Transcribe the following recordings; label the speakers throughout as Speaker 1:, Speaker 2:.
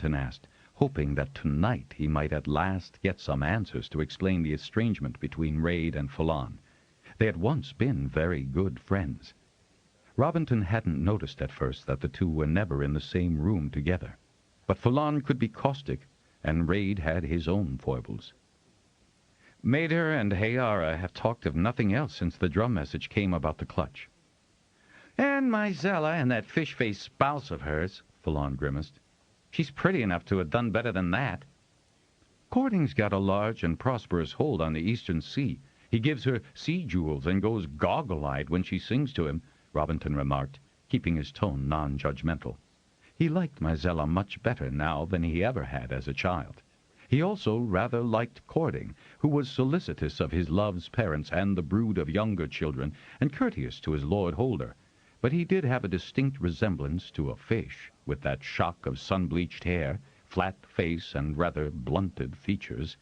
Speaker 1: Robinton asked, hoping that tonight he might at last get some answers to explain the estrangement between Raid and Falon. They had once been very good friends. Robinton hadn't noticed at first that the two were never in the same room together. But Falon could be caustic, and Raid had his own foibles. Mater and Hayara have talked of nothing else since the drum message came about the clutch. And Mizella and that fish-faced spouse of hers, Falon grimaced. She's pretty enough to have done better than that. Courting's got a large and prosperous hold on the Eastern Sea. He gives her sea jewels and goes goggle-eyed when she sings to him, Robinton remarked, keeping his tone non-judgmental. He liked Mizella much better now than he ever had as a child. He also rather liked Courting, who was solicitous of his love's parents and the brood of younger children, and courteous to his lord holder. But he did have a distinct resemblance to a fish, with that shock of sun-bleached hair, flat face, and rather blunted features.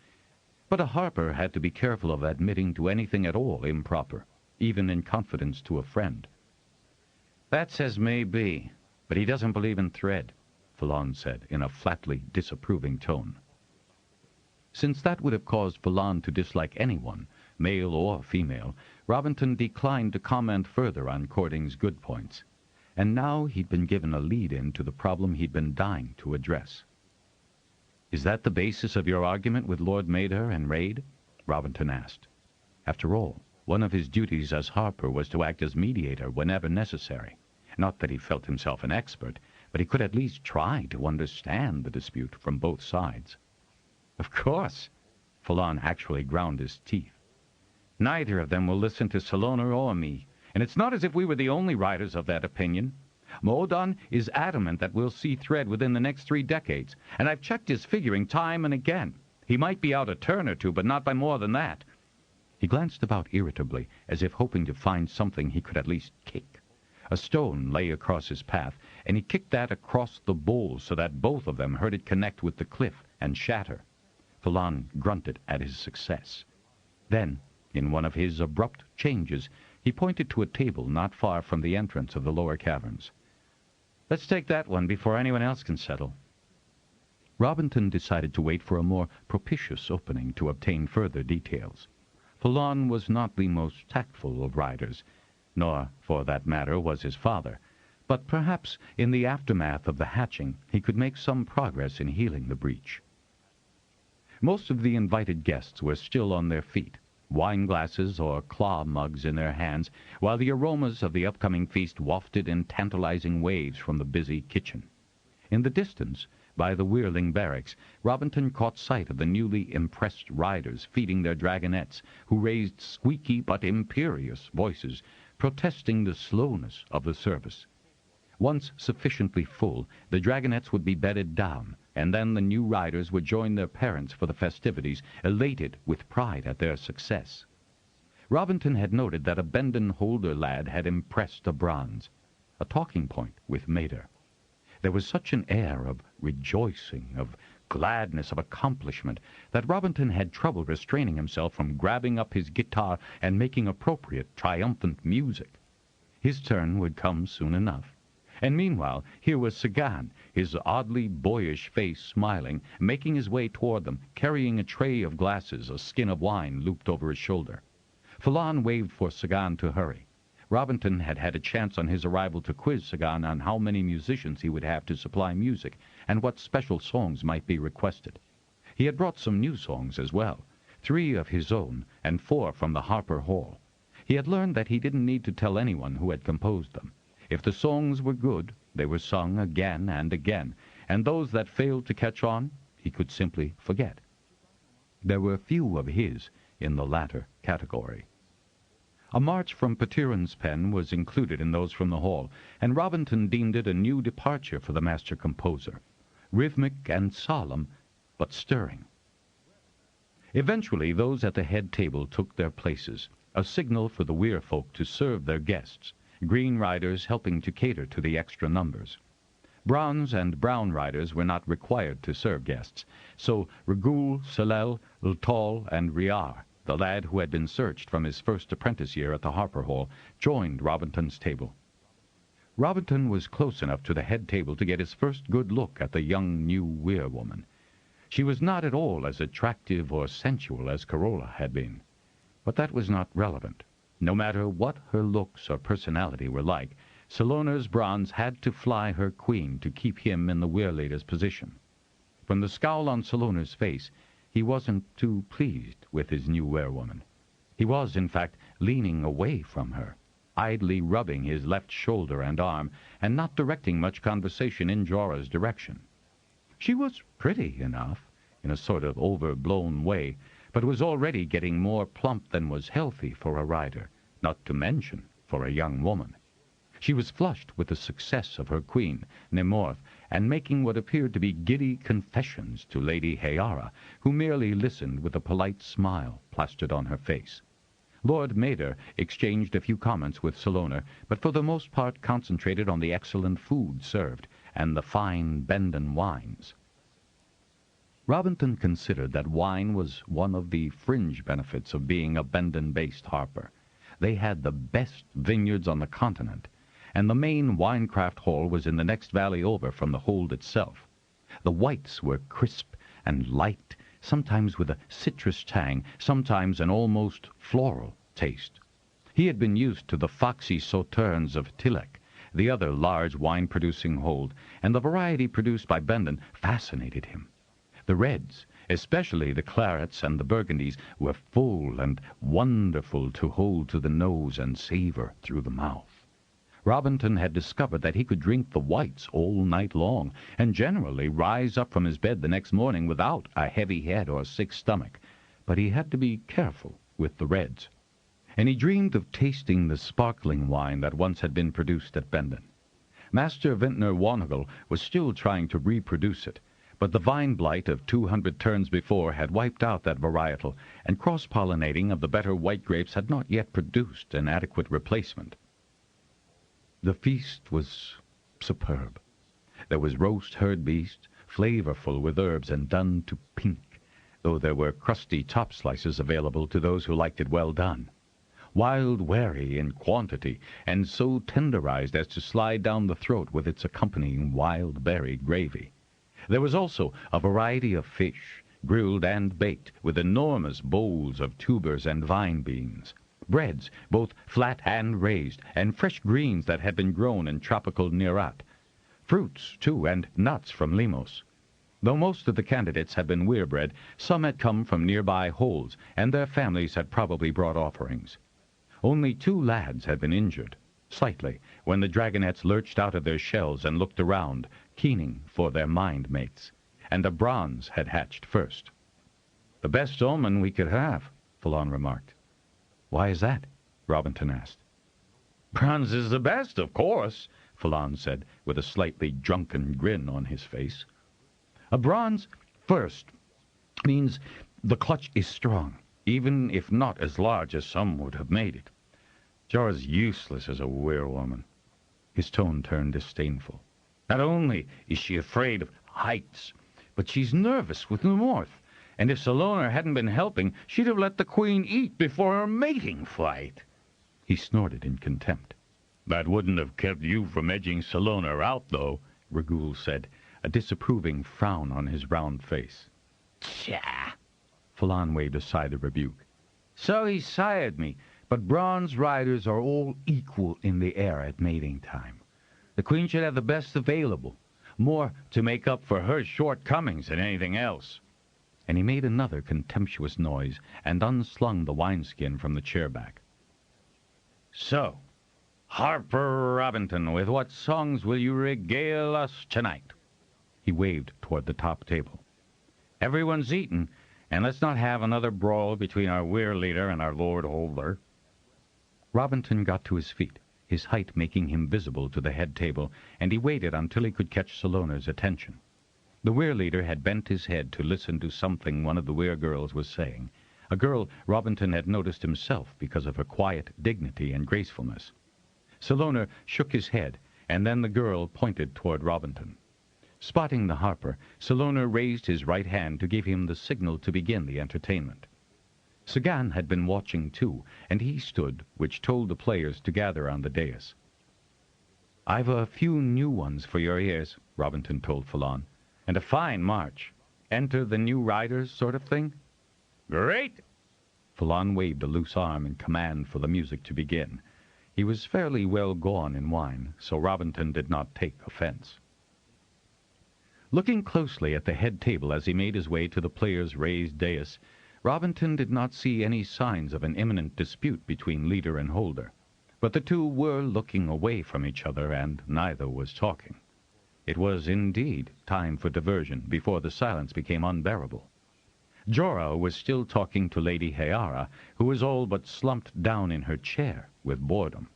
Speaker 1: But a harper had to be careful of admitting to anything at all improper, even in confidence to a friend. That's as may be, but he doesn't believe in thread, Falon said in a flatly disapproving tone. Since that would have caused Falon to dislike anyone, male or female, Robinton declined to comment further on Courting's good points. And now he'd been given a lead-in to the problem he'd been dying to address. "Is that the basis of your argument with Lord Mader and Raid?" Robinton asked. After all, one of his duties as harper was to act as mediator whenever necessary. Not that he felt himself an expert, but he could at least try to understand the dispute from both sides. "Of course." Falon actually ground his teeth. "Neither of them will listen to Salona or me, and it's not as if we were the only riders of that opinion. Modan is adamant that we'll see thread within the next 3 decades, and I've checked his figuring time and again. He might be out a turn or two, but not by more than that." He glanced about irritably, as if hoping to find something he could at least kick. A stone lay across his path, and he kicked that across the bowl so that both of them heard it connect with the cliff and shatter. Falon grunted at his success. Then, in one of his abrupt changes, he pointed to a table not far from the entrance of the lower caverns. "Let's take that one before anyone else can settle." Robinton decided to wait for a more propitious opening to obtain further details. Falon was not the most tactful of riders, nor, for that matter, was his father, but perhaps in the aftermath of the hatching he could make some progress in healing the breach. Most of the invited guests were still on their feet, wine-glasses or claw mugs in their hands, while the aromas of the upcoming feast wafted in tantalizing waves from the busy kitchen. In the distance, by the Whirling barracks, Robinton caught sight of the newly impressed riders feeding their dragonettes, who raised squeaky but imperious voices, protesting the slowness of the service. Once sufficiently full, the dragonettes would be bedded down, and then the new riders would join their parents for the festivities, elated with pride at their success. Robinton had noted that a Benden-Holder lad had impressed a bronze, a talking point with Mader. There was such an air of rejoicing, of gladness, of accomplishment, that Robinton had trouble restraining himself from grabbing up his guitar and making appropriate, triumphant music. His turn would come soon enough. And meanwhile, here was Sagan, his oddly boyish face smiling, making his way toward them, carrying a tray of glasses, a skin of wine looped over his shoulder. Falon waved for Sagan to hurry. Robinton had had a chance on his arrival to quiz Sagan on how many musicians he would have to supply music, and what special songs might be requested. He had brought some new songs as well, 3 of his own, and 4 from the Harper Hall. He had learned that he didn't need to tell anyone who had composed them. If the songs were good, they were sung again and again, and those that failed to catch on, he could simply forget. There were few of his in the latter category. A march from Patiran's pen was included in those from the hall, and Robinton deemed it a new departure for the master composer, rhythmic and solemn, but stirring. Eventually those at the head table took their places, a signal for the Weir folk to serve their guests, green riders helping to cater to the extra numbers. Bronze and brown riders were not required to serve guests, so Regul, Salel, Ultol, and Riar, the lad who had been searched from his first apprentice year at the Harper Hall, joined Robinton's table. Robinton was close enough to the head table to get his first good look at the young new weir-woman. She was not at all as attractive or sensual as Corolla had been. But that was not relevant. No matter what her looks or personality were like, Saloner's bronze had to fly her queen to keep him in the weir-leader's position. From the scowl on Saloner's face, he wasn't too pleased with his new weir-woman. He was, in fact, leaning away from her, idly rubbing his left shoulder and arm, and not directing much conversation in Jorah's direction. She was pretty enough, in a sort of overblown way, but was already getting more plump than was healthy for a rider, not to mention for a young woman. She was flushed with the success of her queen, Nemorth, and making what appeared to be giddy confessions to Lady Hayara, who merely listened with a polite smile plastered on her face. Lord Mader exchanged a few comments with Saloner, but for the most part concentrated on the excellent food served and the fine Bendon wines. Robinton considered that wine was one of the fringe benefits of being a Bendon-based harper. They had the best vineyards on the continent, and the main winecraft hall was in the next valley over from the hold itself. The whites were crisp and light, sometimes with a citrus tang, sometimes an almost floral taste. He had been used to the foxy sauternes of Tilek, the other large wine-producing hold, and the variety produced by Bendon fascinated him. The reds, especially the clarets and the burgundies, were full and wonderful to hold to the nose and savor through the mouth. Robinton had discovered that he could drink the whites all night long, and generally rise up from his bed the next morning without a heavy head or sick stomach, but he had to be careful with the reds. And he dreamed of tasting the sparkling wine that once had been produced at Bendon. Master Vintner Warnagle was still trying to reproduce it, but the vine blight of 200 turns before had wiped out that varietal, and cross-pollinating of the better white grapes had not yet produced an adequate replacement. The feast was superb. There was roast herd beast, flavorful with herbs and done to pink, though there were crusty top slices available to those who liked it well done. Wild wary in quantity, and so tenderized as to slide down the throat with its accompanying wild berry gravy. There was also a variety of fish, grilled and baked, with enormous bowls of tubers and vine beans. Breads, both flat and raised, and fresh greens that had been grown in tropical Nirat. Fruits, too, and nuts from Limos. Though most of the candidates had been weir-bred, some had come from nearby holds, and their families had probably brought offerings. Only 2 lads had been injured, slightly, when the dragonettes lurched out of their shells and looked around, keening for their mind-mates, and a bronze had hatched first. "The best omen we could have," Falon remarked. "Why is that?" Robinton asked. "Bronze is the best, of course," Falon said, with a slightly drunken grin on his face. "A bronze first means the clutch is strong, even if not as large as some would have made it. Jorah's useless as a weir-woman." His tone turned disdainful. "Not only is she afraid of heights, but she's nervous with Nemorth, and if Saloner hadn't been helping, she'd have let the queen eat before her mating flight." He snorted in contempt. "That wouldn't have kept you from edging Saloner out, though," Regul said, a disapproving frown on his round face. "Tchah!" Falon waved aside the rebuke. "So he sired me, but bronze riders are all equal in the air at mating time. The queen should have the best available, more to make up for her shortcomings than anything else." And he made another contemptuous noise and unslung the wineskin from the chair back. "So, Harper Robinton, with what songs will you regale us tonight?" He waved toward the top table. "Everyone's eaten, and let's not have another brawl between our weir-leader and our lord holder." Robinton got to his feet, his height making him visible to the head table, and he waited until he could catch Saloner's attention. The weir-leader had bent his head to listen to something one of the weir-girls was saying, a girl Robinton had noticed himself because of her quiet dignity and gracefulness. Saloner shook his head, and then the girl pointed toward Robinton. Spotting the harper, Saloner raised his right hand to give him the signal to begin the entertainment. Sagan had been watching too, and he stood, which told the players to gather on the dais. "I've a few new ones for your ears," Robinton told Falon, "and a fine march. Enter the new riders sort of thing?" "Great!" Falon waved a loose arm in command for the music to begin. He was fairly well gone in wine, so Robinton did not take offense. Looking closely at the head table as he made his way to the players' raised dais, Robinton did not see any signs of an imminent dispute between leader and holder. But the two were looking away from each other, and neither was talking. It was indeed time for diversion before the silence became unbearable. Jorah was still talking to Lady Heara, who was all but slumped down in her chair with boredom.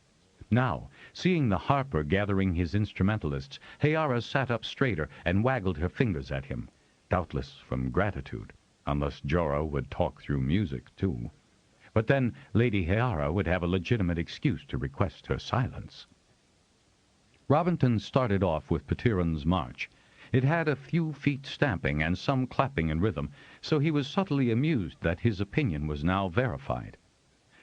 Speaker 1: Now, seeing the harper gathering his instrumentalists, Heara sat up straighter and waggled her fingers at him, doubtless from gratitude, unless Jorah would talk through music, too. But then Lady Heara would have a legitimate excuse to request her silence. Robinton started off with Patiran's march. It had a few feet stamping and some clapping in rhythm, so he was subtly amused that his opinion was now verified.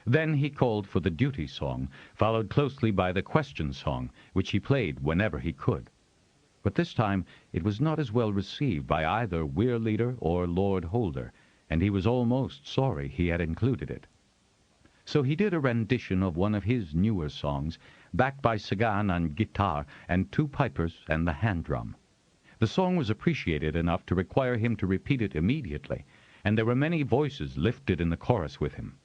Speaker 1: Then he called for the duty song, followed closely by the question song, which he played whenever he could. But this time it was not as well received by either weir leader or Lord Holder, and he was almost sorry he had included it. So he did a rendition of one of his newer songs, backed by Sagan on guitar and two pipers and the hand drum. The song was appreciated enough to require him to repeat it immediately, and there were many voices lifted in the chorus with him.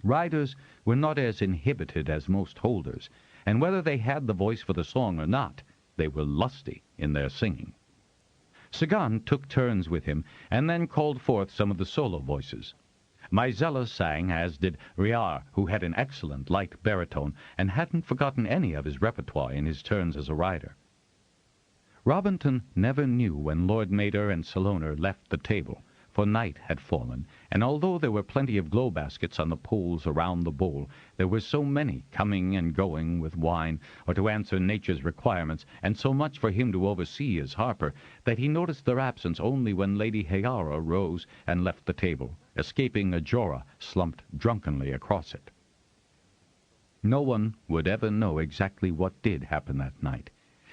Speaker 1: Riders were not as inhibited as most holders, and whether they had the voice for the song or not, they were lusty in their singing. Sagan took turns with him, and then called forth some of the solo voices. Mizella sang, as did Riar, who had an excellent light baritone, and hadn't forgotten any of his repertoire in his turns as a rider. Robinton never knew when Lord Mader and Salloner left the table, for night had fallen, and although there were plenty of glow baskets on the poles around the bowl, there were so many coming and going with wine, or to answer nature's requirements, and so much for him to oversee as harper, that he noticed their absence only when Lady Heara rose and left the table, escaping a Jorah slumped drunkenly across it. No one would ever know exactly what did happen that night,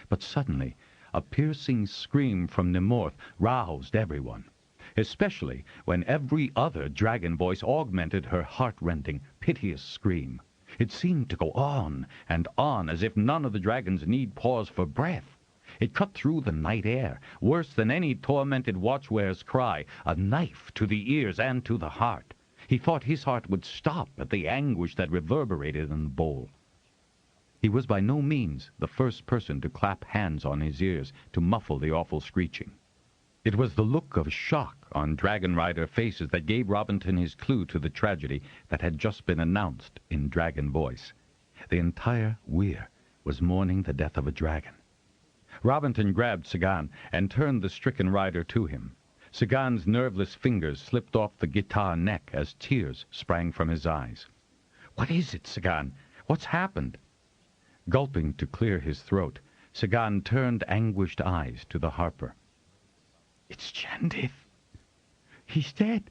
Speaker 1: but suddenly a piercing scream from Nimorth roused everyone, especially when every other dragon voice augmented her heart-rending, piteous scream. It seemed to go on and on, as if none of the dragons need pause for breath. It cut through the night air, worse than any tormented watchware's cry, a knife to the ears and to the heart. He thought his heart would stop at the anguish that reverberated in the bowl. He was by no means the first person to clap hands on his ears to muffle the awful screeching. It was the look of shock on Dragonrider faces that gave Robinton his clue to the tragedy that had just been announced in dragon voice. The entire weir was mourning the death of a dragon. Robinton grabbed Sagan and turned the stricken rider to him. Sagan's nerveless fingers slipped off the guitar neck as tears sprang from his eyes. "What is it, Sagan? What's happened?" Gulping to clear his throat, Sagan turned anguished eyes to the harper. "It's Chendith. He's dead."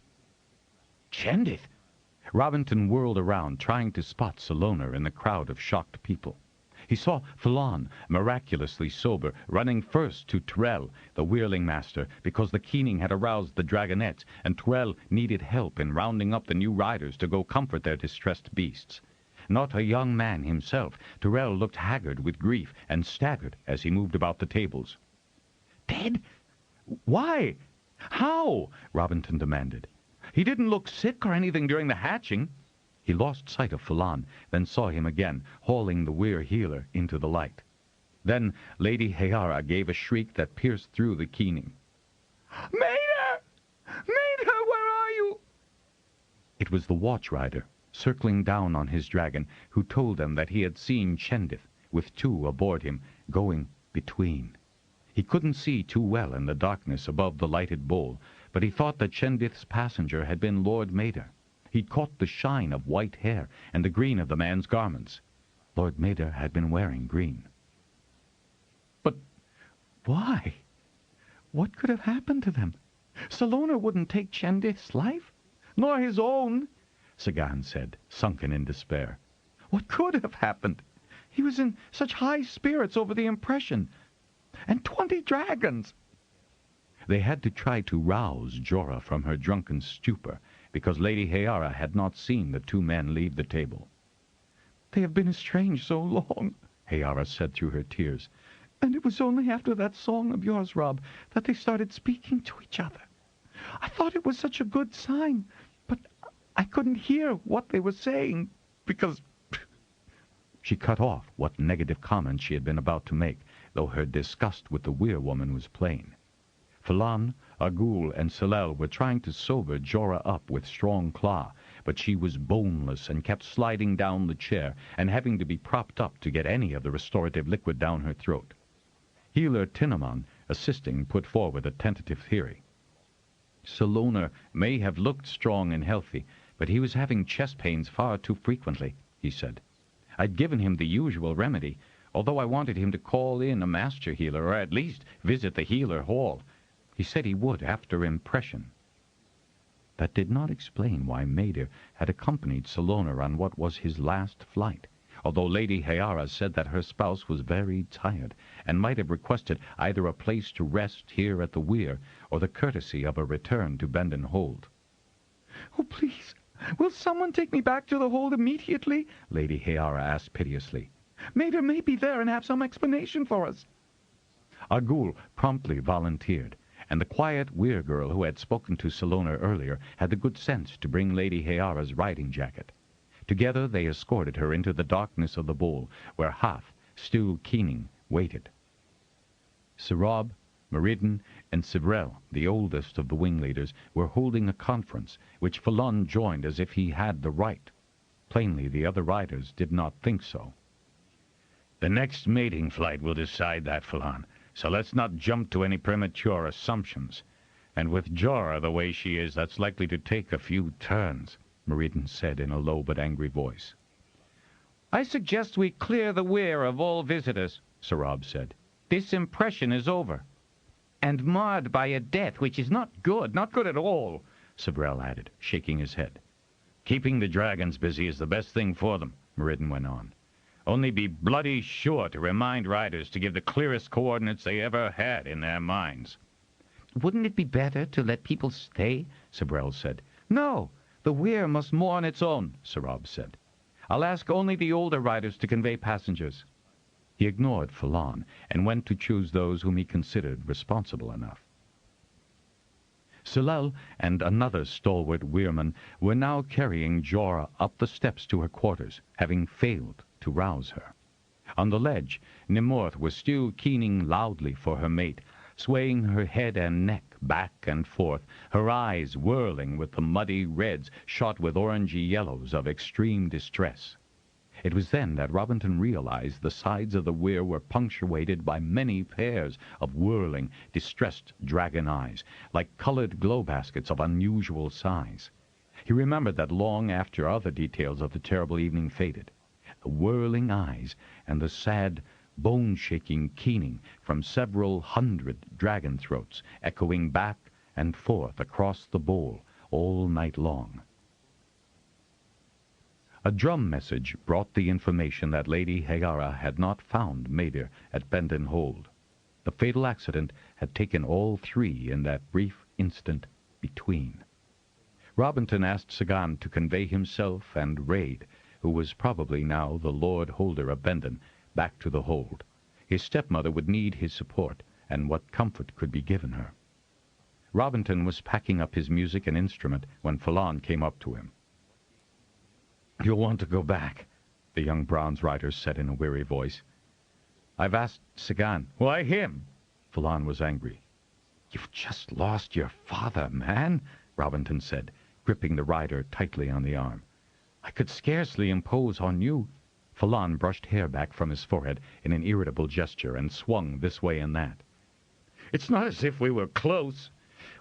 Speaker 1: "Chendith?" Robinton whirled around, trying to spot Salloner in the crowd of shocked people. He saw Falon, miraculously sober, running first to Tyrell, the wheeling master, because the keening had aroused the dragonettes, and Tyrell needed help in rounding up the new riders to go comfort their distressed beasts. Not a young man himself, Tyrell looked haggard with grief and staggered as he moved about the tables. "Dead? Why? How?" Robinton demanded. "He didn't look sick or anything during the hatching." He lost sight of Falon, then saw him again, hauling the weir healer into the light. Then Lady Heara gave a shriek that pierced through the keening. "Mader! Mader, where are you?" It was the watchrider, circling down on his dragon, who told them that he had seen Chendith, with two aboard him, going between. He couldn't see too well in the darkness above the lighted bowl, but he thought that Chendith's passenger had been Lord Mader. He'd caught the shine of white hair and the green of the man's garments. Lord Mader had been wearing green. But why? What could have happened to them? Salloner wouldn't take Chendith's life, nor his own, Sagan said, sunken in despair. What could have happened? He was in such high spirits over the impression. And 20 dragons! They had to try to rouse Jorah from her drunken stupor, because Lady Haara had not seen the two men leave the table. "They have been estranged so long," Haara said through her tears. "And it was only after that song of yours, Rob, that they started speaking to each other. I thought it was such a good sign, but I couldn't hear what they were saying, because—" She cut off what negative comment she had been about to make, though her disgust with the weir-woman was plain. F'Lan, Agul, and Salel were trying to sober Jorah up with strong claw, but she was boneless and kept sliding down the chair and having to be propped up to get any of the restorative liquid down her throat. Healer Tinnaman, assisting, put forward a tentative theory. Salonor may have looked strong and healthy, but he was having chest pains far too frequently, he said. I'd given him the usual remedy, although I wanted him to call in a master healer, or at least visit the healer hall. He said he would after impression. That did not explain why Maeder had accompanied Salonor on what was his last flight, although Lady Haara said that her spouse was very tired, and might have requested either a place to rest here at the weir, or the courtesy of a return to Bendon Hold. "Oh, please, will someone take me back to the hold immediately?" Lady Haara asked piteously. "Maeder may be there and have some explanation for us." Agul promptly volunteered, and the quiet weir-girl who had spoken to Salonor earlier had the good sense to bring Lady Haara's riding jacket. Together they escorted her into the darkness of the bowl, where Hath, still keening, waited. Sirob, Meriden, and Sivrel, the oldest of the wing-leaders, were holding a conference, which F'Lan joined as if he had the right. Plainly the other riders did not think so. "The next mating flight will decide that, F'Lan, so let's not jump to any premature assumptions. And with Jorah the way she is, that's likely to take a few turns," Meriden said in a low but angry voice. "I suggest we clear the weir of all visitors," Sirob said. "This impression is over." "And marred by a death which is not good at all," Sivrel added, shaking his head. "Keeping the dragons busy is the best thing for them," Meriden went on. "Only be bloody sure to remind riders to give the clearest coordinates they ever had in their minds." "Wouldn't it be better to let people stay?" Sivrel said. "No, the weir must mourn its own," Sirob said. "I'll ask only the older riders to convey passengers." He ignored F'Lan and went to choose those whom he considered responsible enough. Salel and another stalwart weirman were now carrying Jorah up the steps to her quarters, having failed to rouse her. On the ledge, Nimorth was still keening loudly for her mate, swaying her head and neck back and forth, her eyes whirling with the muddy reds shot with orangey yellows of extreme distress. It was then that Robinton realized the sides of the weir were punctuated by many pairs of whirling, distressed dragon eyes, like colored glow baskets of unusual size. He remembered that long after other details of the terrible evening faded. The whirling eyes and the sad, bone-shaking keening from several hundred dragon throats echoing back and forth across the bowl all night long. A drum message brought the information that Lady Haara had not found Maeder at Bendon Hold. The fatal accident had taken all three in that brief instant between. Robinton asked Sagan to convey himself and Raid, who was probably now the Lord Holder of Bendon, back to the hold. His stepmother would need his support, and what comfort could be given her. Robinton was packing up his music and instrument when F'Lan came up to him. "You'll want to go back," the young bronze rider said in a weary voice. "I've asked Sagan." "Why him?" F'Lan was angry. "You've just lost your father, man," Robinton said, gripping the rider tightly on the arm. "I could scarcely impose on you." F'Lan brushed hair back from his forehead in an irritable gesture and swung this way and that. "It's not as if we were close.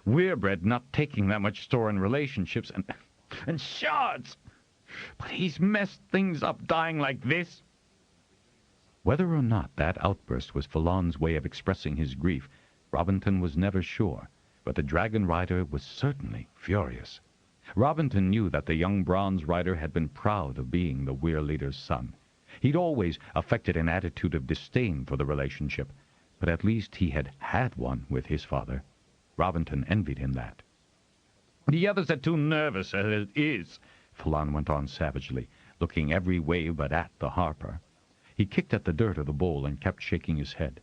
Speaker 1: We're bred not taking that much store in relationships and shards. But he's messed things up dying like this." Whether or not that outburst was F'Lan's way of expressing his grief, Robinton was never sure, but the dragon rider was certainly furious. Robinton knew that the young bronze rider had been proud of being the weir leader's son. He'd always affected an attitude of disdain for the relationship, but at least he had had one with his father. Robinton envied him that. "The others are too nervous as it is," Fallon went on savagely, looking every way but at the harper. He kicked at the dirt of the bowl and kept shaking his head.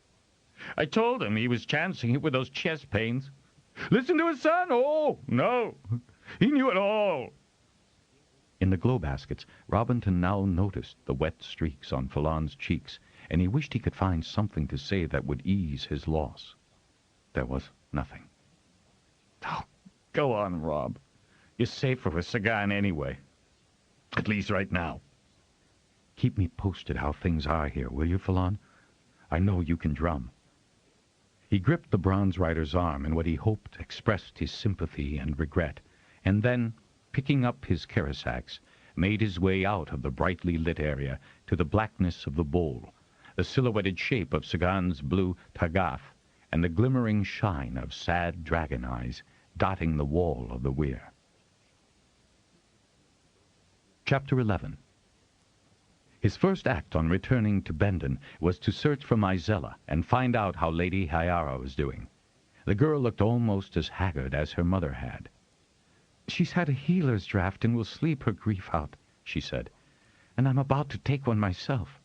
Speaker 1: "I told him he was chancing it with those chest pains. Listen to his son? Oh, no. He knew it all." In the glow baskets, Robinton now noticed the wet streaks on Fallon's cheeks, and he wished he could find something to say that would ease his loss. There was nothing. "Oh, go on, Rob. You're safer with Sagan anyway. At least right now." "Keep me posted how things are here, will you, Fallon? I know you can drum." He gripped the bronze rider's arm in what he hoped expressed his sympathy and regret, and then, picking up his karasax, made his way out of the brightly lit area to the blackness of the bowl, the silhouetted shape of Sagan's blue tagath, and the glimmering shine of sad dragon eyes dotting the wall of the weir. Chapter 11. His first act on returning to Bendon was to search for Mizella and find out how Lady Hyara was doing. The girl looked almost as haggard as her mother had. "She's had a healer's draught and will sleep her grief out," she said, "and I'm about to take one myself.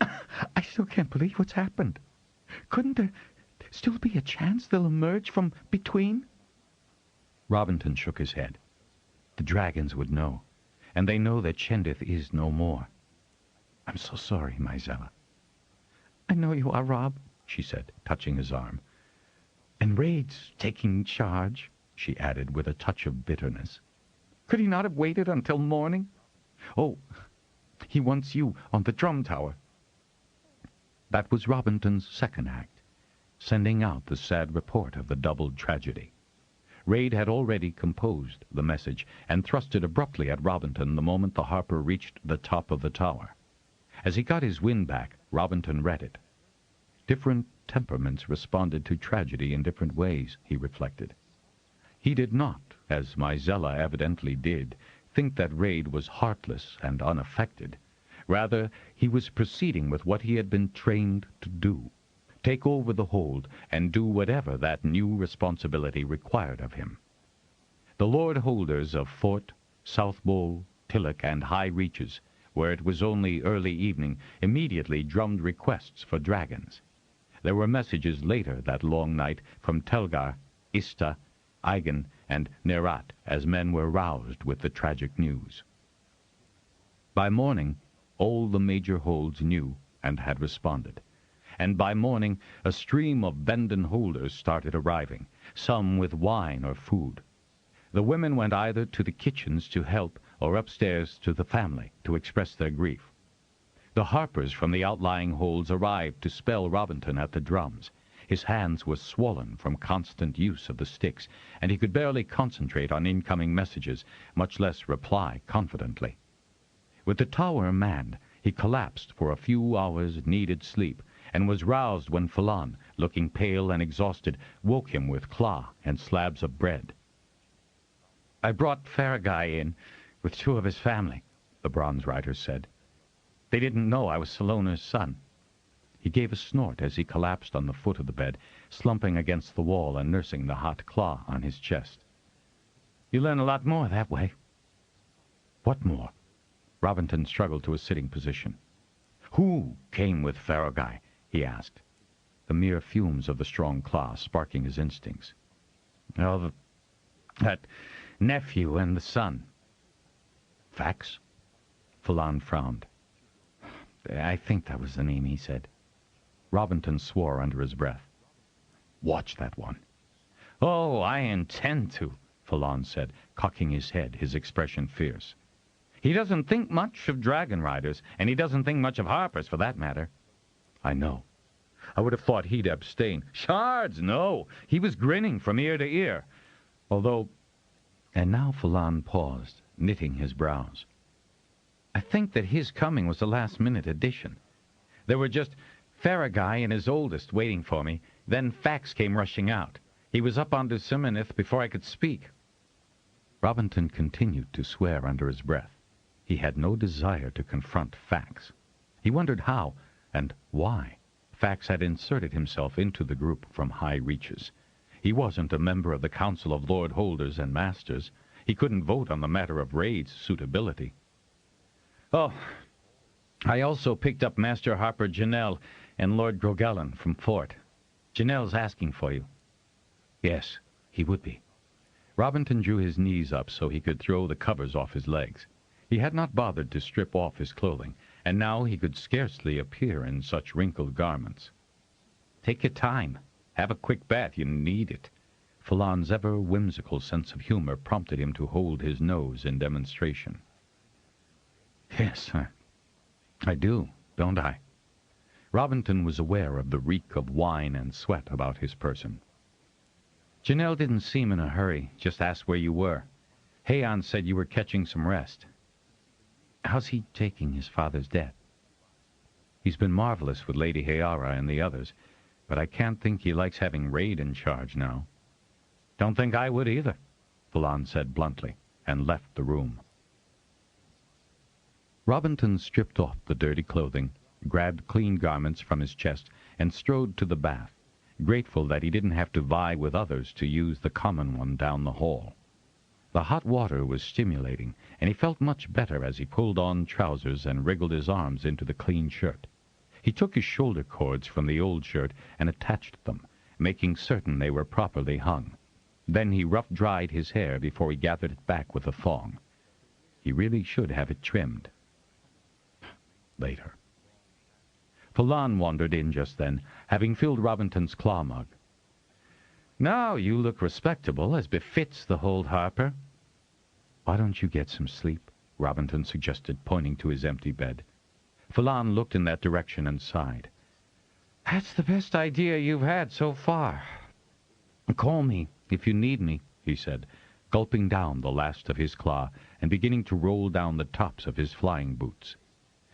Speaker 1: I still can't believe what's happened. Couldn't there still be a chance they'll emerge from between?" Robinton shook his head. "The dragons would know, and they know that Chendith is no more. I'm so sorry, Mizella." "I know you are, Rob," she said, touching his arm. "And Raid's taking charge," she added with a touch of bitterness. "Could he not have waited until morning? Oh, he wants you on the drum tower." That was Robinton's second act, sending out the sad report of the doubled tragedy. Raid had already composed the message and thrust it abruptly at Robinton the moment the harper reached the top of the tower. As he got his wind back, Robinton read it. Different temperaments responded to tragedy in different ways, he reflected. He did not, as Mizella evidently did, think that Raid was heartless and unaffected. Rather, he was proceeding with what he had been trained to do. Take over the hold and do whatever that new responsibility required of him. The lord holders of Fort, South Bowl, Tillock, and High Reaches, where it was only early evening, immediately drummed requests for dragons. There were messages later that long night from Telgar, Ista, Aigen, and Nerat as men were roused with the tragic news. By morning, all the major holds knew and had responded. And by morning a stream of Bendon holders started arriving, some with wine or food. The women went either to the kitchens to help or upstairs to the family to express their grief. The harpers from the outlying holds arrived to spell Robinton at the drums. His hands were swollen from constant use of the sticks, and he could barely concentrate on incoming messages, much less reply confidently. With the tower manned, he collapsed for a few hours' needed sleep, and was roused when Fallon, looking pale and exhausted, woke him with claw and slabs of bread. "I brought Farragai in with two of his family," the bronze rider said. "They didn't know I was Salona's son." He gave a snort as he collapsed on the foot of the bed, slumping against the wall and nursing the hot claw on his chest. "You learn a lot more that way." "What more?" Robinton struggled to a sitting position. "Who came with Farragai?" he asked, the mere fumes of the strong claw sparking his instincts. "Oh, that nephew and the son." "Fax?" Fallon frowned. "I think that was the name," he said. Robinton swore under his breath. "Watch that one." "Oh, I intend to," Fallon said, cocking his head, his expression fierce. "He doesn't think much of Dragonriders, and he doesn't think much of harpers, for that matter." "I know. I would have thought he'd abstain." "Shards, no. He was grinning from ear to ear. Although—" And now Fallon paused, knitting his brows. "I think that his coming was a last-minute addition. There were just Farragai and his oldest waiting for me. Then Fax came rushing out. He was up onto Simonith before I could speak." Robinton continued to swear under his breath. He had no desire to confront Fax. He wondered how and why Fax had inserted himself into the group from high reaches. He wasn't a member of the Council of Lord Holders and Masters. He couldn't vote on the matter of Raid's suitability. "Oh, I also picked up Master Harper Janelle and Lord Grogellan from Fort. Janelle's asking for you." Yes, he would be. Robinton drew his knees up so he could throw the covers off his legs. He had not bothered to strip off his clothing, and now he could scarcely appear in such wrinkled garments. "Take your time. Have a quick bath. You need it." Falon's ever whimsical sense of humor prompted him to hold his nose in demonstration. "Yes, I do, don't I?" Robinton was aware of the reek of wine and sweat about his person. "Janelle didn't seem in a hurry, just asked where you were. Haon said you were catching some rest." "How's he taking his father's death?" "He's been marvelous with Lady Hayara and the others, but I can't think he likes having Raid in charge now." "Don't think I would either," Falon said bluntly, and left the room. Robinton stripped off the dirty clothing, grabbed clean garments from his chest, and strode to the bath, grateful that he didn't have to vie with others to use the common one down the hall. The hot water was stimulating, and he felt much better as he pulled on trousers and wriggled his arms into the clean shirt. He took his shoulder cords from the old shirt and attached them, making certain they were properly hung. Then he rough-dried his hair before he gathered it back with a thong. He really should have it trimmed. Later. Falon wandered in just then, having filled Robinton's claw mug. "Now you look respectable, as befits the Hold Harper." "Why don't you get some sleep?" Robinton suggested, pointing to his empty bed. Falon looked in that direction and sighed. "That's the best idea you've had so far." "Call me if you need me," he said, gulping down the last of his claw and beginning to roll down the tops of his flying boots.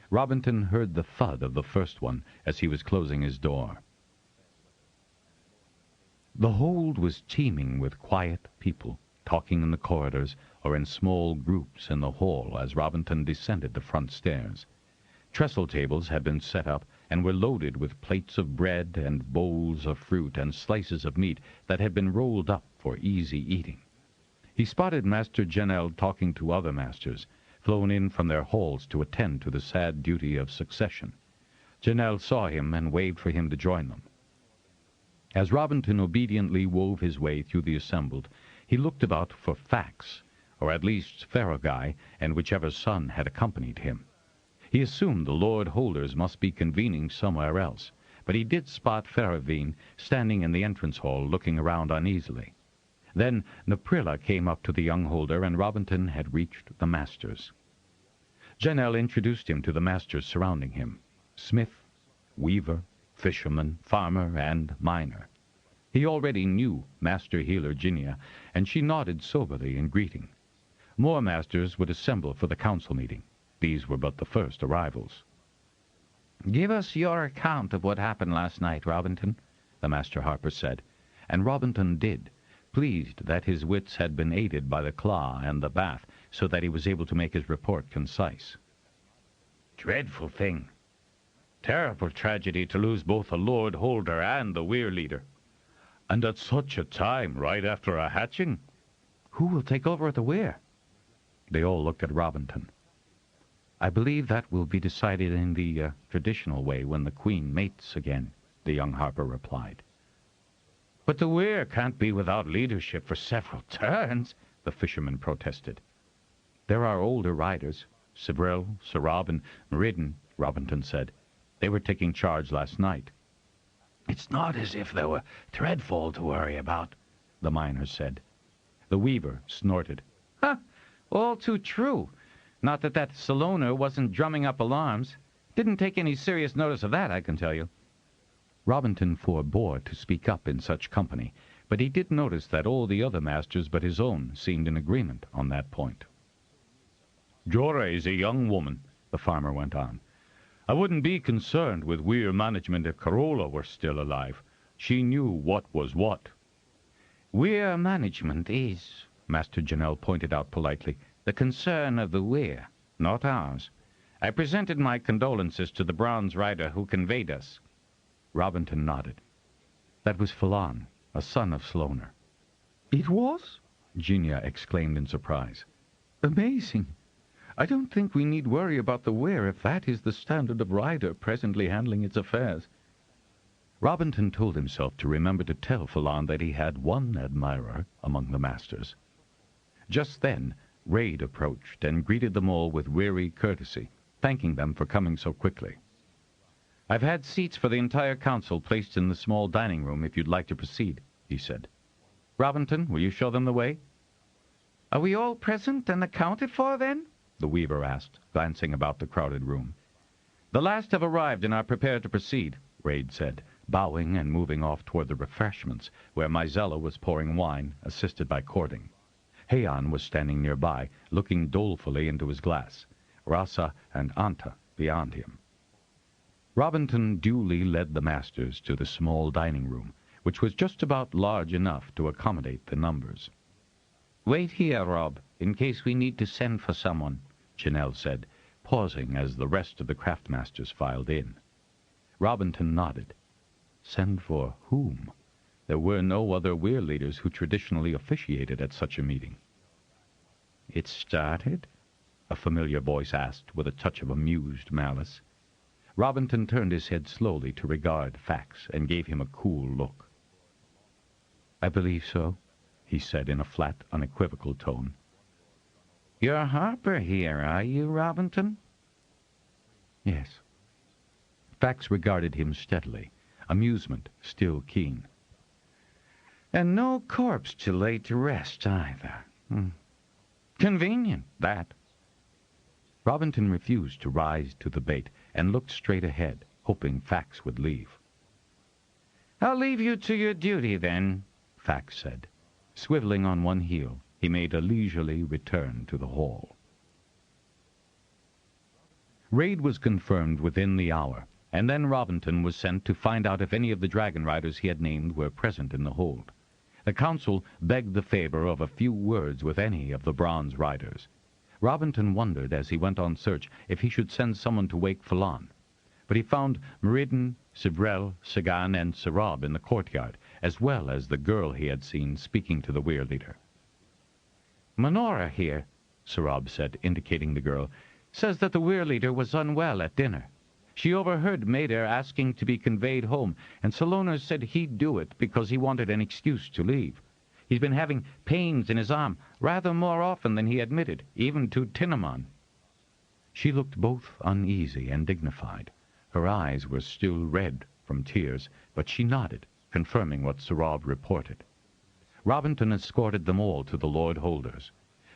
Speaker 1: Robinton heard the thud of the first one as he was closing his door. The hold was teeming with quiet people, talking in the corridors or in small groups in the hall as Robinton descended the front stairs. Trestle tables had been set up and were loaded with plates of bread and bowls of fruit and slices of meat that had been rolled up for easy eating. He spotted Master Janelle talking to other masters, flown in from their halls to attend to the sad duty of succession. Janelle saw him and waved for him to join them. As Robinton obediently wove his way through the assembled, he looked about for Fax, or at least Farraguy, and whichever son had accompanied him. He assumed the Lord Holders must be convening somewhere else, but he did spot Faravine standing in the entrance hall looking around uneasily. Then Naprilla came up to the young holder, and Robinton had reached the masters. Janelle introduced him to the masters surrounding him: smith, weaver, fisherman, farmer, and miner. He already knew Master Healer Ginia, and she nodded soberly in greeting. More masters would assemble for the council meeting. These were but the first arrivals. "Give us your account of what happened last night, Robinton," the Master Harper said, and Robinton did, pleased that his wits had been aided by the claw and the bath, so that he was able to make his report concise. "Dreadful thing. Terrible tragedy to lose both a Lord Holder and the Weir leader. And at such a time, right after a hatching." "Who will take over at the Weir?" They all looked at Robinton. "I believe that will be decided in the traditional way when the Queen mates again," the young Harper replied. "But the Weir can't be without leadership for several turns," the fisherman protested. "There are older riders, Sibril, Sarab, and Meriden," Robinton said. "They were taking charge last night." "It's not as if there were Threadfall to worry about," the miner said. The weaver snorted. "Huh! All too true. Not that Salona wasn't drumming up alarms. Didn't take any serious notice of that, I can tell you." Robinton forbore to speak up in such company, but he did notice that all the other masters but his own seemed in agreement on that point. "Jorah is a young woman," the farmer went on. "I wouldn't be concerned with Weir management if Carola were still alive. She knew what was what." "Weir management is," Master Janelle pointed out politely, "the concern of the Weir.
Speaker 2: not ours. I presented my condolences to the bronze rider who conveyed us.
Speaker 1: Robinton nodded. That was Phelan, a son of Sloaner. It was? Ginia exclaimed in surprise. Amazing. I don't think we need worry about the Weyr if that is the standard of rider presently handling its affairs. Robinton told himself to remember to tell Phelan that he had one admirer among the masters. Just then, Raid approached and greeted them all with weary courtesy, thanking them for coming so quickly. "I've had seats for the entire council placed in the small dining room if you'd like to proceed," he said. "Robinton, will you show them the way?"
Speaker 3: "Are we all present and accounted for, then?"
Speaker 1: the weaver asked, glancing about the crowded room.
Speaker 2: "The last have arrived and are prepared to proceed," Raid said, bowing and moving off toward the refreshments, where Mizella was pouring wine, assisted by Cording. Heian was standing nearby, looking dolefully into his glass, Rasa and Anta beyond him. Robinton duly led the masters to the small dining room, which was just about large enough to accommodate the numbers.
Speaker 3: "Wait here, Rob, in case we need to send for someone,"
Speaker 1: Chanel said, pausing as the rest of the craftmasters filed in. Robinton nodded. Send for whom? There were no other Weyr leaders who traditionally officiated at such a meeting.
Speaker 3: "It started?"
Speaker 1: a familiar voice asked with a touch of amused malice. Robinton turned his head slowly to regard Fax and gave him a cool look. "I believe so," he said in a flat, unequivocal tone.
Speaker 3: "You're Harper here, are you, Robinton?"
Speaker 1: "Yes." Fax regarded him steadily, amusement still keen.
Speaker 3: "And no corpse to lay to rest, either. Convenient, that."
Speaker 1: Robinton refused to rise to the bait and looked straight ahead, hoping Fax would leave.
Speaker 3: "I'll leave you to your duty, then,"
Speaker 1: Fax said. Swiveling on one heel, he made a leisurely return to the hall. Raid was confirmed within the hour, and then Robinton was sent to find out if any of the Dragonriders he had named were present in the hold. The council begged the favor of a few words with any of the bronze riders. Robinton wondered as he went on search if he should send someone to wake Phelan, but he found Meriden, Sibrel, Sagan, and Sarab in the courtyard, as well as the girl he had seen speaking to the Weyr leader.
Speaker 3: "Minora here,"
Speaker 1: Sarab said, indicating the girl,
Speaker 3: "says that the Weyr leader was unwell at dinner. She overheard Maeder asking to be conveyed home, and Saloner said he'd do it because he wanted an excuse to leave. He's been having pains in his arm rather more often than he admitted, even to Tinamon."
Speaker 1: She looked both uneasy and dignified. Her eyes were still red from tears, but she nodded, confirming what Sarab reported. Robinton escorted them all to the Lord Holders.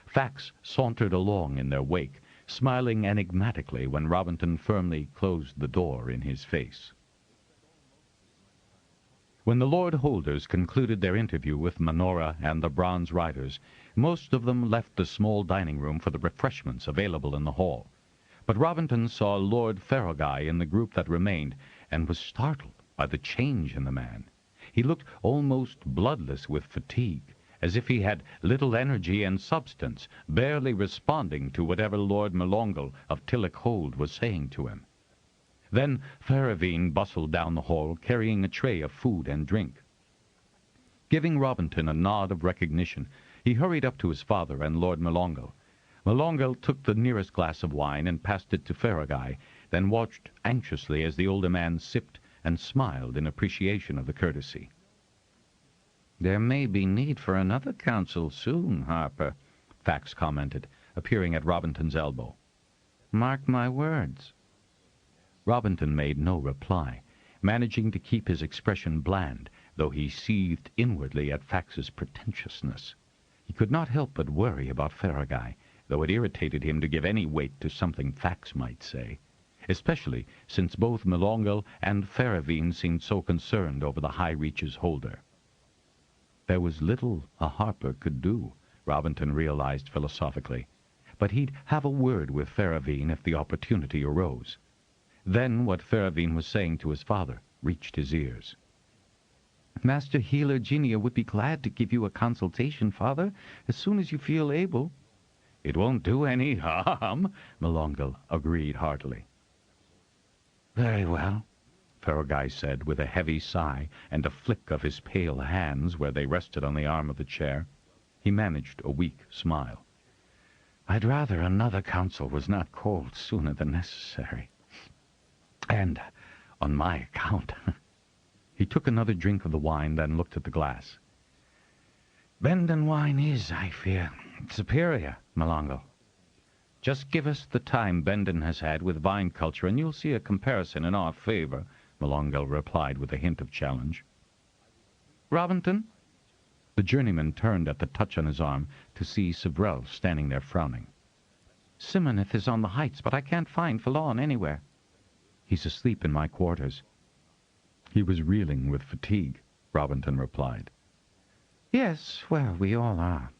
Speaker 1: Fax sauntered along in their wake, smiling enigmatically when Robinton firmly closed the door in his face. When the Lord Holders concluded their interview with Minora and the bronze riders, most of them left the small dining room for the refreshments available in the hall. But Robinton saw Lord Farraguy in the group that remained, and was startled by the change in the man. He looked almost bloodless with fatigue, as if he had little energy and substance, barely responding to whatever Lord Melongal of Tillich Hold was saying to him. Then Faraveen bustled down the hall, carrying a tray of food and drink. Giving Robinton a nod of recognition, he hurried up to his father and Lord Melongal. Melongal took the nearest glass of wine and passed it to Farraguy, then watched anxiously as the older man sipped and smiled in appreciation of the courtesy.
Speaker 3: "There may be need for another council soon, Harper,"
Speaker 1: Fax commented, appearing at Robinton's elbow.
Speaker 3: "Mark my words."
Speaker 1: Robinton made no reply, managing to keep his expression bland, though he seethed inwardly at Fax's pretentiousness. He could not help but worry about Farraguy, though it irritated him to give any weight to something Fax might say, especially since both Melongal and Faraveen seemed so concerned over the High Reach's holder. There was little a Harper could do, Robinton realized philosophically, but he'd have a word with Faraveen if the opportunity arose. Then what Faraveen was saying to his father reached his ears.
Speaker 3: "Master Healer Ginia would be glad to give you a consultation, Father, as soon as you feel able." It won't do any harm, Malongal agreed heartily. Very well, Ferragai said with a heavy sigh and a flick of his pale hands where they rested on the arm of the chair. He managed a weak smile. I'd rather another council was not called sooner than necessary. And on my account. He took another drink of the wine, then looked at the glass. Bendon wine is, I fear, superior, Malongal. Just give us the time Bendon has had with vine culture, and you'll see a comparison in our favor, Malongal replied with a hint of challenge. Robinton? The journeyman turned at the touch on his arm to see Sibrel standing there frowning. Simoneth is on the heights, but I can't find Falon anywhere. He's asleep in my quarters. He was reeling with fatigue, Robinton replied. Yes, well, we all are.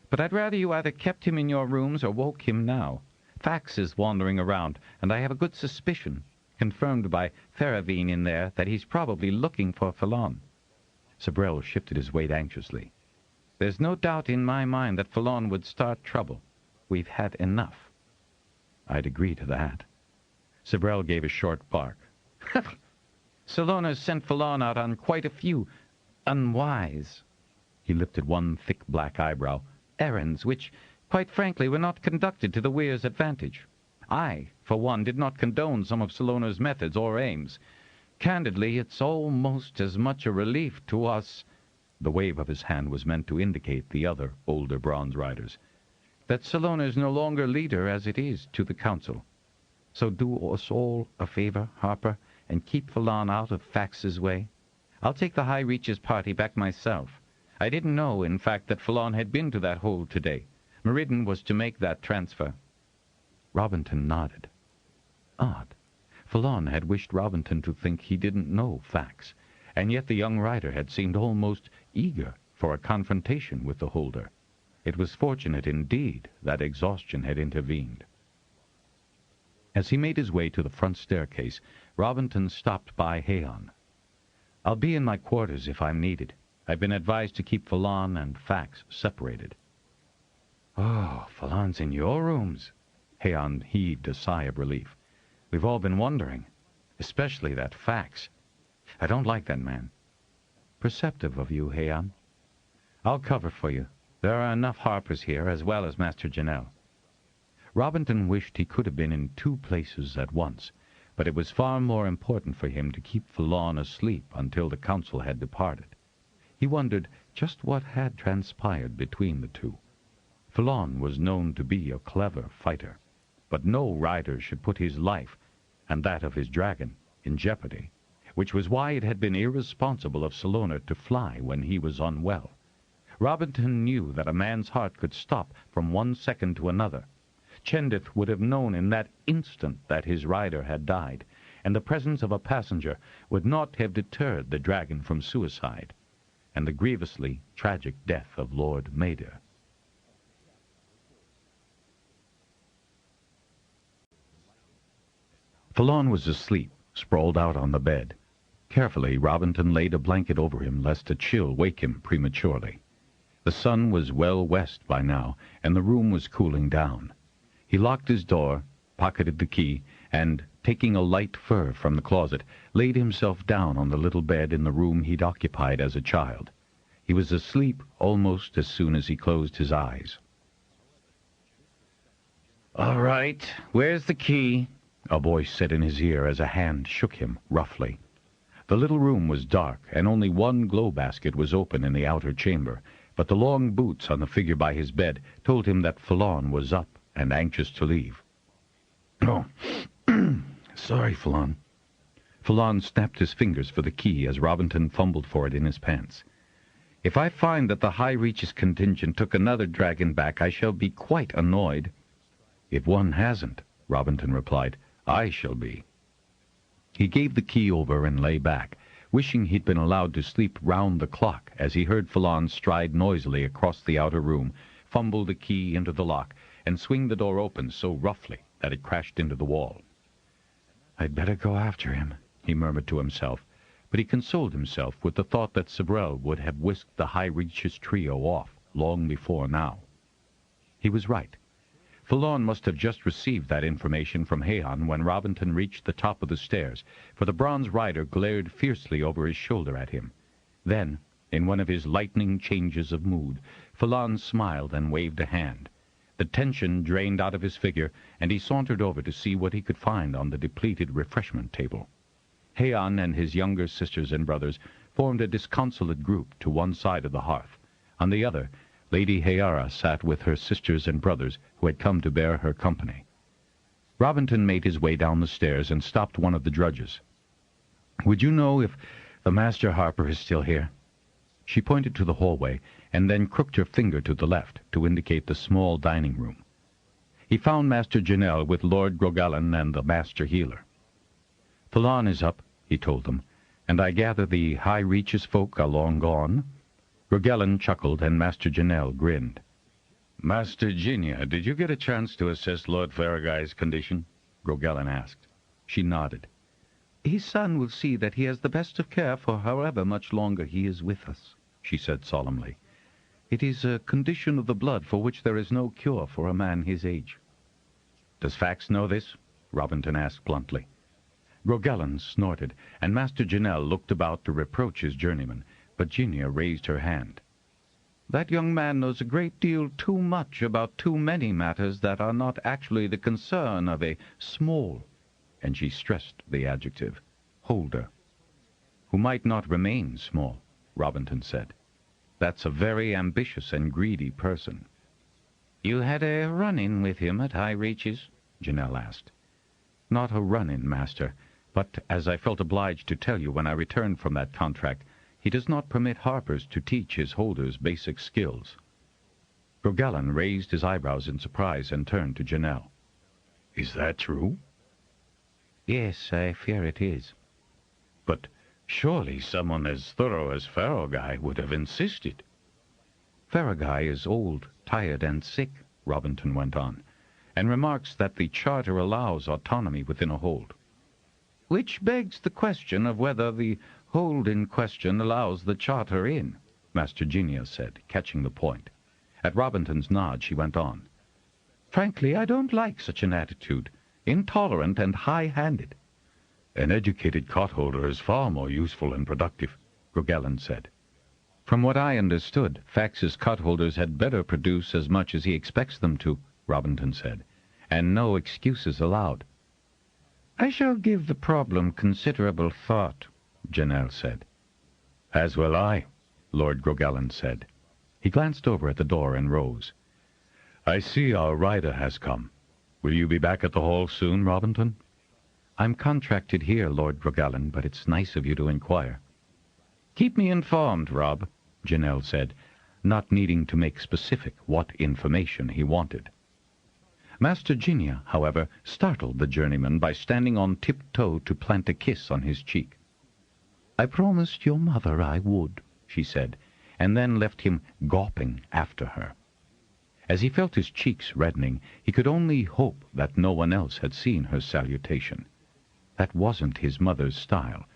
Speaker 3: But I'd rather you either kept him in your rooms or woke him now. Fax is wandering around, and I have a good suspicion, confirmed by Faravine in there, that he's probably looking for Falon. Sibrel shifted his weight anxiously. There's no doubt in my mind that Falon would start trouble. We've had enough. I'd agree to that. Sibrel gave a short bark. Salona's sent Falon out on quite a few unwise. He lifted one thick black eyebrow. Errands which, quite frankly, were not conducted to the Weyrs' advantage. I, for one, did not condone some of Salona's methods or aims. Candidly, it's almost as much a relief to us, the wave of his hand was meant to indicate the other older bronze riders, that Salona is no longer leader as it is to the council. So do us all a favor, Harper, and keep Falon out of Fax's way. I'll take the High Reaches party back myself. I didn't know, in fact, that Falon had been to that hold today. Meriden was to make that transfer. Robinton nodded. Odd. Falon had wished Robinton to think he didn't know Fax, and yet the young rider had seemed almost eager for a confrontation with the holder. It was fortunate indeed that exhaustion had intervened. As he made his way to the front staircase, Robinton stopped by Heian. I'll be in my quarters if I'm needed. I've been advised to keep Falon and Fax separated. Oh, Falon's in your rooms. Heian heaved a sigh of relief. We've all been wondering, especially that Fax. I don't like that man. Perceptive of you, Heian. I'll cover for you. There are enough harpers here, as well as Master Janelle. Robinton wished he could have been in two places at once, but it was far more important for him to keep Falon asleep until the council had departed. He wondered just what had transpired between the two. Falon was known to be a clever fighter, but no rider should put his life, and that of his dragon, in jeopardy, which was why it had been irresponsible of Salona to fly when he was unwell. Robinton knew that a man's heart could stop from one second to another. Chendith would have known in that instant that his rider had died, and the presence of a passenger would not have deterred the dragon from suicide, and the grievously tragic death of Lord Mader. Falon was asleep, sprawled out on the bed. Carefully, Robinton laid a blanket over him lest a chill wake him prematurely. The sun was well west by now, and the room was cooling down. He locked his door, pocketed the key, and, taking a light fur from the closet, laid himself down on the little bed in the room he'd occupied as a child. He was asleep almost as soon as he closed his eyes. "All right, where's the key?" a voice said in his ear as a hand shook him roughly. The little room was dark, and only one glow basket was open in the outer chamber, but the long boots on the figure by his bed told him that Falon was up and anxious to leave. "Oh, sorry, Falon." Falon snapped his fingers for the key as Robinton fumbled for it in his pants. "If I find that the High Reaches contingent took another dragon back, I shall be quite annoyed." "If one hasn't," Robinton replied, "I shall be." He gave the key over and lay back, wishing he'd been allowed to sleep round the clock as he heard Falon stride noisily across the outer room, fumble the key into the lock, and swing the door open so roughly that it crashed into the wall. "I'd better go after him," he murmured to himself, but he consoled himself with the thought that Sibrel would have whisked the High Reaches trio off long before now. He was right.
Speaker 2: Falon must have just received that information from Heian when Robinton reached the top of the stairs, for the bronze rider glared fiercely over his shoulder at him. Then, in one of his lightning changes of mood, Falon smiled and waved a hand. The tension drained out of his figure, and he sauntered over to see what he could find on the depleted refreshment table. Heian and his younger sisters and brothers formed a disconsolate group to one side of the hearth. On the other, Lady Heiara sat with her sisters and brothers who had come to bear her company. Robinton made his way down the stairs and stopped one of the drudges. "Would you know if the Masterharper is still here?" She pointed to the hallway, and then crooked her finger to the left to indicate the small dining room. He found Master Janelle with Lord Grogallan and the Master Healer. "Falon is up," he told them, "and I gather the High Reaches folk are long gone." Grogallan chuckled, and Master Janelle grinned. "Master Ginia, did you get a chance to assess Lord Farragut's condition?" Grogallan asked. She nodded. "His son will see that he has the best of care for however much longer he is with us," she said solemnly. "It is a condition of the blood for which there is no cure for a man his age." "Does Fax know this?" Robinton asked bluntly. Grogallan snorted, and Master Janelle looked about to reproach his journeyman, but Ginia raised her hand. "That young man knows a great deal too much about too many matters that are not actually the concern of a small," and she stressed the adjective, "holder." "Who might not remain small," Robinton said. "That's a very ambitious and greedy person." "You had a run-in with him at High Reaches?" Janelle asked. "Not a run-in, master, but, as I felt obliged to tell you when I returned from that contract, he does not permit harpers to teach his holders basic skills." Grogallan raised his eyebrows in surprise and turned to Janelle. "Is that true?" "Yes, I fear it is." "But surely someone as thorough as Farragut would have insisted." "Farragut is old, tired, and sick," Robinton went on, "and remarks that the charter allows autonomy within a hold." "Which begs the question of whether the hold in question allows the charter in," Master Ginia said, catching the point. At Robinton's nod she went on. "Frankly, I don't like such an attitude. Intolerant and high-handed." "An educated cot-holder is far more useful and productive," Grogallan said. "From what I understood, Fax's cot-holders had better produce as much as he expects them to," Robinton said, "and no excuses allowed." "I shall give the problem considerable thought," Janelle said. "As will I," Lord Grogallan said. He glanced over at the door and rose. "I see our rider has come. Will you be back at the hall soon, Robinton?" "I'm contracted here, Lord Grogallan, but it's nice of you to inquire." "Keep me informed, Rob," Janelle said, not needing to make specific what information he wanted. Master Ginia, however, startled the journeyman by standing on tiptoe to plant a kiss on his cheek. "I promised your mother I would," she said, and then left him gawping after her. As he felt his cheeks reddening, he could only hope that no one else had seen her salutation. That wasn't his mother's style,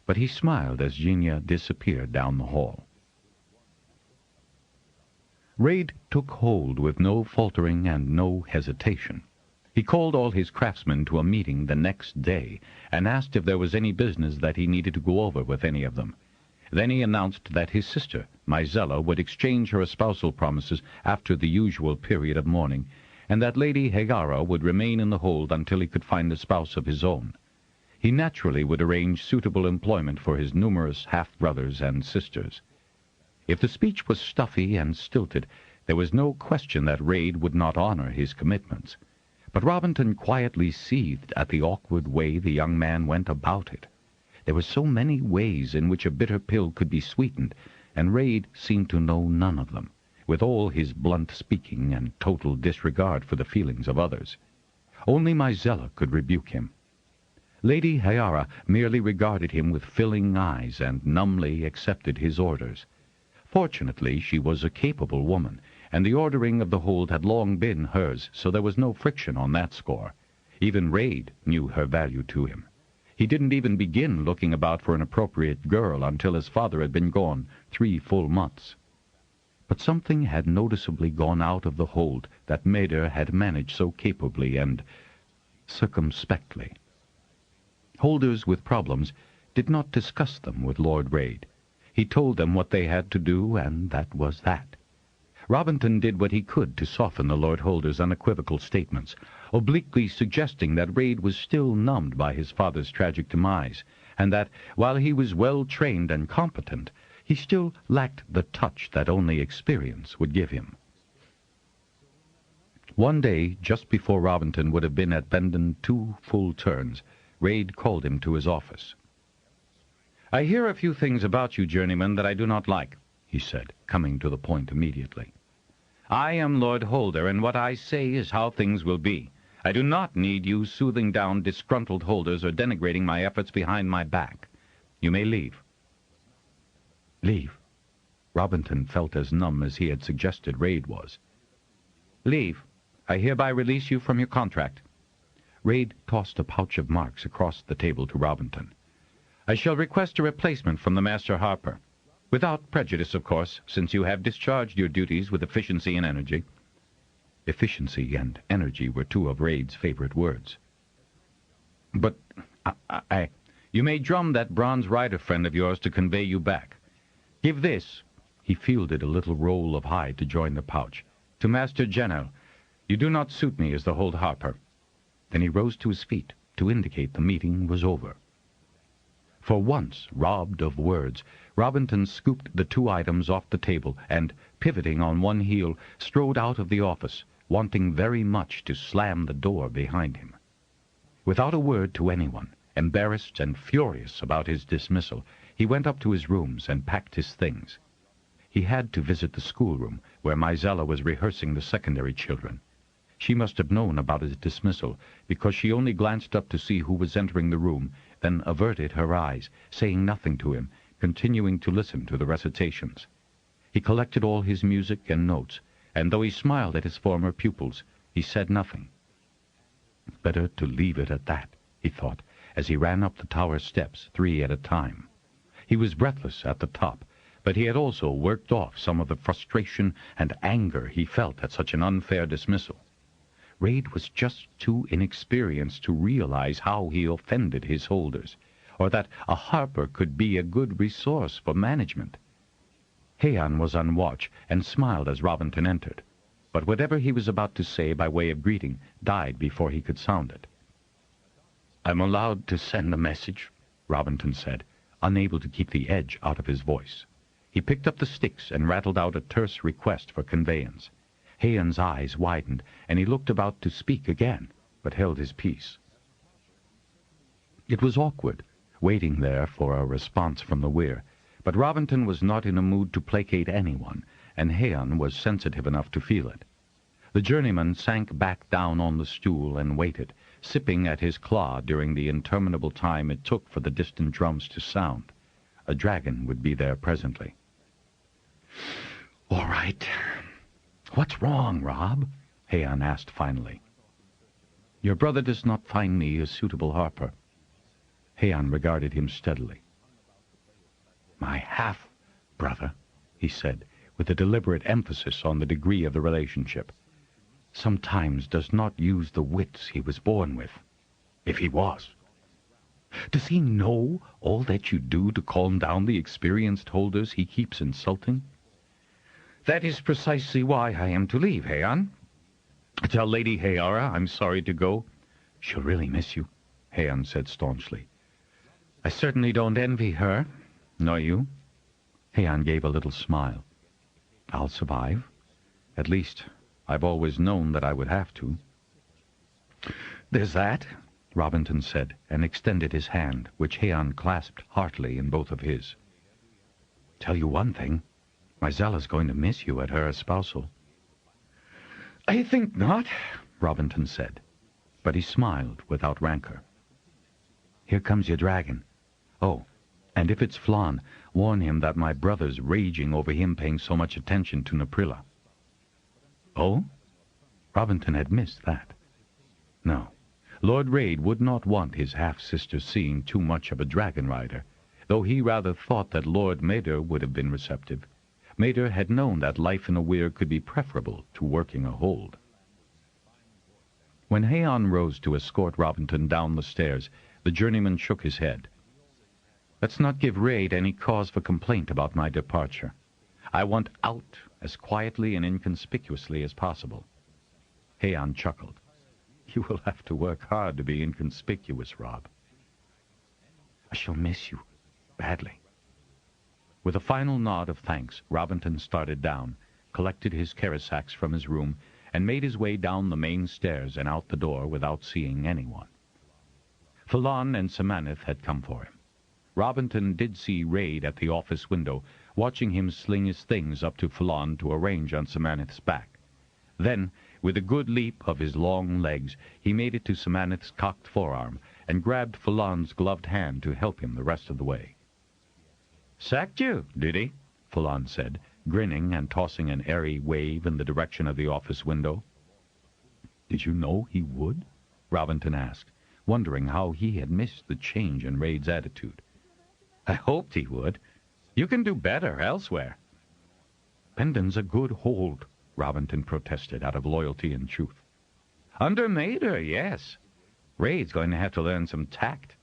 Speaker 2: but he smiled as Ginia disappeared down the hall. Raid took hold with no faltering and no hesitation. He called all his craftsmen to a meeting the next day and asked if there was any business that he needed to go over with any of them. Then he announced that his sister, Mizella, would exchange her espousal promises after the usual period of mourning, and that Lady Heiara would remain in the hold until he could find a spouse of his own. He naturally would arrange suitable employment for his numerous half-brothers and sisters. If the speech was stuffy and stilted, there was no question that Raid would not honor his commitments. But Robinton quietly seethed at the awkward way the young man went about it. There were so many ways in which a bitter pill could be sweetened, and Raid seemed to know none of them, with all his blunt speaking and total disregard for the feelings of others. Only Mizella could rebuke him. Lady Heiara merely regarded him with filling eyes and numbly accepted his orders. Fortunately, she was a capable woman, and the ordering of the hold had long been hers, so there was no friction on that score. Even Raid knew her value to him. He didn't even begin looking about for an appropriate girl until his father had been gone 3 full months.
Speaker 1: But something had noticeably gone out of the hold that Maeder had managed so capably and circumspectly. Holders with problems did not discuss them with Lord Raid. He told them what they had to do, and that was that. Robinton did what he could to soften the Lord Holder's unequivocal statements, obliquely suggesting that Raid was still numbed by his father's tragic demise, and that, while he was well-trained and competent, he still lacked the touch that only experience would give him. One day, just before Robinton would have been at Bendon 2 full turns, Raid called him to his office. "I hear a few things about you, journeyman, that I do not like," he said, coming to the point immediately. "I am Lord Holder, and what I say is how things will be. I do not need you soothing down disgruntled holders or denigrating my efforts behind my back. You may leave." Leave? Robinton felt as numb as he had suggested Raid was. "Leave. I hereby release you from your contract." Raid tossed a pouch of marks across the table to Robinton. "I shall request a replacement from the Masterharper. Without prejudice, of course, since you have discharged your duties with efficiency and energy." Efficiency and energy were two of Raid's favorite words. "But you may drum that bronze rider friend of yours to convey you back. Give this," he fielded a little roll of hide to join the pouch, "to Master General. You do not suit me as the Hold Harper." Then he rose to his feet to indicate the meeting was over. For once, robbed of words, Robinton scooped the two items off the table and, pivoting on one heel, strode out of the office, wanting very much to slam the door behind him. Without a word to anyone, embarrassed and furious about his dismissal, he went up to his rooms and packed his things. He had to visit the schoolroom, where Mizella was rehearsing the secondary children. She must have known about his dismissal, because she only glanced up to see who was entering the room, then averted her eyes, saying nothing to him, continuing to listen to the recitations. He collected all his music and notes, and though he smiled at his former pupils, he said nothing. Better to leave it at that, he thought, as he ran up the tower steps 3 at a time. He was breathless at the top, but he had also worked off some of the frustration and anger he felt at such an unfair dismissal. Raid was just too inexperienced to realize how he offended his holders, or that a harper could be a good resource for management. Heian was on watch and smiled as Robinton entered, but whatever he was about to say by way of greeting died before he could sound it. "I'm allowed to send a message," Robinton said, unable to keep the edge out of his voice. He picked up the sticks and rattled out a terse request for conveyance. Heian's eyes widened, and he looked about to speak again, but held his peace. It was awkward, waiting there for a response from the weir, but Robinton was not in a mood to placate anyone, and Heian was sensitive enough to feel it. The journeyman sank back down on the stool and waited, sipping at his claw during the interminable time it took for the distant drums to sound. A dragon would be there presently. "All right. What's wrong, Rob?" Heian asked finally. "Your brother does not find me a suitable harper." Heian regarded him steadily. "My half-brother," he said, with a deliberate emphasis on the degree of the relationship, "sometimes does not use the wits he was born with, if he was. Does he know all that you do to calm down the experienced holders he keeps insulting?" "That is precisely why I am to leave, Heian. Tell Lady Heara I'm sorry to go." "She'll really miss you," Heian said staunchly. "I certainly don't envy her, nor you." Heian gave a little smile. "I'll survive. At least, I've always known that I would have to." "There's that," Robinton said, and extended his hand, which Heian clasped heartily in both of his. "Tell you one thing. Mizella's going to miss you at her espousal." "I think not," Robinton said, but he smiled without rancor. "Here comes your dragon. Oh, and if it's Flan, warn him that my brother's raging over him paying so much attention to Naprilla." "Oh?" Robinton had missed that. No, Lord Raid would not want his half-sister seeing too much of a dragonrider, though he rather thought that Lord Maeder would have been receptive.
Speaker 2: Mater had known that life in a weir could be preferable to working a hold. When Haon rose to escort Robinton down the stairs, the journeyman shook his head. "Let's not give Raid any cause for complaint about my departure. I want out as quietly and inconspicuously as possible." Haon chuckled. "You will have to work hard to be inconspicuous, Rob." "I shall miss you badly." With a final nod of thanks, Robinton started down, collected his caresacks from his room, and made his way down the main stairs and out the door without seeing anyone. Falon and Semanith had come for him. Robinton did see Raid at the office window, watching him sling his things up to Falon to arrange on Semanith's back. Then, with a good leap of his long legs, he made it to Semanith's cocked forearm and grabbed Falon's gloved hand to help him the rest of the way. "Sacked you, did he?" Falon said, grinning and tossing an airy wave in the direction of the office window. "Did you know he would?" Robinton asked, wondering how he had missed the change in Raid's attitude. "I hoped he would. You can do better elsewhere." "Bendon's a good hold," Robinton protested out of loyalty and truth. "Under Mater, yes. Raid's going to have to learn some tact."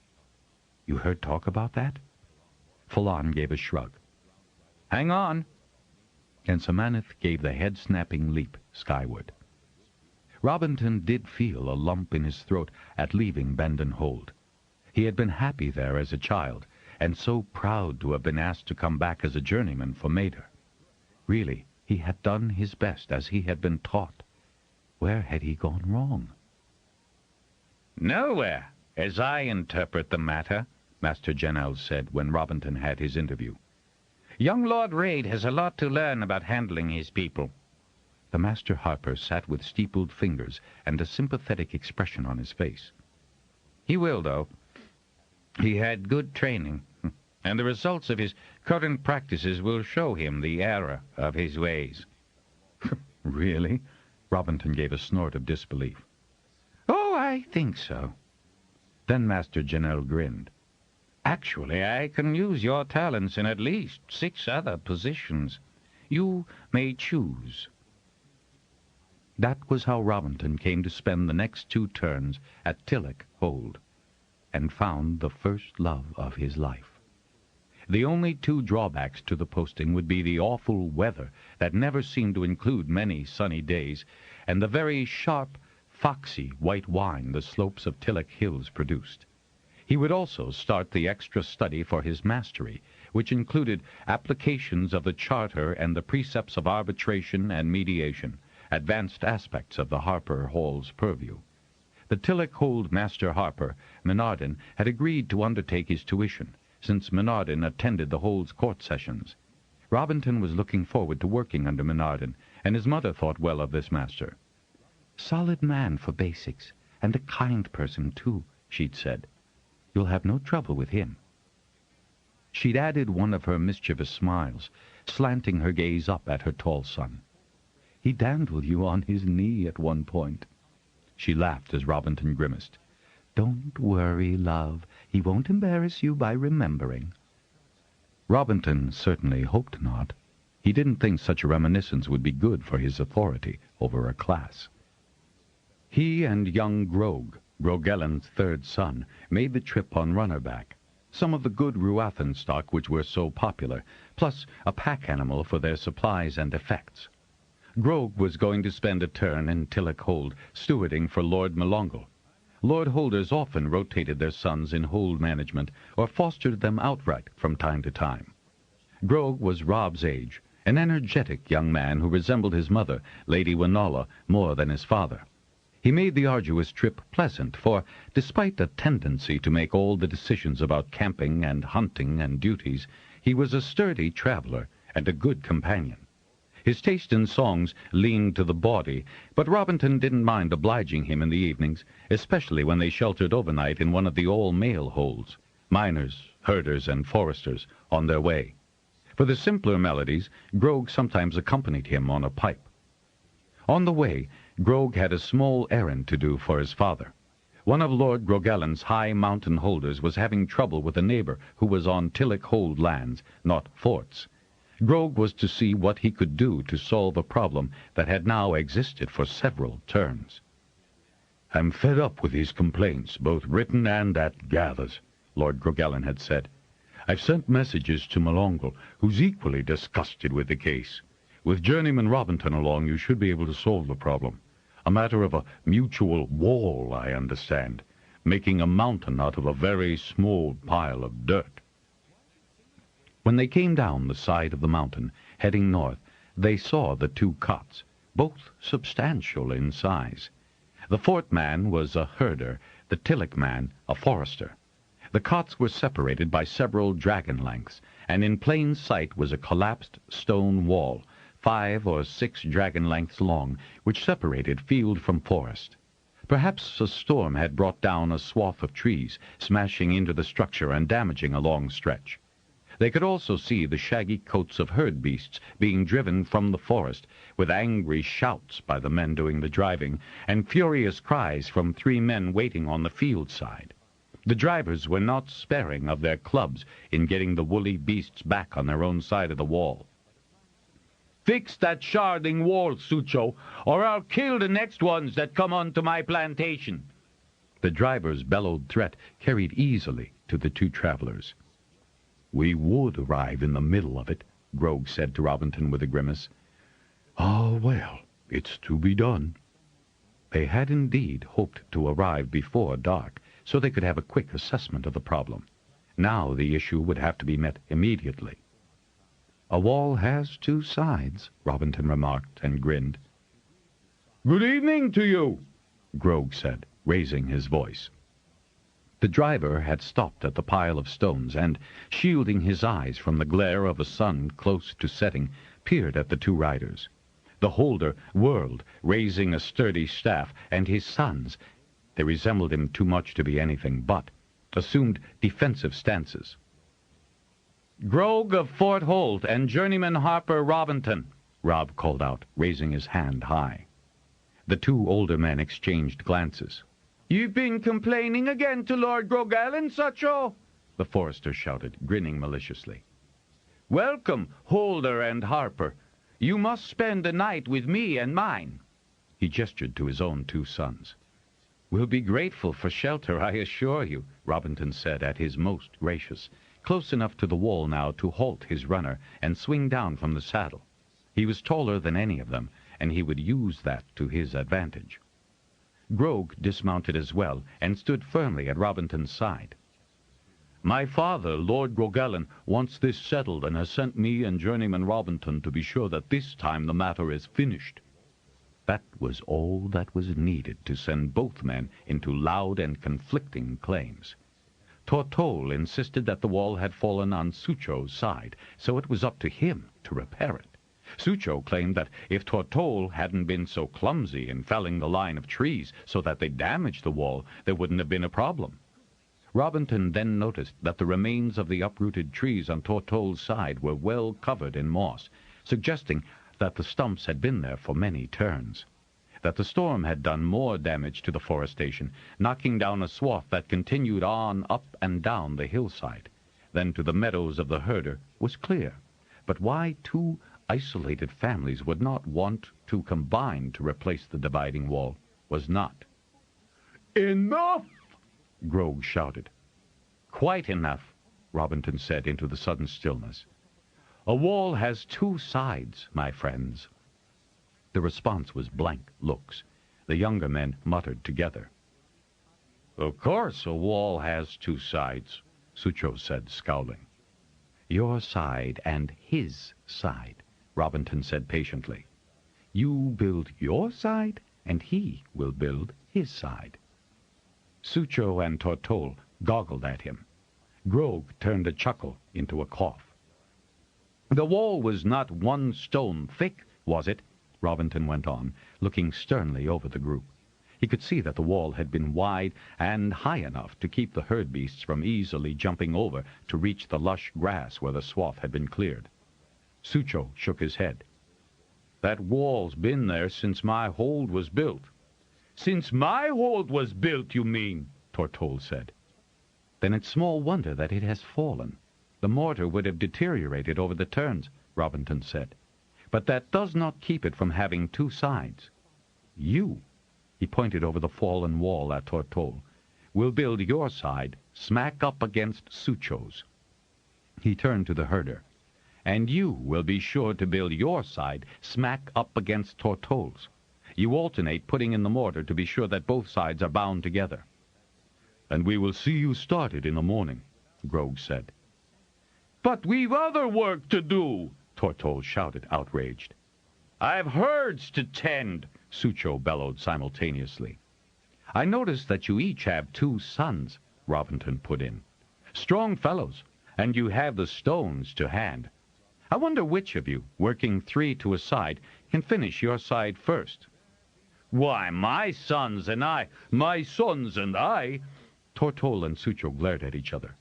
Speaker 2: "You heard talk about that?" Falon gave a shrug. "Hang on." And Semanith gave the head-snapping leap skyward. Robinton did feel a lump in his throat at leaving Bendon Hold. He had been happy there as a child, and so proud to have been asked to come back as a journeyman for Mater. Really, he had done his best as he had been taught. Where had he gone wrong? "Nowhere, as I interpret the matter," Master Jennell said when Robinton had his interview. "Young Lord Raid has a lot to learn about handling his people." The Master Harper sat with steepled fingers and a sympathetic expression on his face. "He will, though. He had good training, and the results of his current practices will show him the error of his ways." "Really?" Robinton gave a snort of disbelief. "Oh, I think so." Then Master Jennell grinned. "Actually, I can use your talents in at least 6 other positions. You may choose." That was how Robinton came to spend the next 2 turns at Tilloch Hold, and found the first love of his life. The only 2 drawbacks to the posting would be the awful weather that never seemed to include many sunny days, and the very sharp, foxy white wine the slopes of Tilloch Hills produced. He would also start the extra study for his mastery, which included applications of the Charter and the precepts of arbitration and mediation, advanced aspects of the Harper Hall's purview. The Tilloch Hold Master Harper, Menardin, had agreed to undertake his tuition, since Menardin attended the Hold's court sessions. Robinton was looking forward to working under Menardin, and his mother thought well of this master. "Solid man for basics, and a kind person, too," she'd said. "You'll have no trouble with him." She'd added one of her mischievous smiles, slanting her gaze up at her tall son. "He dandled you on his knee at one point." She laughed as Robinton grimaced. "Don't worry, love. He won't embarrass you by remembering." Robinton certainly hoped not. He didn't think such a reminiscence would be good for his authority over a class. He and young Grog, Grogellan's 3rd son, made the trip on runnerback, some of the good Ruathan stock which were so popular, plus a pack animal for their supplies and effects. Grog was going to spend a turn in Tilloch Hold, stewarding for Lord Melongle. Lord Holders often rotated their sons in hold management, or fostered them outright from time to time. Grog was Rob's age, an energetic young man who resembled his mother, Lady Winalla, more than his father. He made the arduous trip pleasant, for, despite a tendency to make all the decisions about camping and hunting and duties, he was a sturdy traveler and a good companion. His taste in songs leaned to the bawdy, but Robinton didn't mind obliging him in the evenings, especially when they sheltered overnight in one of the all-male holds, miners, herders, and foresters, on their way. For the simpler melodies, Grog sometimes accompanied him on a pipe. On the way, Grog had a small errand to do for his father. One of Lord Grogellan's high mountain holders was having trouble with a neighbor who was on Tilloch Hold lands, not forts. Grog was to see what he could do to solve a problem that had now existed for several turns. "I'm fed up with these complaints, both written and at gathers," Lord Grogellen had said. "I've sent messages to Malongal, who's equally disgusted with the case. With Journeyman Robinton along, you should be able to solve the problem. A matter of a mutual wall, I understand, making a mountain out of a very small pile of dirt." When they came down the side of the mountain, heading north, they saw the two cots, both substantial in size. The fort man was a herder, the tillock man a forester. The cots were separated by several dragon lengths, and in plain sight was a collapsed stone wall, 5 or 6 dragon lengths long, which separated field from forest. Perhaps a storm had brought down a swath of trees, smashing into the structure and damaging a long stretch. They could also see the shaggy coats of herd beasts being driven from the forest, with angry shouts by the men doing the driving, and furious cries from 3 men waiting on the field side. The drivers were not sparing of their clubs in getting the woolly beasts back on their own side of the wall. "Fix that sharding wall, Sucho, or I'll kill the next ones that come onto my plantation." The driver's bellowed threat carried easily to the 2 travelers. "We would arrive in the middle of it," Grog said to Robinton with a grimace. "Ah, well, it's to be done." They had indeed hoped to arrive before dark, so they could have a quick assessment of the problem. Now the issue would have to be met immediately. "A wall has 2 sides," Robinton remarked, and grinned. "Good evening to you," Grog said, raising his voice. The driver had stopped at the pile of stones and, shielding his eyes from the glare of a sun close to setting, peered at the 2 riders. The holder whirled, raising a sturdy staff, and his sons, they resembled him too much to be anything but, assumed defensive stances. "Grog of Fort Holt and Journeyman Harper Robinton," Rob called out, raising his hand high. The 2 older men exchanged glances. "You've been complaining again to Lord Grogellen, Sucho?" the forester shouted, grinning maliciously. "Welcome, Holder and Harper. You must spend the night with me and mine." He gestured to his own 2 sons. "We'll be grateful for shelter, I assure you," Robinton said at his most gracious, close enough to the wall now to halt his runner and swing down from the saddle. He was taller than any of them, and he would use that to his advantage. Grog dismounted as well and stood firmly at Robinton's side. "My father, Lord Grogellen, wants this settled and has sent me and Journeyman Robinton to be sure that this time the matter is finished." That was all that was needed to send both men into loud and conflicting claims. Tortol insisted that the wall had fallen on Sucho's side, so it was up to him to repair it. Sucho claimed that if Tortol hadn't been so clumsy in felling the line of trees so that they damaged the wall, there wouldn't have been a problem. Robinton then noticed that the remains of the uprooted trees on Tortol's side were well covered in moss, suggesting that the stumps had been there for many turns, that the storm had done more damage to the forestation, knocking down a swath that continued on up and down the hillside, than to the meadows of the herder, was clear. But why 2 isolated families would not want to combine to replace the dividing wall was not. "Enough!" Grog shouted. "Quite enough," Robinton said into the sudden stillness. "A wall has 2 sides, my friends." The response was blank looks. The younger men muttered together. "Of course a wall has 2 sides," Sucho said, scowling. "Your side and his side," Robinton said patiently. "You build your side, and he will build his side." Sucho and Tortol goggled at him. Grog turned a chuckle into a cough. "The wall was not 1 stone thick, was it?" Robinton went on, looking sternly over the group. He could see that the wall had been wide and high enough to keep the herd beasts from easily jumping over to reach the lush grass where the swath had been cleared. Sucho shook his head. "That wall's been there since my hold was built." "Since my hold was built, you mean?" Tortol said. "Then it's small wonder that it has fallen. The mortar would have deteriorated over the turns.
Speaker 3: Robinton said. "But that does not keep it from having two sides. You," he pointed over the fallen wall at Tortol, "will build your side smack up against Sucho's." He turned to the herder. "And you will be sure to build your side smack up against Tortol's. You alternate putting in the mortar to be sure that both sides are bound together." "And we will see you started in the morning," Grog said. "But we've other work to do," Tortol shouted, outraged. "I've herds to tend," Sucho bellowed simultaneously. "I notice that you each have 2 sons," Robinton put in. "Strong fellows, and you have the stones to hand. I wonder which of you, working 3 to a side, can finish your side first." "Why, my sons and I, Tortol and Sucho glared at each other.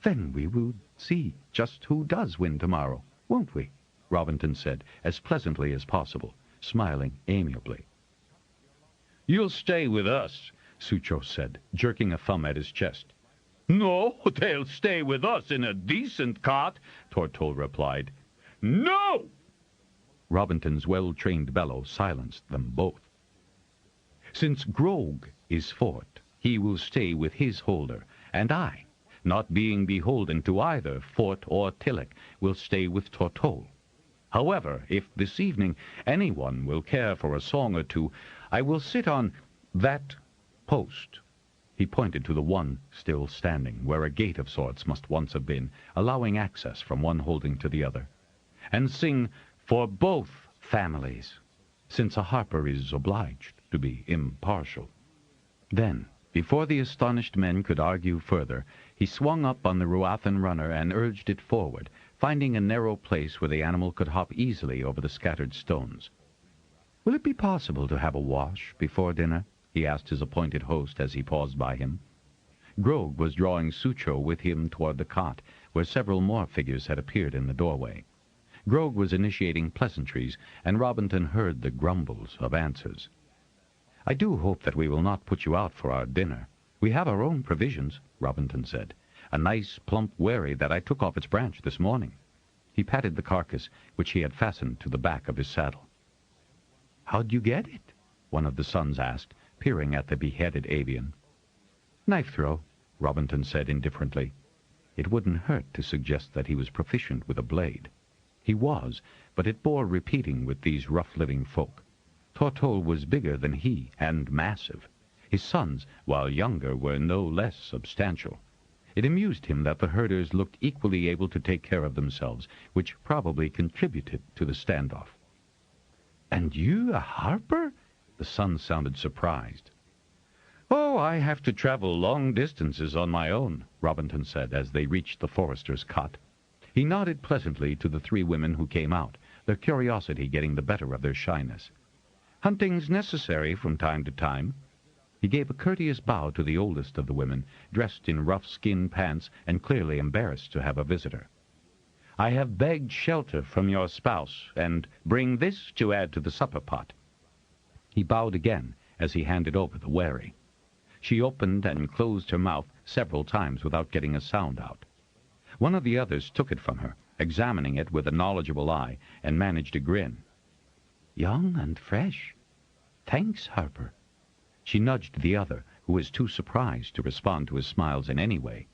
Speaker 3: "Then we will see just who does win tomorrow, won't we?" Robinton said, as pleasantly as possible, smiling amiably. "You'll stay with us," Sucho said, jerking a thumb at his chest. "No, they'll stay with us in a decent cot," Tortol replied. "No!" Robinton's well-trained bellow silenced them both. "Since Grog is fort, he will stay with his holder, and I, not being beholden to either Fort or Tillich, will stay with Tortol. However, if this evening anyone will care for a song or two, I will sit on that post." He pointed to the one still standing, where a gate of sorts must once have been, allowing access from one holding to the other, "and sing for both families, since a harper is obliged to be impartial." Then, before the astonished men could argue further, he swung up on the Ruathan runner and urged it forward, finding a narrow place where the animal could hop easily over the scattered stones. "Will it be possible to have a wash before dinner?" he asked his appointed host as he paused by him. Grog was drawing Sucho with him toward the cot, where several more figures had appeared in the doorway. Grog was initiating pleasantries, and Robinton heard the grumbles of answers. "I do hope that we will not put you out for our dinner. We have our own provisions," Robinton said. "A nice, plump wherry that I took off its branch this morning." He patted the carcass, which he had fastened to the back of his saddle. "How'd you get it?" one of the sons asked, peering at the beheaded avian. "Knife throw," Robinton said indifferently. It wouldn't hurt to suggest that he was proficient with a blade. He was, but it bore repeating with these rough-living folk. Tortol was bigger than he, and massive. His sons, while younger, were no less substantial. It amused him that the herders looked equally able to take care of themselves, which probably contributed to the standoff. "And you a harper?" The son sounded surprised. "Oh, I have to travel long distances on my own," Robinton said as they reached the forester's cot. He nodded pleasantly to the 3 women who came out, their curiosity getting the better of their shyness. "Hunting's necessary from time to time." He gave a courteous bow to the oldest of the women, dressed in rough skin pants and clearly embarrassed to have a visitor. "I have begged shelter from your spouse, and bring this to add to the supper pot." He bowed again as he handed over the wherry. She opened and closed her mouth several times without getting a sound out. One of the others took it from her, examining it with a knowledgeable eye, and managed a grin. "Young and fresh. Thanks, Harper." She nudged the other, who was too surprised to respond to his smiles in any way.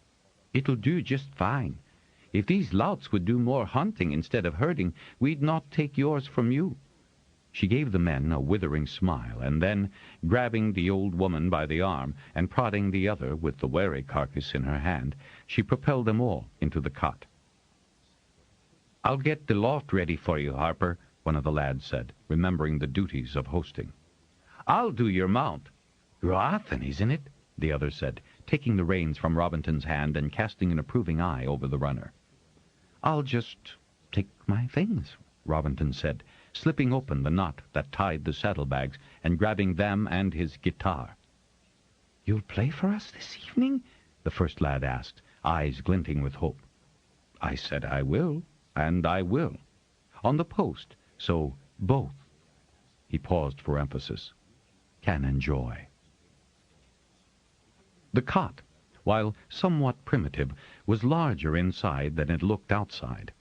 Speaker 3: "It'll do just fine. If these louts would do more hunting instead of herding, we'd not take yours from you." She gave the men a withering smile, and then, grabbing the old woman by the arm and prodding the other with the wherry carcass in her hand, she propelled them all into the cot. "I'll get the loft ready for you, Harper," one of the lads said, remembering the duties of hosting. "I'll do your mount." "Ruathan, isn't it?" the other said, taking the reins from Robinton's hand and casting an approving eye over the runner. "I'll just take my things," Robinton said, slipping open the knot that tied the saddlebags and grabbing them and his guitar. "You'll play for us this evening?" the first lad asked, eyes glinting with hope. "I said I will, and I will. On the post, so both," he paused for emphasis, "can enjoy." The cot, while somewhat primitive, was larger inside than it looked outside.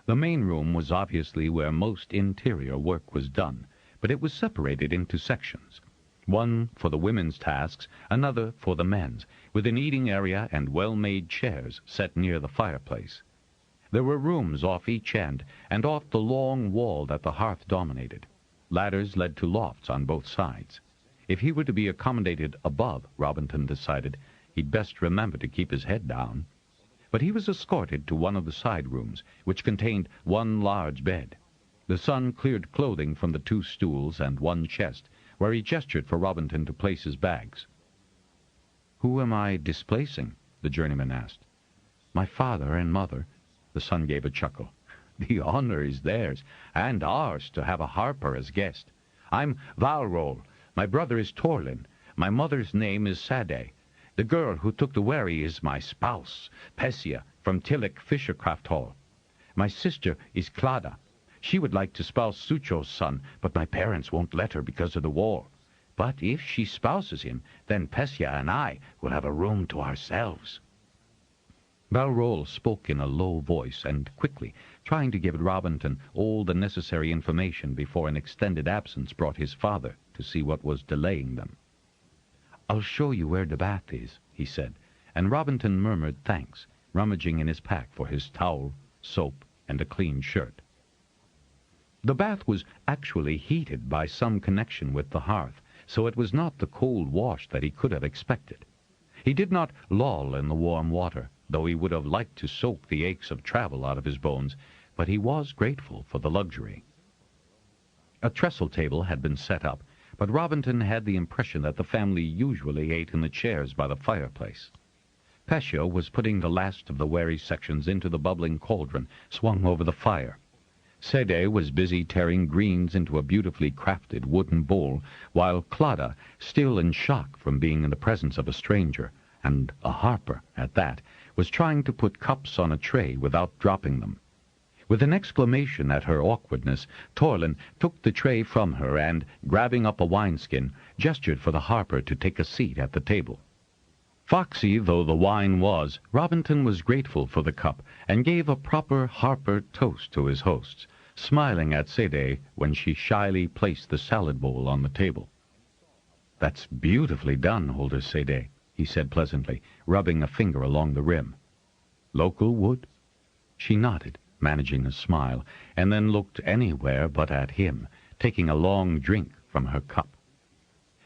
Speaker 2: The main room was obviously where most interior work was done, but it was separated into sections. One for the women's tasks, another for the men's, with an eating area and well-made chairs set near the fireplace. There were rooms off each end, and off the long wall that the hearth dominated. Ladders led to lofts on both sides. If he were to be accommodated above, Robinton decided, he'd best remember to keep his head down. But he was escorted to one of the side rooms, which contained one large bed. The son cleared clothing from the 2 stools and one chest, where he gestured for Robinton to place his bags. "Who am I displacing?" the journeyman asked. "My father and mother." The son gave a chuckle. "The honor is theirs, and ours, to have a harper as guest. I'm Warlord. My brother is Torlin. My mother's name is Sade. The girl who took the wherry is my spouse, Kasia, from Tillich Fishercraft Hall. My sister is Clada. She would like to spouse Sucho's son, but my parents won't let her because of the war. But if she spouses him, then Kasia and I will have a room to ourselves." Balrol spoke in a low voice and quickly, trying to give Robinton all the necessary information before an extended absence brought his father to see what was delaying them. "I'll show you where the bath is," he said, and Robinton murmured thanks, rummaging in his pack for his towel, soap, and a clean shirt. The bath was actually heated by some connection with the hearth, so it was not the cold wash that he could have expected. He did not loll in the warm water, though he would have liked to soak the aches of travel out of his bones, but he was grateful for the luxury. A trestle table had been set up, but Robinton had the impression that the family usually ate in the chairs by the fireplace. Kasia was putting the last of the wary sections into the bubbling cauldron swung over the fire. Sede was busy tearing greens into a beautifully crafted wooden bowl, while Clada, still in shock from being in the presence of a stranger, and a harper at that, was trying to put cups on a tray without dropping them. With an exclamation at her awkwardness, Torlin took the tray from her and, grabbing up a wineskin, gestured for the harper to take a seat at the table. Foxy though the wine was, Robinton was grateful for the cup and gave a proper harper toast to his hosts, smiling at Sede when she shyly placed the salad bowl on the table. "That's beautifully done, Holder Sede," he said pleasantly, rubbing a finger along the rim. "Local wood?" She nodded, managing a smile, and then looked anywhere but at him, taking a long drink from her cup.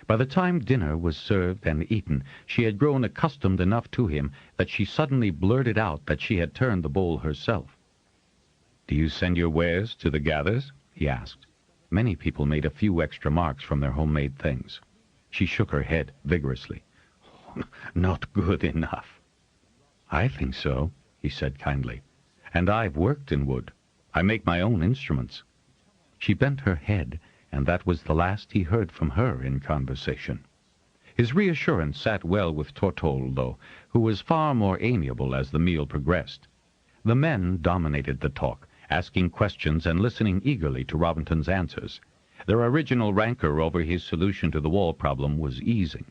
Speaker 2: By the time dinner was served and eaten, she had grown accustomed enough to him that she suddenly blurted out that she had turned the bowl herself. "Do you send your wares to the gathers?" he asked. Many people made a few extra marks from their homemade things. She shook her head vigorously. "Not good enough." "I think so," he said kindly. "And I've worked in wood. I make my own instruments." She bent her head, and that was the last he heard from her in conversation. His reassurance sat well with Tortol, though, who was far more amiable as the meal progressed. The men dominated the talk, asking questions and listening eagerly to Robinton's answers. Their original rancor over his solution to the wall problem was easing.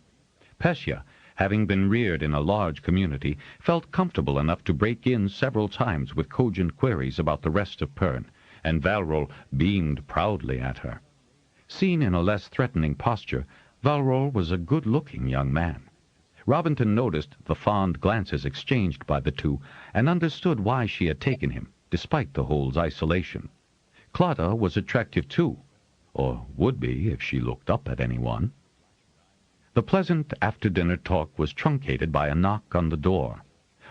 Speaker 2: Kasia, having been reared in a large community, felt comfortable enough to break in several times with cogent queries about the rest of Pern, and Valrol beamed proudly at her. Seen in a less threatening posture, Valrol was a good-looking young man. Robinton noticed the fond glances exchanged by the two, and understood why she had taken him, despite the hole's isolation. Clada was attractive too, or would be if she looked up at anyone. The pleasant after-dinner talk was truncated by a knock on the door.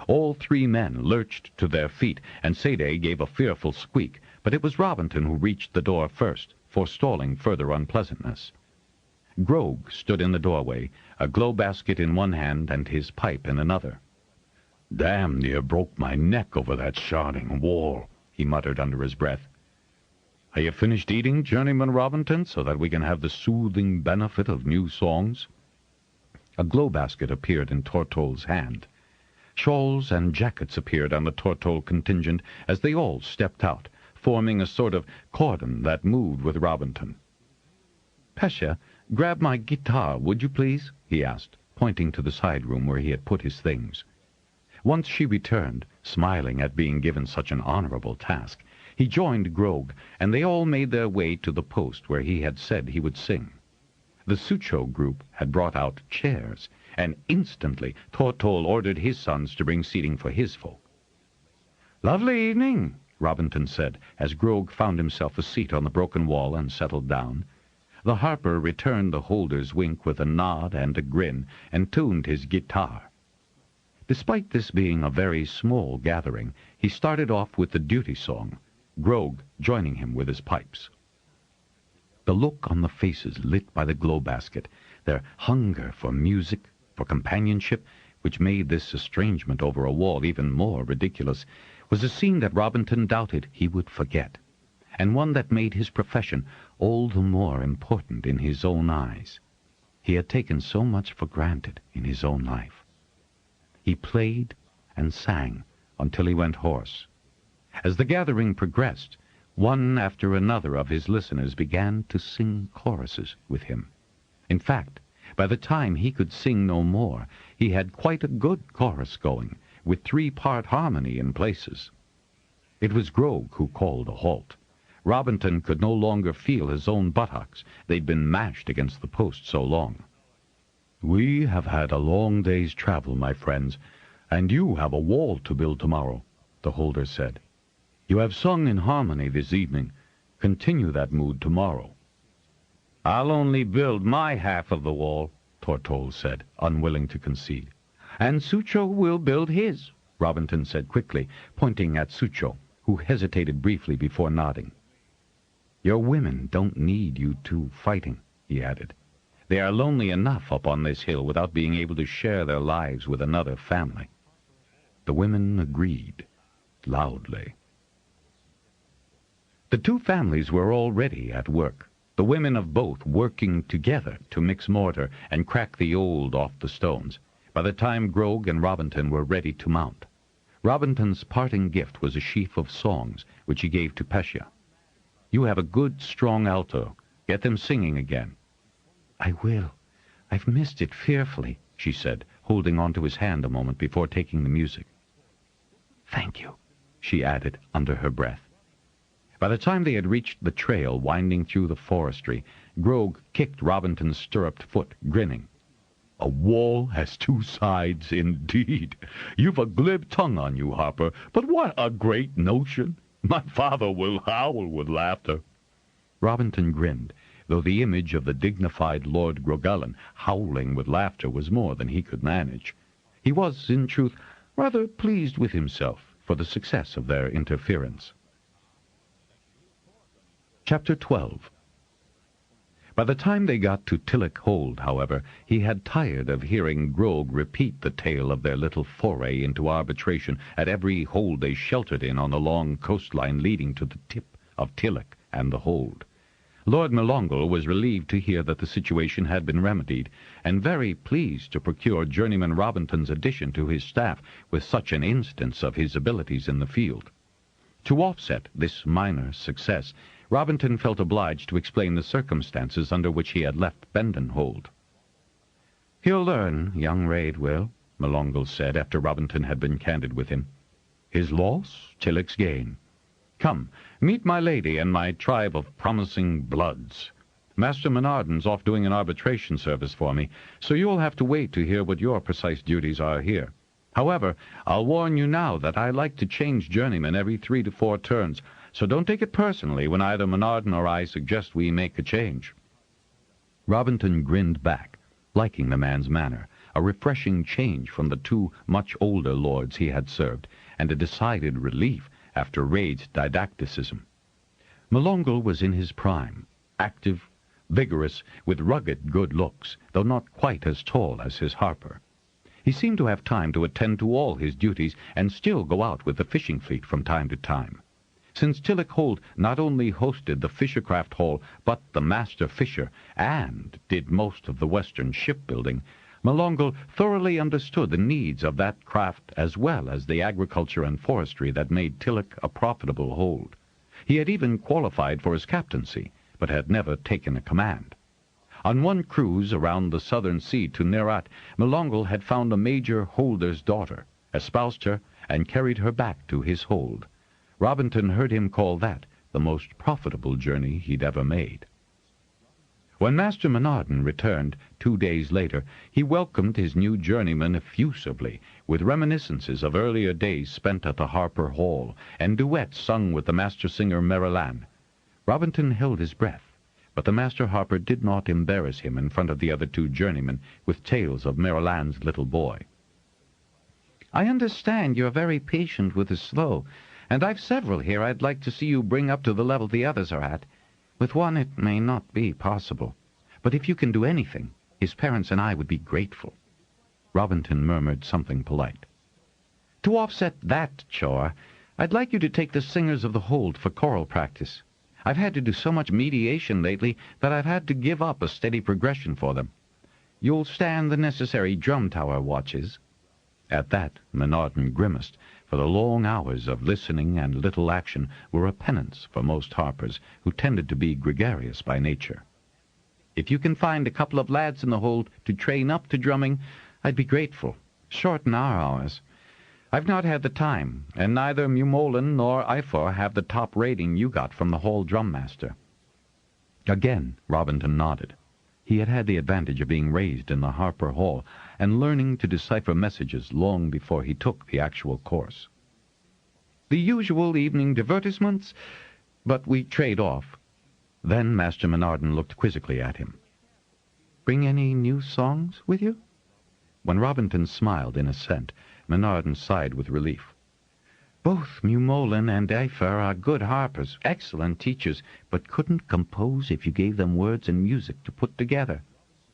Speaker 2: All 3 men lurched to their feet, and Sede gave a fearful squeak, but it was Robinton who reached the door first, forestalling further unpleasantness. Grog stood in the doorway, a glow basket in one hand and his pipe in another. "Damn near broke my neck over that sharding wall," he muttered under his breath. "Are you finished eating, Journeyman Robinton, so that we can have the soothing benefit of new songs?" A glow basket appeared in Tortol's hand. Shawls and jackets appeared on the Tortol contingent as they all stepped out, forming a sort of cordon that moved with Robinton. "Kasia, grab my guitar, would you please?" he asked, pointing to the side room where he had put his things. Once she returned, smiling at being given such an honorable task,
Speaker 3: He joined Grog, and they all made their way to the post where he had said he would sing. The Sucho group had brought out chairs, and instantly Tortol ordered his sons to bring seating for his folk. "Lovely evening," Robinton said, as Grog found himself a seat on the broken wall and settled down. The harper returned the holder's wink with a nod and a grin, and tuned his guitar. Despite this being a very small gathering, he started off with the duty song, Grog joining him with his pipes. The look on the faces lit by the glow basket, their hunger for music, for companionship, which made this estrangement over a wall even more ridiculous, was a scene that Robinton doubted he would forget, and one that made his profession all the more important in his own eyes. He had taken so much for granted in his own life. He played and sang until he went hoarse. As the gathering progressed, one after another of his listeners began to sing choruses with him. In fact, by the time he could sing no more, he had quite a good chorus going, with 3-part harmony in places. It was Grog who called a halt. Robinton could no longer feel his own buttocks. They'd been mashed against the post so long. "We have had a long day's travel, my friends, and you have a wall to build tomorrow," the holder said. "You have sung in harmony this evening. Continue that mood tomorrow." "I'll only build my half of the wall," Tortol said, unwilling to concede. "And Sucho will build his," Robinton said quickly, pointing at Sucho, who hesitated briefly before nodding. "Your women don't need you two fighting," he added. "They are lonely enough up on this hill without being able to share their lives with another family." The women agreed, loudly. The two families were already at work, the women of both working together to mix mortar and crack the old off the stones, by the time Grog and Robinton were ready to mount. Robinton's parting gift was a sheaf of songs, which he gave to Kasia. "You have a good, strong alto. Get them singing again." "I will. I've missed it fearfully," she said, holding on to his hand a moment before taking the music. "Thank you," she added under her breath. By the time they had reached the trail winding through the forestry, Grog kicked Robinton's stirruped foot, grinning. "A wall has 2 sides, indeed. You've a glib tongue on you, Harper, but what a great notion! My father will howl with laughter." Robinton grinned, though the image of the dignified Lord Grogullen howling with laughter was more than he could manage. He was, in truth, rather pleased with himself for the success of their interference. Chapter 12. By the time they got to Tillock Hold, however, he had tired of hearing Grog repeat the tale of their little foray into arbitration at every hold they sheltered in on the long coastline leading to the tip of Tillock and the hold. Lord Melongle was relieved to hear that the situation had been remedied, and very pleased to procure Journeyman Robinton's addition to his staff with such an instance of his abilities in the field. To offset this minor success, Robinton felt obliged to explain the circumstances under which he had left Bendon Hold. "He'll learn, young Raid will," Melongle said after Robinton had been candid with him. "His loss, Tillock's gain. Come, meet my lady and my tribe of promising bloods. Master Menardon's off doing an arbitration service for me, so you'll have to wait to hear what your precise duties are here. However, I'll warn you now that I like to change journeymen every 3 to 4 turns, so don't take it personally when either Menardon or I suggest we make a change." Robinton grinned back, liking the man's manner, a refreshing change from the 2 much older lords he had served, and a decided relief after Raid's didacticism. Melongle was in his prime, active, vigorous, with rugged good looks, though not quite as tall as his Harper. He seemed to have time to attend to all his duties and still go out with the fishing fleet from time to time. Since Tillock Hold not only hosted the Fishercraft Hall, but the Master Fisher, and did most of the western shipbuilding, Melongle thoroughly understood the needs of that craft as well as the agriculture and forestry that made Tillock a profitable hold. He had even qualified for his captaincy, but had never taken a command. On one cruise around the southern sea to Nerat, Melongle had found a major holder's daughter, espoused her, and carried her back to his hold.
Speaker 2: Robinton heard him call that the most profitable journey he'd ever made. When Master Menardon returned 2 days later, he welcomed his new journeyman effusively, with reminiscences of earlier days spent at the Harper Hall, and duets sung with the master singer Merrilan. Robinton held his breath, but the master harper did not embarrass him in front of the other 2 journeymen with tales of Merrilan's little boy.
Speaker 3: I understand you're very patient with the slow, and I've several here I'd like to see you bring up to the level the others are at. With one it may not be possible, but if you can do anything, his parents and I would be grateful.
Speaker 2: Robinton murmured something polite.
Speaker 3: To offset that chore, I'd like you to take the Singers of the Hold for choral practice. I've had to do so much mediation lately that I've had to give up a steady progression for them. You'll stand the necessary drum tower watches.
Speaker 2: At that, Menardon grimaced, for the long hours of listening and little action were a penance for most harpers, who tended to be gregarious by nature.
Speaker 3: If you can find a couple of lads in the hold to train up to drumming, I'd be grateful. Shorten our hours. I've not had the time, and neither Mumolen nor Ifor have the top rating you got from the hall drum master.
Speaker 2: Again, Robinton nodded. He had had the advantage of being raised in the Harper Hall and learning to decipher messages long before he took the actual course.
Speaker 3: The usual evening divertissements, but we trade off.
Speaker 2: Then Master Menardon looked quizzically at him.
Speaker 3: Bring any new songs with you?
Speaker 2: When Robinton smiled in assent, Menardon sighed with relief.
Speaker 3: Both Mumolen and Ifor are good harpers, excellent teachers, but couldn't compose if you gave them words and music to put together.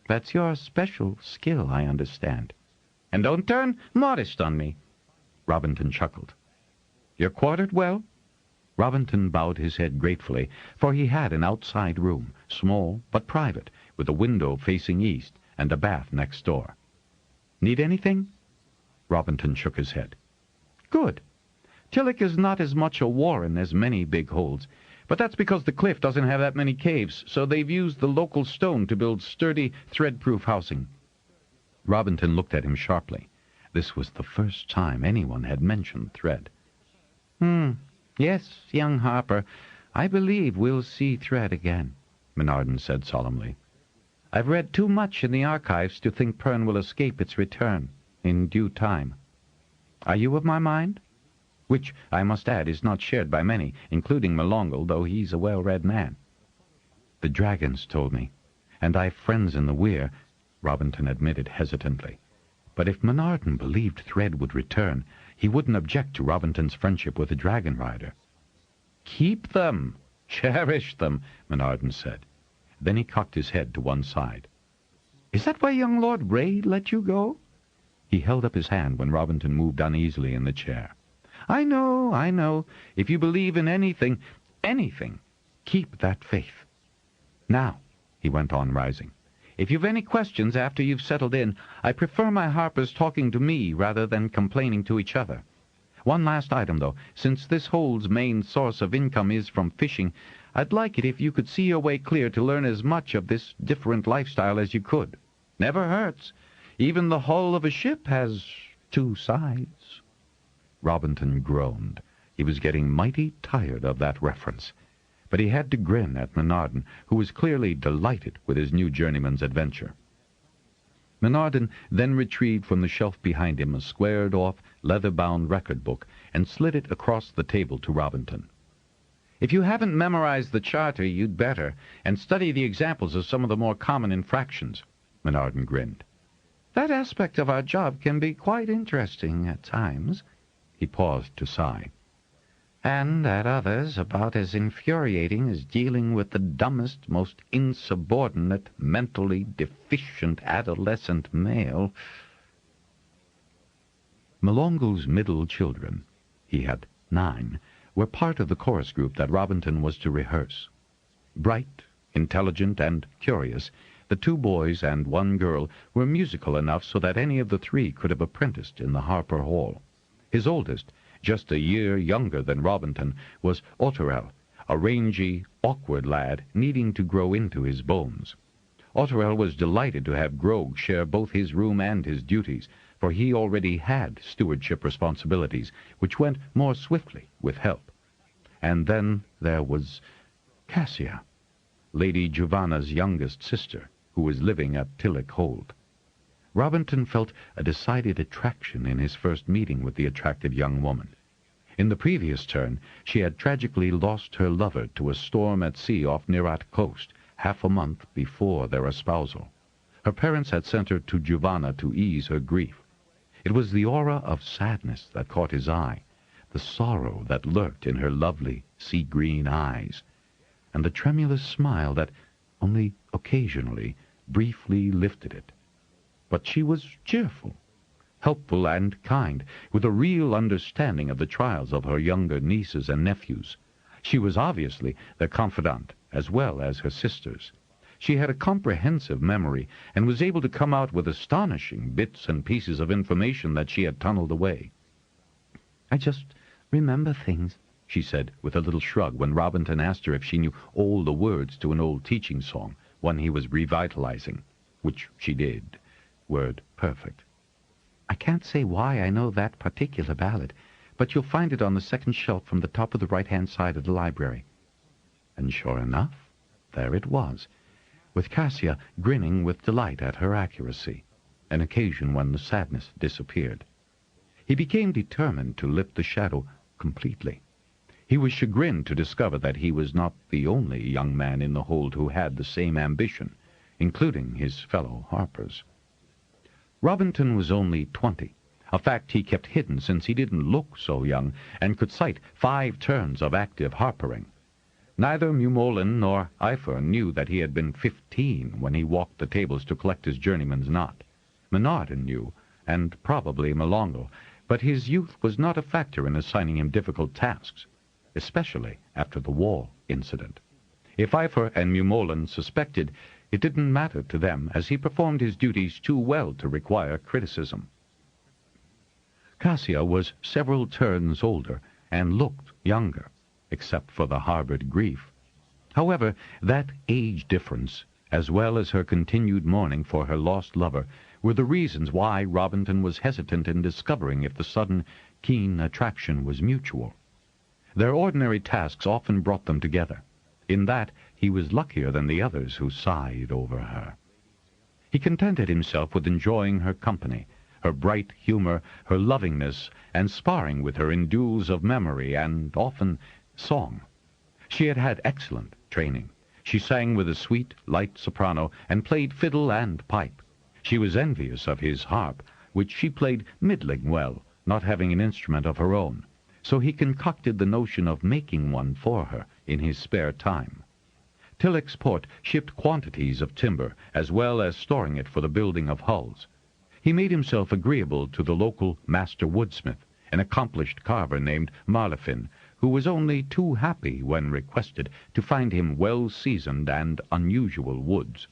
Speaker 3: That's your special skill, I understand. And don't turn modest on me.
Speaker 2: Robinton chuckled.
Speaker 3: You're quartered well?
Speaker 2: Robinton bowed his head gratefully, for he had an outside room, small but private, with a window facing east and a bath next door.
Speaker 3: Need anything?
Speaker 2: Robinton shook his head.
Speaker 3: Good. Tillich is not as much a warren as many big holds, but that's because the cliff doesn't have that many caves, so they've used the local stone to build sturdy, thread-proof housing.
Speaker 2: Robinton looked at him sharply. This was the first time anyone had mentioned thread.
Speaker 3: Yes, young Harper, I believe we'll see thread again, Menardon said solemnly. I've read too much in the archives to think Pern will escape its return in due time. Are you of my mind? Which, I must add, is not shared by many, including Melongal, though he's a well-read man.
Speaker 2: The dragons told me, and I've friends in the Weir, Robinton admitted hesitantly. But if Menardon believed thread would return, he wouldn't object to Robinton's friendship with the Dragonrider.
Speaker 3: Keep them, cherish them, Menardon said.
Speaker 2: Then he cocked his head to one side.
Speaker 3: Is that why young Lord Ray let you go?
Speaker 2: He held up his hand when Robinton moved uneasily in the chair.
Speaker 3: I know. If you believe in anything, keep that faith. Now, he went on, rising, if you've any questions after you've settled in, I prefer my harpers talking to me rather than complaining to each other. One last item, though. Since this hold's main source of income is from fishing, I'd like it if you could see your way clear to learn as much of this different lifestyle as you could. Never hurts. Even the hull of a ship has 2 sides.
Speaker 2: Robinton groaned. He was getting mighty tired of that reference. But he had to grin at Menardon, who was clearly delighted with his new journeyman's adventure. Menardon then retrieved from the shelf behind him a squared-off, leather-bound record book and slid it across the table to Robinton.
Speaker 3: If you haven't memorized the charter, you'd better, and study the examples of some of the more common infractions. Menardon grinned. That aspect of our job can be quite interesting at times.
Speaker 2: He paused to sigh.
Speaker 3: And at others about as infuriating as dealing with the dumbest, most insubordinate, mentally deficient adolescent male.
Speaker 2: Melongal's middle children, he had 9, were part of the chorus group that Robinton was to rehearse. Bright, intelligent, and curious, the 2 boys and 1 girl were musical enough so that any of the 3 could have apprenticed in the Harper Hall. His oldest, just a year younger than Robinton, was Otterel, a rangy, awkward lad needing to grow into his bones. Otterel was delighted to have Grog share both his room and his duties, for he already had stewardship responsibilities, which went more swiftly with help. And then there was Kasia, Lady Giovanna's youngest sister, who was living at Tillich Hold. Robinton felt a decided attraction in his first meeting with the attractive young woman. In the previous turn, she had tragically lost her lover to a storm at sea off Nerat coast, half a month before their espousal. Her parents had sent her to Giovanna to ease her grief. It was the aura of sadness that caught his eye, the sorrow that lurked in her lovely sea-green eyes, and the tremulous smile that, only occasionally, briefly lifted it. But she was cheerful, helpful, and kind, with a real understanding of the trials of her younger nieces and nephews. She was obviously their confidante, as well as her sisters. She had a comprehensive memory, and was able to come out with astonishing bits and pieces of information that she had tunneled away. "I just remember things," she said, with a little shrug, when Robinton asked her if she knew all the words to an old teaching song, one he was revitalizing, which she did, word perfect. "I can't say why I know that particular ballad, but you'll find it on the second shelf from the top of the right-hand side of the library." And sure enough, there it was, with Kasia grinning with delight at her accuracy, an occasion when the sadness disappeared. He became determined to lift the shadow completely. He was chagrined to discover that he was not the only young man in the hold who had the same ambition, including his fellow harpers. Robinton was only 20, a fact he kept hidden since he didn't look so young and could cite 5 turns of active harpering. Neither Mumolen nor Eifer knew that he had been 15 when he walked the tables to collect his journeyman's knot. Menardin knew, and probably Melongo, but his youth was not a factor in assigning him difficult tasks, especially after the wall incident. If Eifer and Mumolen suspected, it didn't matter to them, as he performed his duties too well to require criticism. Kasia was several turns older and looked younger, except for the harbored grief. However, that age difference, as well as her continued mourning for her lost lover, were the reasons why Robinton was hesitant in discovering if the sudden, keen attraction was mutual. Their ordinary tasks often brought them together. In that, he was luckier than the others who sighed over her. He contented himself with enjoying her company, her bright humor, her lovingness, and sparring with her in duels of memory and, often, song. She had had excellent training. She sang with a sweet, light soprano and played fiddle and pipe. She was envious of his harp, which she played middling well, not having an instrument of her own, so he concocted the notion of making one for her in his spare time. Tillich's port shipped quantities of timber, as well as storing it for the building of hulls. He made himself agreeable to the local master woodsmith, an accomplished carver named Marlefin, who was only too happy, when requested, to find him well-seasoned and unusual woods.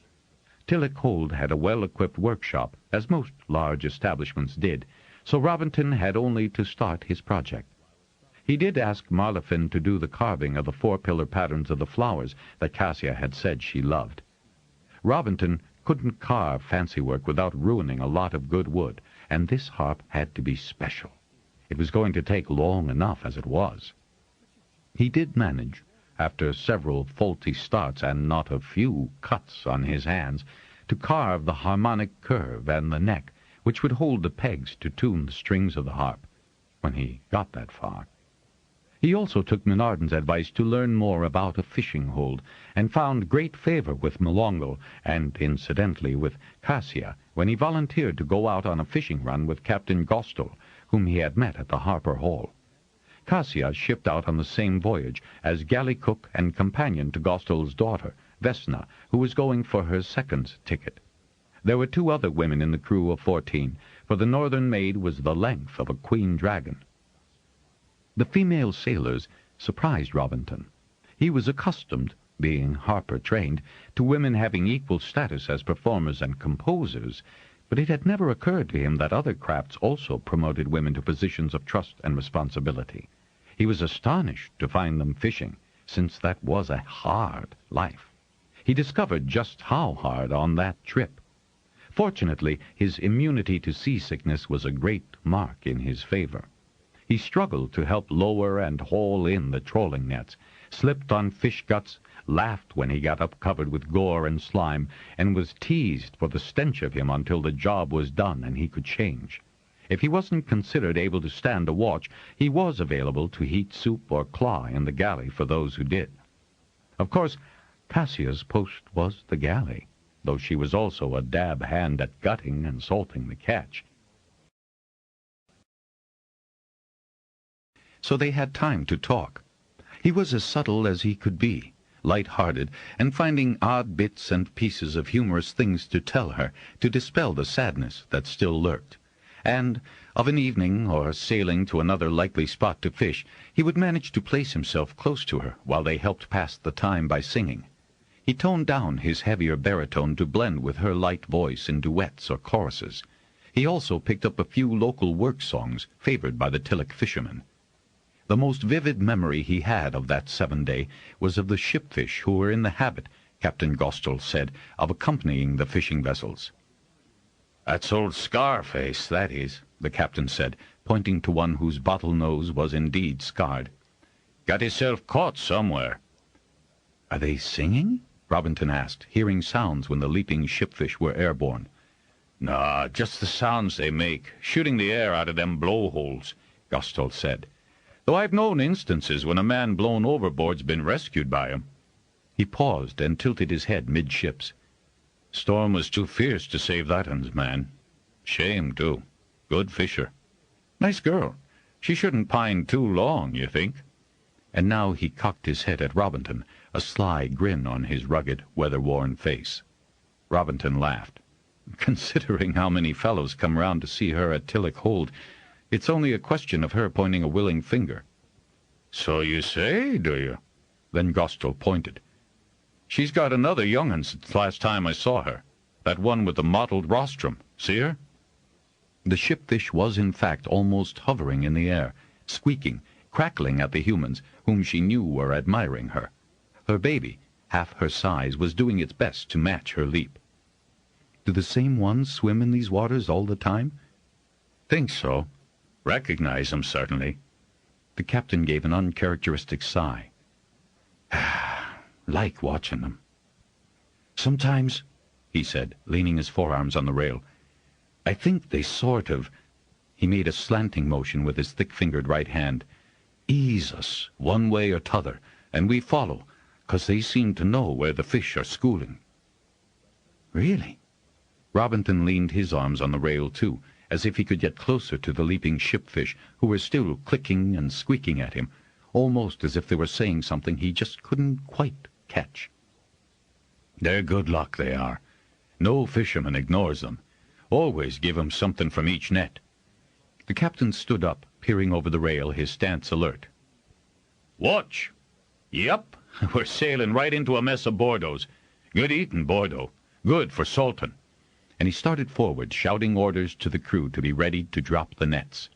Speaker 2: Tillich Hold had a well-equipped workshop, as most large establishments did, so Robinton had only to start his project. He did ask Marlefin to do the carving of the 4-pillar patterns of the flowers that Kasia had said she loved. Robinton couldn't carve fancy work without ruining a lot of good wood, and this harp had to be special. It was going to take long enough as it was. He did manage, after several faulty starts and not a few cuts on his hands, to carve the harmonic curve and the neck, which would hold the pegs to tune the strings of the harp, when he got that far. He also took Menardin's advice to learn more about a fishing hold, and found great favor with Melongo, and incidentally with Kasia, when he volunteered to go out on a fishing run with Captain Gostel, whom he had met at the Harper Hall. Kasia shipped out on the same voyage as galley cook and companion to Gostel's daughter, Vesna, who was going for her second ticket. There were 2 other women in the crew of 14, for the northern maid was the length of a queen dragon. The female sailors surprised Robinton. He was accustomed, being harper-trained, to women having equal status as performers and composers, but it had never occurred to him that other crafts also promoted women to positions of trust and responsibility. He was astonished to find them fishing, since that was a hard life. He discovered just how hard on that trip. Fortunately, his immunity to seasickness was a great mark in his favor.
Speaker 3: He struggled to help lower and haul in the trolling nets, slipped on fish guts, laughed when he got up covered with gore and slime, and was teased for the stench of him until the job was done and he could change. If he wasn't considered able to stand a watch, he was available to heat soup or claw in the galley for those who did. Of course, Kasia's post was the galley, though she was also a dab hand at gutting and salting the catch. So they had time to talk. He was as subtle as he could be, light-hearted, and finding odd bits and pieces of humorous things to tell her to dispel the sadness that still lurked. And of an evening, or sailing to another likely spot to fish, he would manage to place himself close to her while they helped pass the time by singing. He toned down his heavier baritone to blend with her light voice in duets or choruses. He also picked up a few local work songs favored by the Tillich fishermen. The most vivid memory he had of that 7-day was of the shipfish who were in the habit, Captain Gostel said, of accompanying the fishing vessels. "That's old Scarface, that is," the captain said, pointing to one whose bottle nose was indeed scarred. "Got himself caught somewhere." "Are they singing?" Robinton asked, hearing sounds when the leaping shipfish were airborne. "Nah, just the sounds they make, shooting the air out of them blowholes," Gostel said. "Though I've known instances when a man blown overboard's been rescued by 'em." He paused and tilted his head midships. "Storm was too fierce to save that un's man. Shame, too. Good fisher. Nice girl. She shouldn't pine too long, you think?" And now he cocked his head at Robinton, a sly grin on his rugged, weather-worn face. Robinton laughed. "Considering how many fellows come round to see her at Tillich Hold, it's only a question of her pointing a willing finger." "So you say, do you?" Then Gostel pointed. "She's got another young un since last time I saw her. That one with the mottled rostrum. See her?" The shipfish was in fact almost hovering in the air, squeaking, crackling at the humans, whom she knew were admiring her. Her baby, half her size, was doing its best to match her leap. "Do the same ones swim in these waters all the time?" "Think so. Recognize 'em, certainly." The captain gave an uncharacteristic sigh. "Like watching them." "Sometimes," he said, leaning his forearms on the rail, "I think they sort of—" he made a slanting motion with his thick-fingered right hand— "ease us one way or t'other, and we follow, 'cause they seem to know where the fish are schooling." "Really?" Robinton leaned his arms on the rail, too, as if he could get closer to the leaping shipfish, who were still clicking and squeaking at him, almost as if they were saying something he just couldn't quite catch. "They're good luck, they are. No fisherman ignores them. Always give 'em something from each net." The captain stood up, peering over the rail, his stance alert. "Watch!" "Yep, we're sailing right into a mess of Bordeaux's. Good eating, Bordeaux. Good for salting." And he started forward, shouting orders to the crew to be ready to drop the nets.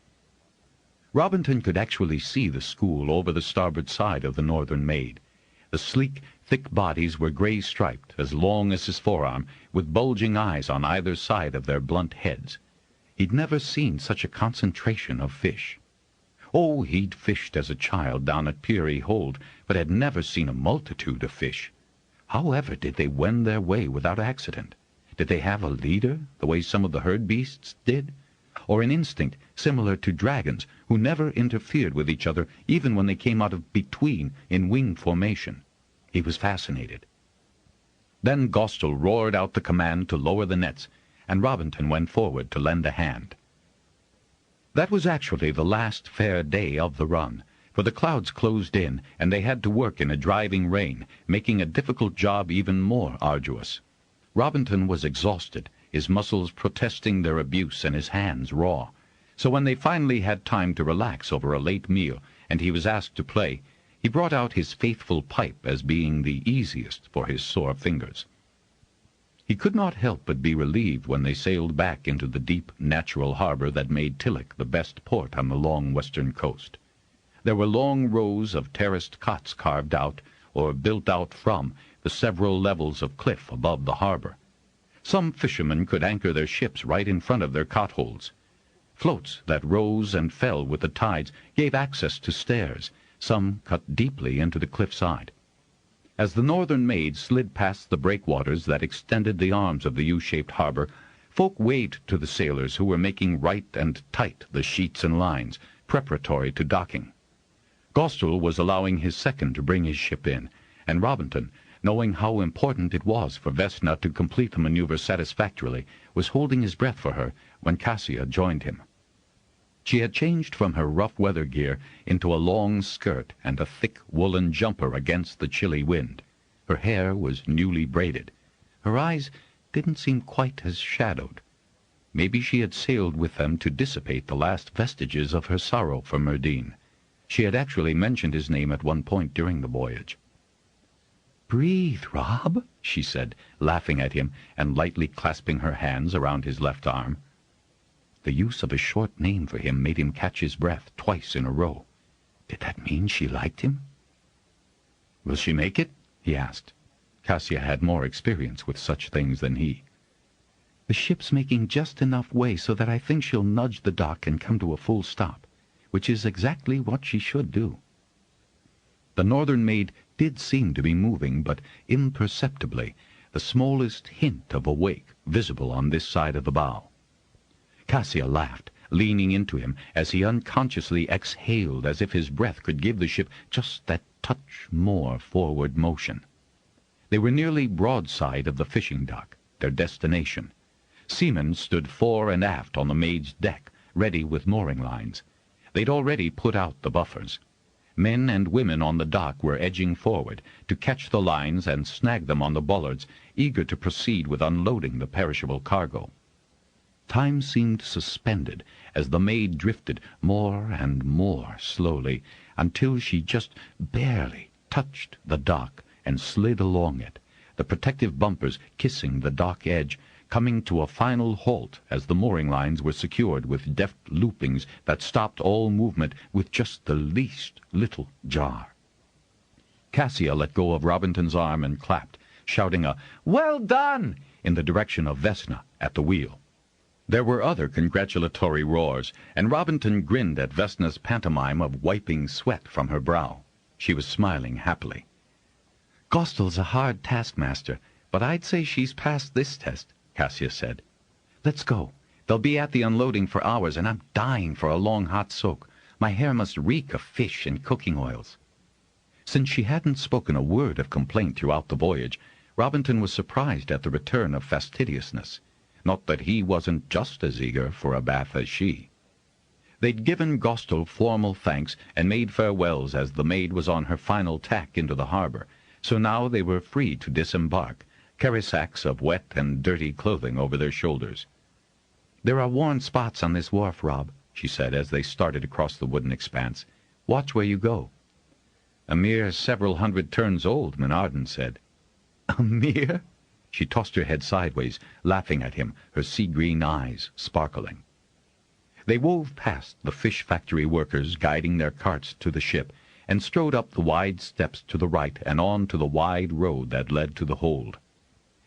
Speaker 3: Robinton could actually see the school over the starboard side of the northern maid. The sleek, thick bodies were gray-striped, as long as his forearm, with bulging eyes on either side of their blunt heads. He'd never seen such a concentration of fish. Oh, he'd fished as a child down at Buries Hold, but had never seen a multitude of fish. However did they wend their way without accident? Did they have a leader, the way some of the herd beasts did? Or an instinct similar to dragons, who never interfered with each other even when they came out of between in wing formation? He was fascinated. Then Gostel roared out the command to lower the nets, and Robinton went forward to lend a hand. That was actually the last fair day of the run, for the clouds closed in, and they had to work in a driving rain, making a difficult job even more arduous. Robinton was exhausted, his muscles protesting their abuse and his hands raw. So when they finally had time to relax over a late meal, and he was asked to play, he brought out his faithful pipe as being the easiest for his sore fingers. He could not help but be relieved when they sailed back into the deep, natural harbor that made Tillich the best port on the long western coast. There were long rows of terraced cots carved out, or built out from, the several levels of cliff above the harbor. Some fishermen could anchor their ships right in front of their cot holes.
Speaker 2: Floats that rose and fell with the tides gave access to stairs, some cut deeply into the cliffside. As the northern maid slid past the breakwaters that extended the arms of the U-shaped harbor, folk waved to the sailors who were making right and tight the sheets and lines, preparatory to docking. Gostel was allowing his second to bring his ship in, and Robinton, knowing how important it was for Vesna to complete the maneuver satisfactorily, was holding his breath for her when Kasia joined him. She had changed from her rough weather gear into a long skirt and a thick woolen jumper against the chilly wind. Her hair was newly braided. Her eyes didn't seem quite as shadowed. Maybe she had sailed with them to dissipate the last vestiges of her sorrow for Merdine. She had actually mentioned his name at one point during the voyage. "Breathe, Rob," she said, laughing at him and lightly clasping her hands around his left arm. The use of a short name for him made him catch his breath twice in a row. Did that mean she liked him? "Will she make it?" he asked. Kasia had more experience with such things than he. "The ship's making just enough way so that I think she'll nudge the dock and come to a full stop, which is exactly what she should do." The northern maid did seem to be moving, but imperceptibly, the smallest hint of a wake visible on this side of the bow. Kasia laughed, leaning into him as he unconsciously exhaled as if his breath could give the ship just that touch more forward motion. They were nearly broadside of the fishing dock, their destination. Seamen stood fore and aft on the maid's deck, ready with mooring lines. They'd already put out the buffers. Men and women on the dock were edging forward to catch the lines and snag them on the bollards, eager to proceed with unloading the perishable cargo. Time seemed suspended as the maid drifted more and more slowly until she just barely touched the dock and slid along it, the protective bumpers kissing the dock edge, coming to a final halt as the mooring lines were secured with deft loopings that stopped all movement with just the least little jar. Kasia let go of Robinton's arm and clapped, shouting a "Well done!" in the direction of Vesna at the wheel. There were other congratulatory roars, and Robinton grinned at Vesna's pantomime of wiping sweat from her brow. She was smiling happily. "Gostel's a hard taskmaster, but I'd say she's passed this test," Kasia said. "Let's go. They'll be at the unloading for hours, and I'm dying for a long hot soak. My hair must reek of fish and cooking oils." Since she hadn't spoken a word of complaint throughout the voyage, Robinton was surprised at the return of fastidiousness. Not that he wasn't just as eager for a bath as she. They'd given Gostel formal thanks and made farewells as the maid was on her final tack into the harbor, so now they were free to disembark, carry sacks of wet and dirty clothing over their shoulders. "There are worn spots on this wharf, Rob," she said as they started across the wooden expanse. "Watch where you go." "A mere several hundred turns old," Menardin said. "A mere?" She tossed her head sideways, laughing at him, her sea-green eyes sparkling. They wove past the fish factory workers guiding their carts to the ship, and strode up the wide steps to the right and on to the wide road that led to the hold.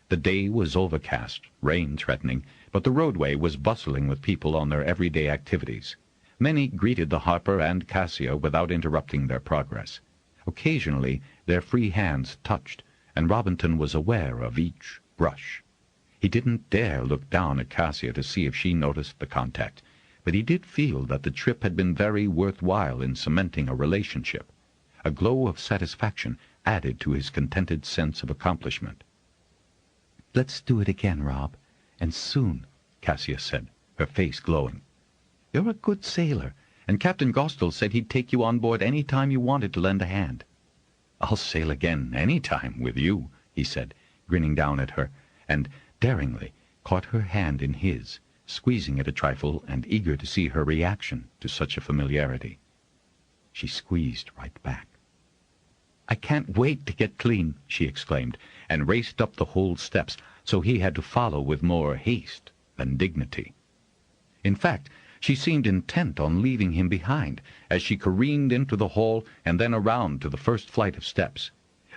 Speaker 2: The day was overcast, rain threatening, but the roadway was bustling with people on their everyday activities. Many greeted the Harper and Kasia without interrupting their progress. Occasionally their free hands touched, and Robinton was aware of each brush. He didn't dare look down at Kasia to see if she noticed the contact, but he did feel that the trip had been very worthwhile in cementing a relationship. A glow of satisfaction added to his contented sense of accomplishment. "Let's do it again, Rob, and soon," Kasia said, her face glowing. "You're a good sailor, and Captain Gostel said he'd take you on board any time you wanted to lend a hand." "I'll sail again any time with you," he said, grinning down at her, and daringly caught her hand in his, squeezing it a trifle and eager to see her reaction to such a familiarity. She squeezed right back. "I can't wait to get clean," she exclaimed, and raced up the hold steps, so he had to follow with more haste than dignity. In fact, she seemed intent on leaving him behind as she careened into the hall and then around to the first flight of steps.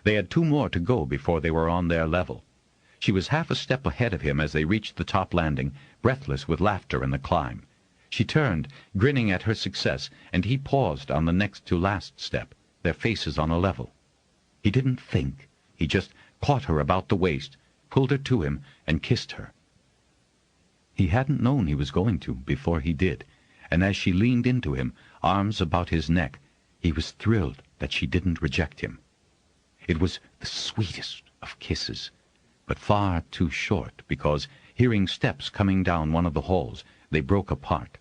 Speaker 2: They had 2 more to go before they were on their level. She was half a step ahead of him as they reached the top landing, breathless with laughter and the climb.
Speaker 3: She turned, grinning at her success, and he paused on the next-to-last step, their faces on a level. He didn't think. He just caught her about the waist, pulled her to him, and kissed her. He hadn't known he was going to before he did, and as she leaned into him, arms about his neck, he was thrilled that she didn't reject him. It was the sweetest of kisses, but far too short, because, hearing steps coming down one of the halls, they broke apart.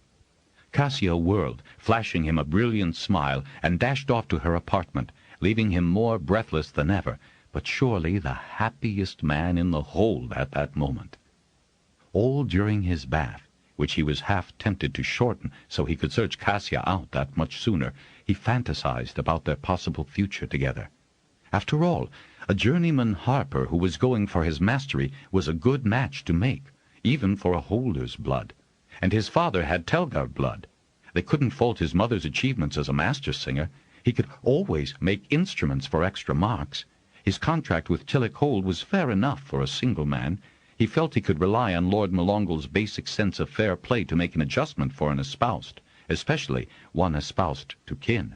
Speaker 3: Kasia whirled, flashing him a brilliant smile, and dashed off to her apartment, leaving him more breathless than ever, but surely the happiest man in the hold at that moment. All during his bath, which he was half tempted to shorten so he could search Kasia out that much sooner, he fantasized about their possible future together. After all, a journeyman harper who was going for his mastery was a good match to make, even for a holder's blood. And his father had Telgar blood. They couldn't fault his mother's achievements as a master singer. He could always make instruments for extra marks. His contract with Tillich Hold was fair enough for a single man. He felt he could rely on Lord Melongle's basic sense of fair play to make an adjustment for an espoused, especially one espoused to kin.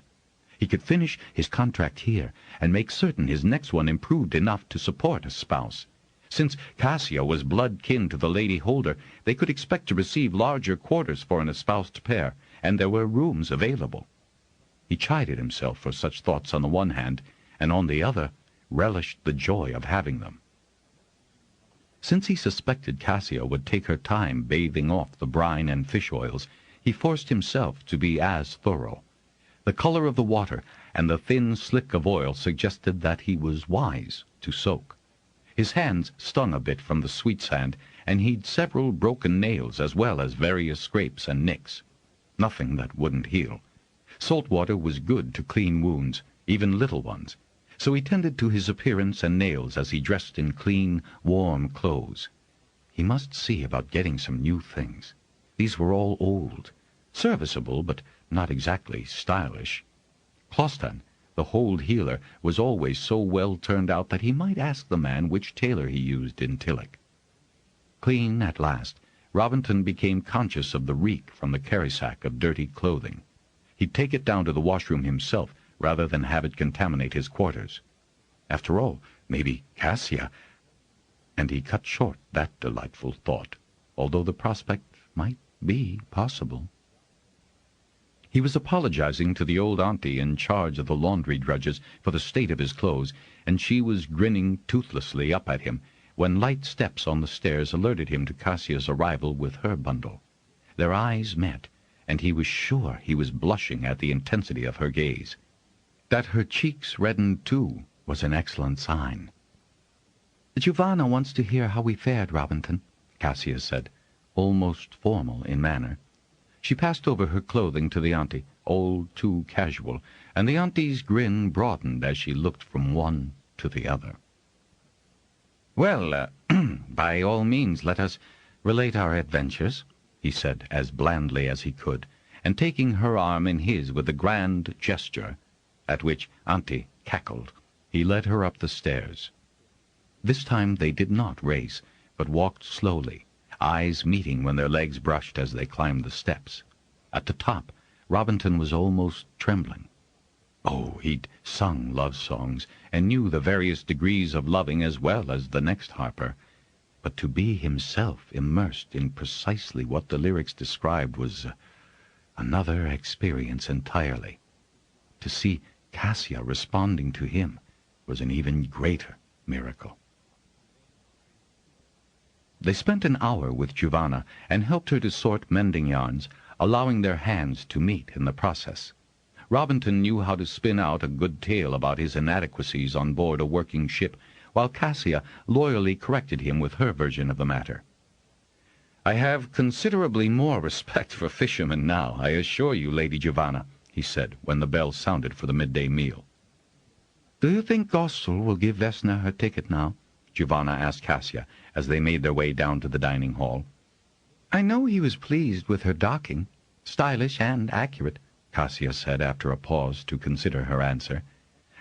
Speaker 3: He could finish his contract here and make certain his next one improved enough to support a spouse. Since Kasia was blood kin to the lady holder, they could expect to receive larger quarters for an espoused pair, and there were rooms available. He chided himself for such thoughts on the one hand, and on the other relished the joy of having them. Since he suspected Kasia would take her time bathing off the brine and fish oils, he forced himself to be as thorough. The color of the water and the thin slick of oil suggested that he was wise to soak. His hands stung a bit from the sweet sand, and he'd several broken nails as well as various scrapes and nicks. Nothing that wouldn't heal. Salt water was good to clean wounds, even little ones, so he tended to his appearance and nails as he dressed in clean, warm clothes. He must see about getting some new things. These were all old, serviceable, but not exactly stylish. Clostan, the hold healer, was always so well turned out that he might ask the man which tailor he used in Tillich. Clean at last, Robinton became conscious of the reek from the carry-sack of dirty clothing. He'd take it down to the washroom himself rather than have it contaminate his quarters. After all, maybe Kasia... And he cut short that delightful thought, although the prospect might be possible. He was apologizing to the old auntie in charge of the laundry drudges for the state of his clothes, and she was grinning toothlessly up at him when light steps on the stairs alerted him to Kasia's arrival with her bundle. Their eyes met, and he was sure he was blushing at the intensity of her gaze. That her cheeks reddened too was an excellent sign. "Giovanna wants to hear how we fared, Robinton," Kasia said, almost formal in manner. She passed over her clothing to the auntie, all too casual, and the auntie's grin broadened as she looked from one to the other. "Well, by all means let us relate our adventures," he said as blandly as he could, and taking her arm in his with a grand gesture, at which auntie cackled, he led her up the stairs. This time they did not race, but walked slowly, eyes meeting when their legs brushed as they climbed the steps. At the top, Robinton was almost trembling. Oh, he'd sung love songs, and knew the various degrees of loving as well as the next harper. But to be himself immersed in precisely what the lyrics described was another experience entirely. To see Kasia responding to him was an even greater miracle. They spent an hour with Giovanna and helped her to sort mending yarns, allowing their hands to meet in the process. Robinton knew how to spin out a good tale about his inadequacies on board a working ship, while Kasia loyally corrected him with her version of the matter. "I have considerably more respect for fishermen now, I assure you, Lady Giovanna," he said when the bell sounded for the midday meal. "Do you think Gostel will give Vesna her ticket now?" Giovanna asked Kasia as they made their way down to the dining hall. "I know he was pleased with her docking. Stylish and accurate," Kasia said after a pause to consider her answer.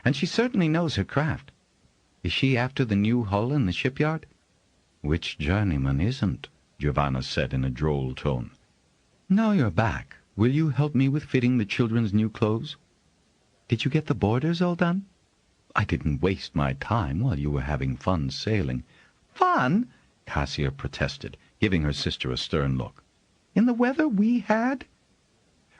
Speaker 3: "And she certainly knows her craft. Is she after the new hull in the shipyard?" "Which journeyman isn't?" Giovanna said in a droll tone.
Speaker 1: Now you're back. Will you help me with fitting the children's new clothes? Did you get the borders all done? I didn't waste my time while you were having fun sailing. Fun? Kasia protested, giving her sister a stern look. In the weather we had?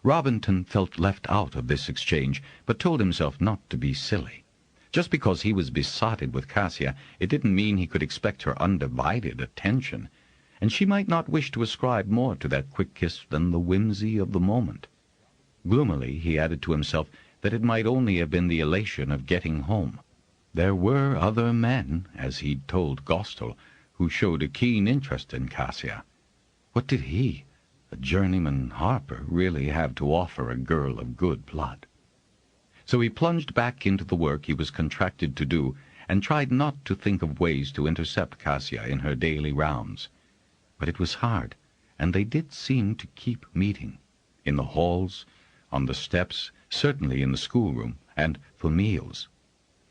Speaker 1: Robinton felt left out of this exchange, but told himself not to be silly. Just because he was besotted with Kasia, it didn't mean he could expect her undivided attention, and she might not wish to ascribe more to that quick kiss than the whimsy of the moment. Gloomily he added to himself that it might only have been the elation of getting home. There were other men, as he'd told Gostel, who showed a keen interest in Kasia. What did he, a journeyman harper, really have to offer a girl of good blood? So he plunged back into the work he was contracted to do, and tried not to think of ways to intercept Kasia in her daily rounds. But it was hard, and they did seem to keep meeting, in the halls, on the steps, certainly in the schoolroom, and for meals.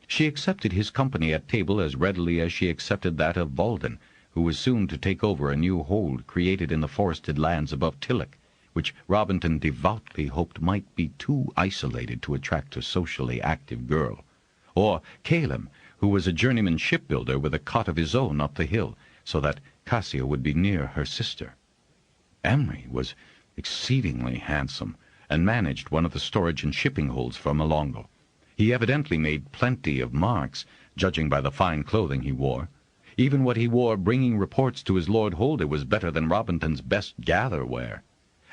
Speaker 1: She accepted his company at table as readily as she accepted that of Walden, who was soon to take over a new hold created in the forested lands above Tillich, which Robinton devoutly hoped might be too isolated to attract a socially active girl, or Caleb, who was a journeyman shipbuilder with a cot of his own up the hill, so that Kasia would be near her sister. Emery was exceedingly handsome, and managed one of the storage and shipping holds for Malongo. He evidently made plenty of marks, judging by the fine clothing he wore. Even what he wore bringing reports to his Lord Holder was better than Robinton's best gather wear.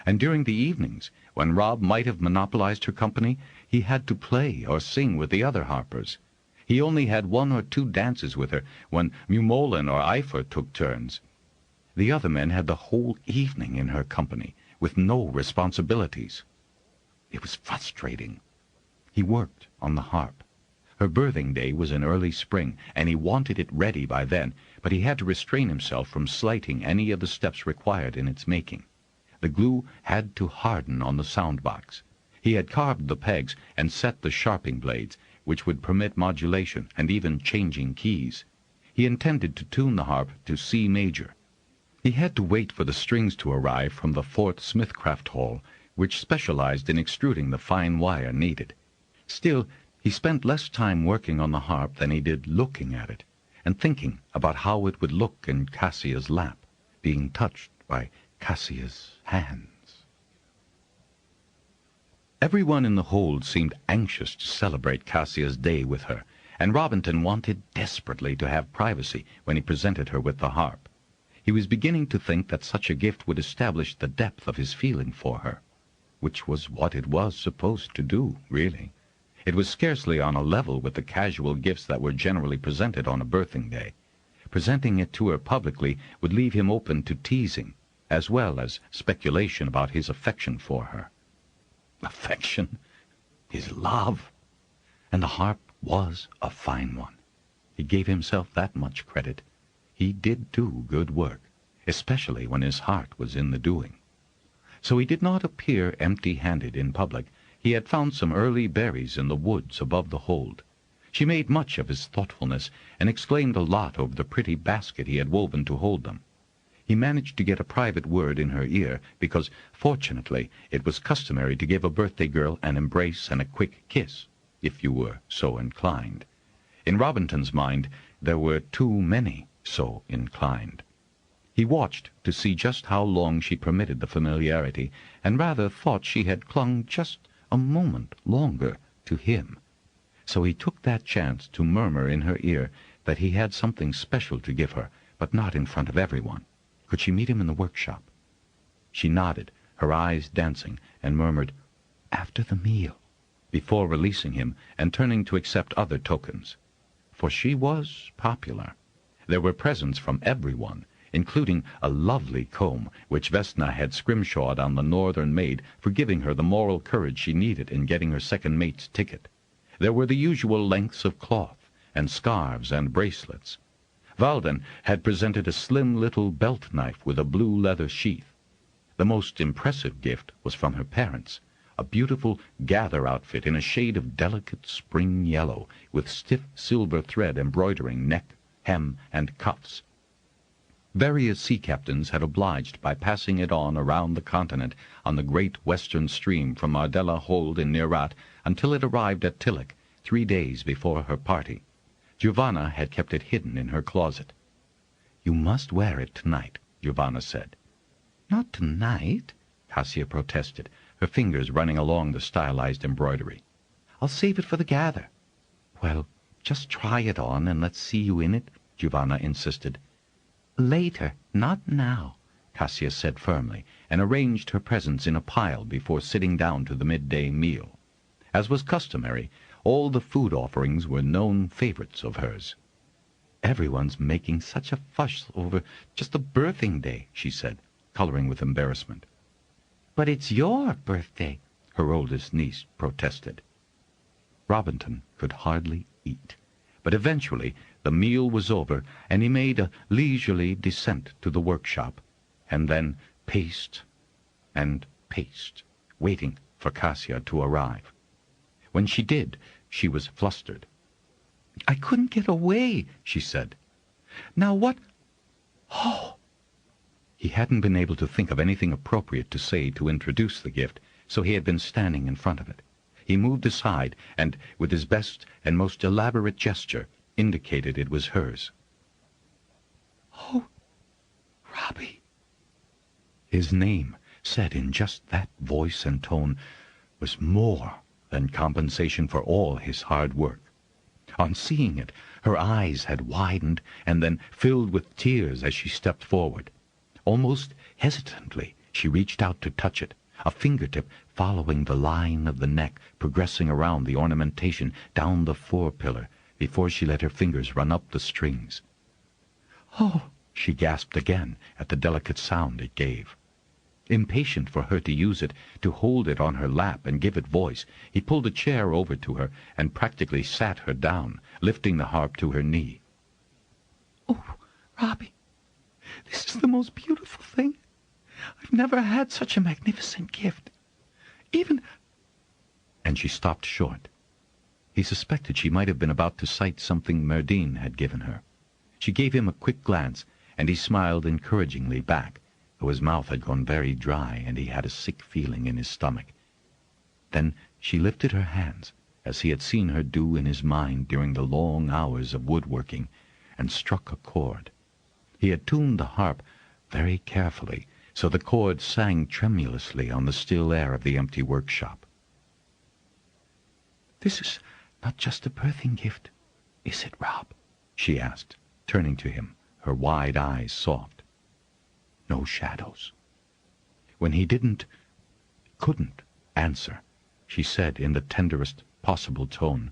Speaker 1: And during the evenings, when Rob might have monopolized her company, he had to play or sing with the other harpers. He only had 1 or 2 dances with her when Mumolin or Eifer took turns. The other men had the whole evening in her company, with no responsibilities. It was frustrating. He worked on the harp. Her birthing day was in early spring, and he wanted it ready by then, but he had to restrain himself from slighting any of the steps required in its making. The glue had to harden on the sound box. He had carved the pegs and set the sharping blades, which would permit modulation and even changing keys. He intended to tune the harp to C major. He had to wait for the strings to arrive from the Fort Smithcraft Hall, which specialized in extruding the fine wire needed. Still, he spent less time working on the harp than he did looking at it, and thinking about how it would look in Kasia's lap, being touched by Kasia's hands. Everyone in the hold seemed anxious to celebrate Kasia's day with her, and Robinton wanted desperately to have privacy when he presented her with the harp. He was beginning to think that such a gift would establish the depth of his feeling for her, which was what it was supposed to do, really. It was scarcely on a level with the casual gifts that were generally presented on a birthing day. Presenting it to her publicly would leave him open to teasing, as well as speculation about his affection for her. Affection? His love? And the harp was a fine one. He gave himself that much credit. He did do good work, especially when his heart was in the doing. So he did not appear empty-handed in public. He had found some early berries in the woods above the hold. She made much of his thoughtfulness, and exclaimed a lot over the pretty basket he had woven to hold them. He managed to get a private word in her ear, because, fortunately, it was customary to give a birthday girl an embrace and a quick kiss, if you were so inclined. In Robinton's mind, there were too many so inclined. He watched to see just how long she permitted the familiarity, and rather thought she had clung just a moment longer to him. So he took that chance to murmur in her ear that he had something special to give her, but not in front of everyone. Could she meet him in the workshop? She nodded, her eyes dancing, and murmured, "After the meal," before releasing him and turning to accept other tokens. For she was popular. There were presents from everyone, including a lovely comb which Vesna had scrimshawed on the northern maid for giving her the moral courage she needed in getting her second mate's ticket. There were the usual lengths of cloth, and scarves and bracelets. Walden had presented a slim little belt knife with a blue leather sheath. The most impressive gift was from her parents, a beautiful gather outfit in a shade of delicate spring yellow, with stiff silver thread embroidering neck, hem, and cuffs. Various sea captains had obliged by passing it on around the continent on the great western stream from Ardella Hold in Nerat until it arrived at Tillich 3 days before her party. Giovanna had kept it hidden in her closet. "You must wear it tonight," Giovanna said. "Not tonight," Kasia protested, her fingers running along the stylized embroidery. "I'll save it for the gather." "Well, just try it on and let's see you in it," Giovanna insisted. "Later, not now," Kasia said firmly, and arranged her presents in a pile before sitting down to the midday meal. As was customary, all the food offerings were known favorites of hers. "Everyone's making such a fuss over just a birthing day," she said, coloring with embarrassment. "But it's your birthday," her oldest niece protested. Robinton could hardly eat, but eventually the meal was over, and he made a leisurely descent to the workshop, and then paced and paced, waiting for Kasia to arrive. When she did, she was flustered. "I couldn't get away," she said. "Now what? Oh!" He hadn't been able to think of anything appropriate to say to introduce the gift, so he had been standing in front of it. He moved aside and, with his best and most elaborate gesture, indicated it was hers. "Oh, Robbie!" His name, said in just that voice and tone, was more than compensation for all his hard work. On seeing it, her eyes had widened and then filled with tears as she stepped forward. Almost hesitantly, she reached out to touch it, a fingertip following the line of the neck, progressing around the ornamentation down the fore-pillar, before she let her fingers run up the strings. "Oh!" she gasped again at the delicate sound it gave. Impatient for her to use it, to hold it on her lap and give it voice, he pulled a chair over to her and practically sat her down, lifting the harp to her knee. "Oh, Robbie, this is the most beautiful thing. I've never had such a magnificent gift. Even—" And she stopped short. He suspected she might have been about to cite something Merdine had given her. She gave him a quick glance, and he smiled encouragingly back, though his mouth had gone very dry and he had a sick feeling in his stomach. Then she lifted her hands, as he had seen her do in his mind during the long hours of woodworking, and struck a chord. He had tuned the harp very carefully, so the chord sang tremulously on the still air of the empty workshop. "This is not just a birthing gift, is it, Rob?" she asked, turning to him, her wide eyes soft. No shadows. When he couldn't answer, she said in the tenderest possible tone,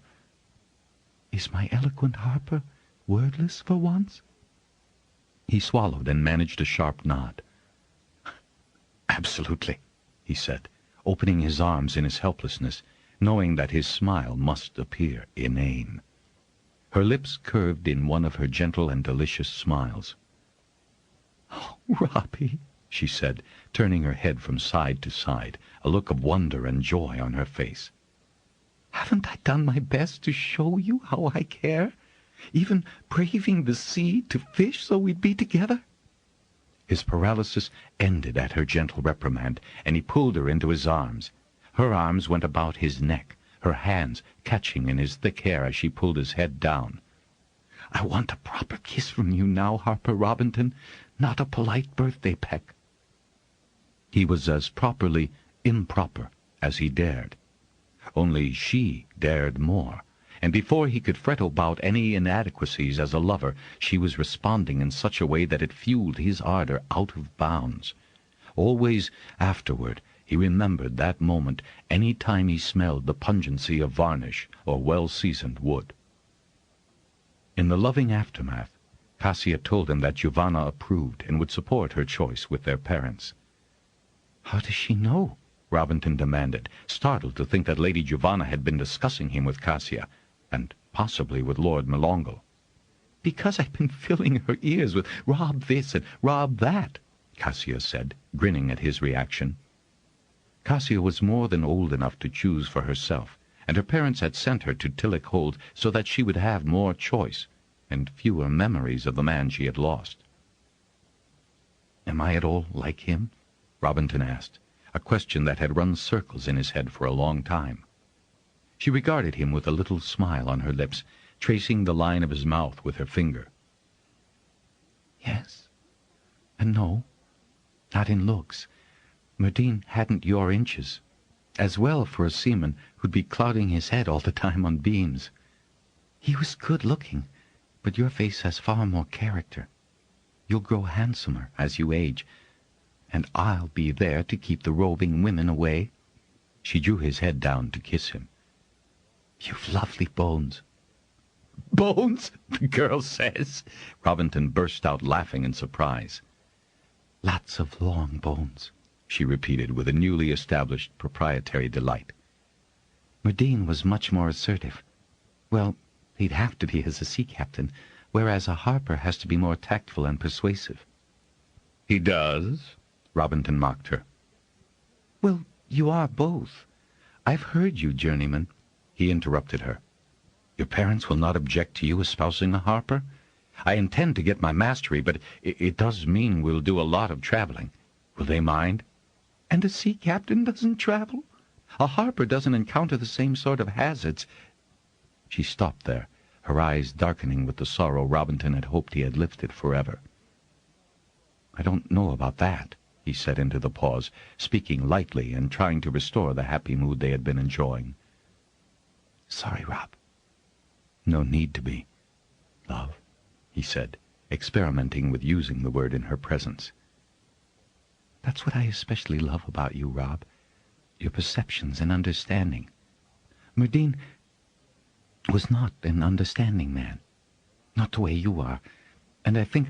Speaker 1: "Is my eloquent harper wordless for once?" He swallowed and managed a sharp nod. "Absolutely," he said, opening his arms in his helplessness, knowing that his smile must appear inane. Her lips curved in one of her gentle and delicious smiles. "Oh, Robbie," she said, turning her head from side to side, a look of wonder and joy on her face. "Haven't I done my best to show you how I care? Even braving the sea to fish so we'd be together?" His paralysis ended at her gentle reprimand, and he pulled her into his arms. Her arms went about his neck, her hands catching in his thick hair as she pulled his head down. "I want a proper kiss from you now, Harper Robinton, not a polite birthday peck." He was as properly improper as he dared. Only she dared more, and before he could fret about any inadequacies as a lover, she was responding in such a way that it fueled his ardor out of bounds. Always afterward he remembered that moment any time he smelled the pungency of varnish or well-seasoned wood. In the loving aftermath, Kasia told him that Giovanna approved and would support her choice with their parents. "How does she know?" Robinton demanded, startled to think that Lady Giovanna had been discussing him with Kasia, and possibly with Lord Melongo. "Because I've been filling her ears with Rob this and Rob that," Kasia said, grinning at his reaction. Kasia was more than old enough to choose for herself, and her parents had sent her to Tillich Hold so that she would have more choice and fewer memories of the man she had lost. Am I at all like him? Robinton asked, a question that had run circles in his head for a long time. She regarded him with a little smile on her lips, tracing the line of his mouth with her finger. Yes, and no, not in looks. Merdine hadn't your inches. As well for a seaman who'd be clouding his head all the time on beams. He was good-looking, but your face has far more character. You'll grow handsomer as you age, and I'll be there to keep the roving women away. She drew his head down to kiss him. You've lovely bones. Bones, the girl says. Robinton burst out laughing in surprise. Lots of long bones, she repeated with a newly established proprietary delight. Merdine was much more assertive. Well, he'd have to be as a sea captain, whereas a harper has to be more tactful and persuasive. He does? Robinton mocked her. Well, you are both. I've heard you, journeyman. He interrupted her. Your parents will not object to you espousing a harper? I intend to get my mastery, but it does mean we'll do a lot of traveling. Will they mind? And a sea captain doesn't travel? A harper doesn't encounter the same sort of hazards. She stopped there, her eyes darkening with the sorrow Robinton had hoped he had lifted forever. I don't know about that, he said into the pause, speaking lightly and trying to restore the happy mood they had been enjoying. Sorry, Rob. No need to be. Love, he said, experimenting with using the word in her presence. That's what I especially love about you, Rob. Your perceptions and understanding. Merdine was not an understanding man. Not the way you are. And I think,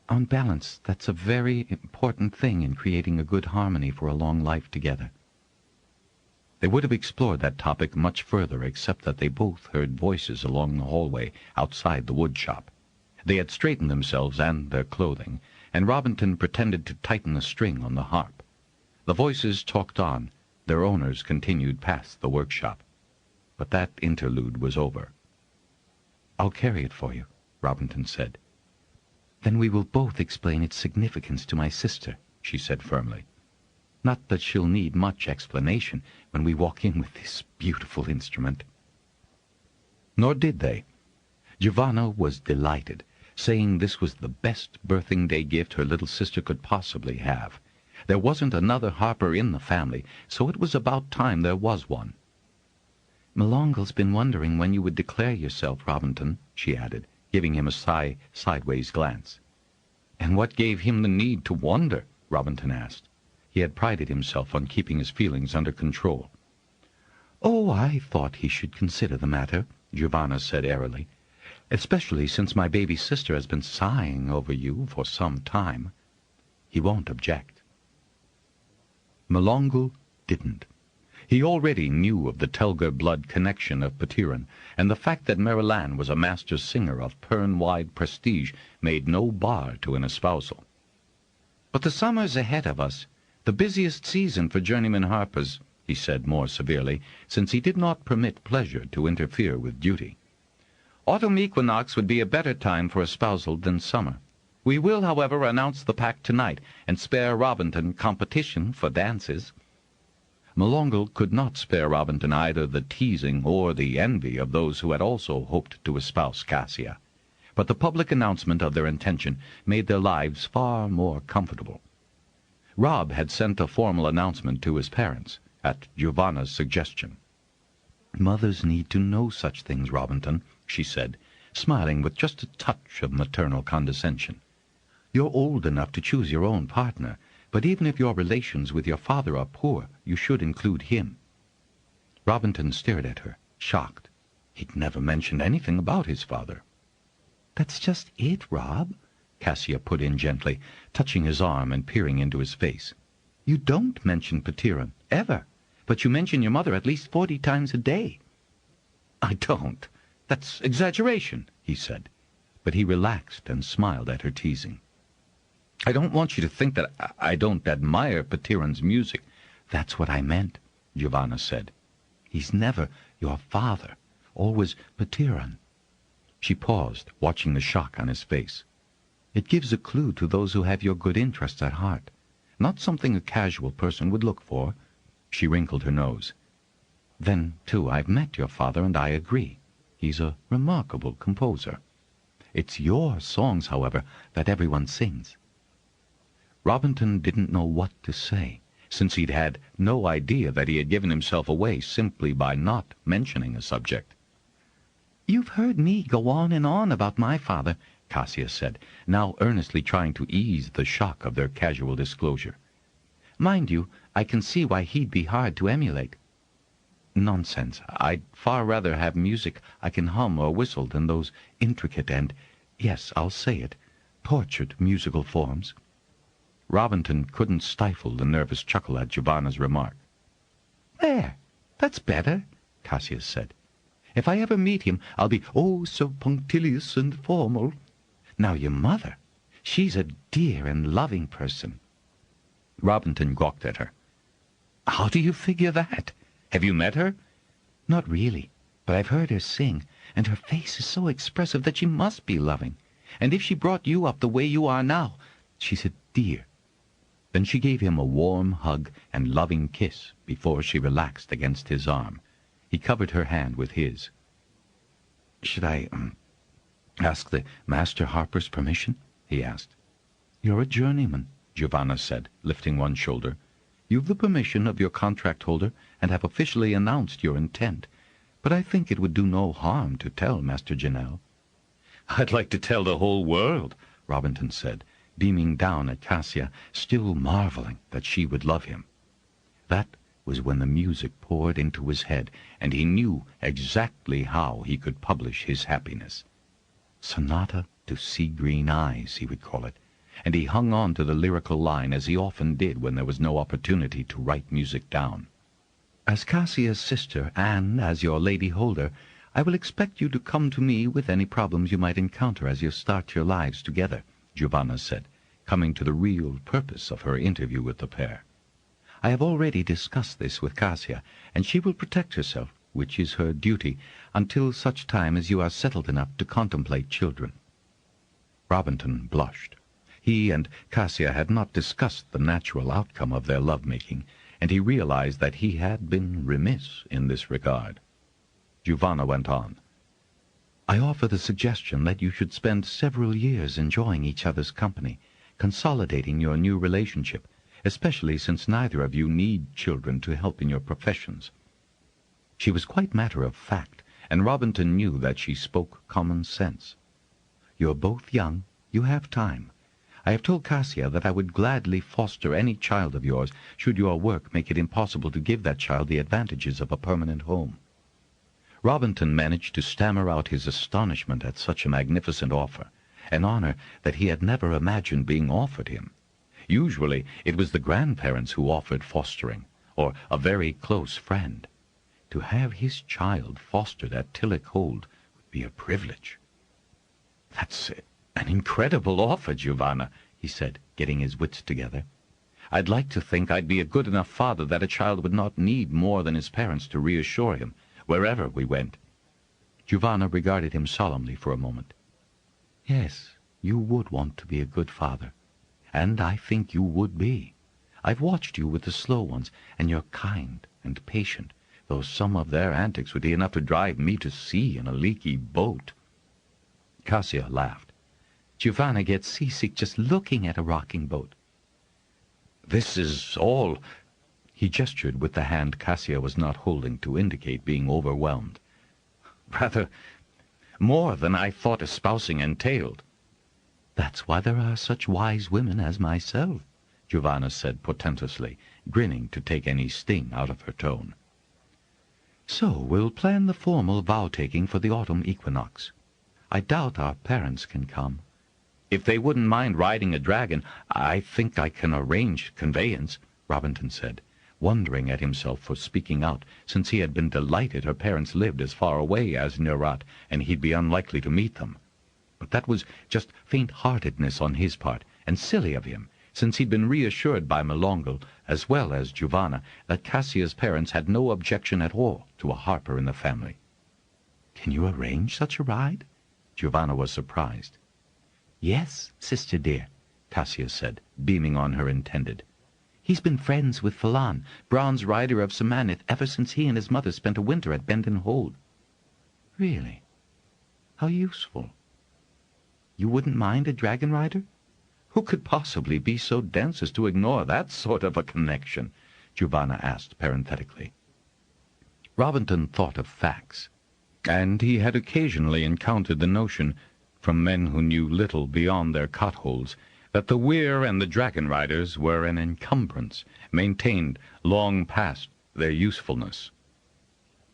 Speaker 1: on balance, that's a very important thing in creating a good harmony for a long life together. They would have explored that topic much further, except that they both heard voices along the hallway outside the wood shop. They had straightened themselves and their clothing, and Robinton pretended to tighten the string on the harp. The voices talked on. Their owners continued past the workshop. But that interlude was over. I'll carry it for you, Robinton said. Then we will both explain its significance to my sister, she said firmly. Not that she'll need much explanation when we walk in with this beautiful instrument. Nor did they. Giovanna was delighted, saying this was the best birthing day gift her little sister could possibly have. There wasn't another harper in the family, so it was about time there was one. Melongle's been wondering when you would declare yourself, Robinton, she added, giving him a sideways glance. And what gave him the need to wonder? Robinton asked. He had prided himself on keeping his feelings under control. Oh, I thought he should consider the matter, Giovanna said airily, especially since my baby sister has been sighing over you for some time. He won't object. Melongle didn't. He already knew of the Telger blood connection of Patiran, and the fact that Marilan was a master singer of Pern-wide prestige made no bar to an espousal. But the summer's ahead of us, the busiest season for journeyman harpers, he said more severely, since he did not permit pleasure to interfere with duty. Autumn equinox would be a better time for espousal than summer. We will, however, announce the pact tonight, and spare Robinton competition for dances. Melongle could not spare Robinton either the teasing or the envy of those who had also hoped to espouse Kasia. But the public announcement of their intention made their lives far more comfortable. Rob had sent a formal announcement to his parents, at Giovanna's suggestion. Mothers need to know such things, Robinton, she said, smiling with just a touch of maternal condescension. You're old enough to choose your own partner, but even if your relations with your father are poor, you should include him. Robinton stared at her, shocked. He'd never mentioned anything about his father. That's just it, Rob, Kasia put in gently, touching his arm and peering into his face. You don't mention Patiran, ever, but you mention your mother at least 40 times a day. I don't. That's exaggeration, he said, but he relaxed and smiled at her teasing. I don't want you to think that I don't admire Patiran's music. That's what I meant, Giovanna said. He's never your father, always Patiran. She paused, watching the shock on his face. It gives a clue to those who have your good interests at heart. Not something a casual person would look for." She wrinkled her nose. "Then, too, I've met your father, and I agree. He's a remarkable composer. It's your songs, however, that everyone sings." Robinton didn't know what to say, since he'd had no idea that he had given himself away simply by not mentioning a subject. "You've heard me go on and on about my father," Kasia said, now earnestly trying to ease the shock of their casual disclosure. "Mind you, I can see why he'd be hard to emulate." "Nonsense. I'd far rather have music I can hum or whistle than those intricate and, yes, I'll say it, tortured musical forms." Robinton couldn't stifle the nervous chuckle at Giovanna's remark. "There, that's better," Kasia said. "If I ever meet him, I'll be, oh, so punctilious and formal. Now your mother, she's a dear and loving person." Robinton gawked at her. "How do you figure that? Have you met her?" "Not really, but I've heard her sing, and her face is so expressive that she must be loving. And if she brought you up the way you are now, she's a dear." Then she gave him a warm hug and loving kiss before she relaxed against his arm. He covered her hand with his. "Should I ask the Masterharper's permission?" he asked. "You're a journeyman," Giovanna said, lifting one shoulder. "You've the permission of your contract holder and have officially announced your intent. But I think it would do no harm to tell Master Janelle." "I'd like to tell the whole world," Robinton said, beaming down at Kasia, still marveling that she would love him. That was when the music poured into his head, and he knew exactly how he could publish his happiness. Sonata to Sea Green Eyes, he would call it, and he hung on to the lyrical line as he often did when there was no opportunity to write music down. "As Kasia's sister, and as your lady holder, I will expect you to come to me with any problems you might encounter as you start your lives together," Giovanna said, coming to the real purpose of her interview with the pair. "I have already discussed this with Kasia, and she will protect herself, which is her duty, until such time as you are settled enough to contemplate children." Robinton blushed. He and Kasia had not discussed the natural outcome of their love-making, and he realized that he had been remiss in this regard. Giovanna went on. "I offer the suggestion that you should spend several years enjoying each other's company, consolidating your new relationship, especially since neither of you need children to help in your professions." She was quite matter-of-fact, and Robinton knew that she spoke common sense. "You're both young. You have time. I have told Kasia that I would gladly foster any child of yours should your work make it impossible to give that child the advantages of a permanent home." Robinton managed to stammer out his astonishment at such a magnificent offer, an honor that he had never imagined being offered him. Usually it was the grandparents who offered fostering, or a very close friend. To have his child fostered at Tillick Hold would be a privilege. "That's an incredible offer, Giovanna," he said, getting his wits together. "I'd like to think I'd be a good enough father that a child would not need more than his parents to reassure him, wherever we went." Giovanna regarded him solemnly for a moment. "Yes, you would want to be a good father, and I think you would be. I've watched you with the slow ones, and you're kind and patient, though some of their antics would be enough to drive me to sea in a leaky boat." Kasia laughed. "Giovanna gets seasick just looking at a rocking boat." "This is all—" He gestured with the hand Kasia was not holding to indicate being overwhelmed. "Rather more than I thought espousing entailed." "That's why there are such wise women as myself," Giovanna said portentously, grinning to take any sting out of her tone. "So we'll plan the formal vow-taking for the autumn equinox. I doubt our parents can come." "If they wouldn't mind riding a dragon, I think I can arrange conveyance," Robinton said, wondering at himself for speaking out, since he had been delighted her parents lived as far away as Nerat, and he'd be unlikely to meet them. But that was just faint-heartedness on his part, and silly of him, since he'd been reassured by Melongal, as well as Giovanna, that Kasia's parents had no objection at all to a harper in the family. "Can you arrange such a ride?" Giovanna was surprised.
Speaker 3: Yes, sister dear, Kasia said, beaming on her intended. He's been friends with Phelan, bronze rider of Samanith, ever since he and his mother spent a winter at Bendon Hold. Really? How useful. You wouldn't mind a dragonrider? Who could possibly be so dense as to ignore that sort of a connection? Giovanna asked parenthetically. Robinton thought of facts, and he had occasionally encountered the notion, from men who knew little beyond their cot-holes, that the Weyrs and the Dragonriders were an encumbrance, maintained long past their usefulness.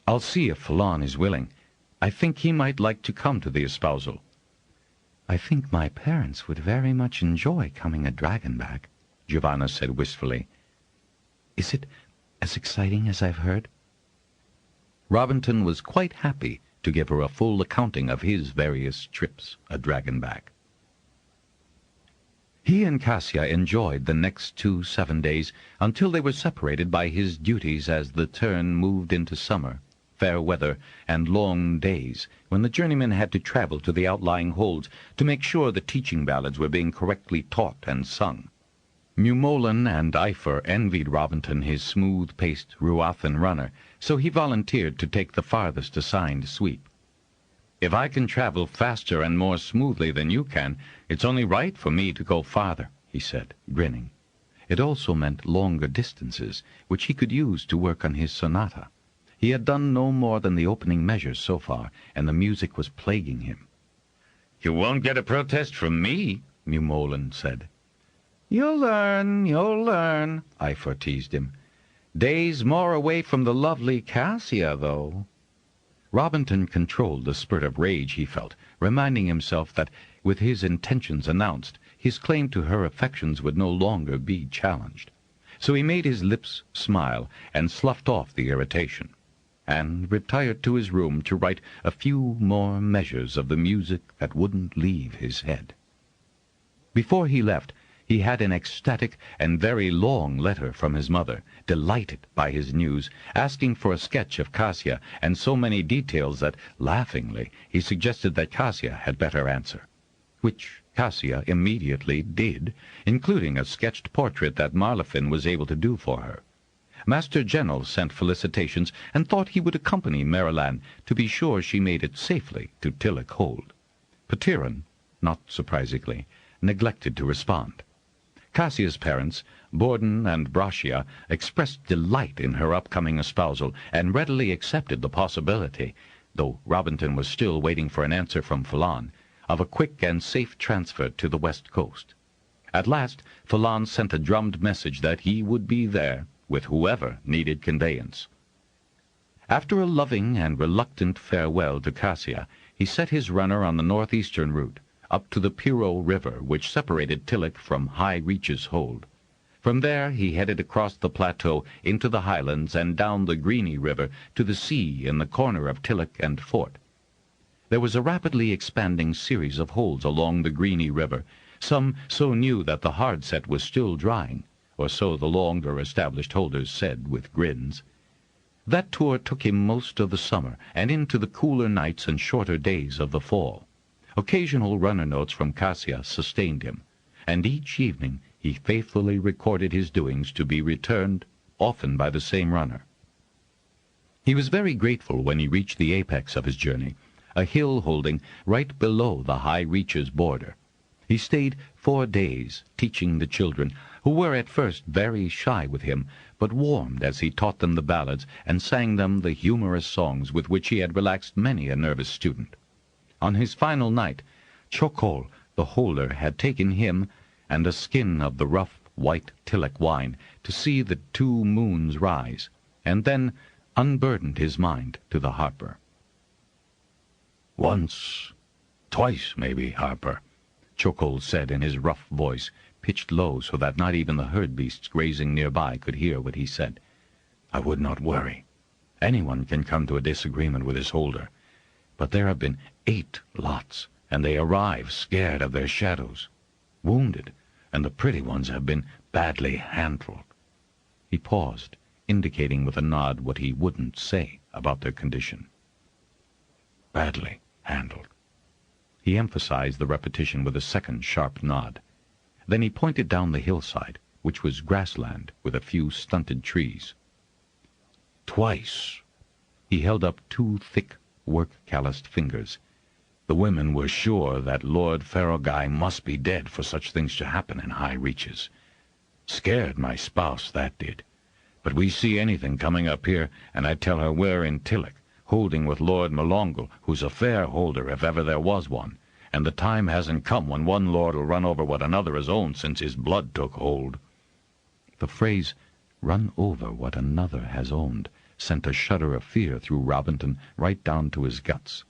Speaker 3: I'll see if Phelan is willing. I think he might like to come to the espousal. I think my parents would very much enjoy coming a dragonback, Giovanna said wistfully. Is it as exciting as I've heard? Robinton was quite happy to give her a full accounting of his various trips a dragonback. He and Kasia enjoyed the next 2 7 days until they were separated by his duties as the turn moved into summer, fair weather, and long days, when the journeyman had to travel to the outlying holds to make sure the teaching ballads were being correctly taught and sung. Mumolan and Eifer envied Robinton his smooth-paced Ruathan runner, so he volunteered to take the farthest assigned sweep. If I can travel faster and more smoothly than you can, it's only right for me to go farther, he said, grinning. It also meant longer distances, which he could use to work on his sonata. He had done no more than the opening measures so far, and the music was plaguing him. You won't get a protest from me, Mumolan said. You'll learn, Eifer teased him. Days more away from the lovely Kasia, though. Robinton controlled the spurt of rage he felt, reminding himself that, with his intentions announced, his claim to her affections would no longer be challenged. So he made his lips smile and sloughed off the irritation, and retired to his room to write a few more measures of the music that wouldn't leave his head. Before he left, he had an ecstatic and very long letter from his mother, delighted by his news, asking for a sketch of Kasia, and so many details that, laughingly, he suggested that Kasia had better answer, which Kasia immediately did, including a sketched portrait that Marlefin was able to do for her. Master General sent felicitations and thought he would accompany Marilan to be sure she made it safely to Tillich Hold. Patiran, not surprisingly, neglected to respond. Kasia's parents, Borden and Brachia, expressed delight in her upcoming espousal and readily accepted the possibility, though Robinton was still waiting for an answer from Phelan, of a quick and safe transfer to the west coast. At last, Phelan sent a drummed message that he would be there with whoever needed conveyance. After a loving and reluctant farewell to Kasia, he set his runner on the northeastern route, up to the Piro River, which separated Tillich from High Reaches Hold. From there he headed across the plateau into the highlands and down the Greeny River to the sea in the corner of Tillich and Fort. There was a rapidly expanding series of holds along the Greeny River, some so new that the hard set was still drying, or so the longer-established holders said with grins. That tour took him most of the summer and into the cooler nights and shorter days of the fall. Occasional runner notes from Kasia sustained him, and each evening he faithfully recorded his doings to be returned, often by the same runner. He was very grateful when he reached the apex of his journey, a hill holding right below the High Reaches border. He stayed 4 days, teaching the children, who were at first very shy with him, but warmed as he taught them the ballads and sang them the humorous songs with which he had relaxed many a nervous student. On his final night, Chokol, the holder, had taken him and a skin of the rough white Tillich wine to see the 2 moons rise, and then unburdened his mind to the harper. Once, twice maybe, Harper, Chokol said in his rough voice, pitched low so that not even the herd beasts grazing nearby could hear what he said. I would not worry. Anyone can come to a disagreement with his holder. But there have been 8 lots, and they arrive scared of their shadows, wounded, and the pretty ones have been badly handled. He paused, indicating with a nod what he wouldn't say about their condition. Badly handled.
Speaker 2: He emphasized the repetition with a second sharp nod. Then he pointed down the hillside, which was grassland with a few stunted trees. Twice. He held up two thick, work-calloused fingers. The women were sure that Lord Ferrogai must be dead for such things to happen in high reaches. Scared my spouse, that did. But we see anything coming up here, and I tell her we're in Tillich, holding with Lord Molongal, who's a fair holder if ever there was one, and the time hasn't come when one lord'll run over what another has owned since his blood took hold. The phrase, run over what another has owned, sent a shudder of fear through Robinton right down to his guts.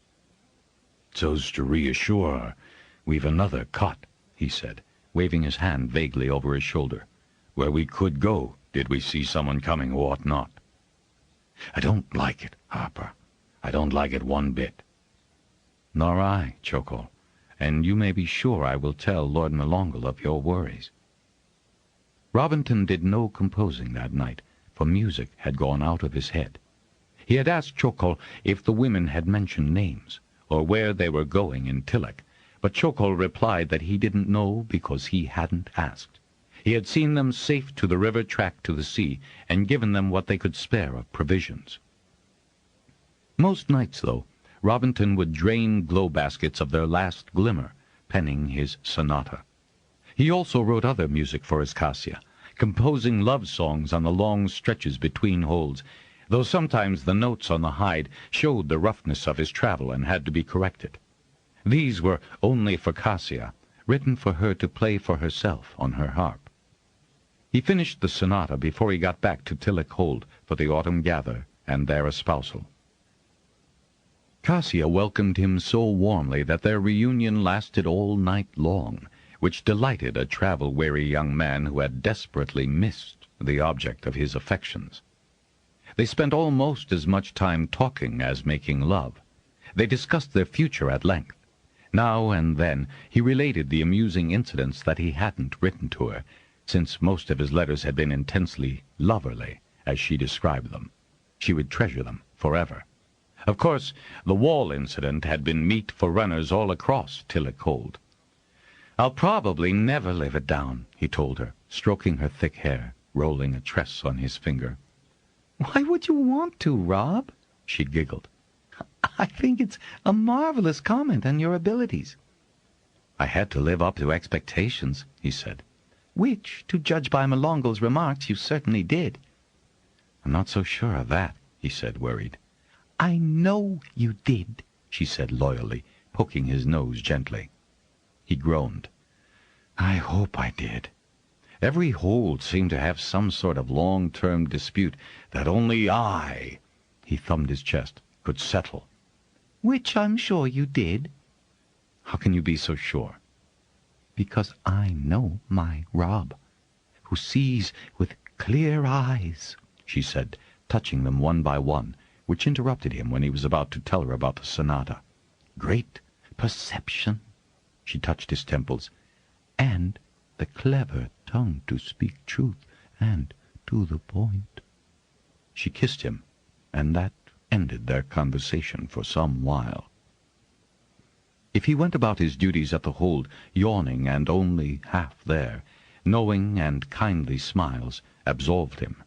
Speaker 2: So's to reassure her, we've another cot, he said, waving his hand vaguely over his shoulder, where we could go, did we see someone coming who ought not. I don't like it, Harper. I don't like it one bit. Nor I, Chokol, and you may be sure I will tell Lord Molongal of your worries. Robinton did no composing that night, for music had gone out of his head. He had asked Chokol if the women had mentioned names, or where they were going in Tillich, but Chokol replied that he didn't know because he hadn't asked. He had seen them safe to the river track to the sea, and given them what they could spare of provisions. Most nights, though, Robinton would drain glow-baskets of their last glimmer, penning his sonata. He also wrote other music for his Kasia, composing love songs on the long stretches between holds, though sometimes the notes on the hide showed the roughness of his travel and had to be corrected. These were only for Kasia, written for her to play for herself on her harp. He finished the sonata before he got back to Tillich Hold for the autumn gather and their espousal. Kasia welcomed him so warmly that their reunion lasted all night long, which delighted a travel-weary young man who had desperately missed the object of his affections. They spent almost as much time talking as making love. They discussed their future at length. Now and then he related the amusing incidents that he hadn't written to her, since most of his letters had been intensely loverly, as she described them. She would treasure them forever. Of course, the wall incident had been meat for runners all across Tillich Hold. "I'll probably never live it down," he told her, stroking her thick hair, rolling a tress on his finger. "Why would you want to, Rob?" she giggled. "I think it's a marvelous comment on your abilities." "I had to live up to expectations," he said. "Which, to judge by Molongal's remarks, you certainly did." "I'm not so sure of that," he said, worried. "I know you did," she said loyally, poking his nose gently. He groaned. "I hope I did. Every hold seemed to have some sort of long-term dispute that only I," he thumbed his chest, "could settle." "Which I'm sure you did." "How can you be so sure?" "Because I know my Rob, who sees with clear eyes," she said, touching them one by one, which interrupted him when he was about to tell her about the sonata. "Great perception," she touched his temples, "and the clever tongue to speak truth and to the point." She kissed him, and that ended their conversation for some while. If he went about his duties at the hold, yawning and only half there, knowing and kindly smiles absolved him.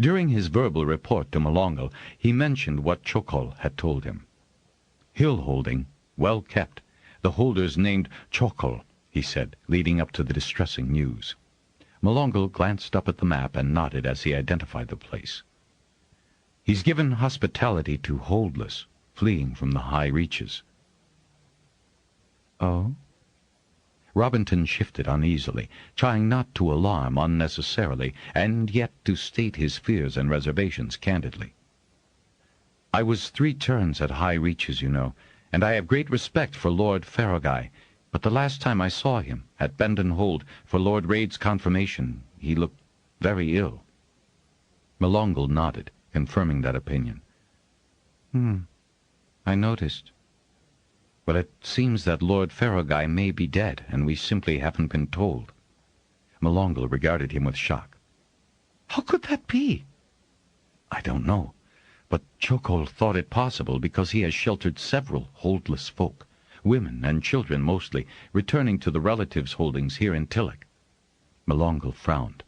Speaker 2: During his verbal report to Molongal, he mentioned what Chokol had told him. Hill-holding, well kept, the holders named Chokol, he said, leading up to the distressing news. Molongal glanced up at the map and nodded as he identified the place. "He's given hospitality to holdless, fleeing from the high reaches." "Oh?" Robinton shifted uneasily, trying not to alarm unnecessarily, and yet to state his fears and reservations candidly. "I was 3 turns at high reaches, you know, and I have great respect for Lord Ferrogai, but the last time I saw him, at Bendon Hold, for Lord Raid's confirmation, he looked very ill." Molongal nodded, confirming that opinion. I noticed. Well, it seems that Lord Ferrogai may be dead, and we simply haven't been told." Molongal regarded him with shock. "How could that be?" "I don't know, but Chokol thought it possible because he has sheltered several holdless folk, women and children mostly, returning to the relatives' holdings here in Tillich. Melongal frowned.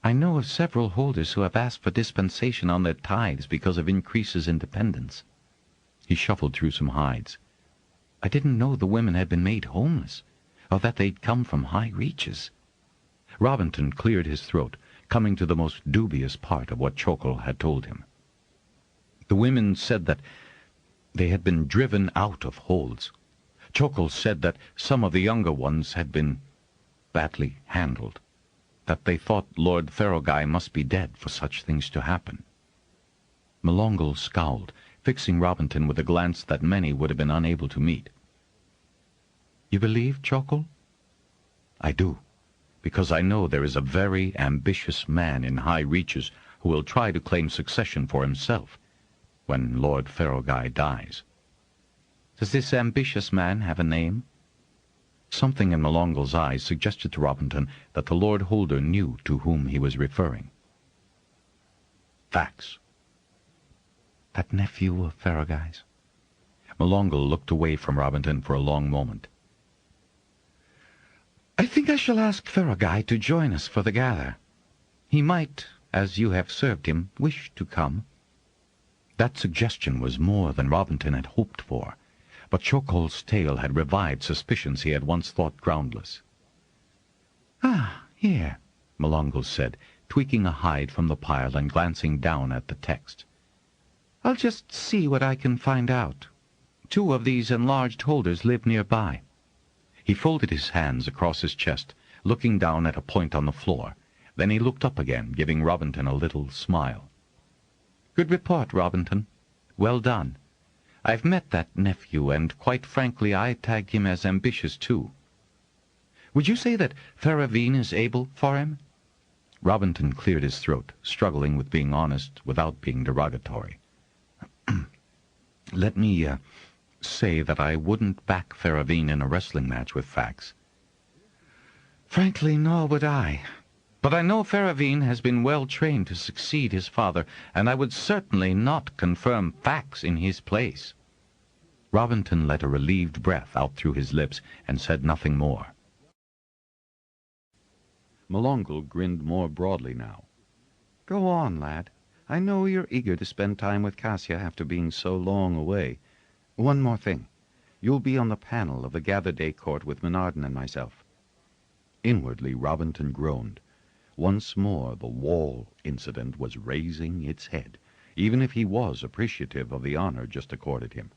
Speaker 2: I know of several holders who have asked for dispensation on their tithes because of increases in dependence. He shuffled through some hides. I didn't know the women had been made homeless, or that they'd come from high reaches. Robinton cleared his throat, coming to the most dubious part of what Chokol had told him. The women said that they had been driven out of holds. Chokol said that some of the younger ones had been badly handled, that they thought Lord Ferogai must be dead for such things to happen. Melongal scowled, fixing Robinton with a glance that many would have been unable to meet. You believe, Chokol? I do, because I know there is a very ambitious man in high reaches who will try to claim succession for himself when Lord Ferogai dies. Does this ambitious man have a name? Something in Melongal's eyes suggested to Robinton that the Lord Holder knew to whom he was referring. Fax. That nephew of Ferogai's? Melongal looked away from Robinton for a long moment. I think I shall ask Ferogai to join us for the gather. He might, as you have served him, wish to come. That suggestion was more than Robinton had hoped for, but Chokol's tale had revived suspicions he had once thought groundless. Ah, here, Melongal said, tweaking a hide from the pile and glancing down at the text. I'll just see what I can find out. 2 of these enlarged holders live nearby. He folded his hands across his chest, looking down at a point on the floor. Then he looked up again, giving Robinton a little smile. Good report, Robinton. Well done. I've met that nephew, and quite frankly I tagged him as ambitious too. Would you say that Feravine is able for him? Robinton cleared his throat, struggling with being honest without being derogatory. Let me say that I wouldn't back Feravine in a wrestling match with Fax. Frankly, nor would I. But I know Feravine has been well trained to succeed his father, and I would certainly not confirm Fax in his place. Robinton let a relieved breath out through his lips and said nothing more. Melongal grinned more broadly now. Go on, lad. I know you're eager to spend time with Kasia after being so long away. One more thing. You'll be on the panel of the Gather Day Court with Menardin and myself. Inwardly, Robinton groaned. Once more the wall incident was raising its head, even if he was appreciative of the honor just accorded him.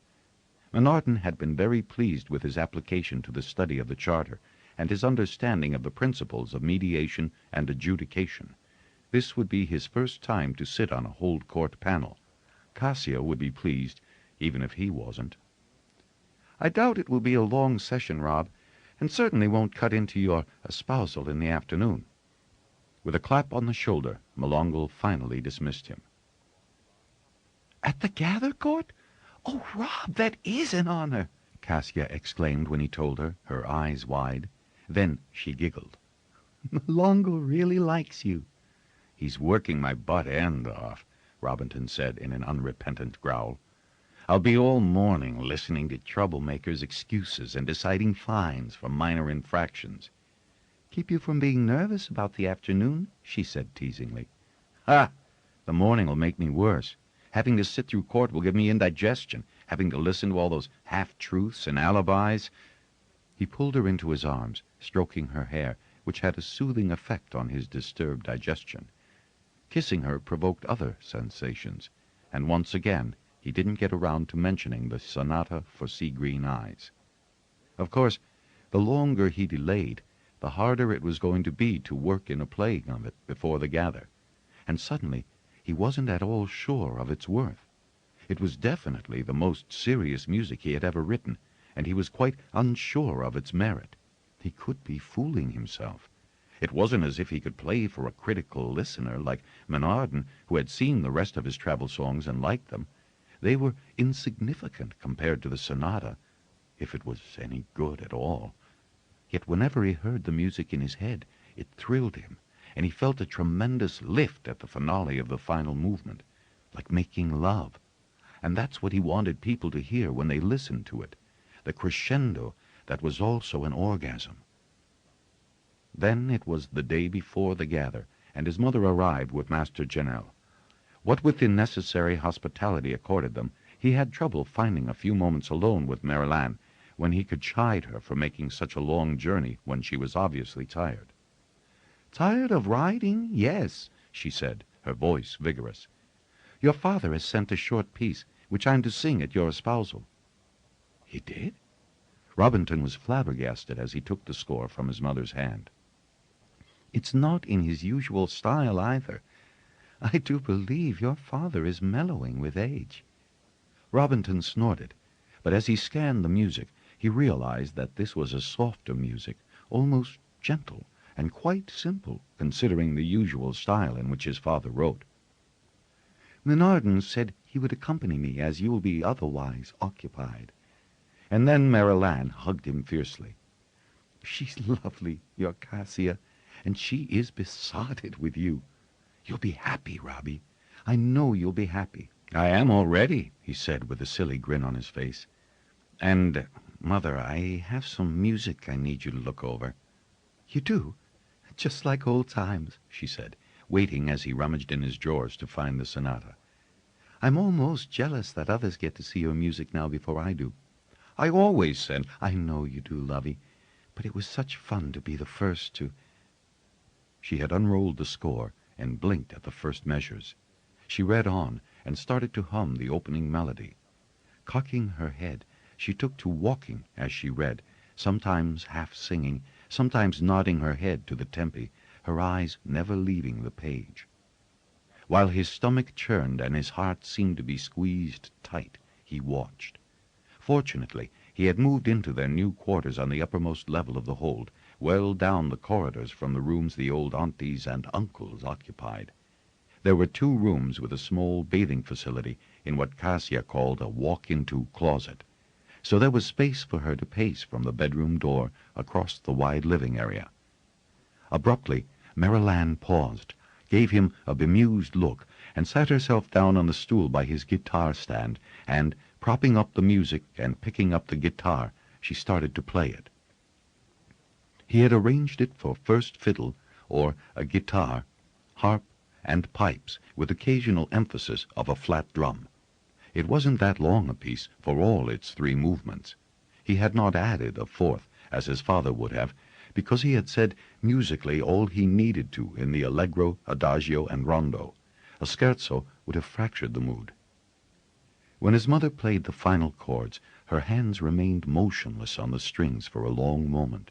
Speaker 2: Menardin had been very pleased with his application to the study of the Charter, and his understanding of the principles of mediation and adjudication. This would be his first time to sit on a hold court panel. Kasia would be pleased, even if he wasn't. I doubt it will be a long session, Rob, and certainly won't cut into your espousal in the afternoon. With a clap on the shoulder, Melongal finally dismissed him. At the Gather Court? Oh, Rob, that is an honor, Kasia exclaimed when he told her, her eyes wide. Then she giggled. Melongal really likes you. He's working my butt end off, Robinton said in an unrepentant growl. I'll be all morning listening to troublemakers' excuses and deciding fines for minor infractions. Keep you from being nervous about the afternoon? She said teasingly. Ah, the morning will make me worse. Having to sit through court will give me indigestion, having to listen to all those half-truths and alibis. He pulled her into his arms, stroking her hair, which had a soothing effect on his disturbed digestion. Kissing her provoked other sensations, and once again he didn't get around to mentioning the sonata for sea-green eyes. Of course, the longer he delayed, the harder it was going to be to work in a playing of it before the gather, and suddenly he wasn't at all sure of its worth. It was definitely the most serious music he had ever written, and he was quite unsure of its merit. He could be fooling himself. It wasn't as if he could play for a critical listener like Menardin, who had seen the rest of his travel songs and liked them. They were insignificant compared to the sonata, if it was any good at all. Yet whenever he heard the music in his head, it thrilled him, and he felt a tremendous lift at the finale of the final movement, like making love. And that's what he wanted people to hear when they listened to it. the crescendo that was also an orgasm. Then it was the day before the gather, and his mother arrived with Master General. What with the necessary hospitality accorded them, he had trouble finding a few moments alone with Marilanne, when he could chide her for making such a long journey when she was obviously tired. "Tired of riding? Yes," she said, her voice vigorous. "Your father has sent a short piece, which I'm to sing at your espousal." "He did?" Robinton was flabbergasted as he took the score from his mother's hand. "It's not in his usual style, either. I do believe your father is mellowing with age." Robinton snorted, but as he scanned the music, he realized that this was a softer music, almost gentle, and quite simple, considering the usual style in which his father wrote. "Menardon said he would accompany me, as you will be otherwise occupied." And then Marilanne hugged him fiercely. "She's lovely, your Kasia, and she is besotted with you. You'll be happy, Robbie. I know you'll be happy." "I am already," he said with a silly grin on his face. "And, Mother, I have some music I need you to look over." "You do? Just like old times," she said, waiting as he rummaged in his drawers to find the sonata. "I'm almost jealous that others get to see your music now before I do. I always said—" "I know you do, lovey, but it was such fun to be the first to—" She had unrolled the score and blinked at the first measures. She read on and started to hum the opening melody. Cocking her head, she took to walking as she read, sometimes half singing, sometimes nodding her head to the tempi, her eyes never leaving the page. While his stomach churned and his heart seemed to be squeezed tight, he watched. Fortunately, he had moved into their new quarters on the uppermost level of the hold, well down the corridors from the rooms the old aunties and uncles occupied. There were 2 rooms with a small bathing facility in what Kasia called a walk-into closet, so there was space for her to pace from the bedroom door across the wide living area. Abruptly, Marilanne paused, gave him a bemused look, and sat herself down on the stool by his guitar stand, and, propping up the music and picking up the guitar, she started to play it. He had arranged it for first fiddle, or a guitar, harp, and pipes, with occasional emphasis of a flat drum. It wasn't that long a piece for all its 3 movements. He had not added a 4th, as his father would have, because he had said musically all he needed to in the allegro, adagio, and rondo. A scherzo would have fractured the mood. When his mother played the final chords, her hands remained motionless on the strings for a long moment.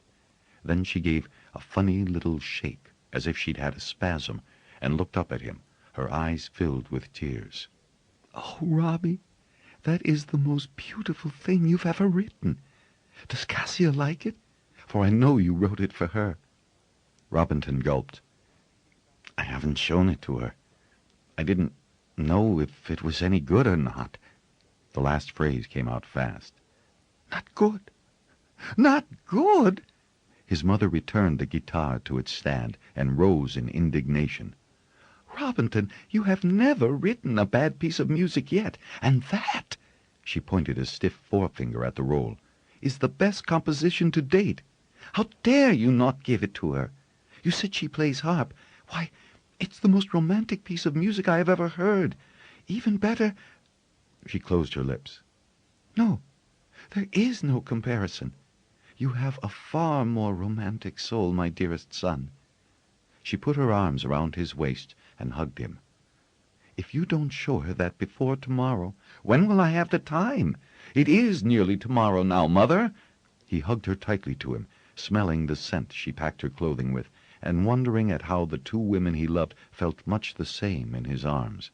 Speaker 2: Then she gave a funny little shake, as if she'd had a spasm, and looked up at him, her eyes filled with tears. "Oh, Robbie, that is the most beautiful thing you've ever written. Does Kasia like it? For I know you wrote it for her." Robinton gulped. "I haven't shown it to her. I didn't know if it was any good or not." The last phrase came out fast. "Not good? Not good?" His mother returned the guitar to its stand and rose in indignation. "Robinton, you have never written a bad piece of music yet, and that," she pointed a stiff forefinger at the roll, "is the best composition to date. How dare you not give it to her? You said she plays harp. Why, it's the most romantic piece of music I have ever heard. Even better—" She closed her lips. "No, there is no comparison. You have a far more romantic soul, my dearest son." She put her arms around his waist and hugged him. "If you don't show her that before tomorrow—" "When will I have the time? It is nearly tomorrow now, Mother." He hugged her tightly to him, smelling the scent she packed her clothing with, and wondering at how the 2 women he loved felt much the same in his arms.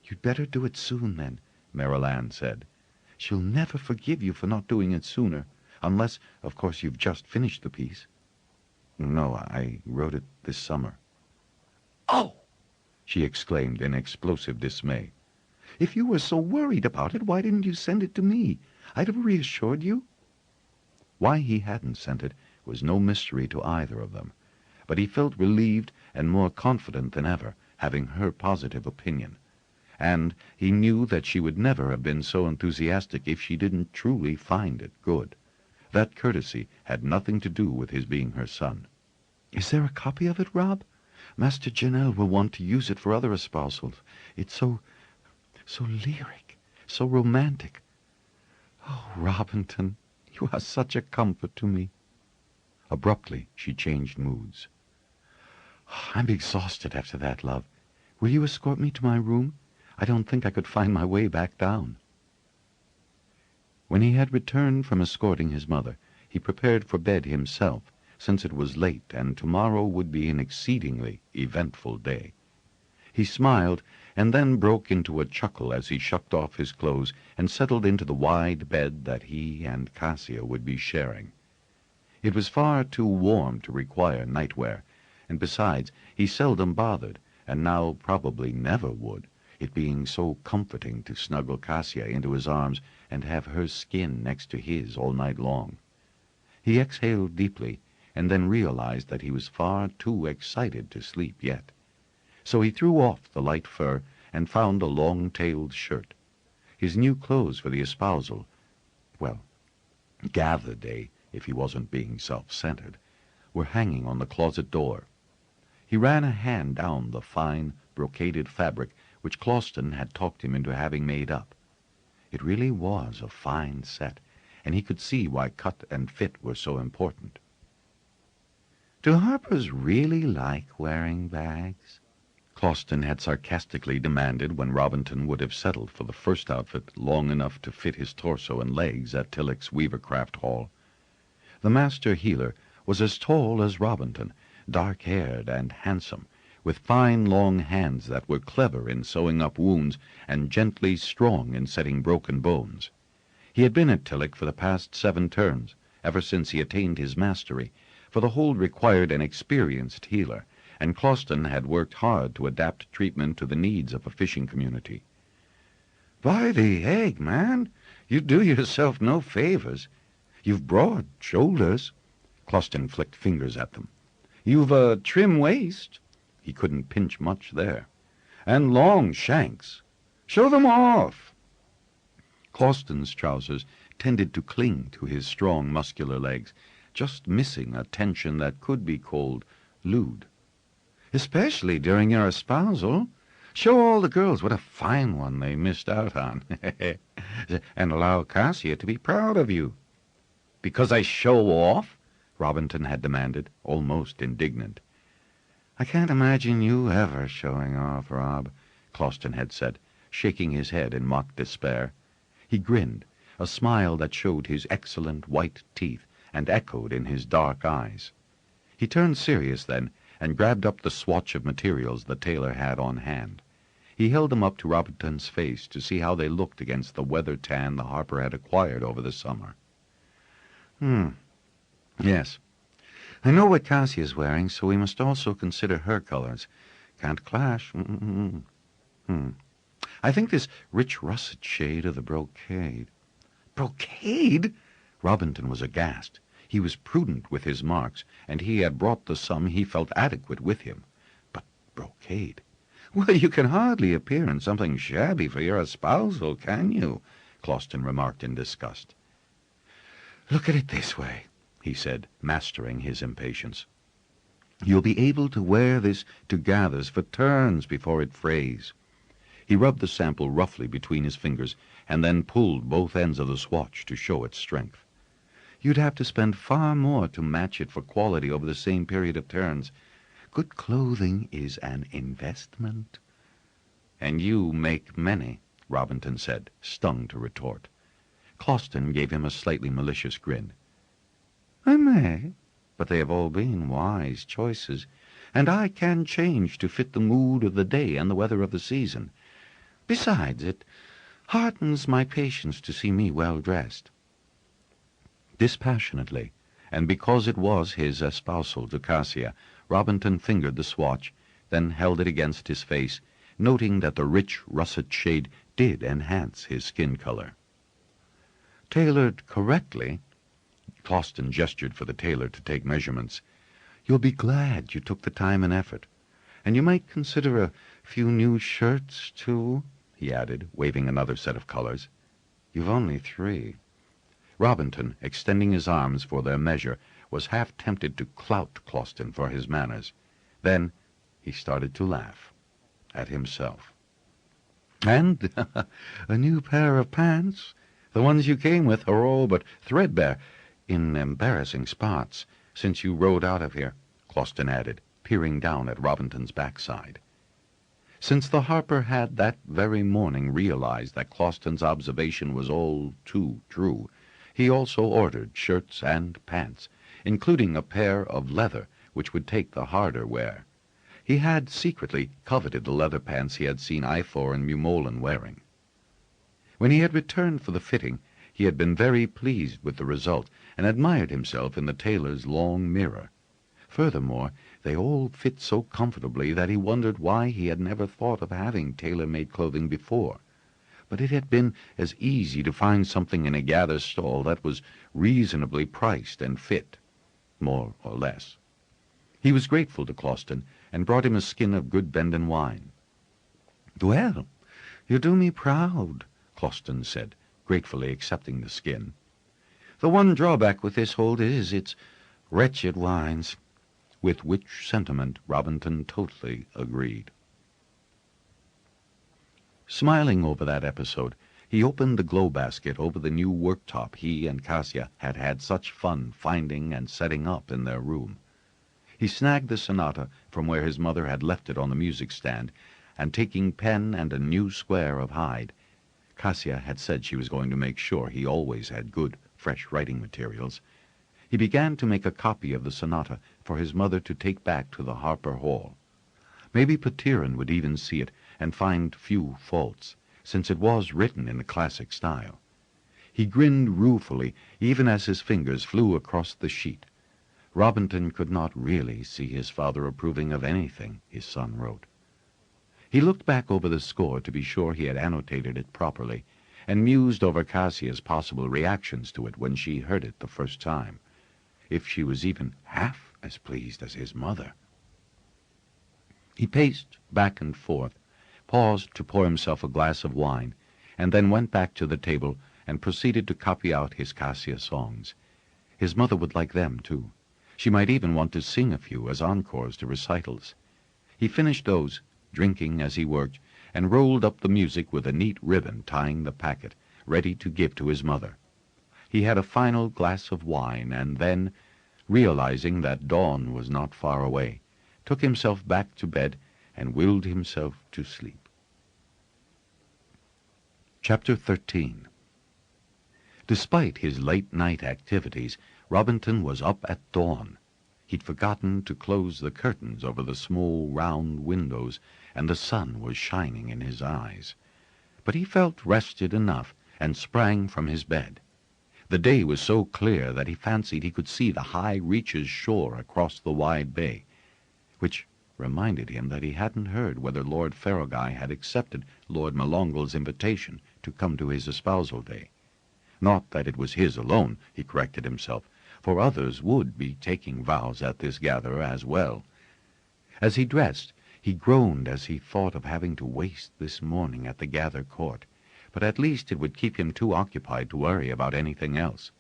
Speaker 2: "You'd better do it soon, then," Marilanne said. "She'll never forgive you for not doing it sooner, unless, of course, you've just finished the piece." "No, I wrote it this summer." "Oh!" she exclaimed in explosive dismay. "If you were so worried about it, why didn't you send it to me? I'd have reassured you." Why he hadn't sent it was no mystery to either of them, but he felt relieved and more confident than ever, having her positive opinion.
Speaker 4: and he knew that she would never have been so enthusiastic if she didn't truly find it good. That courtesy had nothing to do with his being her son. "Is there a copy of it, Rob? Master Janelle will want to use it for other espousals. It's so lyric, so romantic. Oh, Robinton, you are such a comfort to me." Abruptly, she changed moods. "I'm exhausted after that, love. Will you escort me to my room? I don't think I could find my way back down." When he had returned from escorting his mother, he prepared for bed himself, since it was late and tomorrow would be an exceedingly eventful day. He smiled, and then broke into a chuckle as he shucked off his clothes and settled into the wide bed that he and Kasia would be sharing. It was far too warm to require nightwear, and besides, he seldom bothered, and now probably never would, it being so comforting to snuggle Kasia into his arms and have her skin next to his all night long. He exhaled deeply, and then realized that he was far too excited to sleep yet. So he threw off the light fur and found a long-tailed shirt. His new clothes for the espousal, well, gather day, if he wasn't being self-centered, were hanging on the closet door. He ran a hand down the fine, brocaded fabric which Closton had talked him into having made up. It really was a fine set, and he could see why cut and fit were so important. "Do harpers really like wearing bags?" Closton had sarcastically demanded when Robinton would have settled for the first outfit long enough to fit his torso and legs at Tillich's Weavercraft Hall. The master healer was as tall as Robinton, dark-haired and handsome, with fine long hands that were clever in sewing up wounds and gently strong in setting broken bones. He had been at Tillich for the past 7 terms, ever since he attained his mastery, for the hold required an experienced healer, and Closton had worked hard to adapt treatment to the needs of a fishing community. "By the egg, man, you do yourself no favors. You've broad shoulders." Closton flicked fingers at them. "You've a trim waist." He couldn't pinch much there. "And long shanks. Show them off." Closton's trousers tended to cling to his strong, muscular legs, just missing a tension that could be called lewd. "Especially during your espousal. Show all the girls what a fine one they missed out on, and allow Kasia to be proud of you." "Because I show off?" Robinton had demanded, almost indignant. "I can't imagine you ever showing off, Rob," Closton had said, shaking his head in mock despair. He grinned, a smile that showed his excellent white teeth and echoed in his dark eyes. He turned serious then, and grabbed up the swatch of materials the tailor had on hand. He held them up to Robinton's face to see how they looked against the weather tan the Harper had acquired over the summer. Yes. I know what Kasia's wearing, so we must also consider her colors. Can't clash. I think this rich russet shade of the brocade." "Brocade?" Robinton was aghast. He was prudent with his marks, and he had brought the sum he felt adequate with him. But brocade? "Well, you can hardly appear in something shabby for your espousal, can you?" Closton remarked in disgust. "Look at it this way," he said, mastering his impatience. "You'll be able to wear this to gathers for turns before it frays." He rubbed the sample roughly between his fingers, and then pulled both ends of the swatch to show its strength. "You'd have to spend far more to match it for quality over the same period of turns. Good clothing is an investment." "And you make many," Robinton said, stung to retort. Closton gave him a slightly malicious grin. "I may, but they have all been wise choices, and I can change to fit the mood of the day and the weather of the season. Besides, it heartens my patience to see me well dressed." Dispassionately, and because it was his espousal to Kasia, Robinton fingered the swatch, then held it against his face, noting that the rich russet shade did enhance his skin color. "Tailored correctly," Closton gestured for the tailor to take measurements, "you'll be glad you took the time and effort. And you might consider a few new shirts, too." he added, waving another set of colors. "You've only 3. Robinton, extending his arms for their measure, was half tempted to clout Closton for his manners. Then he started to laugh at himself. "And a new pair of pants? The ones you came with are all but threadbare, in embarrassing spots, since you rode out of here," Closton added, peering down at Robinton's backside. Since the harper had that very morning realized that Closton's observation was all too true, he also ordered shirts and pants, including a pair of leather which would take the harder wear. He had secretly coveted the leather pants he had seen Ifor and Mumolen wearing. When he had returned for the fitting, he had been very pleased with the result, and admired himself in the tailor's long mirror. Furthermore, they all fit so comfortably that he wondered why he had never thought of having tailor-made clothing before. But it had been as easy to find something in a gather stall that was reasonably priced and fit, more or less. He was grateful to Closton, and brought him a skin of good Bendon wine. "Well, you do me proud," Closton said, gratefully accepting the skin. "The one drawback with this hold is its wretched wines," with which sentiment Robinton totally agreed. Smiling over that episode, he opened the glow basket over the new worktop he and Kasia had had such fun finding and setting up in their room. He snagged the sonata from where his mother had left it on the music stand, and taking pen and a new square of hide — Kasia had said she was going to make sure he always had good, fresh writing materials — he began to make a copy of the sonata for his mother to take back to the Harper Hall. Maybe Patiran would even see it and find few faults, since it was written in the classic style. He grinned ruefully even as his fingers flew across the sheet. Robinton could not really see his father approving of anything his son wrote. He looked back over the score to be sure he had annotated it properly, and mused over Kasia's possible reactions to it when she heard it the first time, if she was even half as pleased as his mother. He paced back and forth, paused to pour himself a glass of wine, and then went back to the table and proceeded to copy out his Kasia songs. His mother would like them, too. She might even want to sing a few as encores to recitals. He finished those, drinking as he worked, and rolled up the music with a neat ribbon tying the packet, ready to give to his mother. He had a final glass of wine, and then, realizing that dawn was not far away, took himself back to bed and willed himself to sleep. Chapter 13. Despite his late-night activities, Robinton was up at dawn. He'd forgotten to close the curtains over the small, round windows, and the sun was shining in his eyes. But he felt rested enough, and sprang from his bed. The day was so clear that he fancied he could see the high reaches shore across the wide bay, which reminded him that he hadn't heard whether Lord Farrowguy had accepted Lord Malongle's invitation to come to his espousal day. Not that it was his alone, he corrected himself, for others would be taking vows at this gather as well. As he dressed, he groaned as he thought of having to waste this morning at the gather court, but at least it would keep him too occupied to worry about anything else.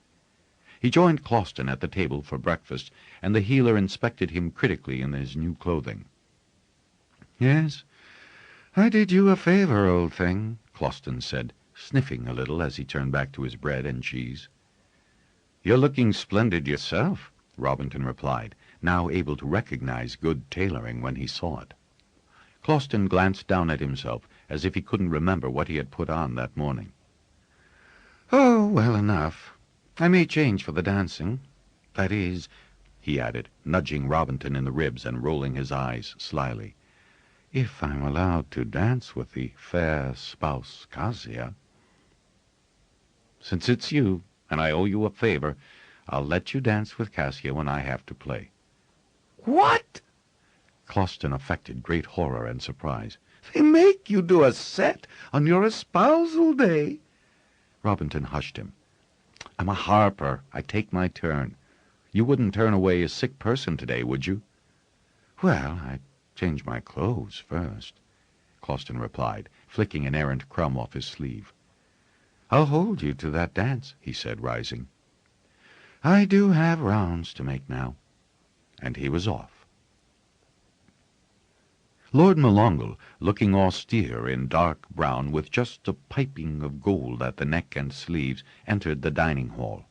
Speaker 4: He joined Closton at the table for breakfast, and the healer inspected him critically in his new clothing. "Yes, I did you a favor, old thing," Closton said, sniffing a little as he turned back to his bread and cheese. "You're looking splendid yourself," Robinton replied, now able to recognize good tailoring when he saw it. Closton glanced down at himself as if he couldn't remember what he had put on that morning. "Oh, well enough. I may change for the dancing. That is," he added, nudging Robinton in the ribs and rolling his eyes slyly, "if I'm allowed to dance with the fair spouse Kasia. Since it's you, and I owe you a favor, I'll let you dance with Kasia when I have to play." "What?" Closton affected great horror and surprise. "They make you do a set on your espousal day?" Robinton hushed him. "I'm a harper. I take my turn. You wouldn't turn away a sick person today, would you?" "Well, I'd change my clothes first," Closton replied, flicking an errant crumb off his sleeve. "I'll hold you to that dance," he said, rising. "I do have rounds to make now." And he was off. Lord M'Longle, looking austere in dark brown with just a piping of gold at the neck and sleeves, entered the dining hall.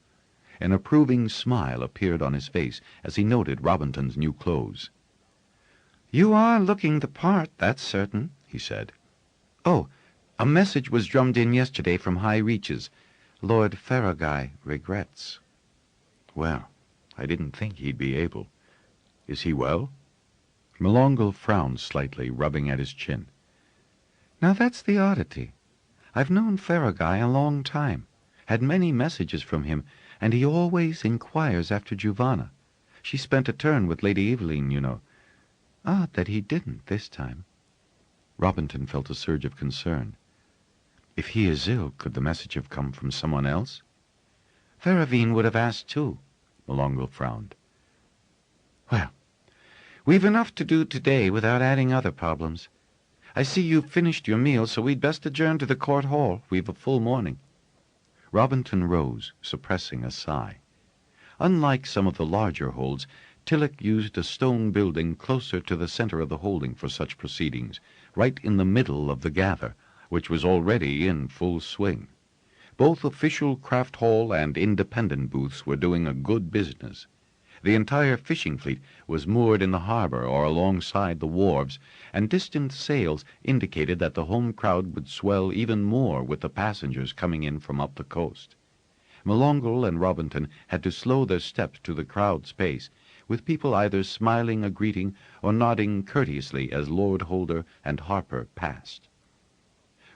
Speaker 4: An approving smile appeared on his face as he noted Robinton's new clothes. "You are looking the part, that's certain," he said. "Oh, a message was drummed in yesterday from High Reaches. Lord Farragut regrets." "Well, I didn't think he'd be able. Is he well?" M'Longle frowned slightly, rubbing at his chin. "Now that's the oddity. I've known Farragut a long time, had many messages from him, and he always inquires after Giovanna. She spent a turn with Lady Eveline, you know. Odd that he didn't this time." Robinton felt a surge of concern. If he is ill, could the message have come from someone else? "Faravine would have asked too." M'Longle frowned. "Well, we've enough to do today without adding other problems. I see you've finished your meal, so we'd best adjourn to the court hall. We've a full morning." Robinton rose, suppressing a sigh. Unlike some of the larger holds, Tillich used a stone building closer to the center of the holding for such proceedings, right in the middle of the gather, which was already in full swing. Both official craft hall and independent booths were doing a good business. The entire fishing fleet was moored in the harbor or alongside the wharves, and distant sails indicated that the home crowd would swell even more with the passengers coming in from up the coast. M'Longle and Robinton had to slow their steps to the crowd's pace, with people either smiling a greeting or nodding courteously as Lord Holder and Harper passed.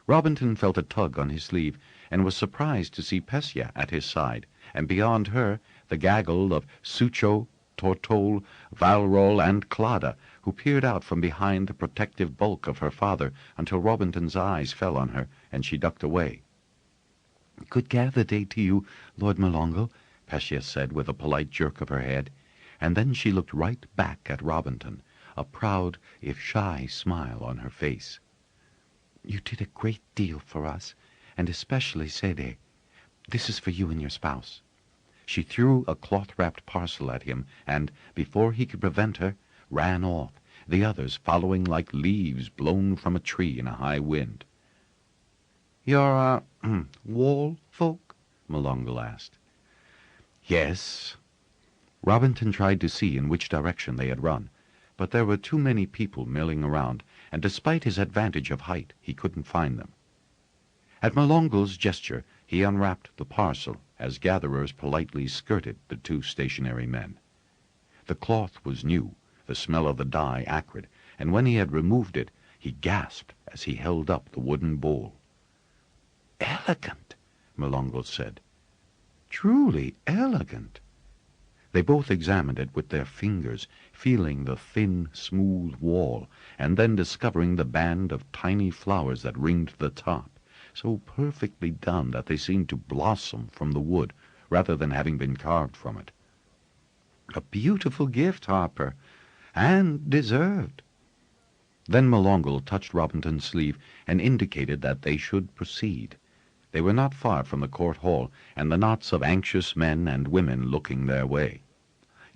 Speaker 4: Robinton felt a tug on his sleeve, and was surprised to see Kasia at his side, and beyond her the gaggle of Sucho, Tortole, Valrol, and Clada, who peered out from behind the protective bulk of her father until Robinton's eyes fell on her, and she ducked away. "Good gather day to you, Lord M'Longle," Kasia said with a polite jerk of her head, and then she looked right back at Robinton, a proud, if shy, smile on her face. "You did a great deal for us, and especially Sede. This is for you and your spouse." She threw a cloth-wrapped parcel at him, and, before he could prevent her, ran off, the others following like leaves blown from a tree in a high wind. "You're, wall folk?" M'Longle asked. "Yes." Robinton tried to see in which direction they had run, but there were too many people milling around, and despite his advantage of height, he couldn't find them. At M'Longle's gesture, he unwrapped the parcel, as gatherers politely skirted the two stationary men. The cloth was new, the smell of the dye acrid, and when he had removed it, he gasped as he held up the wooden bowl. "Elegant," M'Longle said. "Truly elegant." They both examined it with their fingers, feeling the thin, smooth wall, and then discovering the band of tiny flowers that ringed the top, so perfectly done that they seemed to blossom from the wood, rather than having been carved from it. "A beautiful gift, Harper, and deserved." Then M'Longle touched Robinton's sleeve and indicated that they should proceed. They were not far from the court hall, and the knots of anxious men and women looking their way.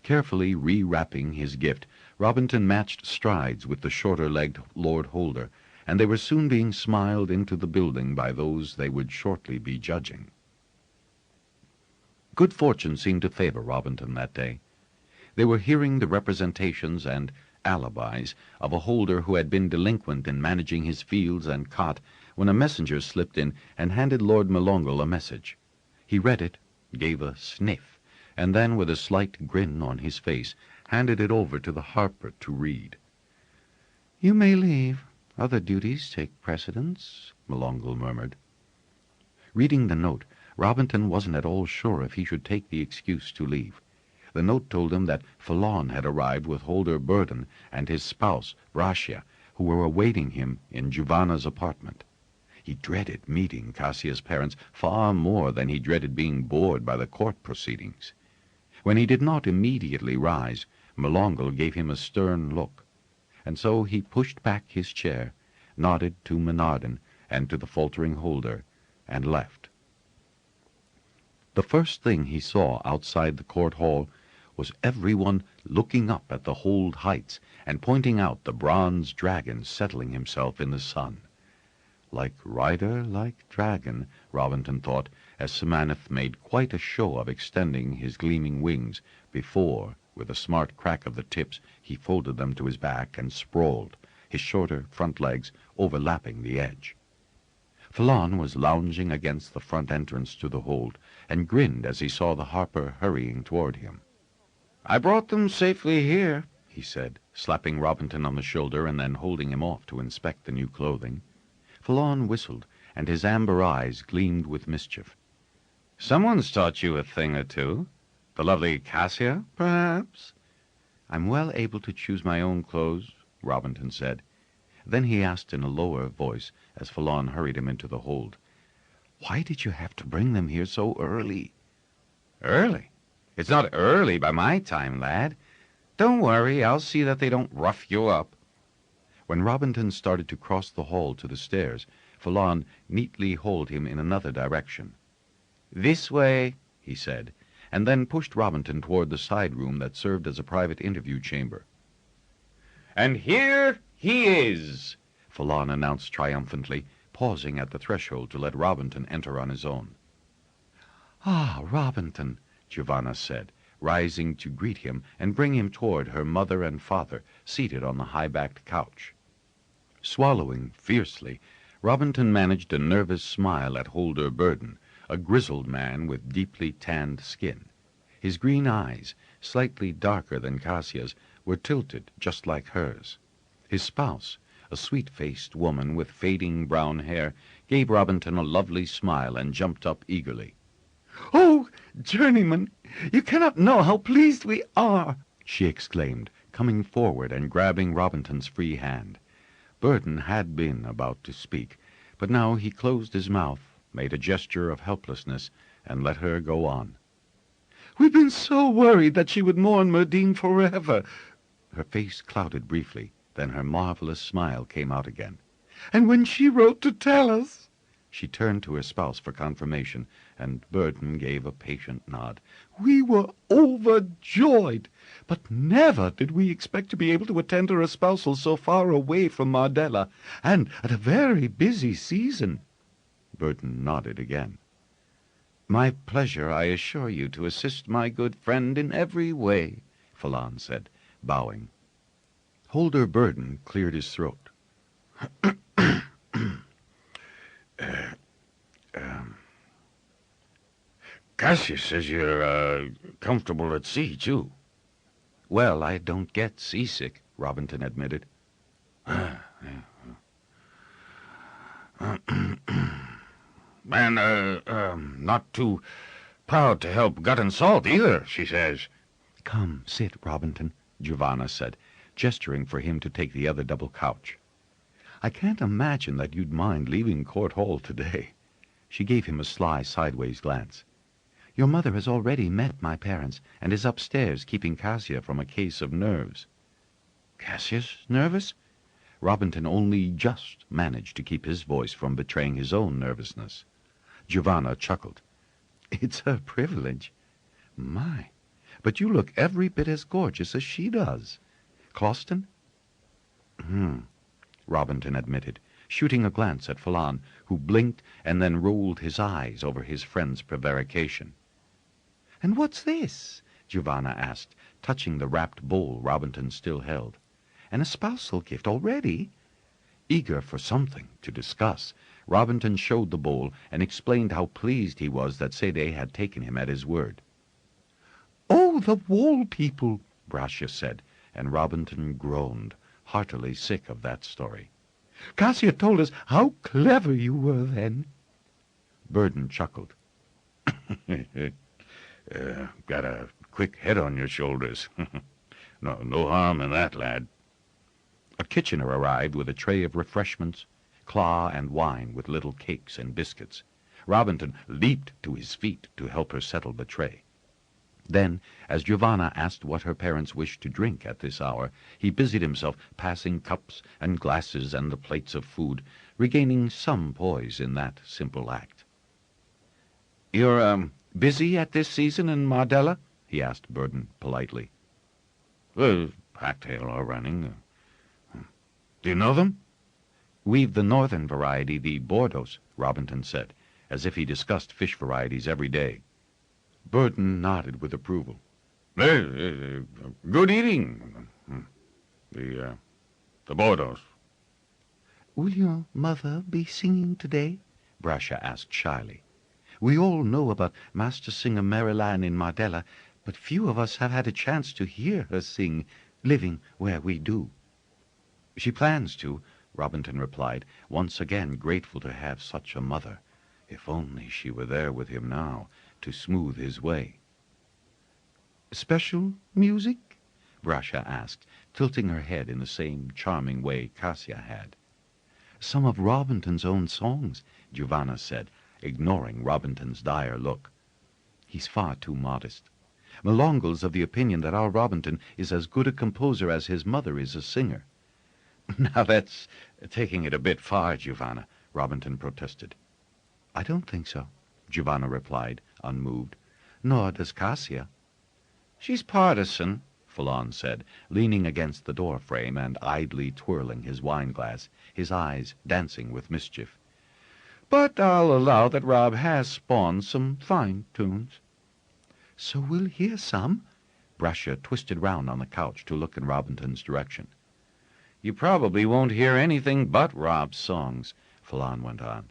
Speaker 4: Carefully rewrapping his gift, Robinton matched strides with the shorter-legged Lord Holder, and they were soon being smiled into the building by those they would shortly be judging. Good fortune seemed to favor Robinton that day. They were hearing the representations and alibis of a holder who had been delinquent in managing his fields and cot, when a messenger slipped in and handed Lord M'Longle a message. He read it, gave a sniff, and then, with a slight grin on his face, handed it over to the harper to read. "You may leave. Other duties take precedence," M'Longle murmured. Reading the note, Robinton wasn't at all sure if he should take the excuse to leave. The note told him that Falon had arrived with Holder Burden and his spouse, Bracia, who were awaiting him in Giovanna's apartment. He dreaded meeting Kasia's parents far more than he dreaded being bored by the court proceedings. When he did not immediately rise, M'Longle gave him a stern look, and so he pushed back his chair, nodded to Menardin, and to the faltering holder, and left. The first thing he saw outside the court hall was everyone looking up at the hold heights and pointing out the bronze dragon settling himself in the sun. Like rider, like dragon, Robinton thought, as Semaneth made quite a show of extending his gleaming wings before, with a smart crack of the tips, he folded them to his back and sprawled, his shorter front legs overlapping the edge. Falon was lounging against the front entrance to the hold, and grinned as he saw the harper hurrying toward him. "I brought them safely here," he said, slapping Robinton on the shoulder and then holding him off to inspect the new clothing. Falon whistled, and his amber eyes gleamed with mischief. "Someone's taught you a thing or two. The lovely Kasia, perhaps?" "I'm well able to choose my own clothes," Robinton said. Then he asked in a lower voice, as Falon hurried him into the hold, "Why did you have to bring them here so early?" "Early? It's not early by my time, lad. Don't worry, I'll see that they don't rough you up." When Robinton started to cross the hall to the stairs, Falon neatly hauled him in another direction. "This way," he said, and then pushed Robinton toward the side room that served as a private interview chamber. "And here he is," Falon announced triumphantly, pausing at the threshold to let Robinton enter on his own. "Ah, Robinton," Giovanna said, rising to greet him and bring him toward her mother and father, seated on the high-backed couch. Swallowing fiercely, Robinton managed a nervous smile at Holder Burden, a grizzled man with deeply tanned skin. His green eyes, slightly darker than Kasia's, were tilted just like hers. His spouse, a sweet-faced woman with fading brown hair, gave Robinton a lovely smile and jumped up eagerly.
Speaker 5: "Oh, journeyman, you cannot know how pleased we are,"
Speaker 4: she exclaimed, coming forward and grabbing Robinton's free hand. Burden had been about to speak, but now he closed his mouth, made a gesture of helplessness, and let her go on.
Speaker 5: "We've been so worried that she would mourn Merdine forever."
Speaker 4: Her face clouded briefly, then her marvelous smile came out again.
Speaker 5: "And when she wrote to tell us—"
Speaker 4: She turned to her spouse for confirmation, and Burden gave a patient nod.
Speaker 5: "We were overjoyed, but never did we expect to be able to attend her espousal so far away from Mardella, and at a very busy season."
Speaker 4: Burden nodded again. "My pleasure, I assure you, to assist my good friend in every way," Falon said, bowing. Holder Burden cleared his throat.
Speaker 2: Kasia says you're, comfortable at sea, too.
Speaker 4: "Well, I don't get seasick," Robinton admitted.
Speaker 2: And, not too proud to help gut and salt either, she says.
Speaker 4: "Come, sit, Robinton," Giovanna said, gesturing for him to take the other double couch. "I can't imagine that you'd mind leaving Court Hall today." She gave him a sly sideways glance. "Your mother has already met my parents and is upstairs keeping Kasia from a case of nerves." "Kasia's nervous?" Robinton only just managed to keep his voice from betraying his own nervousness. Giovanna chuckled. "It's her privilege." "My, but you look every bit as gorgeous as she does. Closton?" Robinton admitted, shooting a glance at Falon, who blinked and then rolled his eyes over his friend's prevarication. "And what's this?" Giovanna asked, touching the wrapped bowl Robinton still held. "An espousal gift already?" Eager for something to discuss, Robinton showed the bowl and explained how pleased he was that Sede had taken him at his word.
Speaker 5: "Oh, the wall people,"
Speaker 4: Brassia said, and Robinton groaned, heartily sick of that story.
Speaker 5: "Kasia told us how clever you were then."
Speaker 4: Burden chuckled.
Speaker 2: Got a quick head on your shoulders. No harm in that, lad."
Speaker 4: A kitchener arrived with a tray of refreshments, claw and wine with little cakes and biscuits. Robinton leaped to his feet to help her settle the tray. Then, as Giovanna asked what her parents wished to drink at this hour, he busied himself passing cups and glasses and the plates of food, regaining some poise in that simple act. "You're, busy at this season in Mardella?" he asked Burden politely.
Speaker 5: "Well, Packtail are running. Do you know them?"
Speaker 4: "We've the northern variety, the Bordeaux," Robinton said, as if he discussed fish varieties every day. Burden nodded with approval.
Speaker 5: Good eating. The Bordeaux."
Speaker 4: "Will your mother be singing today?" Brasha asked shyly. "We all know about Master Singer Maryland in Mardella, but few of us have had a chance to hear her sing, living where we do." "She plans to," Robinton replied, once again grateful to have such a mother. If only she were there with him now, to smooth his way. "Special music?" Brasha asked, tilting her head in the same charming way Kasia had. "Some of Robinton's own songs," Giovanna said, ignoring Robinton's dire look. "He's far too modest. Malongle's of the opinion that our Robinton is as good a composer as his mother is a singer." "Now that's taking it a bit far, Giovanna," Robinton protested. "I don't think so," Giovanna replied, unmoved. "Nor does Kasia." "She's partisan," Falon said, leaning against the door frame and idly twirling his wine-glass, his eyes dancing with mischief. "But I'll allow that Rob has spawned some fine tunes." "So we'll hear some?" Brasha twisted round on the couch to look in Robinton's direction. "You probably won't hear anything but Rob's songs," Falon went on.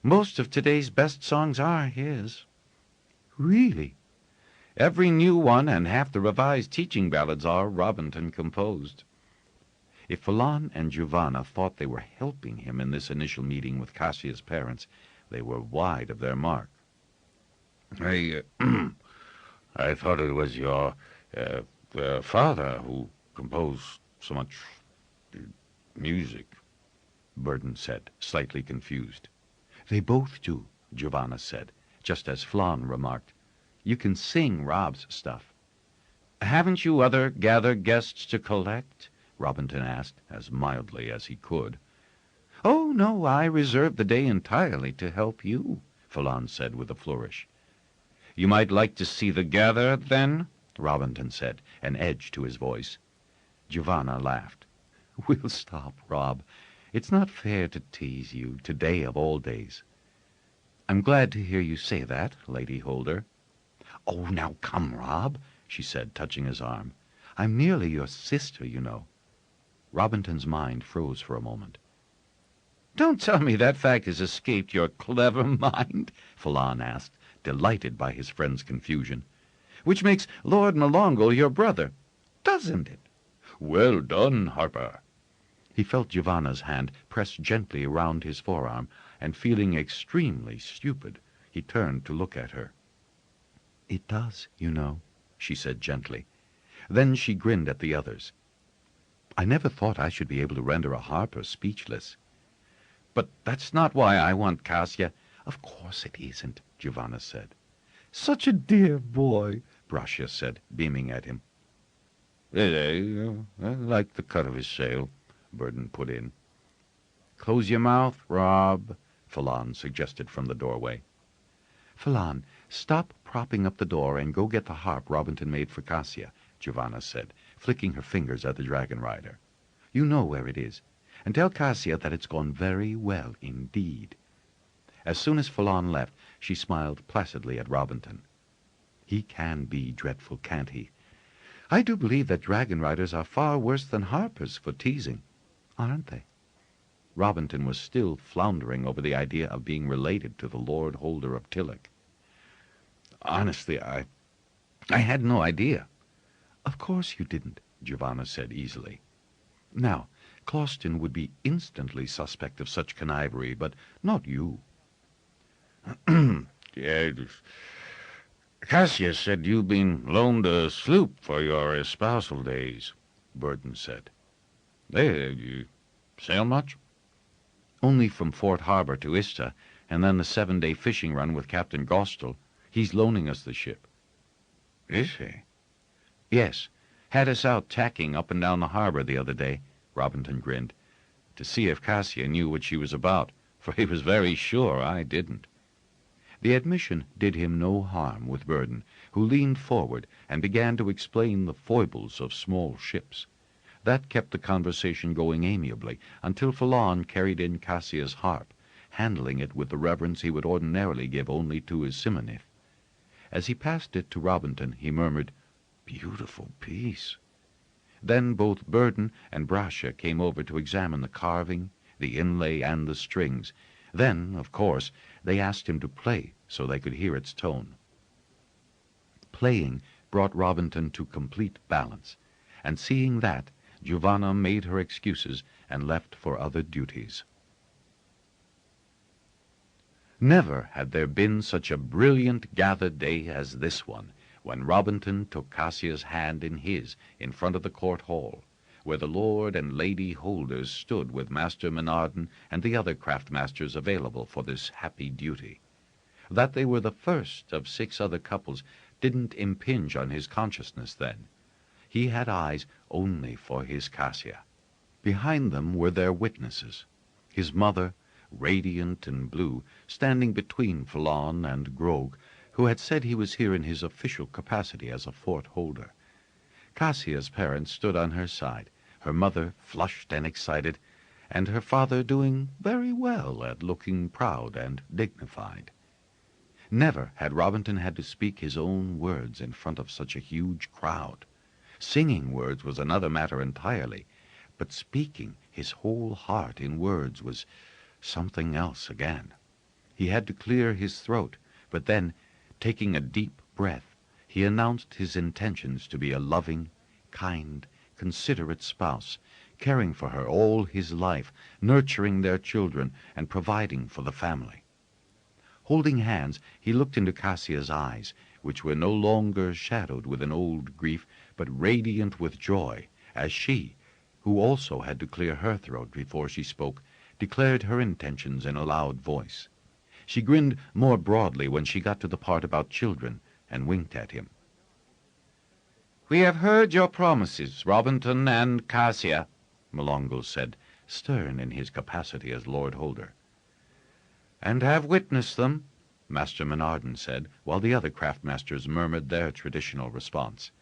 Speaker 4: "Most of today's best songs are his." "Really?" "Every new one and half the revised teaching ballads are Robinton composed." If Falon and Giovanna thought they were helping him in this initial meeting with Kasia's parents, they were wide of their mark.
Speaker 5: I thought it was your father who composed so much music,"
Speaker 4: Burden said, slightly confused. "They both do," Giovanna said, just as Falon remarked. "You can sing Rob's stuff." "Haven't you other gathered guests to collect?" Robinton asked, as mildly as he could. "Oh, no, I reserved the day entirely to help you," Falon said with a flourish. "You might like to see the gather, then?" Robinton said, an edge to his voice. Giovanna laughed. "We'll stop, Rob. It's not fair to tease you, today of all days." "I'm glad to hear you say that, Lady Holder." "Oh, now come, Rob," she said, touching his arm. "I'm nearly your sister, you know." Robinton's mind froze for a moment. "Don't tell me that fact has escaped your clever mind," Falon asked, delighted by his friend's confusion. "Which makes Lord Malongle your brother, doesn't it?"
Speaker 5: "Well done, Harper."
Speaker 4: He felt Giovanna's hand press gently around his forearm, and feeling extremely stupid, he turned to look at her. "It does, you know," she said gently. Then she grinned at the others. "I never thought I should be able to render a harper speechless." "But that's not why I want Kasia." "Of course it isn't," Giovanna said. "Such a dear boy," Brasha said, beaming at him.
Speaker 5: I like the cut of his sail," Burden put in.
Speaker 4: "Close your mouth, Rob," Falon suggested from the doorway. "Falon, stop propping up the door and go get the harp Robinton made for Kasia," Giovanna said, flicking her fingers at the Dragonrider. "You know where it is. And tell Kasia that it's gone very well indeed." As soon as Falon left, she smiled placidly at Robinton. "He can be dreadful, can't he? I do believe that Dragonriders are far worse than harpers for teasing, aren't they?" Robinton was still floundering over the idea of being related to the Lord Holder of Tillich.
Speaker 5: "Honestly, I had no idea."
Speaker 4: "Of course you didn't," Giovanna said easily. "Now, Closton would be instantly suspect of such connivery, but not you."
Speaker 5: Yeah, Kasia said you've been loaned a sloop for your espousal days," Burden said. You sail much?"
Speaker 4: "Only from Fort Harbor to Ista, and then the 7-day fishing run with Captain Gostel. He's loaning us the ship." Is she? Yes. Had us out tacking up and down the harbor the other day, Robinton grinned, to see if Kasia knew what she was about, for he was very sure I didn't. The admission did him no harm with Burden, who leaned forward and began to explain the foibles of small ships. That kept the conversation going amiably until Falon carried in Kasia's harp, handling it with the reverence he would ordinarily give only to his simonith. As he passed it to Robinton, he murmured, "Beautiful piece." Then both Burden and Brasha came over to examine the carving, the inlay, and the strings. Then, of course, they asked him to play so they could hear its tone. Playing brought Robinton to complete balance, and seeing that, Giovanna made her excuses and left for other duties. Never had there been such a brilliant gather day as this one, when Robinton took Kasia's hand in his in front of the court hall, where the lord and lady holders stood with Master Menardon and the other craft-masters available for this happy duty. That they were the first of 6 other couples didn't impinge on his consciousness then. He had eyes only for his Kasia. Behind them were their witnesses, his mother, radiant and blue, standing between Falon and Grog, who had said he was here in his official capacity as a fort holder. Kasia's parents stood on her side, her mother flushed and excited, and her father doing very well at looking proud and dignified. Never had Robinton had to speak his own words in front of such a huge crowd. Singing words was another matter entirely, but speaking his whole heart in words was something else again. He had to clear his throat, but then, taking a deep breath, he announced his intentions to be a loving, kind, considerate spouse, caring for her all his life, nurturing their children, and providing for the family. Holding hands, he looked into Kasia's eyes, which were no longer shadowed with an old grief, but radiant with joy, as she, who also had to clear her throat before she spoke, declared her intentions in a loud voice. She grinned more broadly when she got to the part about children, and winked at him. "We have heard your promises, Robinton and Kasia," Melongo said, stern in his capacity as Lord Holder. "And have witnessed them," Master Menardon said, while the other craftmasters murmured their traditional response.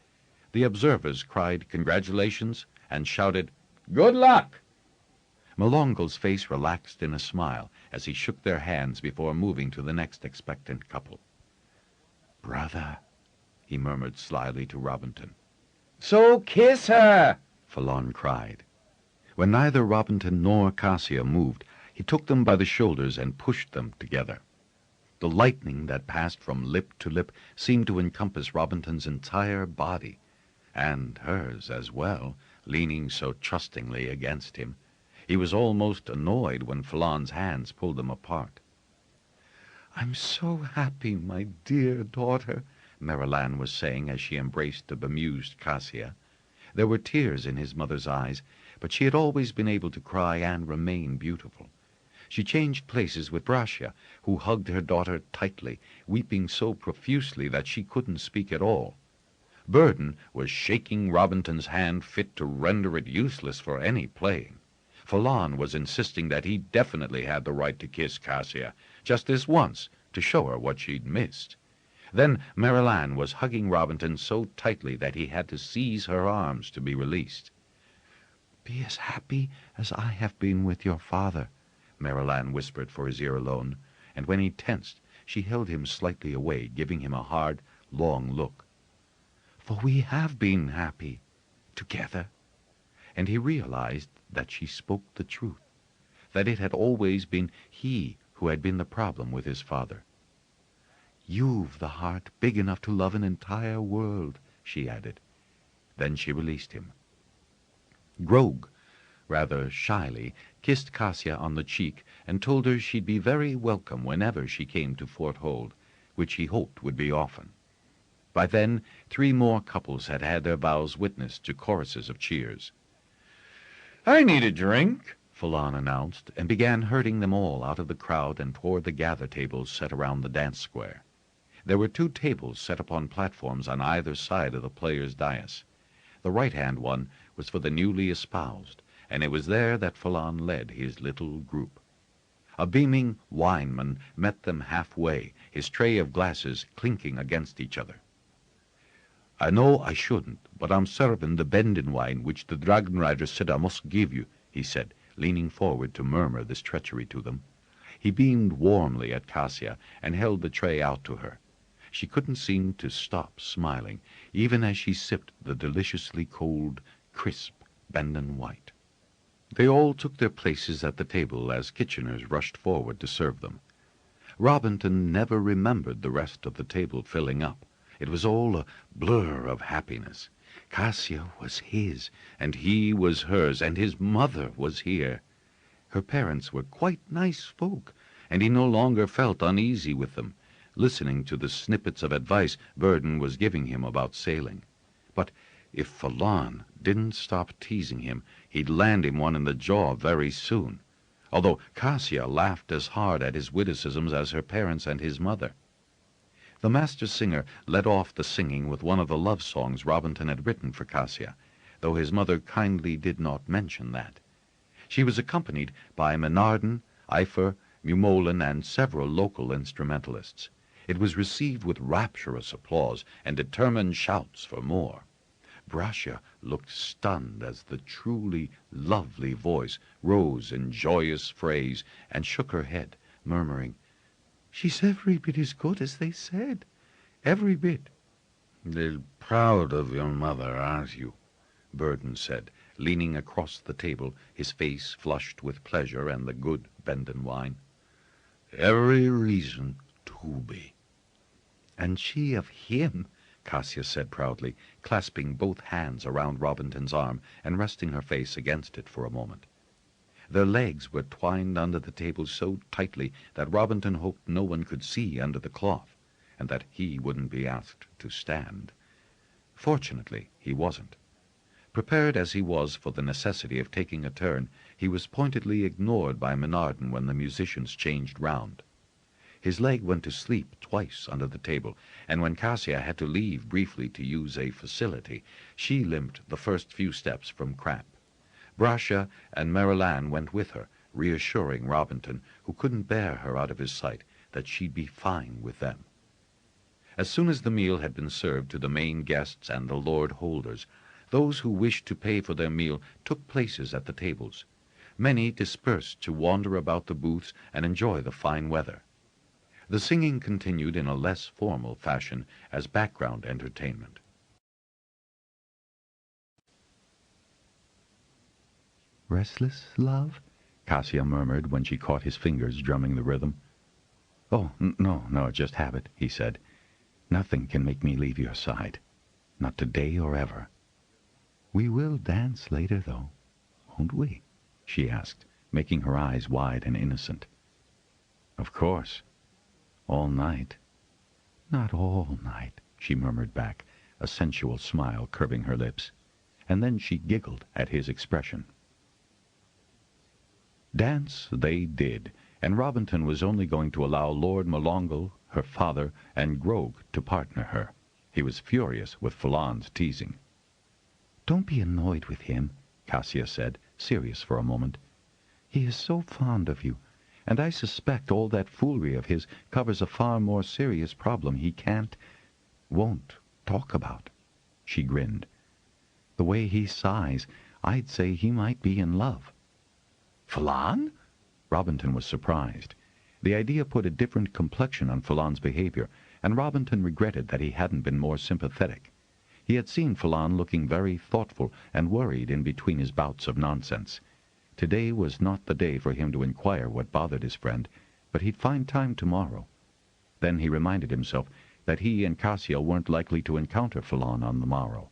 Speaker 4: The observers cried congratulations and shouted, "Good luck!" Melongo's face relaxed in a smile as he shook their hands before moving to the next expectant couple. "Brother," he murmured slyly to Robinton. "So kiss her!" Falon cried. When neither Robinton nor Kasia moved, he took them by the shoulders and pushed them together. The lightning that passed from lip to lip seemed to encompass Robinton's entire body, and hers as well, leaning so trustingly against him. He was almost annoyed when Falon's hands pulled them apart. "I'm so happy, my dear daughter," Marilanne was saying as she embraced the bemused Kasia. There were tears in his mother's eyes, but she had always been able to cry and remain beautiful. She changed places with Brasha, who hugged her daughter tightly, weeping so profusely that she couldn't speak at all. Burden was shaking Robinton's hand fit to render it useless for any playing. Falon was insisting that he definitely had the right to kiss Kasia, just this once, to show her what she'd missed. Then Marilanne was hugging Robinton so tightly that he had to seize her arms to be released. "Be as happy as I have been with your father," Marilanne whispered for his ear alone, and when he tensed, she held him slightly away, giving him a hard, long look. "For we have been happy, together." And he realized that she spoke the truth, that it had always been he who had been the problem with his father. "You've the heart big enough to love an entire world," she added. Then she released him. Grog, rather shyly, kissed Kasia on the cheek and told her she'd be very welcome whenever she came to Fort Hold, which he hoped would be often. By then, 3 more couples had had their vows witnessed to choruses of cheers. "I need a drink," Falon announced, and began herding them all out of the crowd and toward the gather tables set around the dance square. There were 2 tables set upon platforms on either side of the players' dais. The right-hand one was for the newly espoused, and it was there that Phelan led his little group. A beaming wineman met them halfway, his tray of glasses clinking against each other. "I know I shouldn't, but I'm serving the bending wine which the Dragonriders said I must give you," he said, leaning forward to murmur this treachery to them. He beamed warmly at Kasia and held the tray out to her. She couldn't seem to stop smiling, even as she sipped the deliciously cold, crisp Bendon White. They all took their places at the table as Kitcheners rushed forward to serve them. Robinton never remembered the rest of the table filling up. It was all a blur of happiness. Kasia was his, and he was hers, and his mother was here. Her parents were quite nice folk, and he no longer felt uneasy with them, listening to the snippets of advice Verdon was giving him about sailing. But if Phelan didn't stop teasing him, he'd land him one in the jaw very soon, although Kasia laughed as hard at his witticisms as her parents and his mother. The master singer led off the singing with one of the love songs Robinton had written for Kasia, though his mother kindly did not mention that. She was accompanied by Menarden, Eifer, Mumolen, and several local instrumentalists. It was received with rapturous applause and determined shouts for more. Brasha looked stunned as the truly lovely voice rose in joyous phrase and shook her head, murmuring, "She's every bit as good as they said. Every bit." "They're proud of your mother, aren't you?" Verdon said, leaning across the table, his face flushed with pleasure and the good Bendon wine. "Every reason to be." "And she of him," Kasia said proudly, clasping both hands around Robinton's arm and resting her face against it for a moment. Their legs were twined under the table so tightly that Robinton hoped no one could see under the cloth, and that he wouldn't be asked to stand. Fortunately, he wasn't. Prepared as he was for the necessity of taking a turn, he was pointedly ignored by Menarden when the musicians changed round. His leg went to sleep twice under the table, and when Kasia had to leave briefly to use a facility, she limped the first few steps from cramp. Brasha and Marilan went with her, reassuring Robinton, who couldn't bear her out of his sight, that she'd be fine with them. As soon as the meal had been served to the main guests and the lord holders, those who wished to pay for their meal took places at the tables. Many dispersed to wander about the booths and enjoy the fine weather. The singing continued in a less formal fashion as background entertainment.
Speaker 1: "Restless, love?" Kasia murmured when she caught his fingers drumming the rhythm. "Oh, no, just habit," he said. "Nothing can make me leave your side. Not today or ever." "We will dance later, though, won't we?" she asked, making her eyes wide and innocent. "Of course. All night." "Not all night," she murmured back, a sensual smile curving her lips. And then she giggled at his expression. Dance they did, and Robinton was only going to allow Lord Molongle, her father, and Grog to partner her. He was furious with Phelan's teasing. "Don't be annoyed with him," Kasia said, serious for a moment. "He is so fond of you, and I suspect all that foolery of his covers a far more serious problem he won't talk about." She grinned. "The way he sighs, I'd say he might be in love." "Phelan?" Robinton was surprised. The idea put a different complexion on Phelan's behavior, and Robinton regretted that he hadn't been more sympathetic. He had seen Phelan looking very thoughtful and worried in between his bouts of nonsense. Today was not the day for him to inquire what bothered his friend, but he'd find time tomorrow. Then he reminded himself that he and Kasia weren't likely to encounter Phelan on the morrow.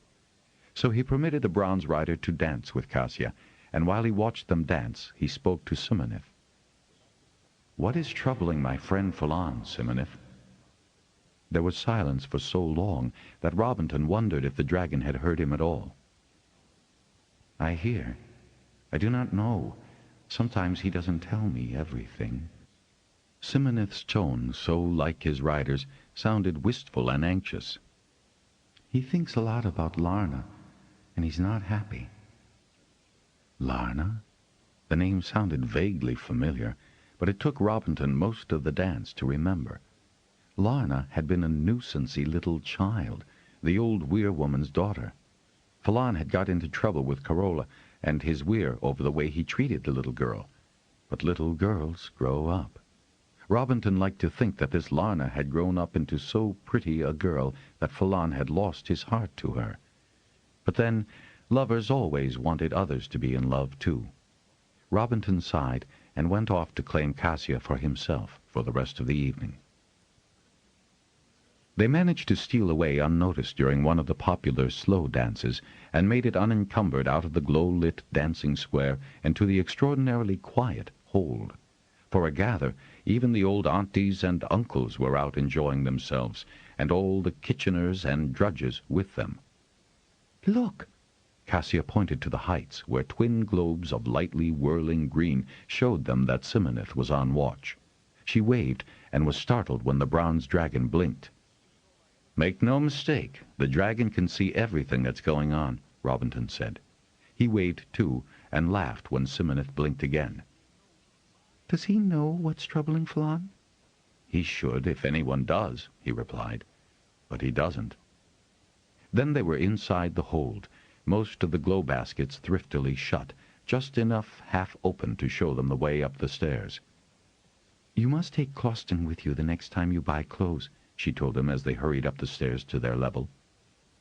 Speaker 1: So he permitted the bronze rider to dance with Kasia, and while he watched them dance, he spoke to Simonith. "What is troubling my friend Phelan, Simonith?" There was silence for so long that Robinton wondered if the dragon had heard him at all. "I hear. I do not know. Sometimes he doesn't tell me everything." Simoneth's tone, so like his rider's, sounded wistful and anxious.
Speaker 2: He thinks a lot about Larna, and he's not happy.
Speaker 1: Larna? The name sounded vaguely familiar, but it took Robinton most of the dance to remember. Larna had been a nuisancey little child, the old Weir-woman's daughter. Falon had got into trouble with Carola and his Weir over the way he treated the little girl. But little girls grow up. Robinton liked to think that this Larna had grown up into so pretty a girl that Falon had lost his heart to her. But then, lovers always wanted others to be in love too. Robinton sighed and went off to claim Kasia for himself for the rest of the evening. They managed to steal away unnoticed during one of the popular slow dances, and made it unencumbered out of the glow-lit dancing square and to the extraordinarily quiet hold. For a gather, even the old aunties and uncles were out enjoying themselves, and all the kitcheners and drudges with them.
Speaker 2: Look!
Speaker 1: Kasia pointed to the heights, where twin globes of lightly whirling green showed them that Simoneth was on watch. She waved, and was startled when the bronze dragon blinked. "Make no mistake, the dragon can see everything that's going on," Robinton said. He waved too, and laughed when Simoneth blinked again.
Speaker 2: Does he know what's troubling Falon?
Speaker 1: "He should, if anyone does," he replied. "But he doesn't." Then they were inside the hold, most of the glow baskets thriftily shut, just enough half open to show them the way up the stairs.
Speaker 2: You must take Closton with you the next time you buy clothes, she told him as they hurried up the stairs to their level.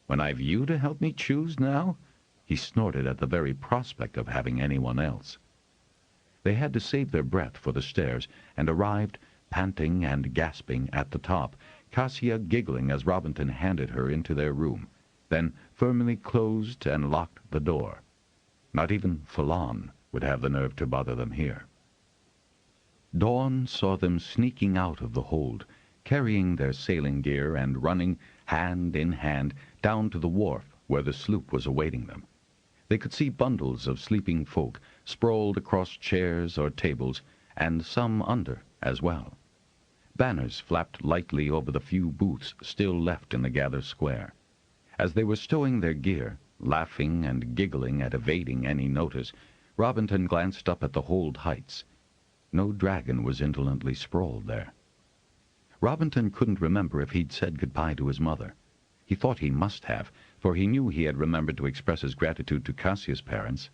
Speaker 1: "When I've you to help me choose now?" He snorted at the very prospect of having anyone else. They had to save their breath for the stairs, and arrived, panting and gasping, at the top, Kasia giggling as Robinton handed her into their room, then firmly closed and locked the door. Not even Falon would have the nerve to bother them here. Dawn saw them sneaking out of the hold, carrying their sailing gear and running, hand in hand, down to the wharf where the sloop was awaiting them. They could see bundles of sleeping folk sprawled across chairs or tables, and some under as well. Banners flapped lightly over the few booths still left in the gather square. As they were stowing their gear, laughing and giggling at evading any notice, Robinton glanced up at the hold heights. No dragon was indolently sprawled there. Robinton couldn't remember if he'd said goodbye to his mother. He thought he must have, for he knew he had remembered to express his gratitude to Kasia's parents.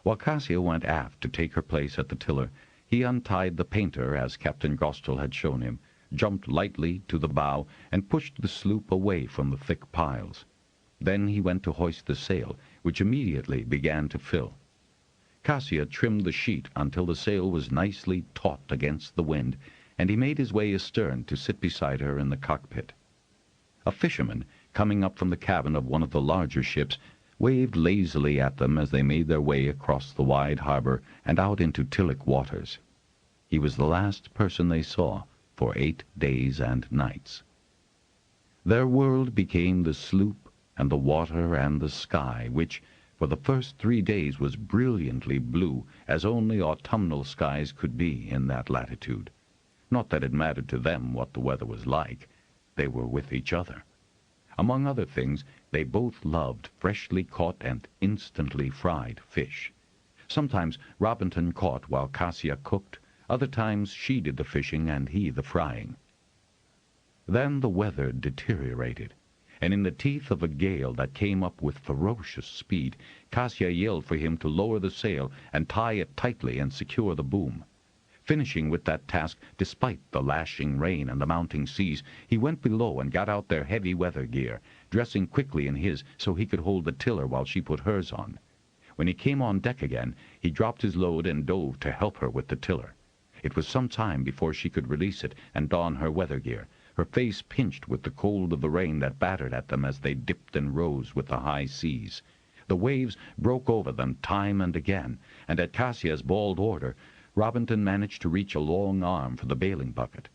Speaker 1: While Kasia went aft to take her place at the tiller, he untied the painter as Captain Gostel had shown him, jumped lightly to the bow, and pushed the sloop away from the thick piles. Then he went to hoist the sail, which immediately began to fill. Kasia trimmed the sheet until the sail was nicely taut against the wind, and he made his way astern to sit beside her in the cockpit. A fisherman, coming up from the cabin of one of the larger ships, waved lazily at them as they made their way across the wide harbor and out into Tillich waters. He was the last person they saw for 8 days and nights. Their world became the sloop and the water and the sky, which, for the first 3 days, was brilliantly blue, as only autumnal skies could be in that latitude. Not that it mattered to them what the weather was like. They were with each other. Among other things, they both loved freshly caught and instantly fried fish. Sometimes Robinton caught while Kasia cooked, other times she did the fishing and he the frying. Then the weather deteriorated, and in the teeth of a gale that came up with ferocious speed, Kasia yelled for him to lower the sail and tie it tightly and secure the boom. Finishing with that task, despite the lashing rain and the mounting seas, he went below and got out their heavy weather gear, dressing quickly in his so he could hold the tiller while she put hers on. When he came on deck again, he dropped his load and dove to help her with the tiller. It was some time before she could release it and don her weather gear, her face pinched with the cold of the rain that battered at them as they dipped and rose with the high seas. The waves broke over them time and again, and at Kasia's bawled order, Robinton managed to reach a long arm for the bailing bucket.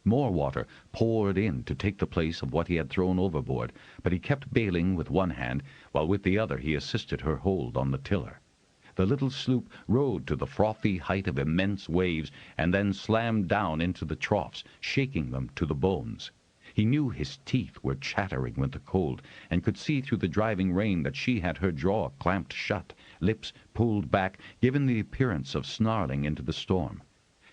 Speaker 1: More water poured in to take the place of what he had thrown overboard, but he kept bailing with one hand, while with the other he assisted her hold on the tiller. The little sloop rode to the frothy height of immense waves and then slammed down into the troughs, shaking them to the bones. He knew his teeth were chattering with the cold, and could see through the driving rain that she had her jaw clamped shut, lips pulled back, given the appearance of snarling into the storm.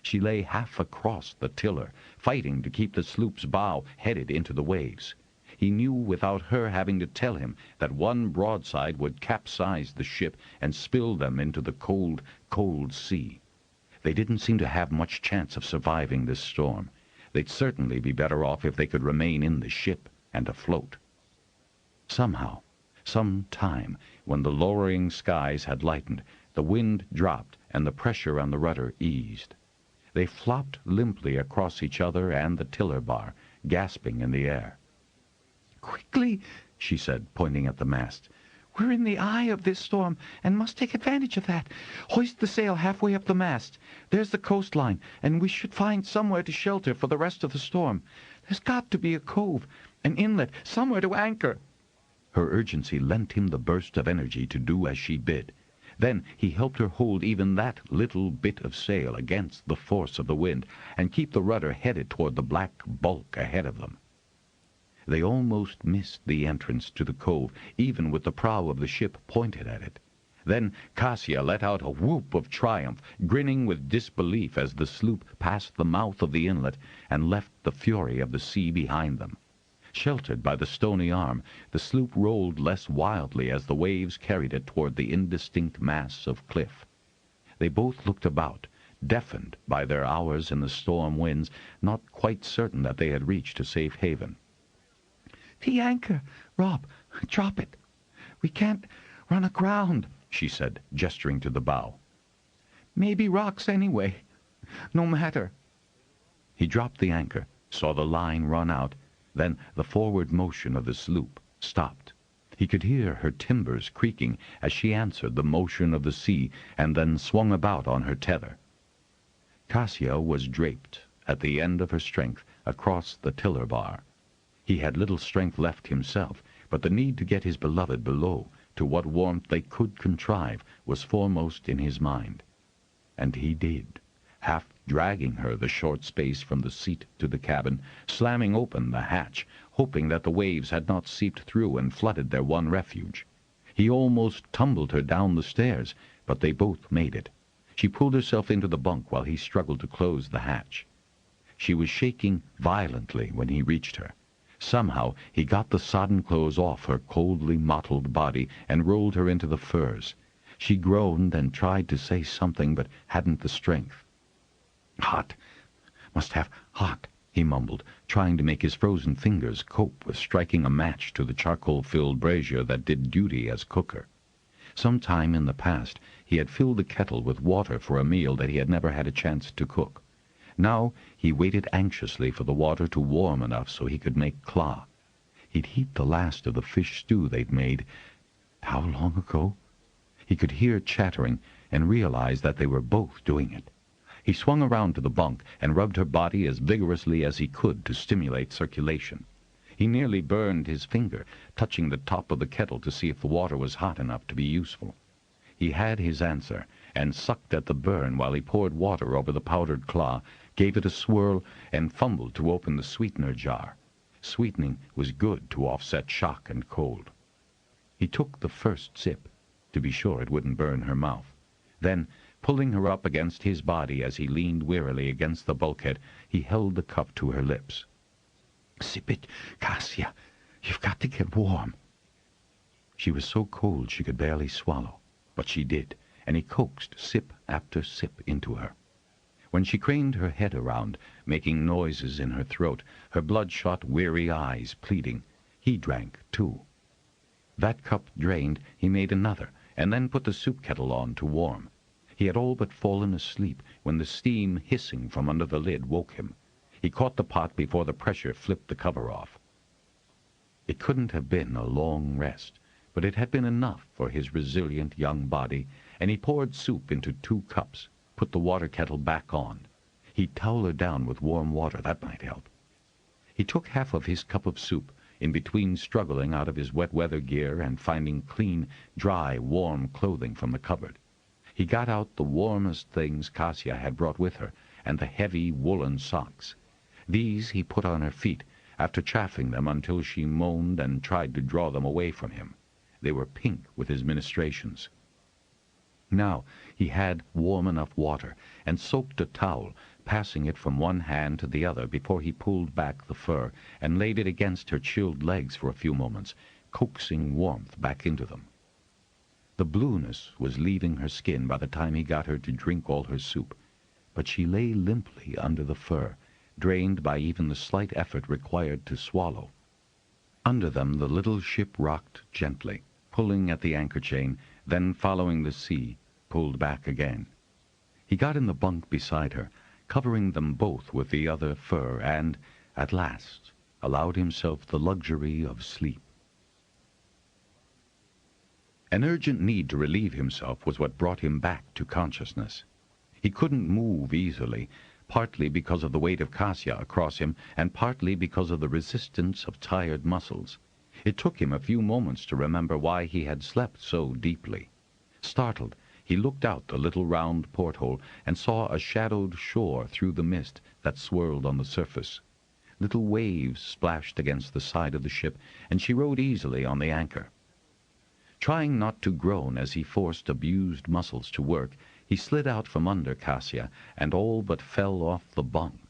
Speaker 1: She lay half across the tiller, fighting to keep the sloop's bow headed into the waves. He knew without her having to tell him that one broadside would capsize the ship and spill them into the cold, cold sea. They didn't seem to have much chance of surviving this storm. They'd certainly be better off if they could remain in the ship and afloat. Somehow, some time, when the lowering skies had lightened, the wind dropped and the pressure on the rudder eased. They flopped limply across each other and the tiller bar, gasping in the air.
Speaker 3: "Quickly," she said, pointing at the mast. "We're in the eye of this storm, and must take advantage of that. Hoist the sail halfway up the mast. There's the coastline, and we should find somewhere to shelter for the rest of the storm. There's got to be a cove, an inlet, somewhere to anchor."
Speaker 1: Her urgency lent him the burst of energy to do as she bid. Then he helped her hold even that little bit of sail against the force of the wind, and keep the rudder headed toward the black bulk ahead of them. They almost missed the entrance to the cove, even with the prow of the ship pointed at it. Then Kasia let out a whoop of triumph, grinning with disbelief as the sloop passed the mouth of the inlet and left the fury of the sea behind them. Sheltered by the stony arm, the sloop rolled less wildly as the waves carried it toward the indistinct mass of cliff. They both looked about, deafened by their hours in the storm winds, not quite certain that they had reached a safe haven.
Speaker 3: "The anchor! Rob, drop it. We can't run aground," she said, gesturing to the bow. "Maybe rocks anyway. No matter."
Speaker 1: He dropped the anchor, saw the line run out, then the forward motion of the sloop stopped. He could hear her timbers creaking as she answered the motion of the sea and then swung about on her tether. Kasia was draped, at the end of her strength, across the tiller bar. He had little strength left himself, but the need to get his beloved below, to what warmth they could contrive, was foremost in his mind. And he did, half dragging her the short space from the seat to the cabin, slamming open the hatch, hoping that the waves had not seeped through and flooded their one refuge. He almost tumbled her down the stairs, but they both made it. She pulled herself into the bunk while he struggled to close the hatch. She was shaking violently when he reached her. Somehow he got the sodden clothes off her coldly mottled body and rolled her into the furs. She groaned and tried to say something, but hadn't the strength. "Hot. Must have hot," he mumbled, trying to make his frozen fingers cope with striking a match to the charcoal-filled brazier that did duty as cooker. Some time in the past he had filled the kettle with water for a meal that he had never had a chance to cook. Now he waited anxiously for the water to warm enough so he could make claw. He'd heat the last of the fish stew they'd made. How long ago? He could hear chattering and realize that they were both doing it. He swung around to the bunk and rubbed her body as vigorously as he could to stimulate circulation. He nearly burned his finger, touching the top of the kettle to see if the water was hot enough to be useful. He had his answer, and sucked at the burn while he poured water over the powdered claw, gave it a swirl, and fumbled to open the sweetener jar. Sweetening was good to offset shock and cold. He took the first sip, to be sure it wouldn't burn her mouth. Then, pulling her up against his body as he leaned wearily against the bulkhead, he held the cup to her lips. "Sip it, Kasia. You've got to get warm." She was so cold she could barely swallow, but she did, and he coaxed sip after sip into her. When she craned her head around, making noises in her throat, her bloodshot, weary eyes pleading, he drank too. That cup drained, he made another, and then put the soup kettle on to warm. He had all but fallen asleep when the steam hissing from under the lid woke him. He caught the pot before the pressure flipped the cover off. It couldn't have been a long rest, but it had been enough for his resilient young body, and he poured soup into 2 cups, put the water kettle back on. He'd towel her down with warm water, that might help. He took half of his cup of soup, in between struggling out of his wet weather gear and finding clean, dry, warm clothing from the cupboard. He got out the warmest things Kasia had brought with her, and the heavy woolen socks. These he put on her feet, after chafing them until she moaned and tried to draw them away from him. They were pink with his ministrations. Now he had warm enough water, and soaked a towel, passing it from one hand to the other before he pulled back the fur and laid it against her chilled legs for a few moments, coaxing warmth back into them. The blueness was leaving her skin by the time he got her to drink all her soup, but she lay limply under the fur, drained by even the slight effort required to swallow. Under them the little ship rocked gently, pulling at the anchor chain, then following the sea, pulled back again. He got in the bunk beside her, covering them both with the other fur, and, at last, allowed himself the luxury of sleep. An urgent need to relieve himself was what brought him back to consciousness. He couldn't move easily, partly because of the weight of Kasia across him, and partly because of the resistance of tired muscles. It took him a few moments to remember why he had slept so deeply. Startled, he looked out the little round porthole and saw a shadowed shore through the mist that swirled on the surface. Little waves splashed against the side of the ship, and she rode easily on the anchor. Trying not to groan as he forced abused muscles to work, he slid out from under Kasia and all but fell off the bunk.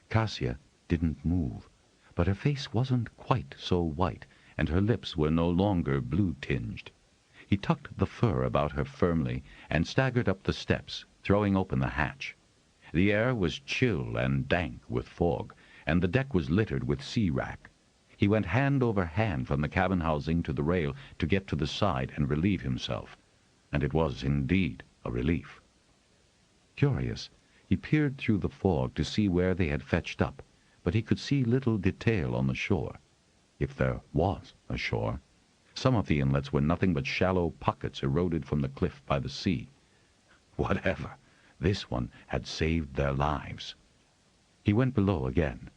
Speaker 1: Kasia didn't move, but her face wasn't quite so white, and her lips were no longer blue-tinged. He tucked the fur about her firmly and staggered up the steps, throwing open the hatch. The air was chill and dank with fog, and the deck was littered with sea-wrack. He went hand over hand from the cabin housing to the rail to get to the side and relieve himself, and it was indeed a relief. Curious, he peered through the fog to see where they had fetched up, but he could see little detail on the shore, if there was a shore. Some of the inlets were nothing but shallow pockets eroded from the cliff by the sea. Whatever, this one had saved their lives. He went below again.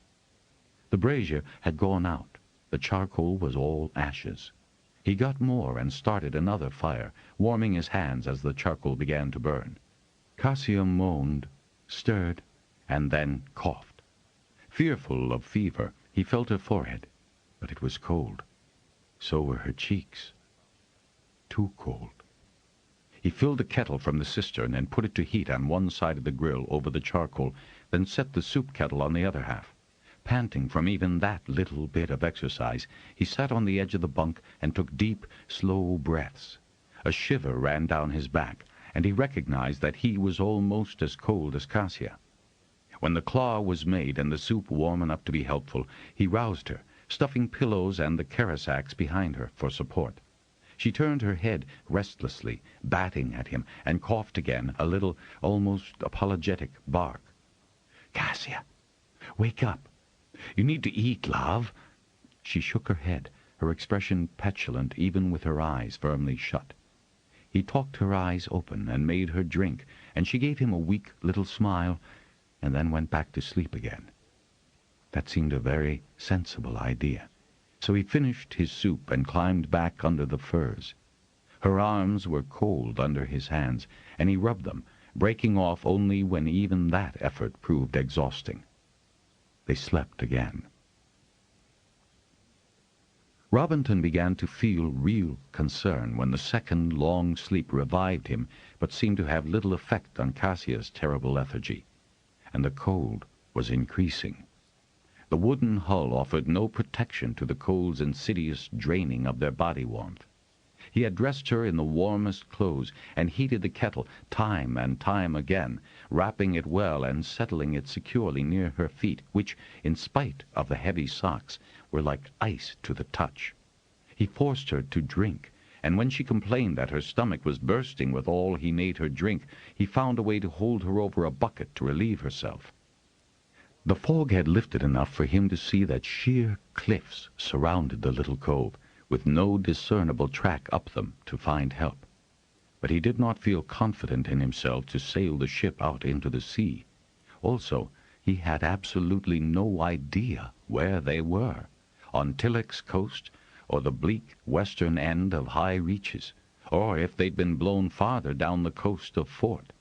Speaker 1: The brazier had gone out. The charcoal was all ashes. He got more and started another fire, warming his hands as the charcoal began to burn. Kasia moaned, stirred, and then coughed. Fearful of fever, he felt her forehead, but it was cold. So were her cheeks. Too cold. He filled a kettle from the cistern and put it to heat on one side of the grill over the charcoal, then set the soup kettle on the other half. Panting from even that little bit of exercise, he sat on the edge of the bunk and took deep, slow breaths. A shiver ran down his back, and he recognized that he was almost as cold as Kasia. When the claw was made and the soup warm enough to be helpful, he roused her, stuffing pillows and the kerosacks behind her for support. She turned her head restlessly, batting at him, and coughed again, a little, almost apologetic bark. "Kasia, wake up. You need to eat, love." She shook her head, her expression petulant even with her eyes firmly shut. He talked her eyes open and made her drink, and she gave him a weak little smile, and then went back to sleep again. That seemed a very sensible idea. So he finished his soup and climbed back under the furs. Her arms were cold under his hands, and he rubbed them, breaking off only when even that effort proved exhausting. They slept again. Robinton began to feel real concern when the second long sleep revived him, but seemed to have little effect on Kasia's terrible lethargy, and the cold was increasing. The wooden hull offered no protection to the cold's insidious draining of their body warmth. He had dressed her in the warmest clothes and heated the kettle time and time again, wrapping it well and settling it securely near her feet, which, in spite of the heavy socks, were like ice to the touch. He forced her to drink, and when she complained that her stomach was bursting with all he made her drink, he found a way to hold her over a bucket to relieve herself. The fog had lifted enough for him to see that sheer cliffs surrounded the little cove, with no discernible track up them to find help. But he did not feel confident in himself to sail the ship out into the sea. Also, he had absolutely no idea where they were, on Tillich's coast or the bleak western end of high reaches, or if they'd been blown farther down the coast of Fort.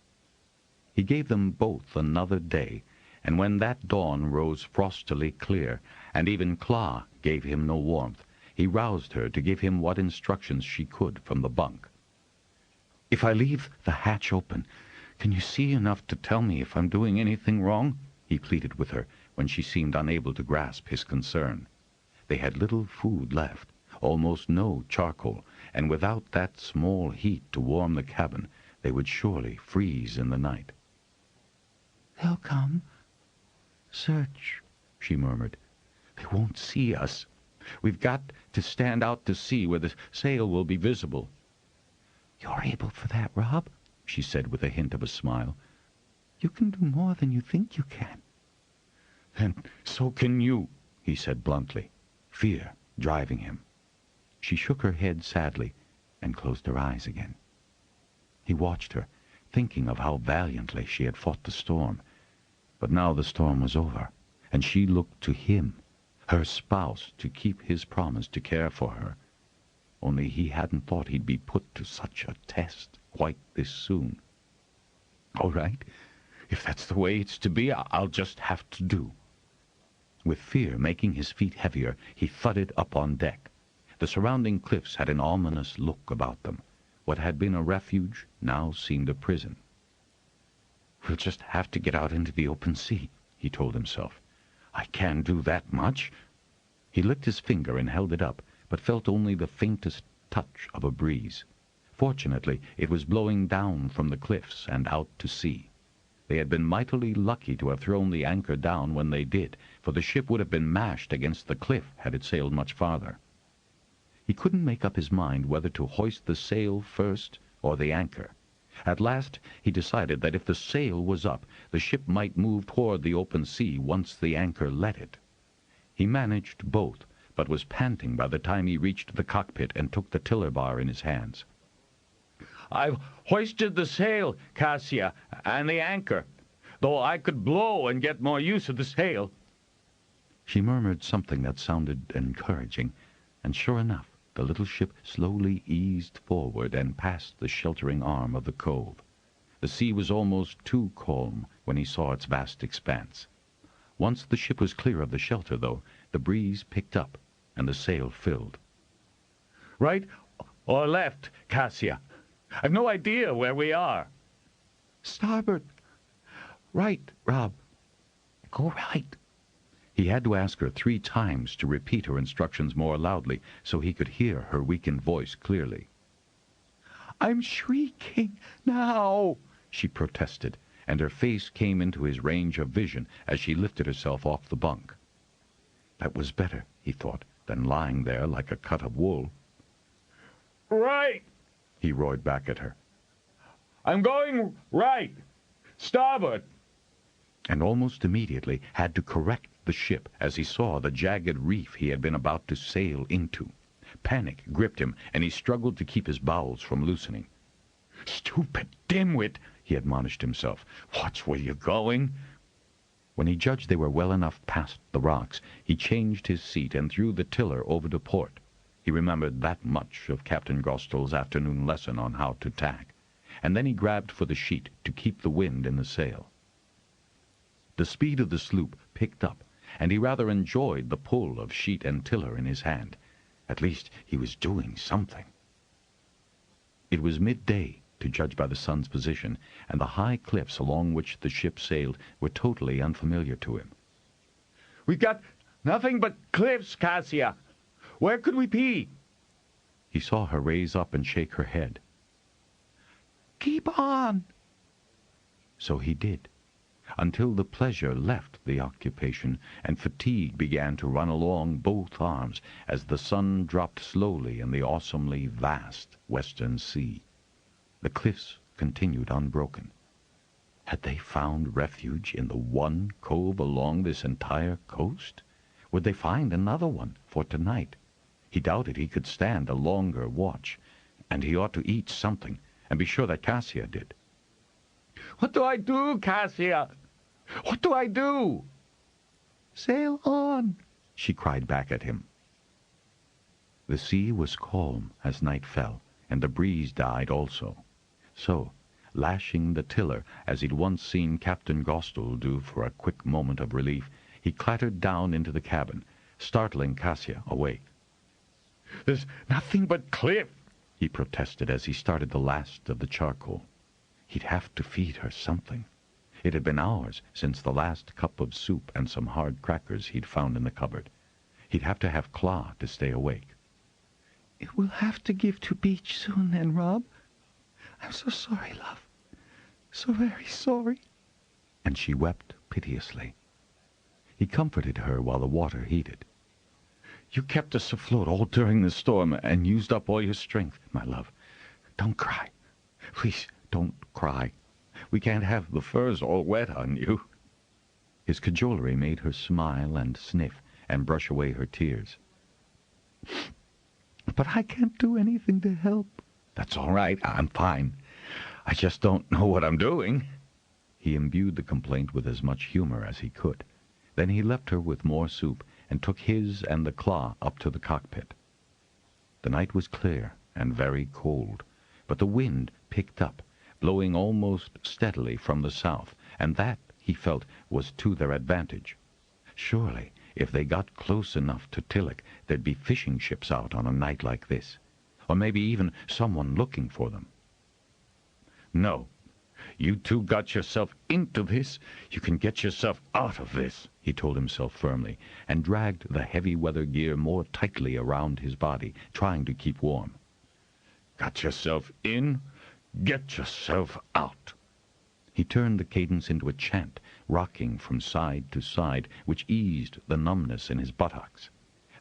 Speaker 1: He gave them both another day, and when that dawn rose frostily clear, and even Claw gave him no warmth, he roused her to give him what instructions she could from the bunk. "If I leave the hatch open, can you see enough to tell me if I'm doing anything wrong?" he pleaded with her when she seemed unable to grasp his concern. They had little food left, almost no charcoal, and without that small heat to warm the cabin, they would surely freeze in the night. "They'll come. Search," she murmured. "They won't see us. We've got to stand out to sea where the sail will be visible." "You're able for that, Rob," she said with a hint of a smile. "You can do more than you think you can." "Then so can you," he said bluntly, fear driving him. She shook her head sadly and closed her eyes again. He watched her, thinking of how valiantly she had fought the storm. But now the storm was over, and she looked to him, her spouse, to keep his promise to care for her. Only he hadn't thought he'd be put to such a test quite this soon. "All right, if that's the way it's to be, I'll just have to do." With fear making his feet heavier, he thudded up on deck. The surrounding cliffs had an ominous look about them. What had been a refuge now seemed a prison. "We'll just have to get out into the open sea," he told himself. "I can do that much." He licked his finger and held it up, but felt only the faintest touch of a breeze. Fortunately, it was blowing down from the cliffs and out to sea. They had been mightily lucky to have thrown the anchor down when they did, for the ship would have been mashed against the cliff had it sailed much farther. He couldn't make up his mind whether to hoist the sail first or the anchor. At last he decided that if the sail was up, the ship might move toward the open sea once the anchor let it. He managed both, but was panting by the time he reached the cockpit and took the tiller bar in his hands. "I've hoisted the sail, Kasia, and the anchor, though I could blow and get more use of the sail." She murmured something that sounded encouraging, and sure enough, the little ship slowly eased forward and past the sheltering arm of the cove. The sea was almost too calm when he saw its vast expanse. Once the ship was clear of the shelter, though, the breeze picked up, and the sail filled. "Right or left, Kasia? I've no idea where we are." "Starboard. Right, Rob. Go right." He had to ask her 3 times to repeat her instructions more loudly so he could hear her weakened voice clearly. "I'm shrieking now," she protested, and her face came into his range of vision as she lifted herself off the bunk. That was better, he thought, than lying there like a cut of wool. "Right!" he roared back at her. "I'm going right. Starboard." And almost immediately had to correct the ship as he saw the jagged reef he had been about to sail into. Panic gripped him, and he struggled to keep his bowels from loosening. "Stupid dimwit," he admonished himself. "Watch where you're going." When he judged they were well enough past the rocks, he changed his seat and threw the tiller over to port. He remembered that much of Captain Gostel's afternoon lesson on how to tack, and then he grabbed for the sheet to keep the wind in the sail. The speed of the sloop picked up, and he rather enjoyed the pull of sheet and tiller in his hand. At least he was doing something. It was midday, to judge by the sun's position, and the high cliffs along which the ship sailed were totally unfamiliar to him. "We've got nothing but cliffs, Kasia. Where could we be?" He saw her raise up and shake her head. "Keep on." So he did, until the pleasure left the occupation and fatigue began to run along both arms as the sun dropped slowly in the awesomely vast western sea. The cliffs continued unbroken. Had they found refuge in the one cove along this entire coast? Would they find another one for tonight? He doubted he could stand a longer watch, and he ought to eat something, and be sure that Kasia did. "What do I do, Kasia? What do I do?" "Sail on," she cried back at him. The sea was calm as night fell, and the breeze died also. So, lashing the tiller as he'd once seen Captain Gostel do for a quick moment of relief, he clattered down into the cabin, startling Kasia awake.
Speaker 3: "There's nothing but cliff,"
Speaker 1: he protested as he started the last of the charcoal. He'd have to feed her something. It had been hours since the last cup of soup and some hard crackers he'd found in the cupboard. He'd have to have Claw to stay awake.
Speaker 5: "It will have to give to Beach soon then, Rob. I'm so sorry, love. So very sorry."
Speaker 1: And she wept piteously. He comforted her while the water heated.
Speaker 3: "You kept us afloat all during the storm and used up all your strength, my love.
Speaker 1: Don't cry. Please, don't cry. We can't have the furs all wet on you." His cajolery made her smile and sniff and brush away her tears.
Speaker 5: "But I can't do anything to help."
Speaker 1: "That's all right. I'm fine. I just don't know what I'm doing." He imbued the complaint with as much humor as he could. Then he left her with more soup and took his and the Claw up to the cockpit. The night was clear and very cold, but the wind picked up, blowing almost steadily from the south, and that, he felt, was to their advantage. Surely, if they got close enough to Tillich, there'd be fishing ships out on a night like this, or maybe even someone looking for them.
Speaker 3: "No. You two got yourself into this. You can get yourself out of this,"
Speaker 1: he told himself firmly, and dragged the heavy weather gear more tightly around his body, trying to keep warm.
Speaker 3: "Got yourself in, get yourself out."
Speaker 1: He turned the cadence into a chant, rocking from side to side, which eased the numbness in his buttocks.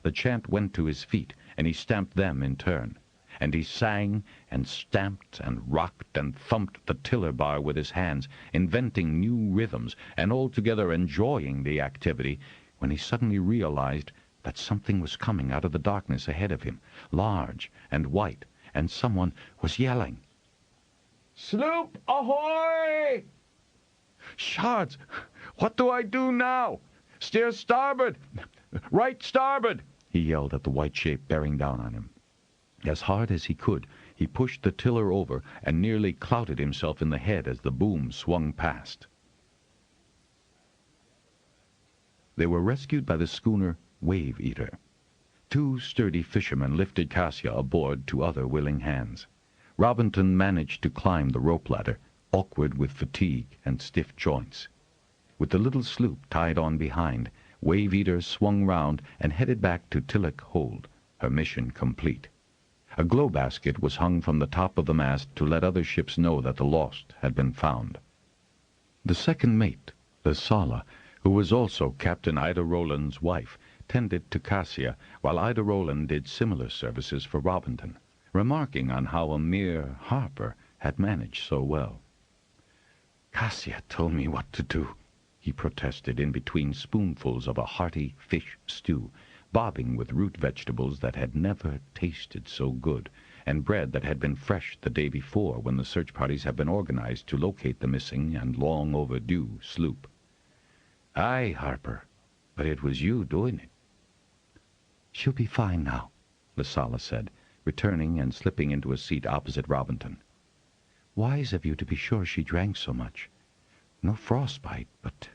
Speaker 1: The chant went to his feet, and he stamped them in turn. And he sang and stamped and rocked and thumped the tiller bar with his hands, inventing new rhythms and altogether enjoying the activity, when he suddenly realized that something was coming out of the darkness ahead of him, large and white, and someone was yelling.
Speaker 3: "Sloop ahoy!" "Shards! What do I do now? Steer starboard! Right starboard!"
Speaker 1: he yelled at the white shape bearing down on him. As hard as he could, he pushed the tiller over and nearly clouted himself in the head as the boom swung past. They were rescued by the schooner Wave Eater. Two sturdy fishermen lifted Kasia aboard to other willing hands. Robinton managed to climb the rope ladder, awkward with fatigue and stiff joints. With the little sloop tied on behind, Wave Eater swung round and headed back to Tillich Hold, her mission complete. A glow basket was hung from the top of the mast to let other ships know that the lost had been found. The second mate, the Sala, who was also Captain Ida Rowland's wife, tended to Kasia, while Ida Rowland did similar services for Robinton, remarking on how a mere harper had managed so well. "Kasia told me what to do," he protested in between spoonfuls of a hearty fish stew, bobbing with root vegetables that had never tasted so good, and bread that had been fresh the day before when the search parties had been organized to locate the missing and long overdue sloop. "Aye, Harper, but it was you doing it." "She'll be fine now," Lasala said, returning and slipping into a seat opposite Robinton. "Wise of you to be sure she drank so much. No frostbite, but—"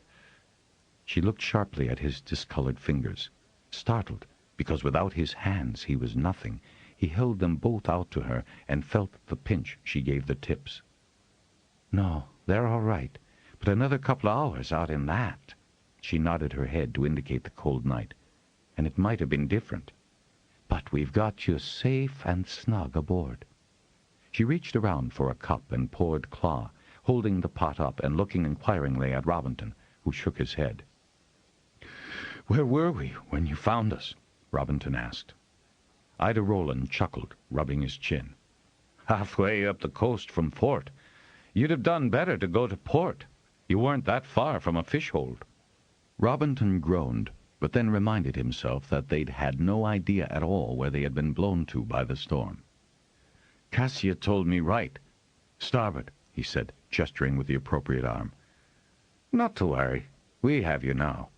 Speaker 1: She looked sharply at his discolored fingers. Startled, because without his hands he was nothing, he held them both out to her and felt the pinch she gave the tips. "No, they're all right, but another couple of hours out in that." She nodded her head to indicate the cold night. "And it might have been different. But we've got you safe and snug aboard." She reached around for a cup and poured Claw, holding the pot up and looking inquiringly at Robinton, who shook his head.
Speaker 3: "Where were we when you found us?"
Speaker 1: Robinton asked. Ida Rowland chuckled, rubbing his chin.
Speaker 3: "Halfway up the coast from Fort. You'd have done better to go to port. You weren't that far from a fish-hold."
Speaker 1: Robinton groaned, but then reminded himself that they'd had no idea at all where they had been blown to by the storm.
Speaker 3: "Kasia told me right. Starboard,"
Speaker 1: he said, gesturing with the appropriate arm.
Speaker 3: "Not to worry. We have you now."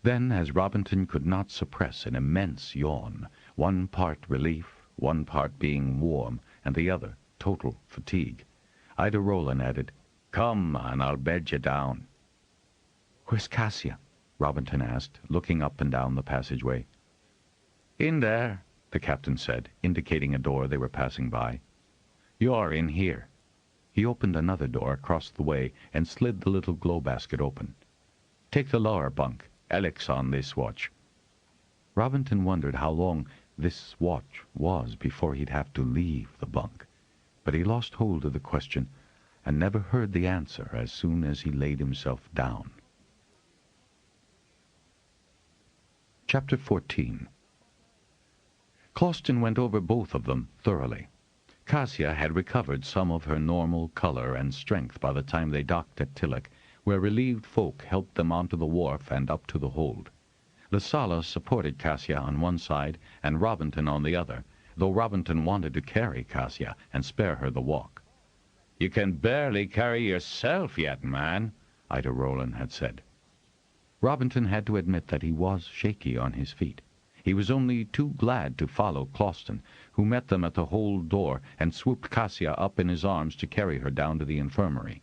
Speaker 1: Then, as Robinton could not suppress an immense yawn, one part relief, one part being warm,
Speaker 2: and the other total fatigue. Ida Roland added, "Come, and I'll bed you down."
Speaker 3: "Where's Kasia?" Robinton asked, looking up and down the passageway.
Speaker 2: "In there," the captain said, indicating a door they were passing by. "You're in here."
Speaker 3: He opened another door across the way and slid the little glow basket open.
Speaker 2: "Take the lower bunk. Alec's on this watch."
Speaker 3: Robinton wondered how long this watch was before he'd have to leave the bunk, but he lost hold of the question and never heard the answer as soon as he laid himself down. Chapter 14. Closton went over both of them thoroughly. Kasia had recovered some of her normal color and strength by the time they docked at Tilloch, where relieved folk helped them onto the wharf and up to the hold. Lasala supported Kasia on one side and Robinton on the other, though Robinton wanted to carry Kasia and spare her the walk.
Speaker 2: "You can barely carry yourself yet, man,"
Speaker 3: Ida Roland had said. Robinton had to admit that he was shaky on his feet. He was only too glad to follow Closton, who met them at the hold door and swooped Kasia up in his arms to carry her down to the infirmary.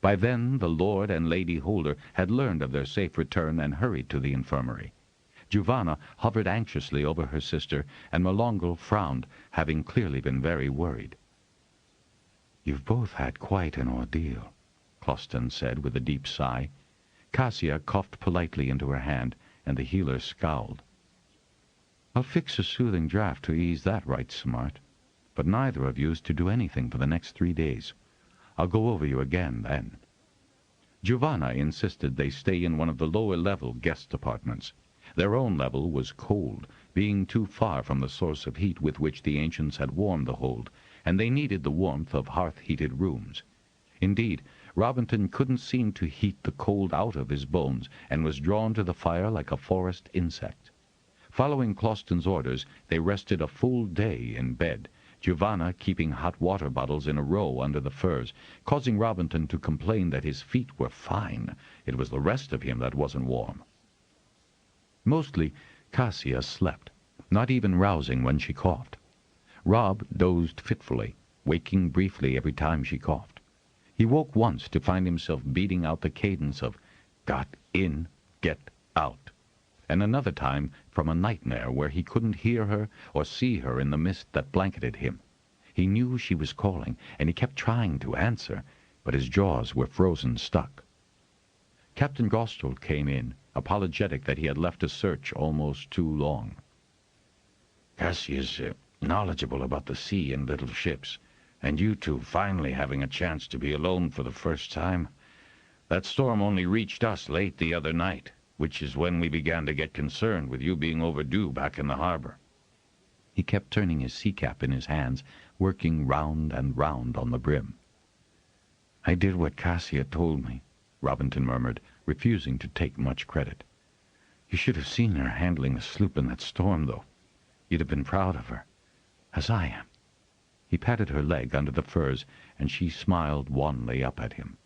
Speaker 3: By then the Lord and Lady Holder had learned of their safe return and hurried to the infirmary. Giovanna hovered anxiously over her sister, and Molongo frowned, having clearly been very worried. "You've both had quite an ordeal," Closton said with a deep sigh. Kasia coughed politely into her hand, and the healer scowled. "I'll fix a soothing draught to ease that right smart, but neither of you's to do anything for the next 3 days. I'll go over you again then." Giovanna insisted they stay in one of the lower-level guest apartments. Their own level was cold, being too far from the source of heat with which the ancients had warmed the hold, and they needed the warmth of hearth-heated rooms. Indeed, Robinton couldn't seem to heat the cold out of his bones, and was drawn to the fire like a forest insect. Following Closton's orders, they rested a full day in bed, Giovanna keeping hot water bottles in a row under the furs, causing Robinton to complain that his feet were fine. It was the rest of him that wasn't warm. Mostly, Kasia slept, not even rousing when she coughed. Rob dozed fitfully, waking briefly every time she coughed. He woke once to find himself beating out the cadence of "got in, get out," and another time from a nightmare where he couldn't hear her or see her in the mist that blanketed him. He knew she was calling, and he kept trying to answer, but his jaws were frozen stuck. Captain Gostrel came in, apologetic that he had left a search almost too long.
Speaker 2: "Kasia's knowledgeable about the sea and little ships, and you two finally having a chance to be alone for the first time. That storm only reached us late the other night, which is when we began to get concerned with you being overdue back in the harbor."
Speaker 3: He kept turning his sea cap in his hands, working round and round on the brim. "I did what Kasia told me," Robinton murmured, refusing to take much credit. "You should have seen her handling the sloop in that storm, though. You'd have been proud of her, as I am." He patted her leg under the furs, and she smiled wanly up at him.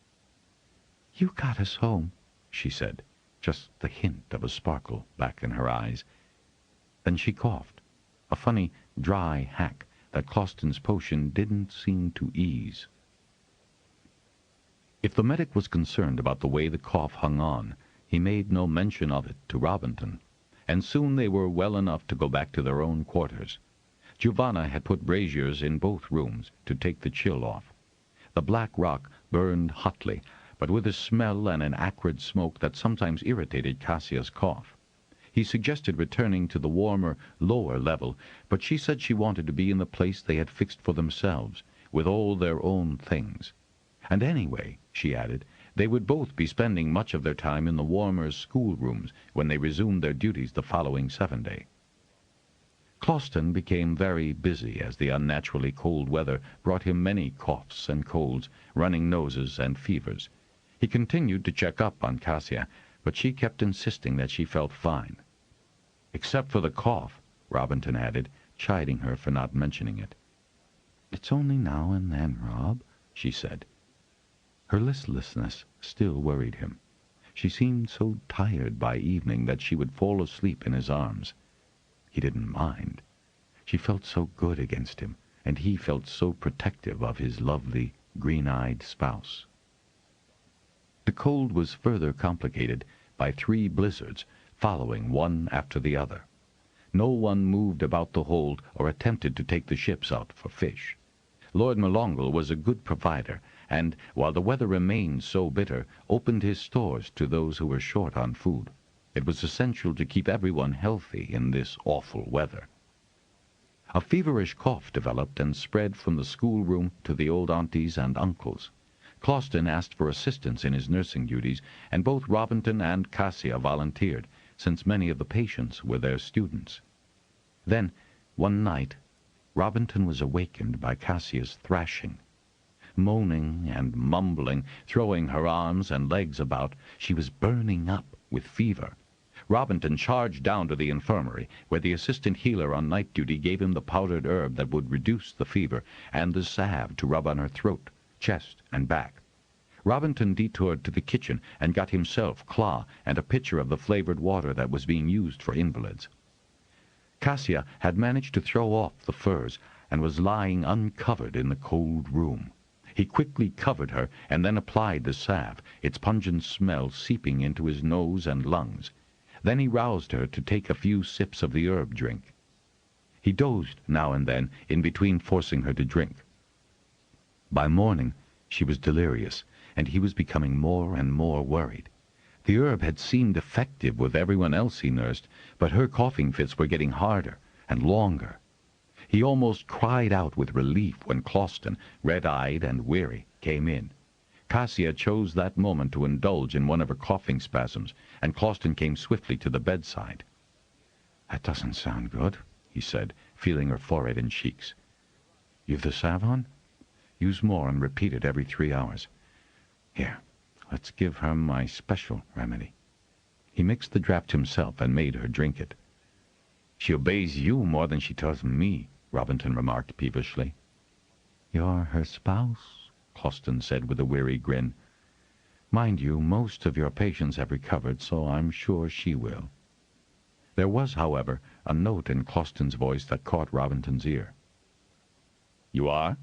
Speaker 3: "You got us home," she said, just the hint of a sparkle back in her eyes. Then she coughed, a funny, dry hack that Closton's potion didn't seem to ease. If the medic was concerned about the way the cough hung on, he made no mention of it to Robinton, and soon they were well enough to go back to their own quarters. Giovanna had put braziers in both rooms to take the chill off. The black rock burned hotly, but with a smell and an acrid smoke that sometimes irritated Kasia's cough. He suggested returning to the warmer, lower level, but she said she wanted to be in the place they had fixed for themselves, with all their own things. And anyway, she added, they would both be spending much of their time in the warmer schoolrooms when they resumed their duties the following 7-day. Closton became very busy as the unnaturally cold weather brought him many coughs and colds, running noses and fevers. He continued to check up on Kasia, but she kept insisting that she felt fine. "Except for the cough," Robinton added, chiding her for not mentioning it. "It's only now and then, Rob," she said. Her listlessness still worried him. She seemed so tired by evening that she would fall asleep in his arms. He didn't mind. She felt so good against him,
Speaker 2: and he felt so protective of his lovely, green-eyed spouse. The cold was further complicated by 3 blizzards following one after the other. No one moved about the hold or attempted to take the ships out for fish. Lord M'Longle was a good provider, and, while the weather remained so bitter, opened his stores to those who were short on food. It was essential to keep everyone healthy in this awful weather. A feverish cough developed and spread from the schoolroom to the old aunties and uncles. Closton asked for assistance in his nursing duties, and both Robinton and Kasia volunteered, since many of the patients were their students. Then, one night, Robinton was awakened by Kasia's thrashing. Moaning and mumbling, throwing her arms and legs about, she was burning up with fever. Robinton charged down to the infirmary, where the assistant healer on night duty gave him the powdered herb that would reduce the fever, and the salve to rub on her throat, chest, and back. Robinton detoured to the kitchen and got himself Claw and a pitcher of the flavored water that was being used for invalids. Kasia had managed to throw off the furs and was lying uncovered in the cold room. He quickly covered her and then applied the salve, its pungent smell seeping into his nose and lungs. Then he roused her to take a few sips of the herb drink. He dozed now and then, in between forcing her to drink. By morning, she was delirious, and he was becoming more and more worried. The herb had seemed effective with everyone else he nursed, but her coughing fits were getting harder and longer. He almost cried out with relief when Closton, red-eyed and weary, came in. Kasia chose that moment to indulge in one of her coughing spasms, and Closton came swiftly to the bedside. "That doesn't sound good," he said, feeling her forehead and cheeks. "You've the salve on? Use more and repeat it every 3 hours. Here, let's give her my special remedy." He mixed the draught himself and made her drink it. "She obeys you more than she does me," Robinton remarked peevishly. "You're her spouse," Closton said with a weary grin. "Mind you, most of your patients have recovered, so I'm sure she will." There was, however, a note in Closton's voice that caught Robinton's ear. "You are?"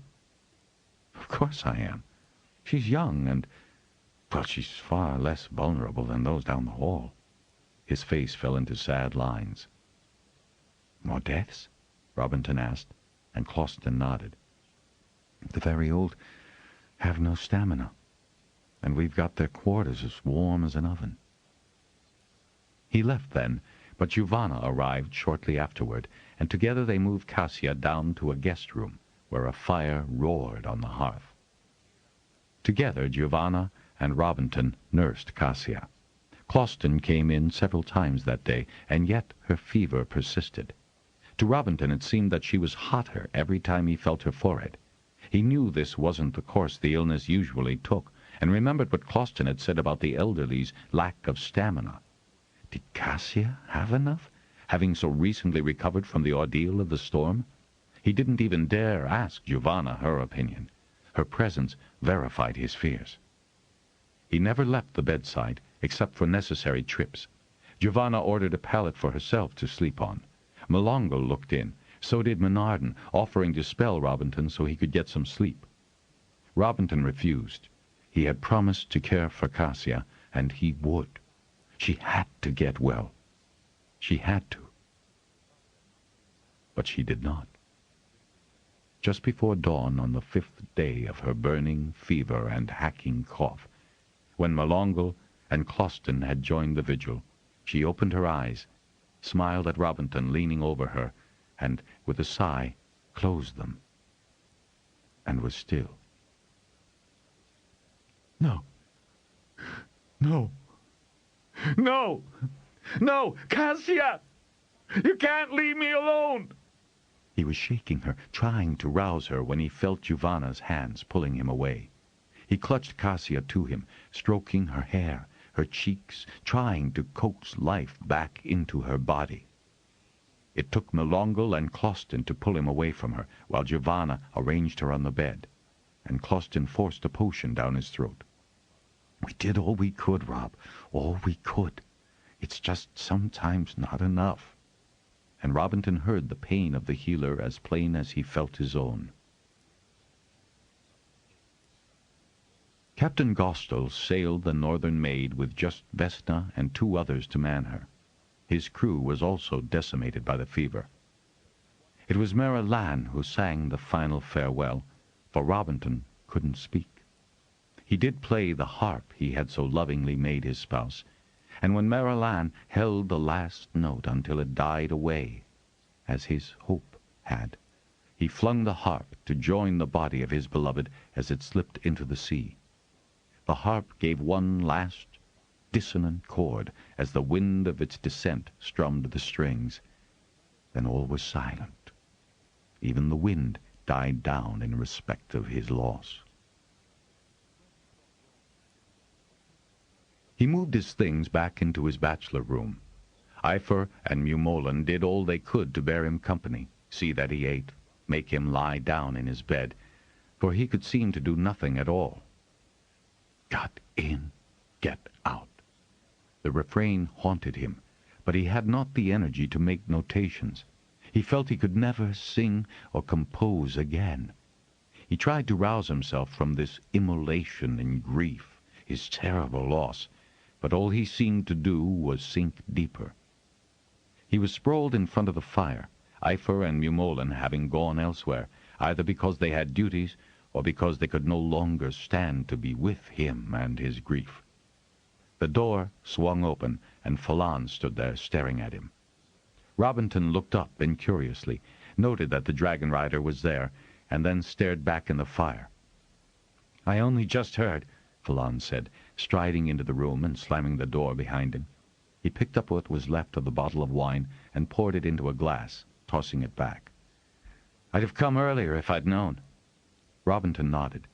Speaker 2: "Of course I am. She's young and, well, she's far less vulnerable than those down the hall." His face fell into sad lines. "More deaths?" Robinton asked, and Closton nodded. "The very old have no stamina, and we've got their quarters as warm as an oven." He left then, but Giovanna arrived shortly afterward, and together they moved Kasia down to a guest room, where a fire roared on the hearth. Together Giovanna and Robinton nursed Kasia. Closton came in several times that day, and yet her fever persisted. To Robinton it seemed that she was hotter every time he felt her forehead. He knew this wasn't the course the illness usually took, and remembered what Closton had said about the elderly's lack of stamina. Did Kasia have enough, having so recently recovered from the ordeal of the storm? He didn't even dare ask Giovanna her opinion. Her presence verified his fears. He never left the bedside, except for necessary trips. Giovanna ordered a pallet for herself to sleep on. M'Longle looked in. So did Menardon, offering to spell Robinton so he could get some sleep. Robinton refused. He had promised to care for Kasia, and he would. She had to get well. She had to. But she did not. Just before dawn on the 5th day of her burning fever and hacking cough, when M'Longle and Closton had joined the vigil, she opened her eyes, smiled at Robinton leaning over her, and, with a sigh, closed them, and was still. "No. No. No! No! Kasia! You can't leave me alone!" He was shaking her, trying to rouse her, when he felt Giovanna's hands pulling him away. He clutched Kasia to him, stroking her hair, her cheeks, trying to coax life back into her body. It took M'Longle and Closton to pull him away from her, while Giovanna arranged her on the bed, and Closton forced a potion down his throat. "We did all we could, Rob, all we could. It's just sometimes not enough."
Speaker 1: and Robinton heard the pain of the healer as plain as he felt his own. Captain Gostel sailed the Northern Maid with just Vesna and 2 others to man her. His crew was also decimated by the fever. It was Marilan who sang the final farewell, for Robinton couldn't speak. He did play the harp he had so lovingly made his spouse, and when Marilan held the last note until it died away, as his hope had, he flung the harp to join the body of his beloved as it slipped into the sea. The harp gave one last dissonant chord as the wind of its descent strummed the strings. Then all was silent. Even the wind died down in respect of his loss. He moved his things back into his bachelor room. Ifer and Mumolen did all they could to bear him company, see that he ate, make him lie down in his bed, for he could seem to do nothing at all. Got in, get out. The refrain haunted him, but he had not the energy to make notations. He felt he could never sing or compose again. He tried to rouse himself from this immolation in grief, his terrible loss, but all he seemed to do was sink deeper. He was sprawled in front of the fire, Ifer and Mumolen having gone elsewhere, either because they had duties or because they could no longer stand to be with him and his grief. The door swung open, and Falan stood there staring at him. Robinton looked up incuriously, noted that the Dragonrider was there, and then stared back in the fire. "I only just heard," Falan said, striding into the room and slamming the door behind him. He picked up what was left of the bottle of wine and poured it into a glass, tossing it back. "I'd have come earlier if I'd known." Robinton nodded.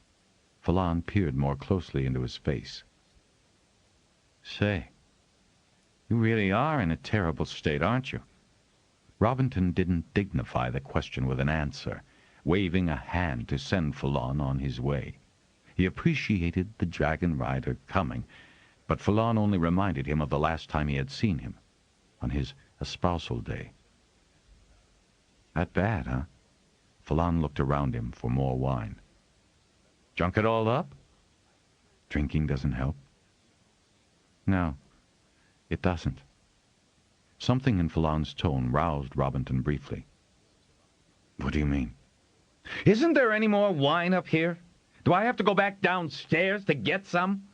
Speaker 1: Falan peered more closely into his face. "Say, you really are in a terrible state, aren't you?" Robinton didn't dignify the question with an answer, waving a hand to send Falan on his way. He appreciated the Dragonrider coming, but Falan only reminded him of the last time he had seen him, on his espousal day. "That bad, huh?" Falan looked around him for more wine. "Drunk it all up?" "Drinking doesn't help." "No, it doesn't." Something in Falan's tone roused Robinton briefly. "What do you mean?"
Speaker 3: "Isn't there any more wine up here? Do I have to go back downstairs to get some?"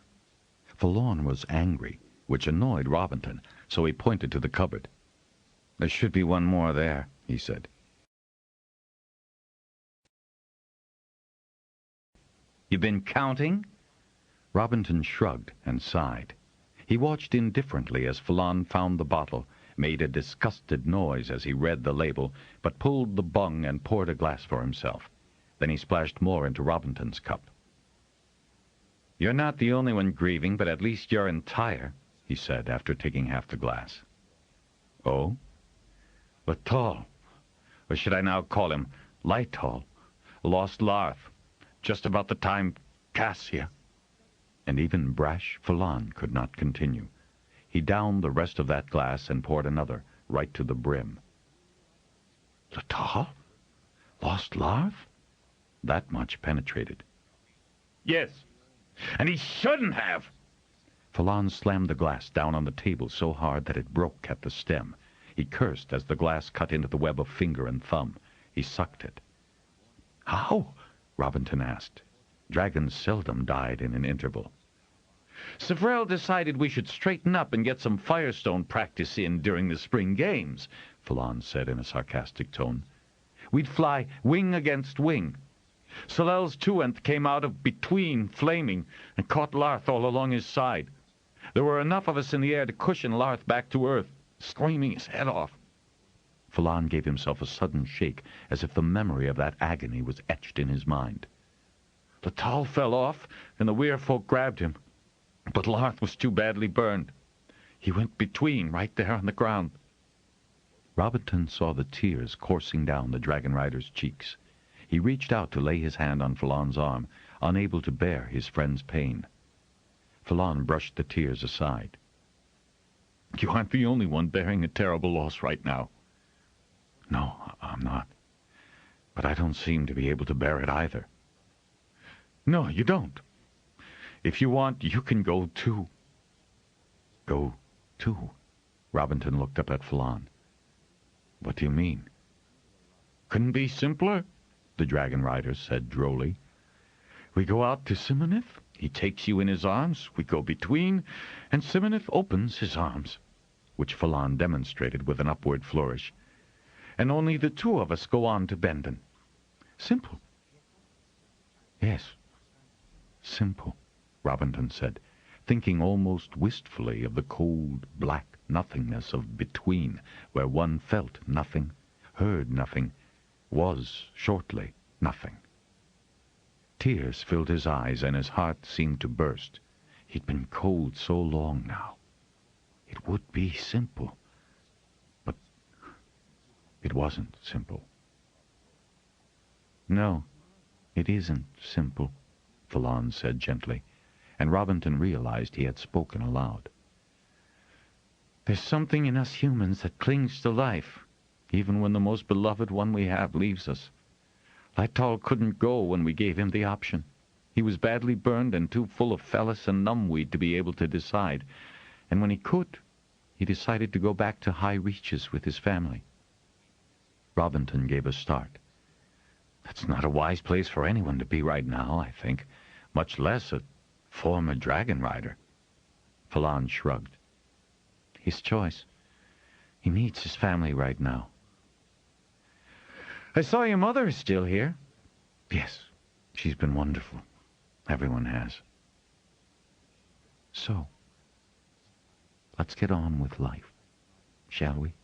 Speaker 1: Falan was angry, which annoyed Robinton, so he pointed to the cupboard. "There should be one more there," he said. "You been counting?" Robinton shrugged and sighed. He watched indifferently as Falan found the bottle, made a disgusted noise as he read the label, but pulled the bung and poured a glass for himself. Then he splashed more into Robinton's cup. "You're not the only one grieving, but at least you're entire," he said after taking half the glass. "Oh?" "Latal, or should I now call him Lytol, lost Larth, just about the time Kasia." And even brash Falan could not continue. He downed the rest of that glass and poured another, right to the brim. "Latal? Lost Larth?" That much penetrated.
Speaker 3: "Yes, and he shouldn't have."
Speaker 1: Falan slammed the glass down on the table so hard that it broke at the stem. He cursed as the glass cut into the web of finger and thumb. He sucked it. "How?" Robinton asked. Dragons seldom died in an interval.
Speaker 3: "Sevrel decided we should straighten up and get some Firestone practice in during the spring games," Falan said in a sarcastic tone. "We'd fly wing against wing. Solel's Tuenth came out of between, flaming, and caught Larth all along his side. There were enough of us in the air to cushion Larth back to earth, screaming his head off."
Speaker 1: Falan gave himself a sudden shake, as if the memory of that agony was etched in his mind.
Speaker 3: "Latal fell off, and the Weir folk grabbed him. But Larth was too badly burned. He went between, right there on the ground."
Speaker 1: Robinton saw the tears coursing down the Dragonrider's cheeks. He reached out to lay his hand on Falan's arm, unable to bear his friend's pain. Falan brushed the tears aside. "You aren't the only one bearing a terrible loss right now.
Speaker 2: No, I'm not. But I don't seem to be able to bear it either. No, you don't. If you want, you can go too. Go too? Robinton looked up at Fallon. What do you mean? Couldn't be simpler, the Dragonriders said drolly. We go out to Simoneth, he takes you in his arms, we go between, and Simoneth opens his arms, which Fallon demonstrated with an upward flourish, and only the two of us go on to Bendon. Simple. Yes, simple, Robinton said, thinking almost wistfully of the cold, black nothingness of between, where one felt nothing, heard nothing, was shortly nothing. Tears filled his eyes, and his heart seemed to burst. He'd been cold so long now. It would be simple. But it wasn't simple. No, it isn't simple, Fallon said gently, and Robinton realized he had spoken aloud. There's something in us humans that clings to life, even when the most beloved one we have leaves us. Lytol couldn't go when we gave him the option. He was badly burned and too full of phallus and numbweed to be able to decide. And when he could, he decided to go back to High Reaches with his family. Robinton gave a start. That's not a wise place for anyone to be right now, I think, much less a former Dragonrider. Fallon shrugged. His choice. He needs his family right now. I saw your mother is still here. Yes, she's been wonderful. Everyone has. So, let's get on with life, shall we?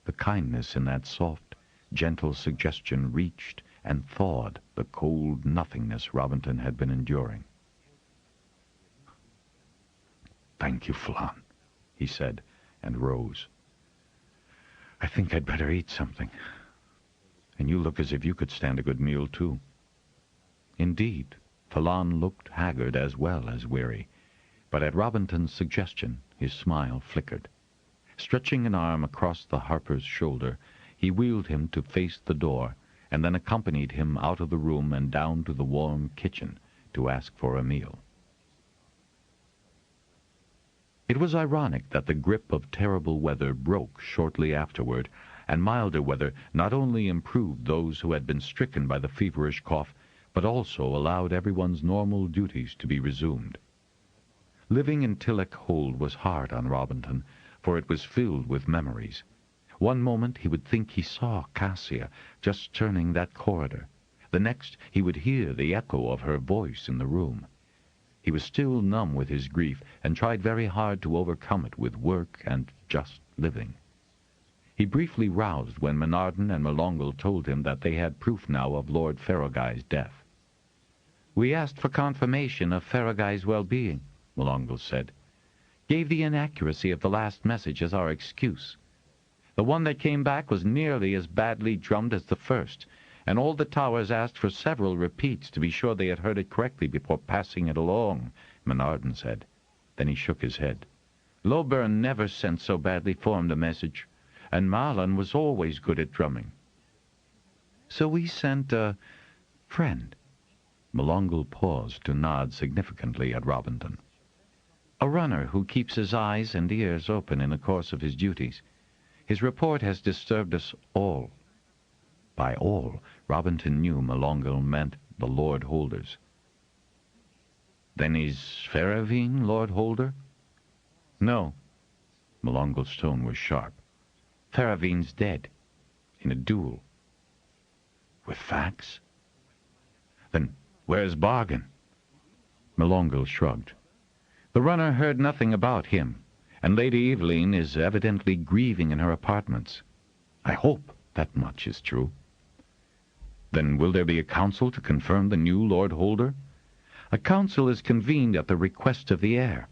Speaker 2: The kindness in that soft, gentle suggestion reached and thawed the cold nothingness Robinton had been enduring. Thank you, Fallon, he said, and rose. I think I'd better eat something. And you look as if you could stand a good meal, too. Indeed, Fallon looked haggard as well as weary, but at Robinton's suggestion his smile flickered. Stretching an arm across the harper's shoulder, he wheeled him to face the door, and then accompanied him out of the room and down to the warm kitchen to ask for a meal. It was ironic that the grip of terrible weather broke shortly afterward, and milder weather not only improved those who had been stricken by the feverish cough, but also allowed everyone's normal duties to be resumed. Living in Tillock Hold was hard on Robinton, for it was filled with memories. One moment he would think he saw Kasia just turning that corridor. The next he would hear the echo of her voice in the room. He was still numb with his grief, and tried very hard to overcome it with work and just living. He briefly roused when Menardon and Melongal told him that they had proof now of Lord Ferragai's death. We asked for confirmation of Ferragai's well-being, Melongal said. Gave the inaccuracy of the last message as our excuse. The one that came back was nearly as badly drummed as the first, and all the towers asked for several repeats to be sure they had heard it correctly before passing it along, Menardon said. Then he shook his head. Lowburn never sent so badly formed a message, and Marlon was always good at drumming. So we sent a friend. Melongal paused to nod significantly at Robinton. A runner who keeps his eyes and ears open in the course of his duties. His report has disturbed us all. By all, Robinton knew Melongal meant the Lord Holders. Then is Ferraveen Lord Holder? No. Melongal's tone was sharp. Ferraveen's dead. In a duel. With facts? Then where's Bargain? Melongal shrugged. The runner heard nothing about him, and Lady Eveline is evidently grieving in her apartments. I hope that much is true. Then will there be a council to confirm the new Lord Holder? A council is convened at the request of the heir.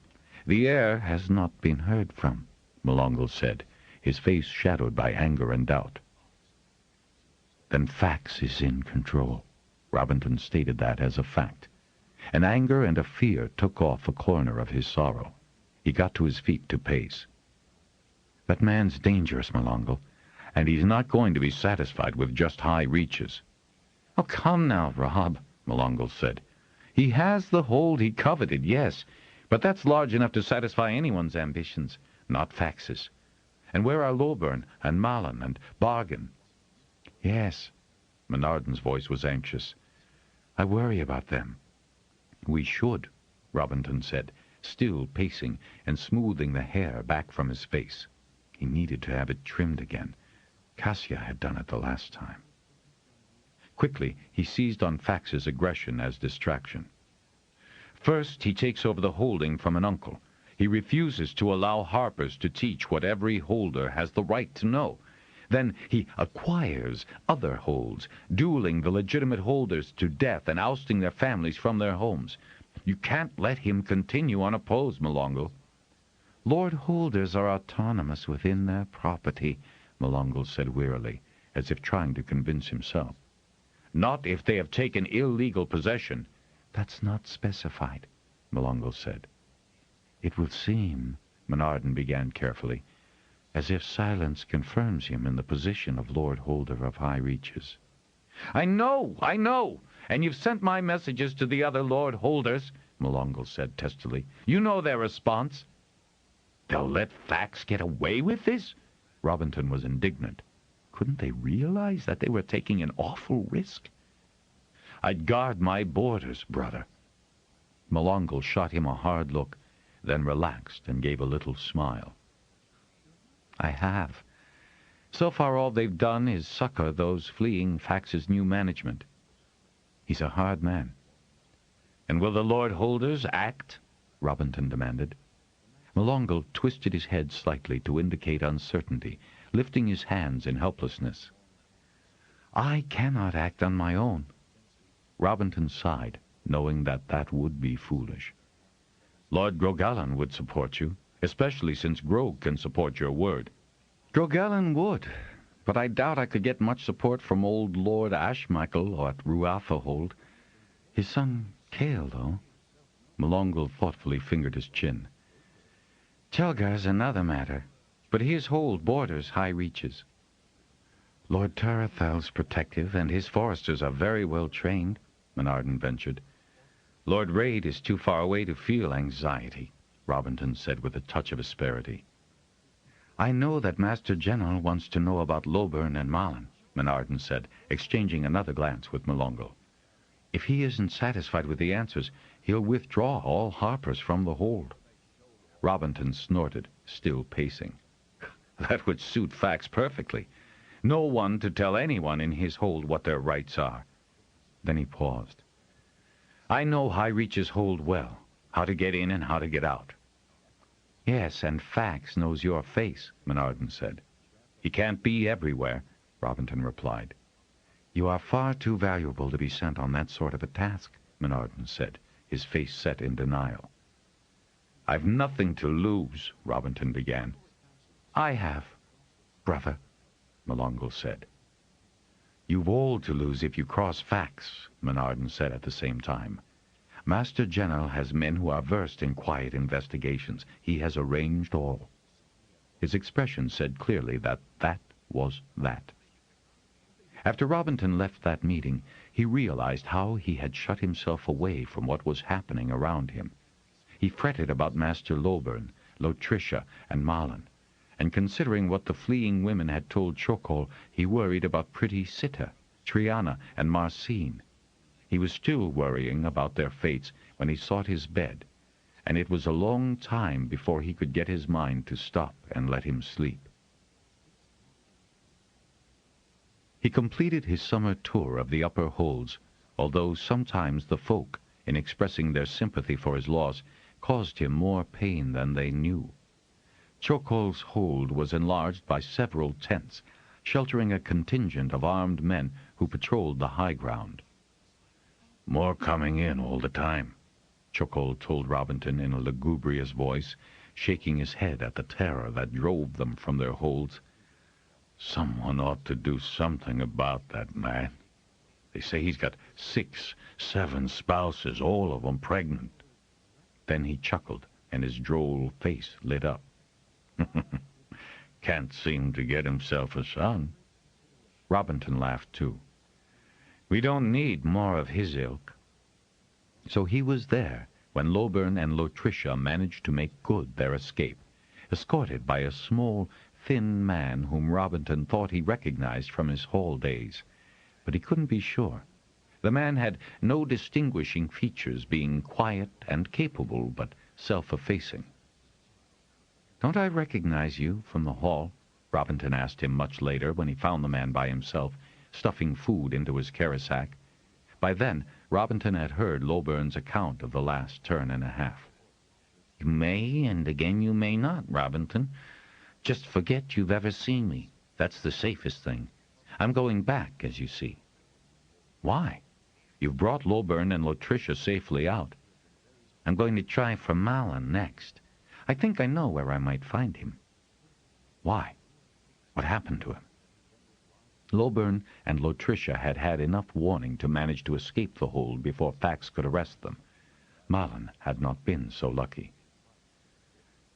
Speaker 2: The heir has not been heard from, Melongal said, his face shadowed by anger and doubt. Then Fax is in control. Robinton stated that as a fact. An anger and a fear took off a corner of his sorrow. He got to his feet to pace. That man's dangerous, Melongal, and he's not going to be satisfied with just high reaches. "Oh, come now, Rob," Melongle said. "He has the hold he coveted, yes, but that's large enough to satisfy anyone's ambitions, not Fax's. And where are Loburn and Malin and Bargain?" "Yes," Menardon's voice was anxious. "I worry about them." "We should," Robinton said, still pacing and smoothing the hair back from his face. He needed to have it trimmed again. Kasia had done it the last time. Quickly, he seized on Fax's aggression as distraction. "First, he takes over the holding from an uncle. He refuses to allow harpers to teach what every holder has the right to know. Then he acquires other holds, dueling the legitimate holders to death and ousting their families from their homes. You can't let him continue unopposed, Melongle." "Lord holders are autonomous within their property," Melongle said wearily, as if trying to convince himself. "Not if they have taken illegal possession." "That's not specified," Melongle said. "It will seem," Menardon began carefully, "as if silence confirms him in the position of Lord Holder of High Reaches." I know, and you've sent my messages to the other Lord Holders," Melongle said testily. "You know their response." "They'll let Fax get away with this?" Robinton was indignant. Couldn't they realize that they were taking an awful risk? "I'd guard my borders, brother." Melongle shot him a hard look, then relaxed and gave a little smile. "I have. So far all they've done is succor those fleeing Fax's new management. He's a hard man." "And will the Lord Holders act?" Robinton demanded. Melongle twisted his head slightly to indicate uncertainty, lifting his hands in helplessness. "I cannot act on my own." Robinton sighed, knowing that that would be foolish. "Lord Grogallan would support you, especially since Grog can support your word." "Grogallan would, but I doubt I could get much support from old Lord Ashmichael at Ruathahold. His son Cale, though." Melongle thoughtfully fingered his chin. "Telgar's another matter, but his hold borders High Reaches. Lord Tarathal's protective, and his foresters are very well trained," Menardon ventured. "Lord Raid is too far away to feel anxiety," Robinton said with a touch of asperity. "I know that Master General wants to know about Loburn and Malin," Menardon said, exchanging another glance with Melongle. "If he isn't satisfied with the answers, he'll withdraw all harpers from the hold." Robinton snorted, still pacing. "That would suit Fax perfectly. No one to tell anyone in his hold what their rights are." Then he paused. "I know High Reaches hold well, how to get in and how to get out." "Yes, and Fax knows your face," Menardon said. "He can't be everywhere," Robinton replied. "You are far too valuable to be sent on that sort of a task," Menardon said, his face set in denial. "I've nothing to lose," Robinton began. "I have, brother," Melongle said. "You've all to lose if you cross Fax," Menardon said at the same time. "Master General has men who are versed in quiet investigations. He has arranged all." His expression said clearly that that was that. After Robinton left that meeting, he realized how he had shut himself away from what was happening around him. He fretted about Master Loburn, Lotricia, and Malin, and considering what the fleeing women had told Chokol, he worried about pretty Sita, Triana, and Marcine. He was still worrying about their fates when he sought his bed, and it was a long time before he could get his mind to stop and let him sleep. He completed his summer tour of the upper holds, although sometimes the folk, in expressing their sympathy for his loss, caused him more pain than they knew. Chokol's hold was enlarged by several tents, sheltering a contingent of armed men who patrolled the high ground. "More coming in all the time," Chokol told Robinton in a lugubrious voice, shaking his head at the terror that drove them from their holds. "Someone ought to do something about that man. They say he's got 6, 7 spouses, all of them pregnant." Then he chuckled, and his droll face lit up.
Speaker 3: can't seem to get himself a son."
Speaker 2: Robinton laughed too.
Speaker 3: "We don't need more of his ilk."
Speaker 2: So he was there when Loburn and Latricia managed to make good their escape, escorted by a small, thin man whom Robinton thought he recognized from his hall days. But he couldn't be sure. The man had no distinguishing features, being quiet and capable, but self-effacing. "Don't I recognize you from the hall?" Robinton asked him much later when he found the man by himself, stuffing food into his carry-sack. By then, Robinton had heard Loburn's account of the last turn and a half.
Speaker 3: "You may, and again you may not, Robinton. Just forget you've ever seen me. That's the safest thing. I'm going back, as you see."
Speaker 2: "Why? You've brought Loburn and Latricia safely out."
Speaker 3: "I'm going to try for Malin next. I think I know where I might find him."
Speaker 2: "Why? What happened to him?" Loburn and Latricia had had enough warning to manage to escape the hold before Fax could arrest them. Malin had not been so lucky.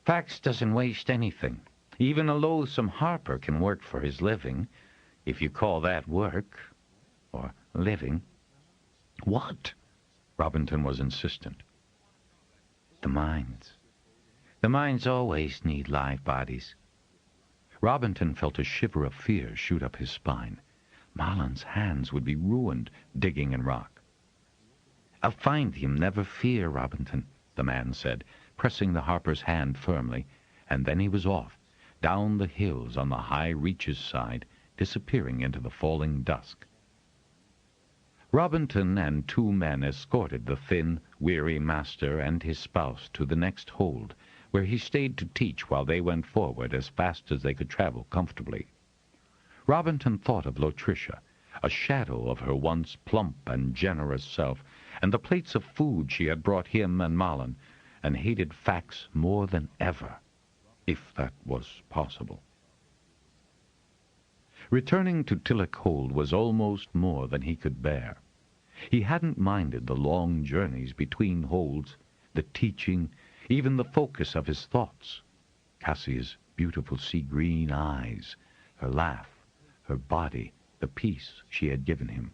Speaker 3: "Fax doesn't waste anything. Even a loathsome harper can work for his living, if you call that work, or living."
Speaker 2: "What?" Robinton was insistent.
Speaker 3: "The mines. The mines always need live bodies."
Speaker 2: Robinton felt a shiver of fear shoot up his spine. Malin's hands would be ruined digging in rock.
Speaker 3: "I'll find him, never fear, Robinton," the man said, pressing the harper's hand firmly, and then he was off, down the hills on the high reaches side, disappearing into the falling dusk. Robinton and two men escorted the thin, weary master and his spouse to the next hold, where he stayed to teach while they went forward as fast as they could travel comfortably. Robinton thought of Latricia, a shadow of her once plump and generous self, and the plates of food she had brought him and Malin, and hated Fax more than ever, if that was possible. Returning to Tillock Hold was almost more than he could bear. He hadn't minded the long journeys between holds, the teaching, even the focus of his thoughts. Kasia's beautiful sea-green eyes, her laugh, her body, the peace she had given him.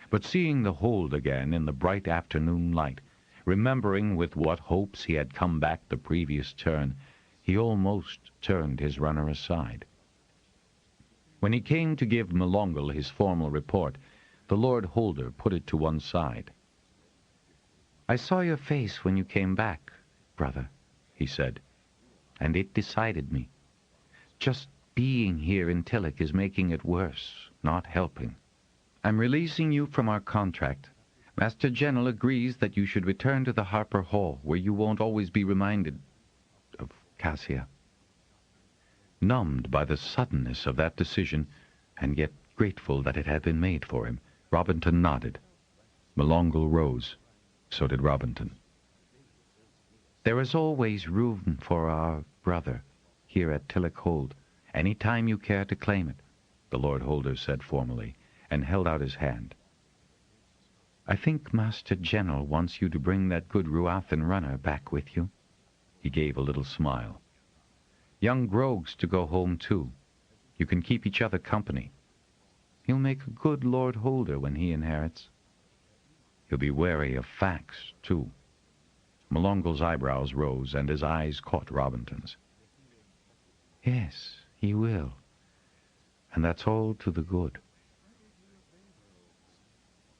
Speaker 3: But seeing the hold again in the bright afternoon light, remembering with what hopes he had come back the previous turn, he almost turned his runner aside. When he came to give Melongal his formal report, the Lord Holder put it to one side. "I saw your face when you came back, brother," he said, "and it decided me. Just being here in Tillock is making it worse, not helping. I'm releasing you from our contract. Master General agrees that you should return to the Harper Hall, where you won't always be reminded of Kasia." Numbed by the suddenness of that decision, and yet grateful that it had been made for him, Robinton nodded. Melongal rose. So did Robinton. "There is always room for our brother here at Tillock Hold, any time you care to claim it," the Lord Holder said formally, and held out his hand. "I think Master General wants you to bring that good Ruathan runner back with you." He gave a little smile. "Young Grogue's to go home too. You can keep each other company. He'll make a good Lord Holder when he inherits. He'll be wary of Fax too." Melongal's eyebrows rose, and his eyes caught Robinton's. "Yes, he will. And that's all to the good."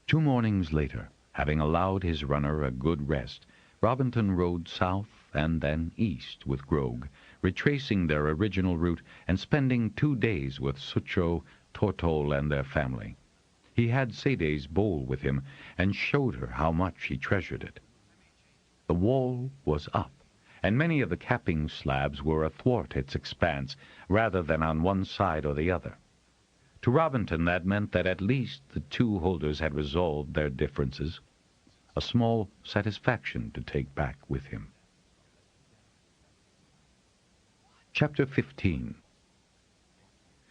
Speaker 3: 2 mornings later, having allowed his runner a good rest, Robinton rode south and then east with Grogue, retracing their original route and spending 2 days with Sutro, Tortol, and their family. He had Sadie's bowl with him and showed her how much he treasured it. The wall was up, and many of the capping slabs were athwart its expanse rather than on one side or the other. To Robinton that meant that at least the 2 holders had resolved their differences, a small satisfaction to take back with him. Chapter 15.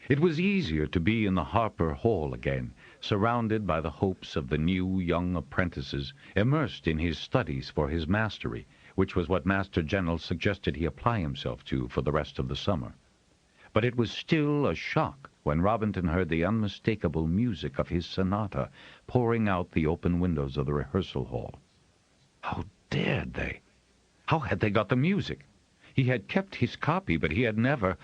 Speaker 3: It was easier to be in the Harper Hall again, surrounded by the hopes of the new young apprentices, immersed in his studies for his mastery, which was what Master General suggested he apply himself to for the rest of the summer. But it was still a shock when Robinton heard the unmistakable music of his sonata pouring out the open windows of the rehearsal hall. How dared they? How had they got the music? He had kept his copy, but he had never...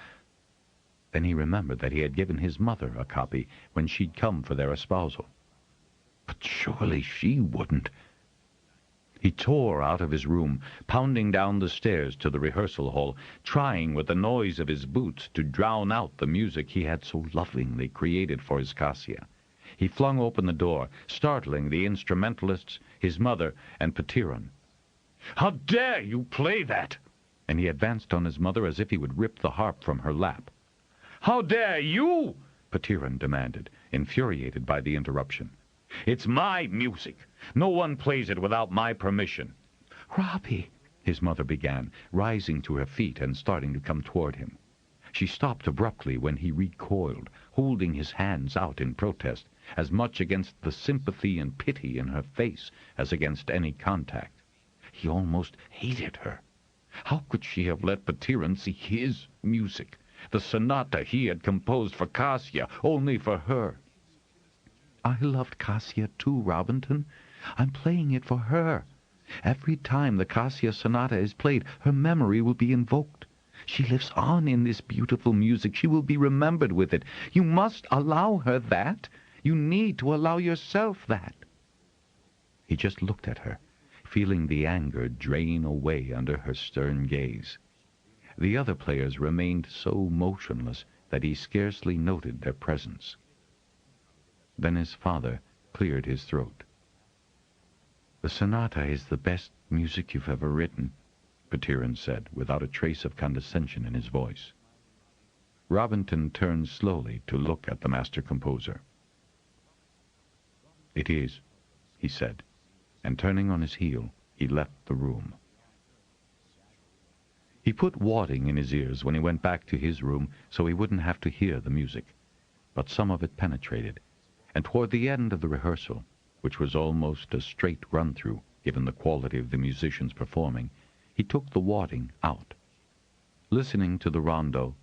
Speaker 3: Then he remembered that he had given his mother a copy when she'd come for their espousal. But surely she wouldn't. He tore out of his room, pounding down the stairs to the rehearsal hall, trying with the noise of his boots to drown out the music he had so lovingly created for his Kasia. He flung open the door, startling the instrumentalists, his mother, and Petiran. "How dare you play that?" And he advanced on his mother as if he would rip the harp from her lap. "How dare you?" Petiran demanded, infuriated by the interruption. "It's my music. No one plays it without my permission." "Robbie," his mother began, rising to her feet and starting to come toward him. She stopped abruptly when he recoiled, holding his hands out in protest, as much against the sympathy and pity in her face as against any contact. He almost hated her. How could she have let Petiran see his music, the sonata he had composed for Kasia, only for her? "I loved Kasia too, Robinton. I'm playing it for her. Every time the Kasia sonata is played, her memory will be invoked. She lives on in this beautiful music. She will be remembered with it. You must allow her that. You need to allow yourself that." He just looked at her, feeling the anger drain away under her stern gaze. The other players remained so motionless that he scarcely noted their presence. Then his father cleared his throat. "The sonata is the best music you've ever written," Petiran said, without a trace of condescension in his voice. Robinton turned slowly to look at the master composer. "It is," he said, and turning on his heel, he left the room. He put wadding in his ears when he went back to his room so he wouldn't have to hear the music, but some of it penetrated, and toward the end of the rehearsal, which was almost a straight run-through, given the quality of the musicians performing, he took the wadding out. Listening to the rondo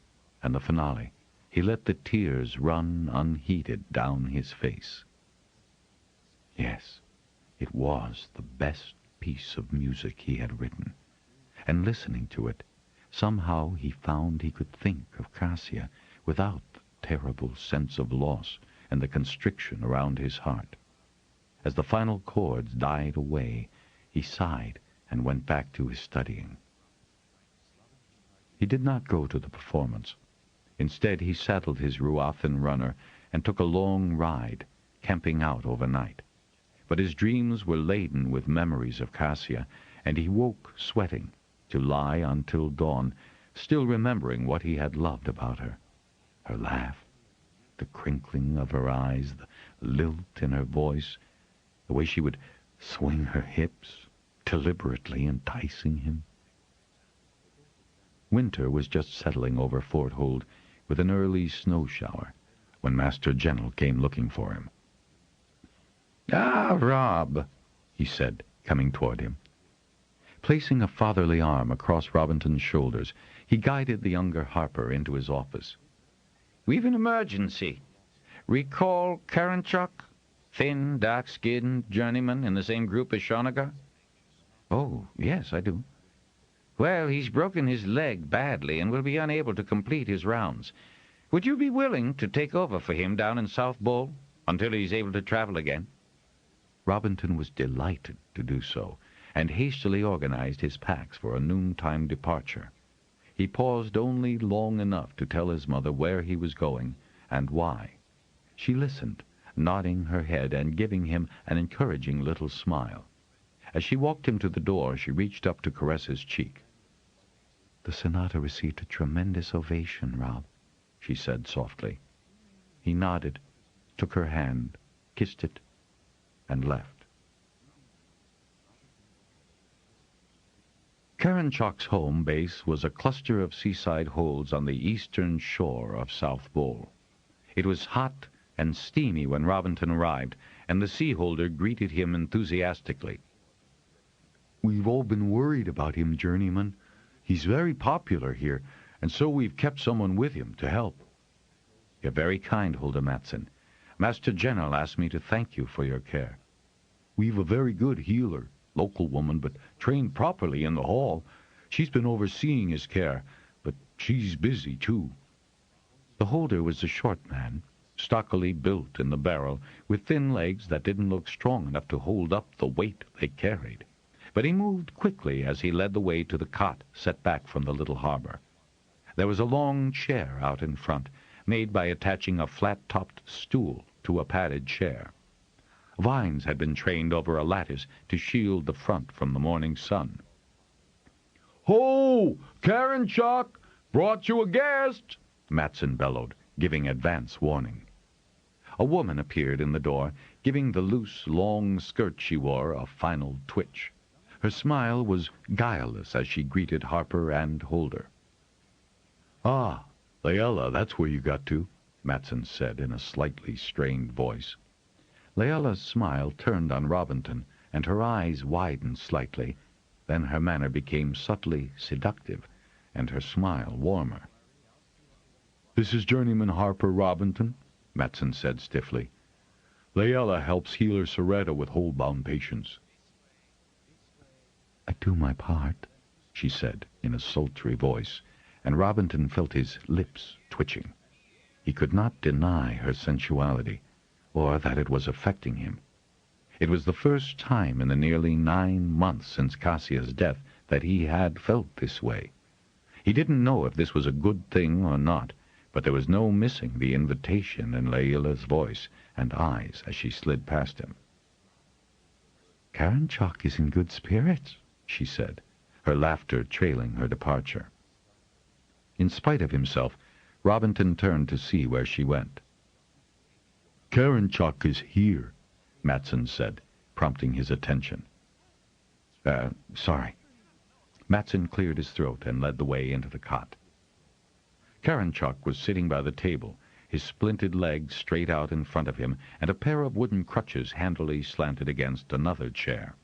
Speaker 3: and the finale, he let the tears run unheeded down his face. Yes, it was the best piece of music he had written, and listening to it, somehow he found he could think of Kasia without the terrible sense of loss and the constriction around his heart. As the final chords died away, he sighed and went back to his studying. He did not go to the performance. Instead, he saddled his Ruathan runner and took a long ride, camping out overnight. But his dreams were laden with memories of Kasia, and he woke sweating to lie until dawn, still remembering what he had loved about her. Her laugh, the crinkling of her eyes, the lilt in her voice, the way she would swing her hips, deliberately enticing him. Winter was just settling over Fort Holt with an early snow shower when Master General came looking for him. "Ah, Rob," he said, coming toward him. Placing a fatherly arm across Robinton's shoulders, he guided the younger Harper into his office. "We've an emergency. Recall Karanchuk, thin, dark-skinned journeyman in the same group as Shonagar?" "Oh, yes, I do." "Well, he's broken his leg badly and will be unable to complete his rounds. Would you be willing to take over for him down in South Bowl until he's able to travel again?" Robinton was delighted to do so, and hastily organized his packs for a noontime departure. He paused only long enough to tell his mother where he was going and why. She listened, nodding her head and giving him an encouraging little smile. As she walked him to the door, she reached up to caress his cheek. "The sonata received a tremendous ovation, Rob," she said softly. He nodded, took her hand, kissed it, and left. Karanchuk's home base was a cluster of seaside holds on the eastern shore of South Bowl. It was hot and steamy when Robinton arrived, and the seaholder greeted him enthusiastically. "We've all been worried about him, journeyman. He's very popular here,
Speaker 2: and so we've kept someone with him to help." "You're very kind, Hulda Matson. Master General asked me to thank you for your care." "We've a very good healer, local woman, but trained properly in the hall. She's been overseeing his care, but she's busy, too." The holder was a short man, stockily built in the barrel, with thin legs that didn't look strong enough to hold up the weight they carried. But he moved quickly as he led the way to the cot set back from the little harbor. There was a long chair out in front, made by attaching a flat-topped stool to a padded chair. Vines had been trained over a lattice to shield the front from the morning sun. "Ho! Karanchok! Brought you a guest!" Matson bellowed, giving advance warning. A woman appeared in the door, giving the loose, long skirt she wore a final twitch. Her smile was guileless as she greeted Harper and Holder. "Ah, Layella, that's where you got to," Matson said in a slightly strained voice. Layella's smile turned on Robinton, and her eyes widened slightly. Then her manner became subtly seductive, and her smile warmer. "This is Journeyman Harper Robinton," Matson said stiffly. "Layella helps healer Soretta with hold-bound patients." "I do my part," she said in a sultry voice, and Robinton felt his lips twitching. He could not deny her sensuality, or that it was affecting him. It was the first time in the nearly 9 months since Kasia's death that he had felt this way. He didn't know if this was a good thing or not, but there was no missing the invitation in Layella's voice and eyes as she slid past him. "Karanchok is in good spirits," she said, her laughter trailing her departure. In spite of himself, Robinton turned to see where she went. "Karanchok is here," Matson said, prompting his attention. Sorry." Matson cleared his throat and led the way into the cot. Karanchok was sitting by the table, his splinted legs straight out in front of him, and a pair of wooden crutches handily slanted against another chair.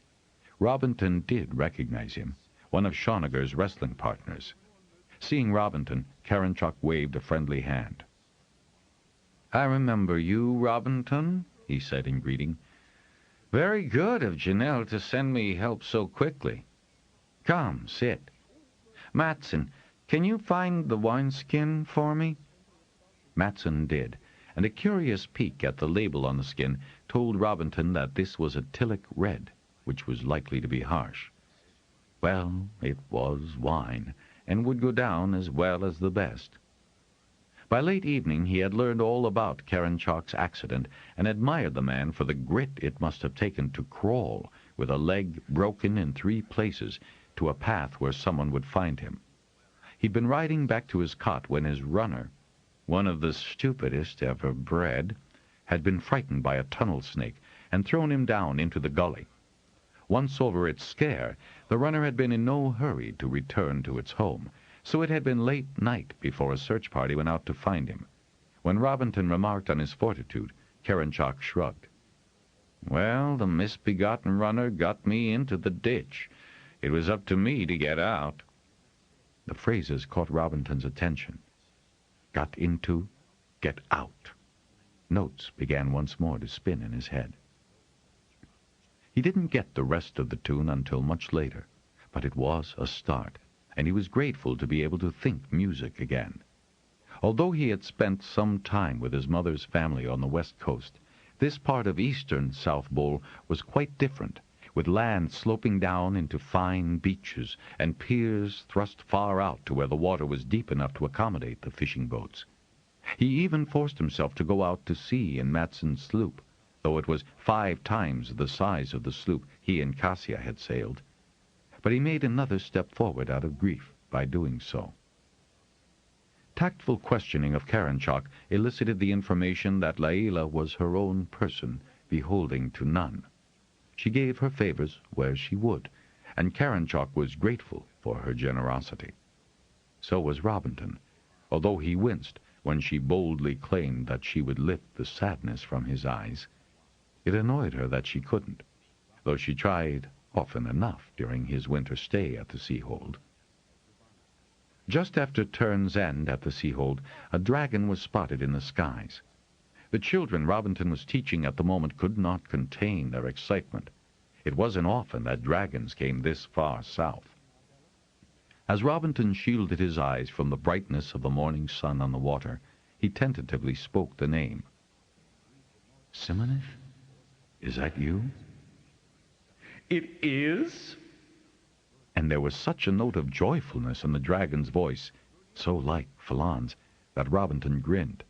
Speaker 2: Robinton did recognize him, one of Shawnager's wrestling partners. Seeing Robinton, Karanchok waved a friendly hand. "I remember you, Robinton," he said in greeting. "Very good of Janelle to send me help so quickly. Come, sit. Matson, can you find the wineskin for me?" Matson did, and a curious peek at the label on the skin told Robinton that this was a Tillich red, which was likely to be harsh. Well, it was wine, and would go down as well as the best. By late evening he had learned all about Karanchok's accident and admired the man for the grit it must have taken to crawl, with a leg broken in 3 places, to a path where someone would find him. He'd been riding back to his cot when his runner, one of the stupidest ever bred, had been frightened by a tunnel snake and thrown him down into the gully. Once over its scare, the runner had been in no hurry to return to its home, so it had been late night before a search party went out to find him. When Robinton remarked on his fortitude, Karanchok shrugged. "Well, the misbegotten runner got me into the ditch. It was up to me to get out." The phrases caught Robinton's attention. Got into, get out. Notes began once more to spin in his head. He didn't get the rest of the tune until much later, but it was a start, and he was grateful to be able to think music again. Although he had spent some time with his mother's family on the west coast, this part of eastern South Bowl was quite different, with land sloping down into fine beaches and piers thrust far out to where the water was deep enough to accommodate the fishing boats. He even forced himself to go out to sea in Matson's sloop, though it was 5 times the size of the sloop he and Kasia had sailed. But he made another step forward out of grief by doing so. Tactful questioning of Karanchok elicited the information that Layella was her own person, beholding to none. She gave her favors where she would, and Karanchok was grateful for her generosity. So was Robinton, although he winced when she boldly claimed that she would lift the sadness from his eyes. It annoyed her that she couldn't, though she tried often enough during his winter stay at the Sea-Hold. Just after Turn's End at the Sea-Hold, a dragon was spotted in the skies. The children Robinton was teaching at the moment could not contain their excitement. It wasn't often that dragons came this far south. As Robinton shielded his eyes from the brightness of the morning sun on the water, he tentatively spoke the name. "Simoneth? Is that you?"
Speaker 3: "It is?"
Speaker 2: And there was such a note of joyfulness in the dragon's voice, so like Falon's, that Robinton grinned.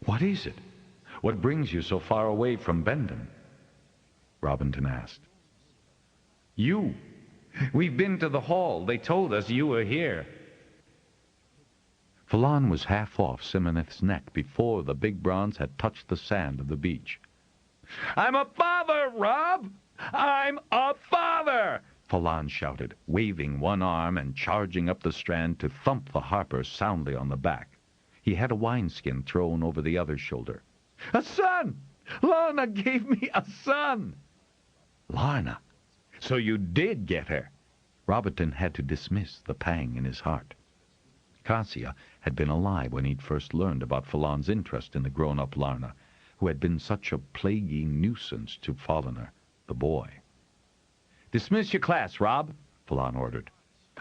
Speaker 2: "What is it? What brings you so far away from Bendon?" Robinton asked.
Speaker 3: "You. We've been to the hall. They told us you were here."
Speaker 2: Falon was half off Simoneth's neck before the big bronze had touched the sand of the beach.
Speaker 3: "I'm a father, Rob! I'm a father!"
Speaker 2: Falon shouted, waving one arm and charging up the strand to thump the harper soundly on the back. He had a wineskin thrown over the other shoulder.
Speaker 3: "A son! Lorna gave me a son!"
Speaker 2: "Lorna! So you did get her!" Robinton had to dismiss the pang in his heart. Kasia had been alive when he'd first learned about Falon's interest in the grown-up Lorna, who had been such a plaguey nuisance to Falloner, the boy.
Speaker 3: "Dismiss your class, Rob," Falon ordered.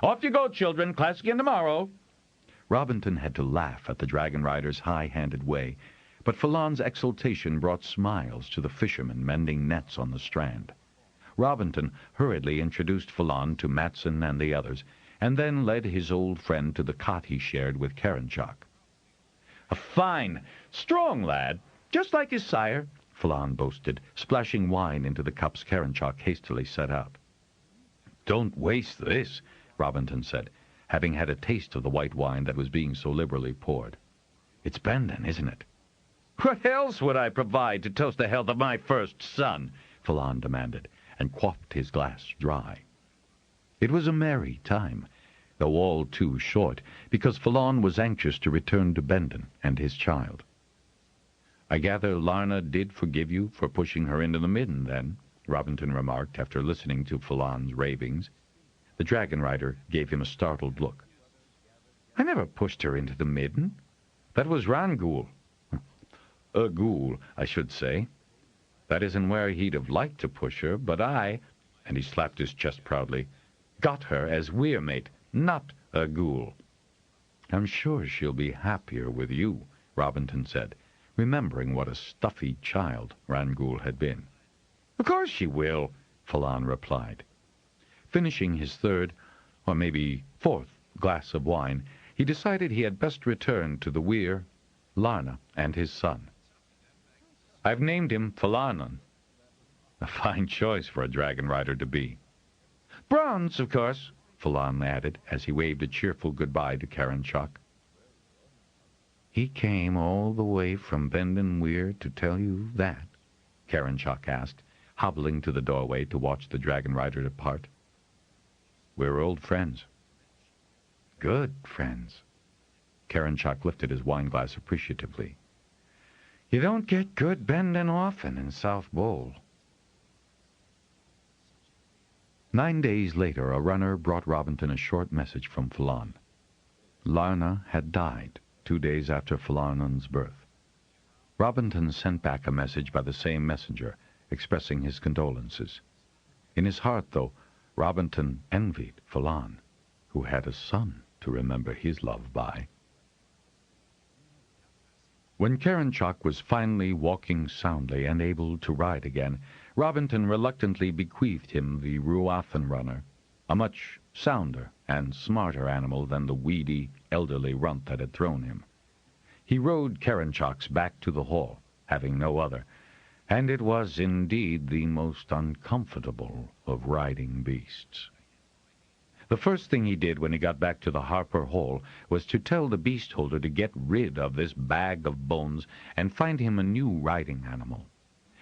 Speaker 3: "Off you go, children. Class again tomorrow."
Speaker 2: Robinton had to laugh at the Dragonrider's high-handed way, but Falon's exultation brought smiles to the fishermen mending nets on the strand. Robinton hurriedly introduced Falon to Matson and the others, and then led his old friend to the cot he shared with Karanchak.
Speaker 3: "A fine, strong lad, just like his sire,"
Speaker 2: Falon boasted, splashing wine into the cups Karanchak hastily set out. "Don't waste this," Robinton said, having had a taste of the white wine that was being so liberally poured. "It's Bendon, isn't it?"
Speaker 3: "What else would I provide to toast the health of my first son?"
Speaker 2: Falon demanded, and quaffed his glass dry. It was a merry time, though all too short, because Falon was anxious to return to Bendon and his child. "I gather Larna did forgive you for pushing her into the midden, then," Robinton remarked after listening to Falon's ravings. The Dragonrider gave him a startled look.
Speaker 3: "I never pushed her into the midden. That was Rangool."
Speaker 2: "A ghoul, I should say. That isn't where he'd have liked to push her, but I," and he slapped his chest proudly, "got her as weir-mate, not a ghoul." "I'm sure she'll be happier with you," Robinton said, remembering what a stuffy child Rangool had been.
Speaker 3: "Of course she will,"
Speaker 2: Falon replied. Finishing his third, or maybe fourth, glass of wine, he decided he had best return to the weir, Larna, and his son.
Speaker 3: "I've named him Falarnon."
Speaker 2: A fine choice for a Dragonrider to be.
Speaker 3: "Bronze, of course,"
Speaker 2: Falon added, as he waved a cheerful goodbye to Karanchak. "He came all the way from Bendon Weir to tell you that?" Karanchak asked, hobbling to the doorway to watch the Dragonrider depart. "We're old friends." "Good friends." Karanchak lifted his wineglass appreciatively. "You don't get good Bendon often in South Bowl." 9 days later, a runner brought Robinton a short message from Falon. Larna had died 2 days after Falarnon's birth. Robinton sent back a message by the same messenger, expressing his condolences. In his heart, though, Robinton envied Falon, who had a son to remember his love by. When Karanchak was finally walking soundly and able to ride again, Robinton reluctantly bequeathed him the Ruathan runner, a much sounder and smarter animal than the weedy, elderly runt that had thrown him. He rode Karanchak's back to the hall, having no other, and it was indeed the most uncomfortable of riding beasts. The first thing he did when he got back to the Harper Hall was to tell the beast holder to get rid of this bag of bones and find him a new riding animal.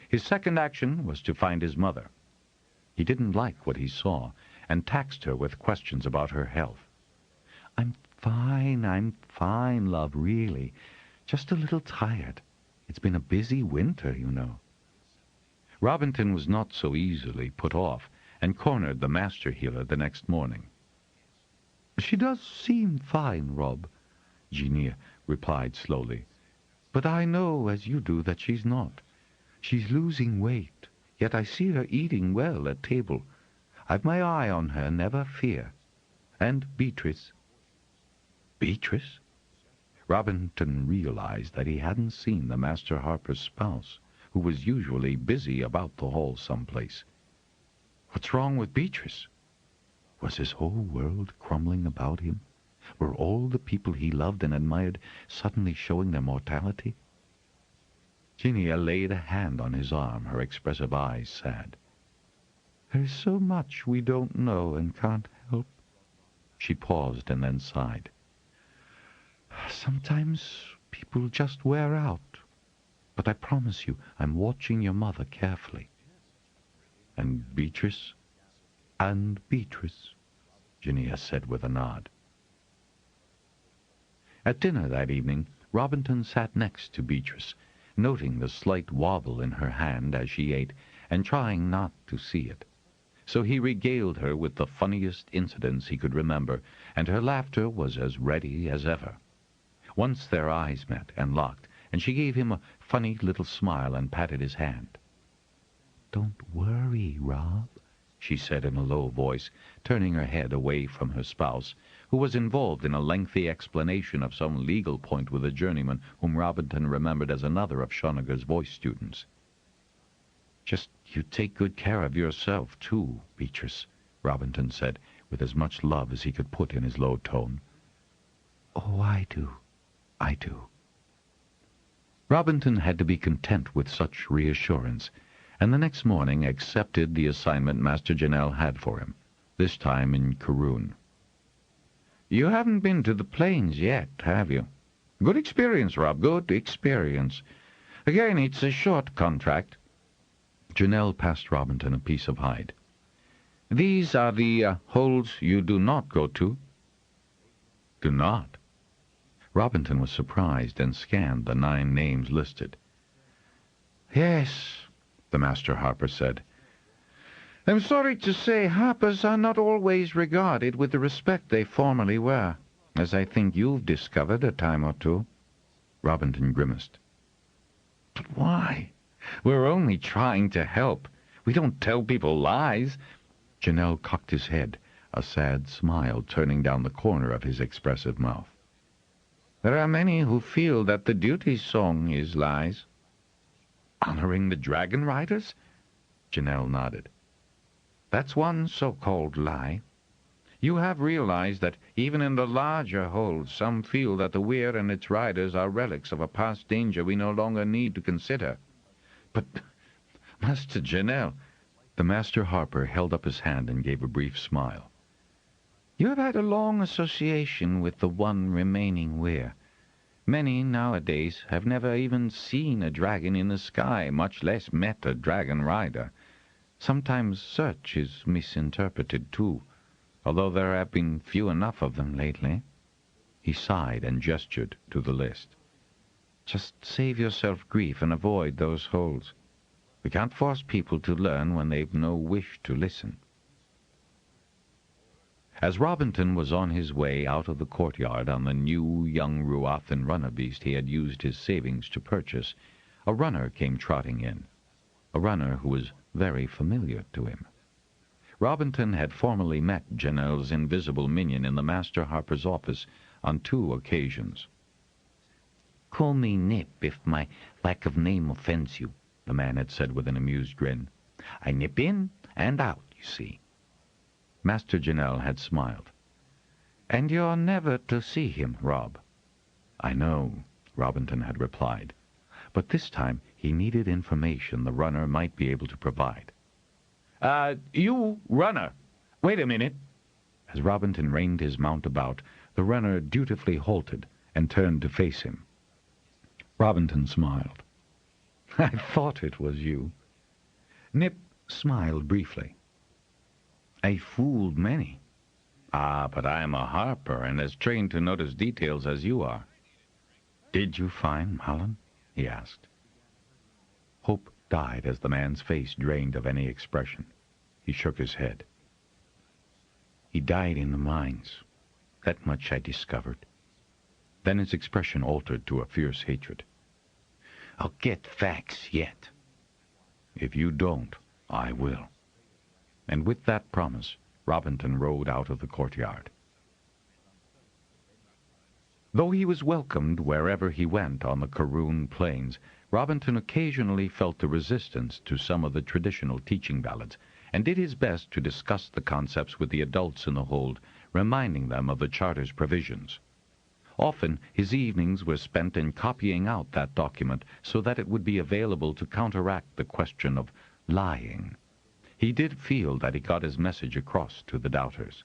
Speaker 2: His second action was to find his mother. He didn't like what he saw, and taxed her with questions about her health. I'm fine, love, really. Just a little tired. It's been a busy winter, you know." Robinton was not so easily put off, and cornered the master healer the next morning. "She does seem fine, Rob," Jeannie replied slowly. "But I know, as you do, that she's not. She's losing weight, yet I see her eating well at table. I've my eye on her, never fear. And Beatrice." "Beatrice?" Robinton realized that he hadn't seen the Master Harper's spouse, who was usually busy about the hall someplace. "What's wrong with Beatrice?" Was his whole world crumbling about him? Were all the people he loved and admired suddenly showing their mortality? Jeannie laid a hand on his arm, her expressive eyes sad. "There is so much we don't know and can't help." She paused and then sighed. "Sometimes people just wear out. But I promise you, I'm watching your mother carefully." "And Beatrice?" "And Beatrice," Jeannie said with a nod. At dinner that evening, Robinton sat next to Beatrice, noting the slight wobble in her hand as she ate, and trying not to see it. So he regaled her with the funniest incidents he could remember, and her laughter was as ready as ever. Once their eyes met and locked, and she gave him a funny little smile and patted his hand. "Don't worry, Rob," she said in a low voice, turning her head away from her spouse, who was involved in a lengthy explanation of some legal point with a journeyman whom Robinton remembered as another of Shonager's voice students. "Just you take good care of yourself, too, Beatrice," Robinton said, with as much love as he could put in his low tone. "Oh, I do. Robinton had to be content with such reassurance, and the next morning accepted the assignment Master Janelle had for him, this time in Karoon. "You haven't been to the plains yet, have you? Good experience, Rob, good experience. Again, it's a short contract." Janelle passed Robinton a piece of hide. "These are the holes you do not go to." "Do not?" Robinton was surprised and scanned the 9 names listed. "Yes," the Master Harper said. "I'm sorry to say harpers are not always regarded with the respect they formerly were, as I think you've discovered a time or two." Robinton grimaced. "But why? We're only trying to help. We don't tell people lies." Janelle cocked his head, a sad smile turning down the corner of his expressive mouth. "There are many who feel that the duty song is lies." "Honoring the Dragonriders?" Janelle nodded. "That's one so-called lie. You have realized that even in the larger holds, some feel that the Weir and its riders are relics of a past danger we no longer need to consider." "But, Master Janelle—" The Master Harper held up his hand and gave a brief smile. "You have had a long association with the one remaining Weir. Many nowadays have never even seen a dragon in the sky, much less met a dragonrider. Sometimes search is misinterpreted, too, although there have been few enough of them lately." He sighed and gestured to the list. "Just save yourself grief and avoid those holes. We can't force people to learn when they've no wish to listen." As Robinton was on his way out of the courtyard on the new young Ruathan runner beast he had used his savings to purchase, a runner came trotting in, a runner who was very familiar to him. Robinton had formerly met Janelle's invisible minion in the Master Harper's office on 2 occasions. "Call me Nip if my lack of name offends you," the man had said with an amused grin. "I nip in and out, you see." Master Janelle had smiled. "And you're never to see him, Rob." "I know," Robinton had replied. But this time he needed information the runner might be able to provide. You runner, wait a minute." As Robinton reined his mount about, the runner dutifully halted and turned to face him. Robinton smiled. "I thought it was you." Nip smiled briefly. "I fooled many." "Ah, but I am a harper and as trained to notice details as you are." "Did you find Malin?" he asked. Hope died as the man's face drained of any expression. He shook his head. "He died in the mines. That much I discovered. Then his expression altered to a fierce hatred. I'll get facts yet. If you don't, I will. And with that promise, Robinton rode out of the courtyard. Though he was welcomed wherever he went on the Karoon plains, Robinton occasionally felt the resistance to some of the traditional teaching ballads, and did his best to discuss the concepts with the adults in the hold, reminding them of the Charter's provisions. Often his evenings were spent in copying out that document so that it would be available to counteract the question of lying. He did feel that he got his message across to the doubters.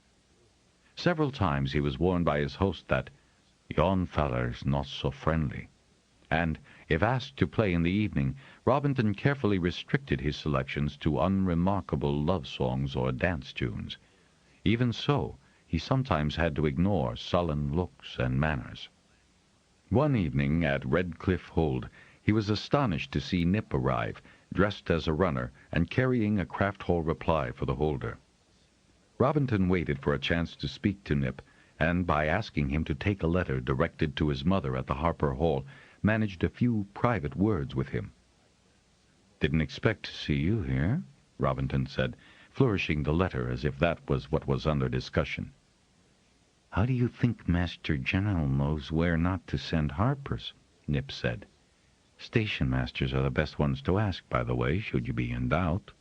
Speaker 2: Several times he was warned by his host that yon feller's not so friendly, and, if asked to play in the evening, Robinton carefully restricted his selections to unremarkable love songs or dance tunes. Even so, he sometimes had to ignore sullen looks and manners. One evening at Redcliffe Hold, he was astonished to see Nip arrive, dressed as a runner and carrying a Craft Hall reply for the holder. Robinton waited for a chance to speak to Nip, and by asking him to take a letter directed to his mother at the Harper Hall, managed a few private words with him. "Didn't expect to see you here," Robinton said, flourishing the letter as if that was what was under discussion. "How do you think Master General knows where not to send harpers?" Nip said. "Station masters are the best ones to ask, by the way, should you be in doubt."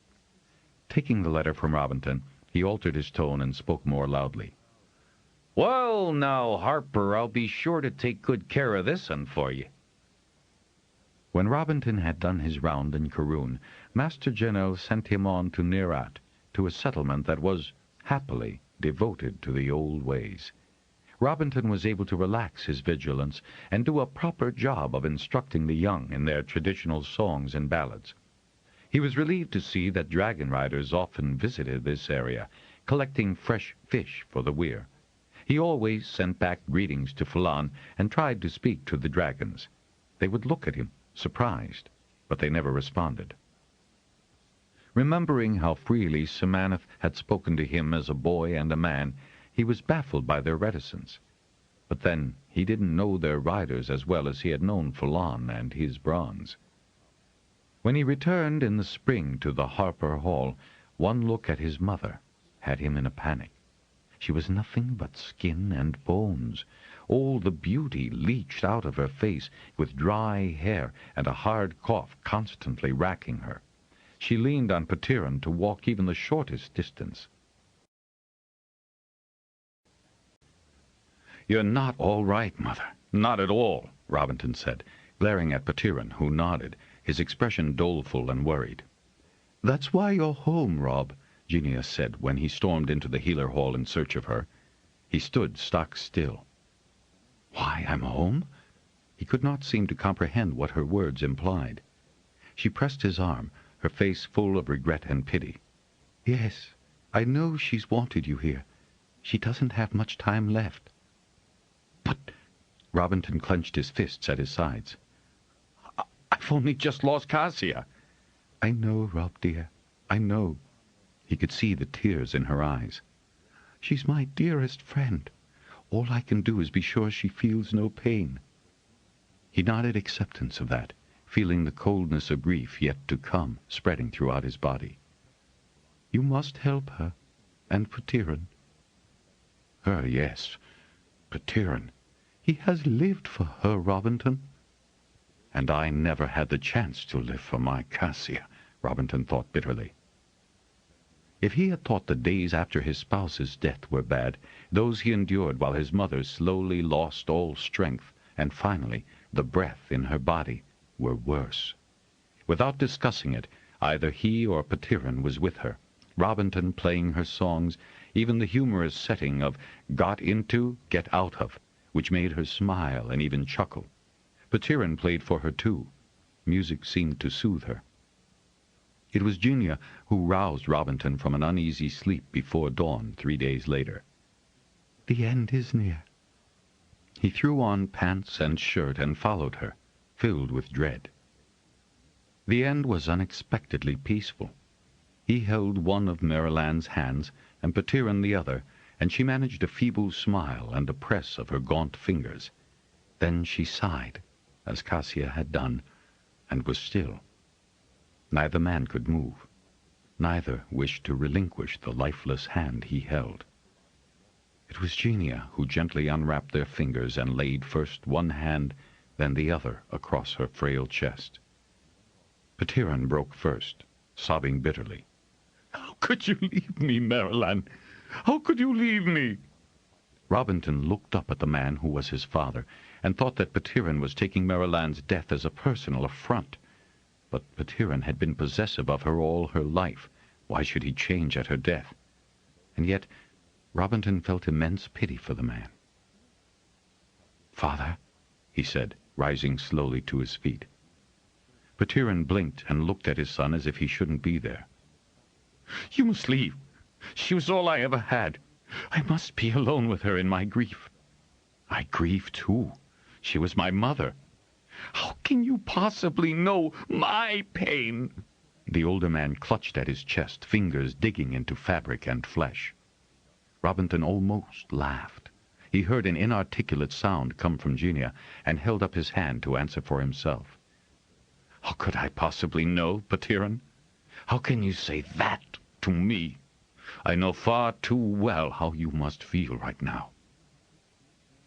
Speaker 2: Taking the letter from Robinton, he altered his tone and spoke more loudly. "Well, now, Harper, I'll be sure to take good care of this one for you." When Robinton had done his round in Karoon, Master General sent him on to Neerat, to a settlement that was, happily, devoted to the old ways. Robinton was able to relax his vigilance and do a proper job of instructing the young in their traditional songs and ballads. He was relieved to see that Dragonriders often visited this area, collecting fresh fish for the weir. He always sent back greetings to Phelan and tried to speak to the dragons. They would look at him, surprised, but they never responded. Remembering how freely Semaneth had spoken to him as a boy and a man, he was baffled by their reticence. But then he didn't know their riders as well as he had known Phelan and his bronze. When he returned in the spring to the Harper Hall, one look at his mother had him in a panic. She was nothing but skin and bones. All the beauty leached out of her face, with dry hair and a hard cough constantly racking her. She leaned on Patiran to walk even the shortest distance. "You're not all right, Mother. Not at all," Robinton said, glaring at Patiran, who nodded, his expression doleful and worried. "That's why you're home, Rob," Genia said when he stormed into the healer hall in search of her. He stood stock still. "Why I'm home?" He could not seem to comprehend what her words implied. She pressed his arm, her face full of regret and pity. "Yes, I know she's wanted you here. She doesn't have much time left." "But—" Robinton clenched his fists at his sides. "I've only just lost Kasia." "I know, Rob, dear, I know." He could see the tears in her eyes. "She's my dearest friend. All I can do is be sure she feels no pain." He nodded acceptance of that, feeling the coldness of grief yet to come spreading throughout his body. "You must help her, and Patiran." "Her, yes. Patiran. He has lived for her, Robinton." "And I never had the chance to live for my Kasia," Robinton thought bitterly. If he had thought the days after his spouse's death were bad, those he endured while his mother slowly lost all strength, and finally the breath in her body, were worse. Without discussing it, either he or Patiran was with her, Robinton playing her songs, even the humorous setting of "got into, get out of," which made her smile and even chuckle. Patiran played for her too. Music seemed to soothe her. It was Genia who roused Robinton from an uneasy sleep before dawn 3 days later. "The end is near." He threw on pants and shirt and followed her, filled with dread. The end was unexpectedly peaceful. He held one of Marilan's hands and Patiran the other,
Speaker 1: and she managed a feeble smile and a press of her gaunt fingers. Then she sighed, as Kasia had done, and was still. Neither man could move. Neither wished to relinquish the lifeless hand he held. It was Genia who gently unwrapped their fingers and laid first one hand, then the other across her frail chest. Pern broke first, sobbing bitterly. "How could you leave me, Marilan? How could you leave me?" Robinton looked up at the man who was his father, and thought that Pern was taking Marilan's death as a personal affront. But Pern had been possessive of her all her life. Why should he change at her death? And yet Robinton felt immense pity for the man. "Father," he said, rising slowly to his feet. Pern blinked and looked at his son as if he shouldn't be there. "You must leave. She was all I ever had. I must be alone with her in my grief." "I grieve too. She was my mother." "How can you possibly know my pain?" The older man clutched at his chest, fingers digging into fabric and flesh. Robinton almost laughed. He heard an inarticulate sound come from Genia, and held up his hand to answer for himself. "How could I possibly know, Pern? How can you say that to me? I know far too well how you must feel right now."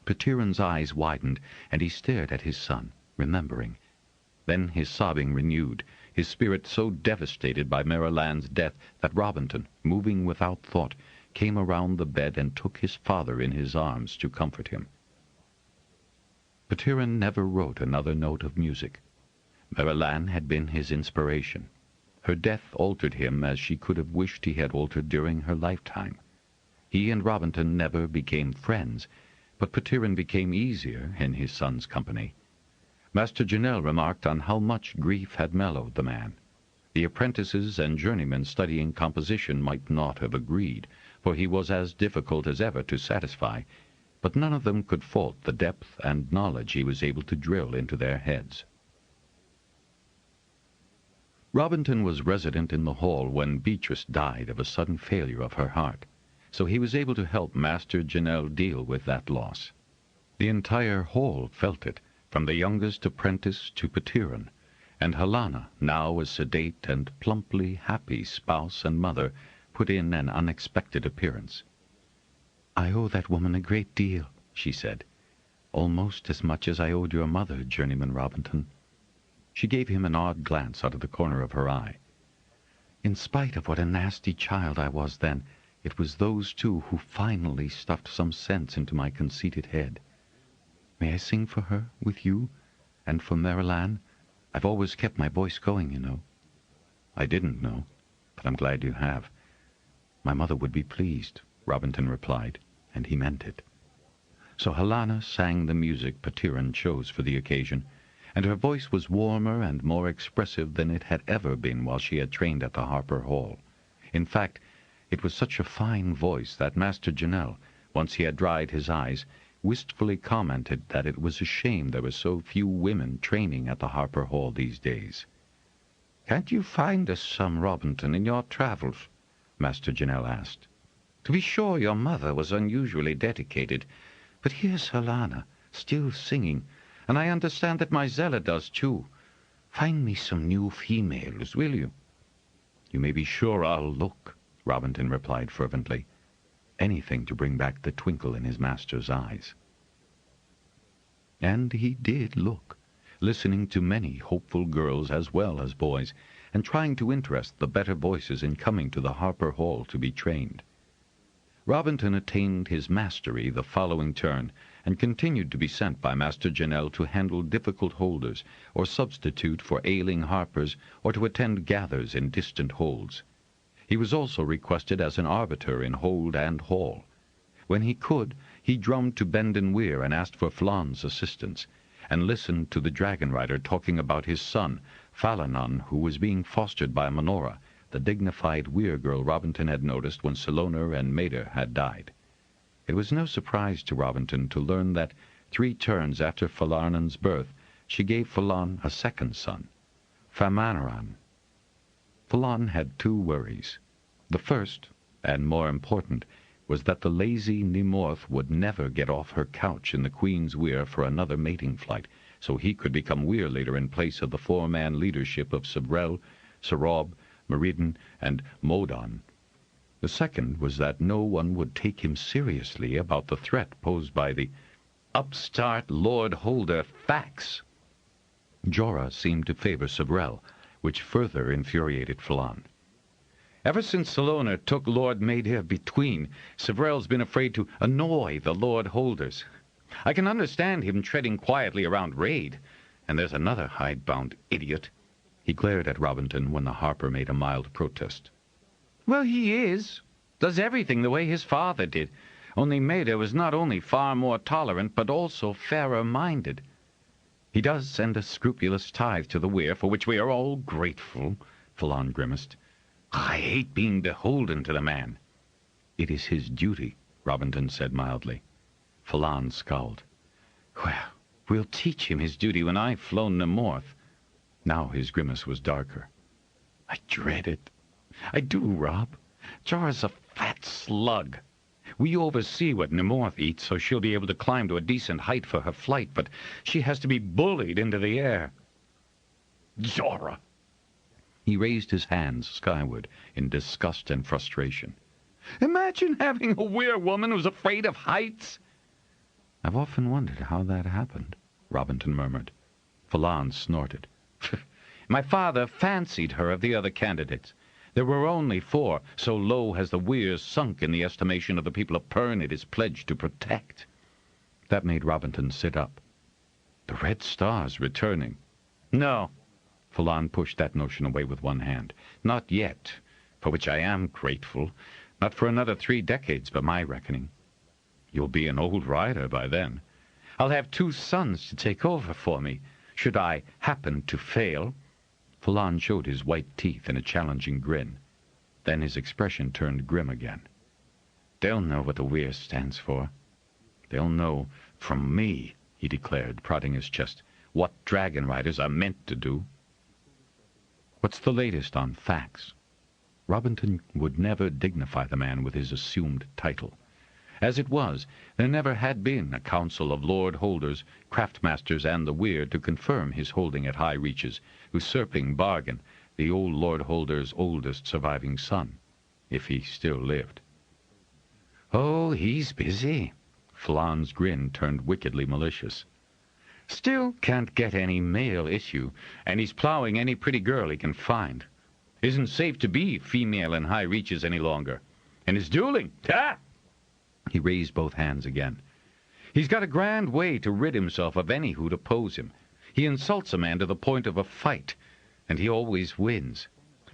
Speaker 1: Pern's eyes widened, and he stared at his son, remembering. Then his sobbing renewed, his spirit so devastated by Marilan's death that Robinton, moving without thought, came around the bed and took his father in his arms to comfort him. Pern never wrote another note of music. Marilan had been his inspiration. Her death altered him as she could have wished he had altered during her lifetime. He and Robinton never became friends, but Pern became easier in his son's company. Master Janelle remarked on how much grief had mellowed the man. The apprentices and journeymen studying composition might not have agreed, for he was as difficult as ever to satisfy, but none of them could fault the depth and knowledge he was able to drill into their heads. Robinton was resident in the hall when Beatrice died of a sudden failure of her heart, so he was able to help Master Janelle deal with that loss. The entire hall felt it, from the youngest apprentice to Pern, and Helena, now a sedate and plumply happy spouse and mother, put in an unexpected appearance. "I owe that woman a great deal," she said. "Almost as much as I owed your mother, Journeyman Robinton." She gave him an odd glance out of the corner of her eye. "In spite of what a nasty child I was then, it was those two who finally stuffed some sense into my conceited head. May I sing for her, with you, and for Marilan? I've always kept my voice going, you know." "I didn't know, but I'm glad you have." "My mother would be pleased," Robinton replied, and he meant it. So Helena sang the music Pern chose for the occasion, and her voice was warmer and more expressive than it had ever been while she had trained at the Harper Hall. In fact, it was such a fine voice that Master Janelle, once he had dried his eyes, wistfully commented that it was a shame there were so few women training at the Harper Hall these days. "Can't you find us some, Robinton, in your travels?" Master Janelle asked. "To be sure, your mother was unusually dedicated, but here's Helena, still singing, and I understand that my Zella does too. Find me some new females, will you?" "You may be sure I'll look," Robinton replied fervently. Anything to bring back the twinkle in his master's eyes. And he did look, listening to many hopeful girls as well as boys, and trying to interest the better voices in coming to the Harper Hall to be trained. Robinton attained his mastery the following turn, and continued to be sent by Master Janelle to handle difficult holders, or substitute for ailing harpers, or to attend gathers in distant holds. He was also requested as an arbiter in hold and hall. When he could, he drummed to bend and weir and asked for Flan's assistance, and listened to the Dragonrider talking about his son, Falanon, who was being fostered by Minora, the dignified weir girl Robinton had noticed when Salona and Maida had died. It was no surprise to Robinton to learn that 3 turns after Falarnan's birth she gave Falan a second son, Famanaran. Falan had 2 worries. The first, and more important, was that the lazy Nimorth would never get off her couch in the Queen's Weir for another mating flight, so he could become Weir leader in place of the four-man leadership of Sabrel, Sarob, Meriden, and Modon. The second was that no one would take him seriously about the threat posed by the upstart Lord Holder Fax. Jorah seemed to favor Sabrel, which further infuriated Fallon. Ever since Saloner took Lord Maeder between, Sabrel's been afraid to annoy the Lord Holders. I can understand him treading quietly around Raid, and there's another hidebound idiot. He glared at Robinton when the Harper made a mild protest. Well, he is. Does everything the way his father did. Only Maeder was not only far more tolerant, but also fairer-minded. He does send a scrupulous tithe to the Weir, for which we are all grateful, Fallon grimaced. I hate being beholden to the man. It is his duty, Robinton said mildly. Fallon scowled. Well, we'll teach him his duty when I've flown Nimorth. Now his grimace was darker. I dread it. I do, Rob. Jorah's a fat slug. We oversee what Nimorth eats, so she'll be able to climb to a decent height for her flight, but she has to be bullied into the air. Jorah! He raised his hands skyward in disgust and frustration. Imagine having a weir-woman who's afraid of heights! I've often wondered how that happened, Robinton murmured. Fallon snorted. My father fancied her of the other candidates. There were only 4, so low has the Weyrs sunk in the estimation of the people of Pern it is pledged to protect. That made Robinton sit up. The Red Star's returning. No. Fallon pushed that notion away with one hand. Not yet, for which I am grateful. Not for another 3 decades, by my reckoning. You'll be an old rider by then. I'll have 2 sons to take over for me, should I happen to fail. Fallon showed his white teeth in a challenging grin. Then his expression turned grim again. They'll know what the Weir stands for. They'll know from me, he declared, prodding his chest, what Dragonriders are meant to do. What's the latest on Fax? Robinton would never dignify the man with his assumed title. As it was, there never had been a council of Lord Holders, Craftmasters, and the Weir to confirm his holding at High Reaches, usurping Bargain, the old Lord Holder's oldest surviving son, if he still lived. Oh, he's busy. Fallon's grin turned wickedly malicious. Still can't get any male issue, and he's plowing any pretty girl he can find. Isn't safe to be female in High Reaches any longer. And his dueling, ha! He raised both hands again. He's got a grand way to rid himself of any who'd oppose him. He insults a man to the point of a fight, and he always wins.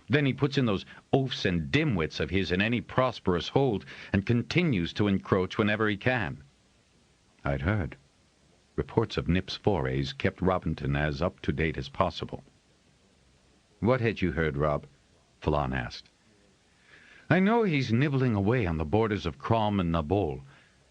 Speaker 1: Then he puts in those oafs and dimwits of his in any prosperous hold, and continues to encroach whenever he can. I'd heard. Reports of Nip's forays kept Robinton as up-to-date as possible. What had you heard, Rob? Fallon asked. I know he's nibbling away on the borders of Crom and Nabol.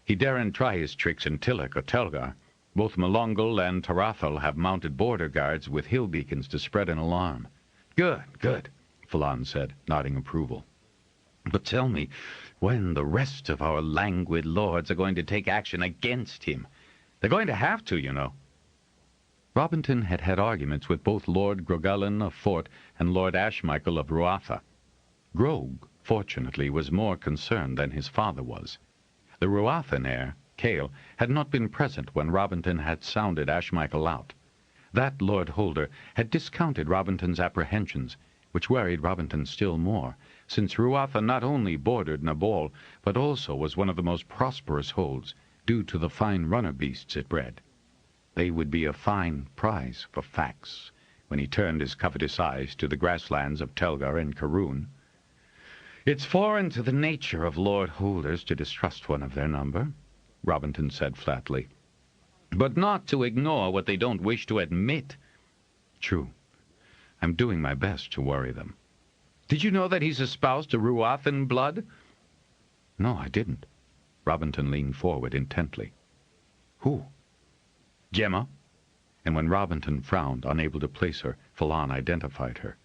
Speaker 1: He daren't try his tricks in Tillich or Telgar. Both Malongal and Tarathal have mounted border guards with hill beacons to spread an alarm. Good, good, Fallon said, nodding approval. But tell me when the rest of our languid lords are going to take action against him. They're going to have to, you know. Robinton had had arguments with both Lord Grogulin of Fort and Lord Ashmichael of Ruatha. Grog, fortunately, was more concerned than his father was. The Ruathan heir, Cale, had not been present when Robinton had sounded Ashmichael out. That Lord Holder had discounted Robinton's apprehensions, which worried Robinton still more, since Ruatha not only bordered Nabal, but also was one of the most prosperous holds, due to the fine runner beasts it bred. They would be a fine prize for Fax, when he turned his covetous eyes to the grasslands of Telgar and Karoon. It's foreign to the nature of Lord Holders to distrust one of their number, Robinton said flatly, but not to ignore what they don't wish to admit. True. I'm doing my best to worry them. Did you know that he's espoused to Ruathan blood? No, I didn't. Robinton leaned forward intently. Who? Gemma. And when Robinton frowned, unable to place her, Fallon identified her.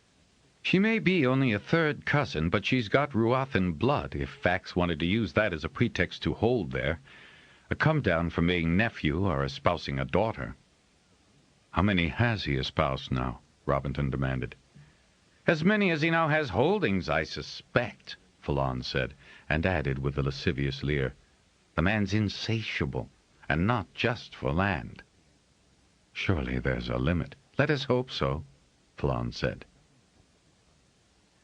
Speaker 2: She may be only a third cousin, but she's got Ruathan blood, if Fax wanted to use that as a pretext to hold there. A come-down from being nephew or espousing a daughter.
Speaker 3: How many has he espoused now? Robinton demanded.
Speaker 2: As many as he now has holdings, I suspect,
Speaker 3: Falon said, and added with a lascivious leer, the man's insatiable, and not just for land.
Speaker 2: Surely there's a limit. Let us hope so, Falon said.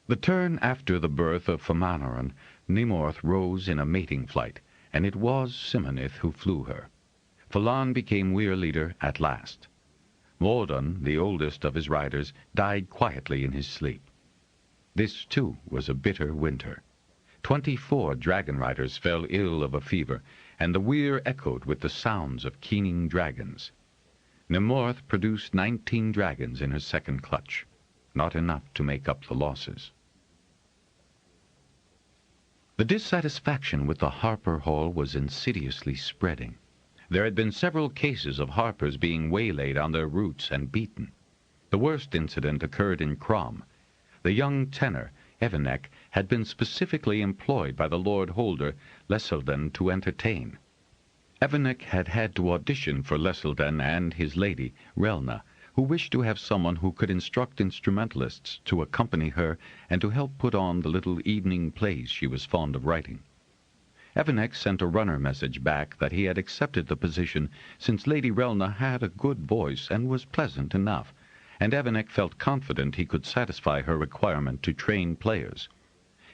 Speaker 2: The turn after the birth of Fomanaran, Nimorth rose in a mating flight, and it was Simonith who flew her. Falon became Weir leader at last. Mordun, the oldest of his riders, died quietly in his sleep. This, too, was a bitter winter. 24 Dragonriders fell ill of a fever, and the Weir echoed with the sounds of keening dragons. Nimorth produced 19 dragons in her second clutch, not enough to make up the losses. The dissatisfaction with the Harper Hall was insidiously spreading. There had been several cases of harpers being waylaid on their routes and beaten. The worst incident occurred in Crom. The young tenor, Evanek, had been specifically employed by the Lord Holder, Lesselden, to entertain. Evanek had had to audition for Lesselden and his lady, Relna, who wished to have someone who could instruct instrumentalists to accompany her and to help put on the little evening plays she was fond of writing. Evanek sent a runner message back that he had accepted the position since Lady Relna had a good voice and was pleasant enough, and Evanek felt confident he could satisfy her requirement to train players.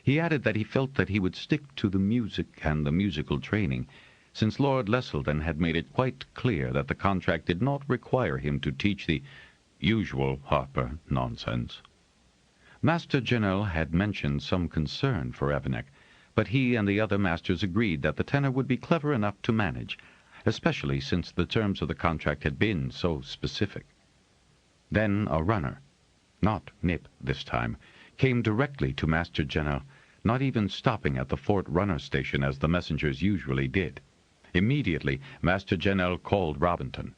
Speaker 2: He added that he felt that he would stick to the music and the musical training, since Lord Lesselden had made it quite clear that the contract did not require him to teach the usual harper nonsense. Master General had mentioned some concern for Evanek, but he and the other masters agreed that the tenor would be clever enough to manage, especially since the terms of the contract had been so specific. Then a runner, not Nip this time, came directly to Master General, not even stopping at the Fort Runner station as the messengers usually did. Immediately, Master General called Robinton.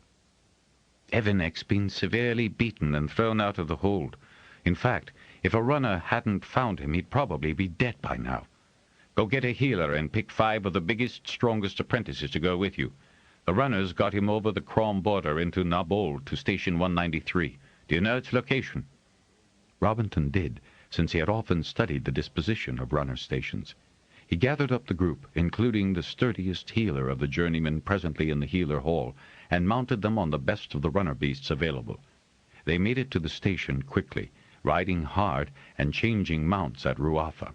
Speaker 2: Evanek's been severely beaten and thrown out of the hold. In fact, if a runner hadn't found him, he'd probably be dead by now. Go get a healer and pick 5 of the biggest, strongest apprentices to go with you. The runners got him over the Crom border into Nabold to Station 193. Do you know its location? Robinton did, since he had often studied the disposition of runner stations. He gathered up the group, including the sturdiest healer of the journeymen presently in the healer hall, and mounted them on the best of the runner beasts available. They made it to the station quickly, riding hard and changing mounts at Ruatha.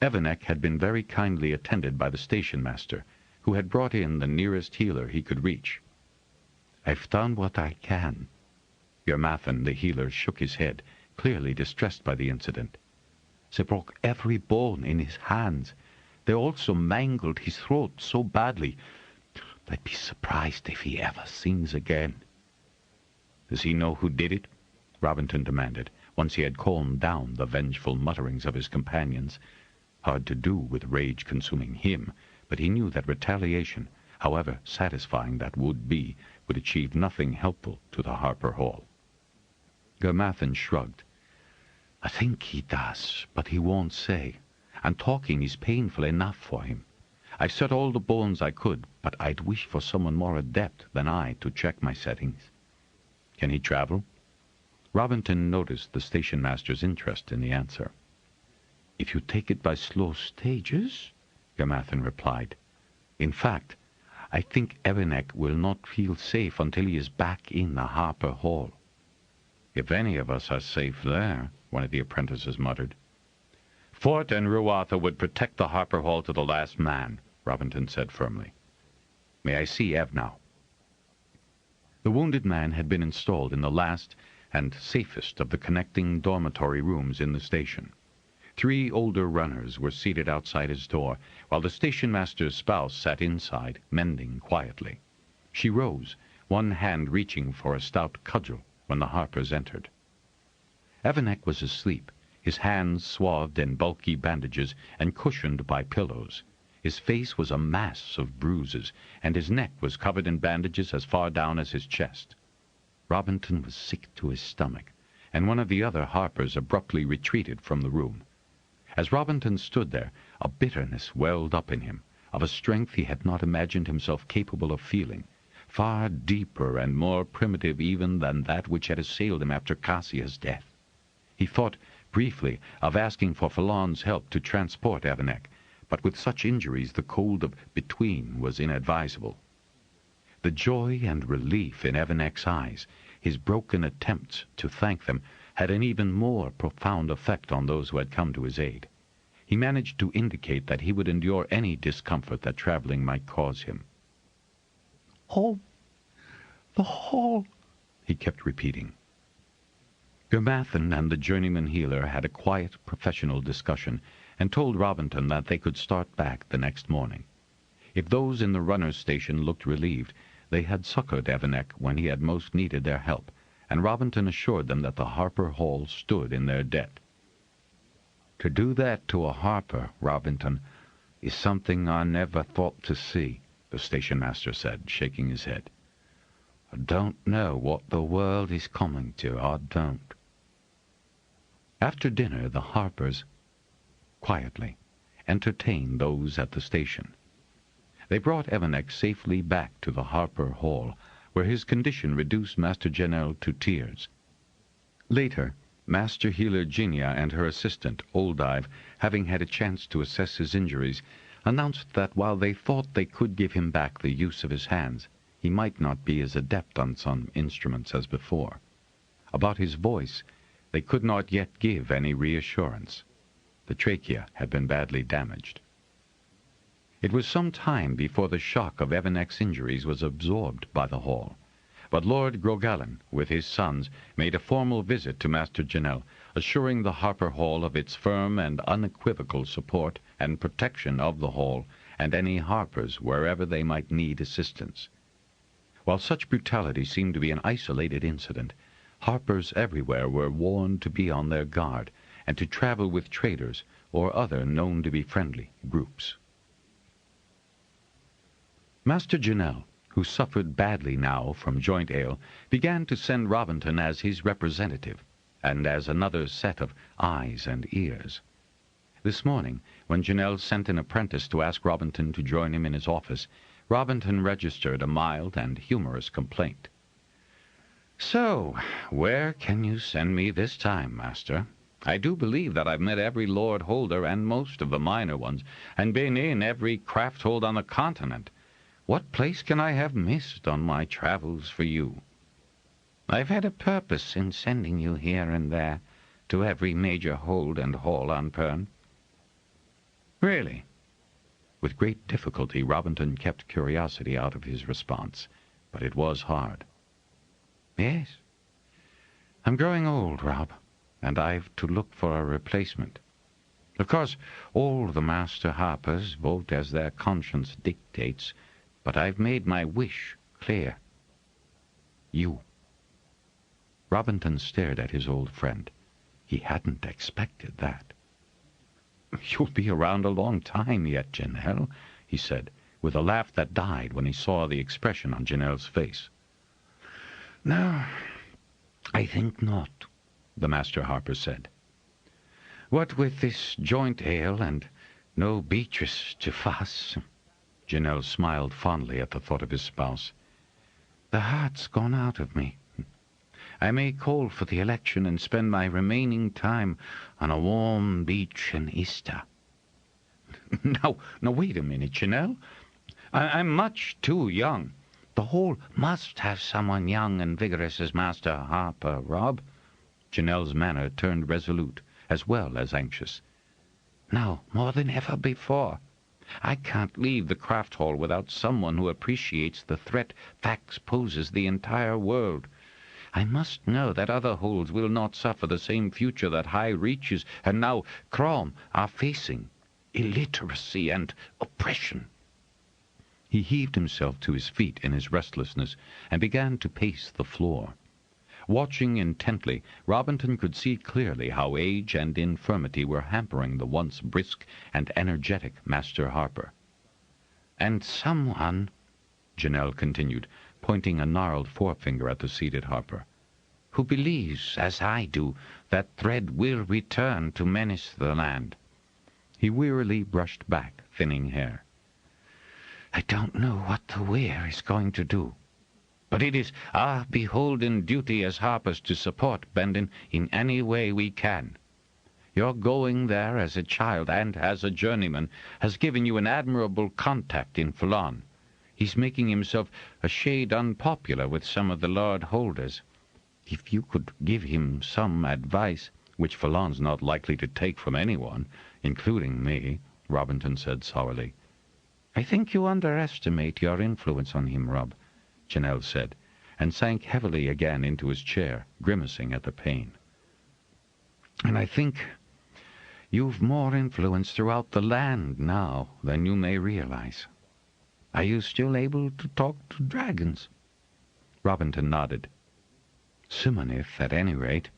Speaker 2: Evanek had been very kindly attended by the station master, who had brought in the nearest healer he could reach. I've done what I can. Yermathan, the healer, shook his head, clearly distressed by the incident. They broke every bone in his hands. They also mangled his throat so badly. I'd be surprised if he ever sings again. Does he know who did it? Robinton demanded, once he had calmed down the vengeful mutterings of his companions. Hard to do with rage consuming him, but he knew that retaliation, however satisfying that would be, would achieve nothing helpful to the Harper Hall. Yermathan shrugged. I think he does, but he won't say, and talking is painful enough for him. I've set all the bones I could, but I'd wish for someone more adept than I to check my settings. Can he travel? Robinton noticed the station master's interest in the answer. If you take it by slow stages, Yermathan replied. In fact, I think Evanek will not feel safe until he is back in the Harper Hall. If any of us are safe there, one of the apprentices muttered. Fort and Ruatha would protect the Harper Hall to the last man, Robinton said firmly. May I see Ev now? The wounded man had been installed in the last and safest of the connecting dormitory rooms in the station. 3 older runners were seated outside his door, while the station master's spouse sat inside, mending quietly. She rose, one hand reaching for a stout cudgel, when the Harpers entered. Evanek was asleep, his hands swathed in bulky bandages and cushioned by pillows. His face was a mass of bruises, and his neck was covered in bandages as far down as his chest. Robinton was sick to his stomach, and one of the other harpers abruptly retreated from the room. As Robinton stood there, a bitterness welled up in him, of a strength he had not imagined himself capable of feeling, far deeper and more primitive even than that which had assailed him after Kasia's death. He thought briefly of asking for Falon's help to transport Evanek, but with such injuries the cold of between was inadvisable. The joy and relief in Evanek's eyes, his broken attempts to thank them, had an even more profound effect on those who had come to his aid. He managed to indicate that he would endure any discomfort that traveling might cause him.
Speaker 5: "Oh, the hall," he kept repeating.
Speaker 2: Germathan and the journeyman healer had a quiet, professional discussion, and told Robinton that they could start back the next morning. If those in the runner's station looked relieved, they had succored Evanek when he had most needed their help, and Robinton assured them that the Harper Hall stood in their debt.
Speaker 3: "To do that to a harper, Robinton, is something I never thought to see," the station-master said, shaking his head. "I don't know what the world is coming to, I don't."
Speaker 2: After dinner, the harpers quietly entertained those at the station. They brought Evanek safely back to the Harper Hall, where his condition reduced Master Janel to tears. Later, Master Healer Ginia and her assistant, Oldive, having had a chance to assess his injuries, announced that while they thought they could give him back the use of his hands, he might not be as adept on some instruments as before. About his voice, they could not yet give any reassurance. The trachea had been badly damaged. It was some time before the shock of Evanek's injuries was absorbed by the hall, but Lord Grogallen, with his sons, made a formal visit to Master Janel, assuring the Harper Hall of its firm and unequivocal support and protection of the hall and any harpers wherever they might need assistance. While such brutality seemed to be an isolated incident, harpers everywhere were warned to be on their guard and to travel with traders or other known to be friendly groups. Master Janel, who suffered badly now from joint ail, began to send Robinton as his representative, and as another set of eyes and ears. This morning, when Janel sent an apprentice to ask Robinton to join him in his office, Robinton registered a mild and humorous complaint. "So, where can you send me this time, master? I do believe that I've met every lord holder and most of the minor ones, and been in every craft hold on the continent. What place can I have missed on my travels for you? I've had a purpose in sending you here and there, to every major hold and hall on Pern." "Really?" With great difficulty, Robinton kept curiosity out of his response, but it was hard. "Yes. I'm growing old, Rob, and I've to look for a replacement. Of course, all the master harpers vote as their conscience dictates, but I've made my wish clear. You." Robinton stared at his old friend. He hadn't expected that. "You'll be around a long time yet, Janel," he said, with a laugh that died when he saw the expression on Janel's face. "No, I think not," the master harper said. "What with this joint ail and no Beatrice to fuss," Janel smiled fondly at the thought of his spouse, "the heart's gone out of me. I may call for the election and spend my remaining time on a warm beach in Easter." Now, wait a minute, Janel. I'm much too young. The hall must have someone young and vigorous as Master Harper, Rob." Janel's manner turned resolute, as well as anxious. "Now, more than ever before, I can't leave the craft hall without someone who appreciates the threat Fax poses the entire world. I must know that other holds will not suffer the same future that High Reaches and now Crom are facing. Illiteracy and oppression." He heaved himself to his feet in his restlessness and began to pace the floor. Watching intently, Robinton could see clearly how age and infirmity were hampering the once brisk and energetic Master Harper. "And someone," Janel continued, pointing a gnarled forefinger at the seated harper,
Speaker 3: who believes, as I do, that thread will return to menace the land." He wearily brushed back thinning hair. "I don't know what the Weyr is going to do, but it is our beholden duty as harpers to support Bendon in any way we can. Your going there as a child and as a journeyman has given you an admirable contact in Fulon. He's making himself a shade unpopular with some of the lord holders. If you could give him some advice—" "Which Fulon's not likely to take from anyone, including me," Robinton said sourly. "I think you underestimate your influence on him, Rob," Janelle said, and sank heavily again into his chair, grimacing at the pain. "And I think you've more influence throughout the land now than you may realize. Are you still able to talk to dragons?" Robinton nodded. "Simonith, at any rate.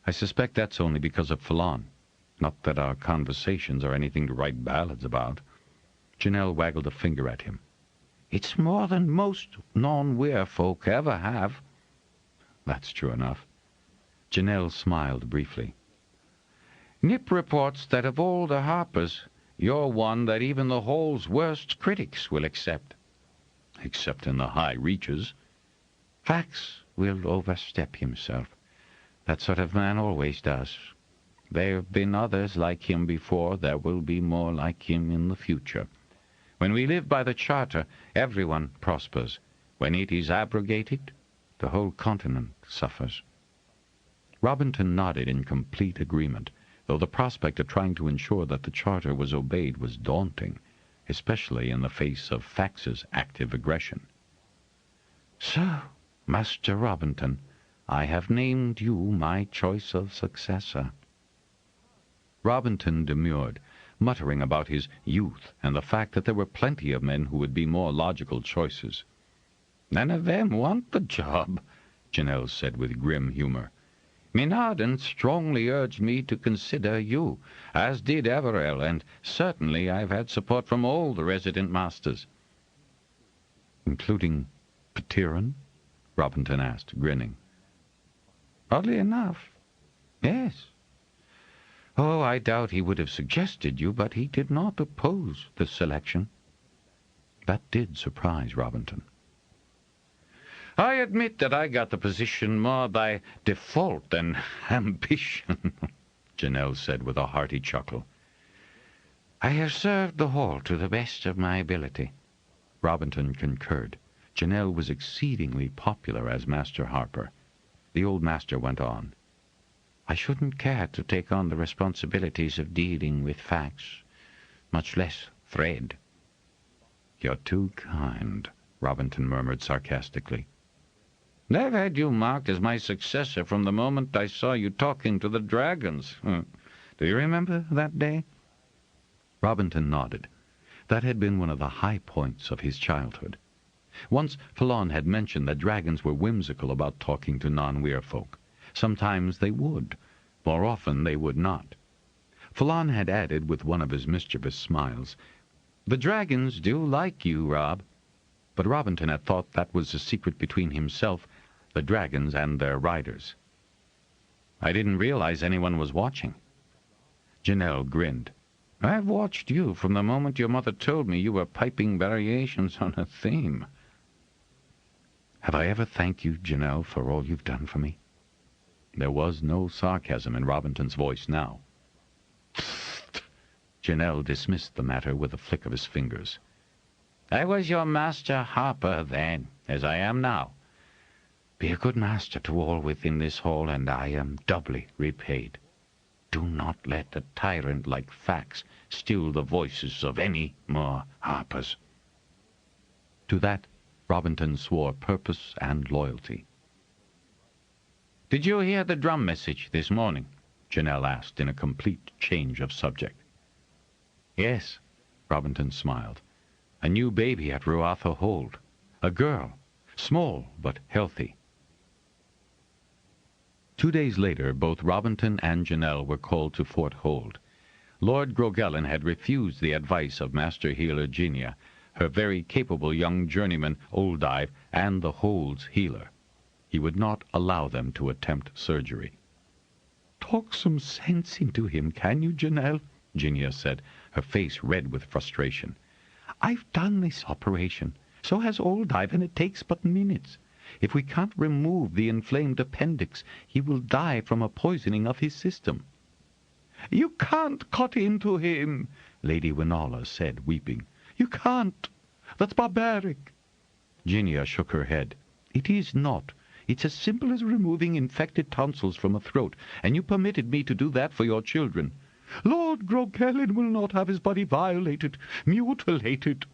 Speaker 3: I suspect that's only because of Fulon. Not that our conversations are anything to write ballads about." Janelle waggled a finger at him. "It's more than most non-Weyr folk ever have." "That's true enough." Janelle smiled briefly. "Nip reports that of all the harpers, you're one that even the Hall's worst critics will accept." "Except in the high reaches." "Fax will overstep himself. That sort of man always does. There have been others like him before. There will be more like him in the future. When we live by the Charter, everyone prospers. When it is abrogated, the whole continent suffers." Robinton nodded in complete agreement, though the prospect of trying to ensure that the Charter was obeyed was daunting, especially in the face of Fax's active aggression. "So, Master Robinton, I have named you my choice of successor." Robinton demurred, muttering about his youth and the fact that there were plenty of men who would be more logical choices. "None of them want the job," Janelle said with grim humor. "Minardin strongly urged me to consider you, as did Everell, and certainly I've had support from all the resident masters."
Speaker 2: "Including Pern?" Robinton asked, grinning.
Speaker 3: "Oddly enough, yes. Oh, I doubt he would have suggested you, but he did not oppose the selection."
Speaker 2: That did surprise Robinton.
Speaker 3: "I admit that I got the position more by default than ambition," Janelle said with a hearty chuckle. "I have served the Hall to the best of my ability."
Speaker 2: Robinton concurred. Janelle was exceedingly popular as Master Harper. The old master went on.
Speaker 3: "I shouldn't care to take on the responsibilities of dealing with Fax, much less thread."
Speaker 2: "You're too kind," Robinton murmured sarcastically.
Speaker 3: "I've had you marked as my successor from the moment I saw you talking to the dragons. Do you remember that day?"
Speaker 2: Robinton nodded. That had been one of the high points of his childhood. Once Fulon had mentioned that dragons were whimsical about talking to non-Weyr folk. Sometimes they would. More often they would not. Fulon had added, with one of his mischievous smiles, "The dragons do like you, Rob." But Robinton had thought that was a secret between himself, the dragons, and their riders.
Speaker 3: "I didn't realize anyone was watching."
Speaker 2: Janelle grinned.
Speaker 3: "I've watched you from the moment your mother told me you were piping variations on a theme."
Speaker 2: "Have I ever thanked you, Janelle, for all you've done for me?" There was no sarcasm in Robinton's voice now. Janelle dismissed the matter with a flick of his fingers.
Speaker 3: "I was your master harper then, as I am now. Be a good master to all within this hall, and I am doubly repaid. Do not let a tyrant like Fax still the voices of any more harpers."
Speaker 2: To that Robinton swore purpose and loyalty.
Speaker 3: "Did you hear the drum message this morning?"
Speaker 2: Janelle asked in a complete change of subject.
Speaker 3: "Yes,"
Speaker 2: Robinton smiled. "A new baby at Ruatha Hold. A girl, small but healthy." 2 days later, both Robinton and Janelle were called to Fort Hold. Lord Grogellen had refused the advice of Master Healer Genia, her very capable young journeyman Oldive, and the Hold's healer. He would not allow them to attempt surgery.
Speaker 3: "Talk some sense into him, can you, Janelle?"
Speaker 2: Ginia said, her face red with frustration.
Speaker 3: "I've done this operation. So has old Ive, and it takes but minutes. If we can't remove the inflamed appendix, he will die from a poisoning of his system." "You can't cut into him," Lady Winala said, weeping. "You can't. That's barbaric."
Speaker 2: Ginia shook her head.
Speaker 3: "It is not. It's as simple as removing infected tonsils from a throat, and you permitted me to do that for your children. Lord Grogellen will not have his body violated, mutilated."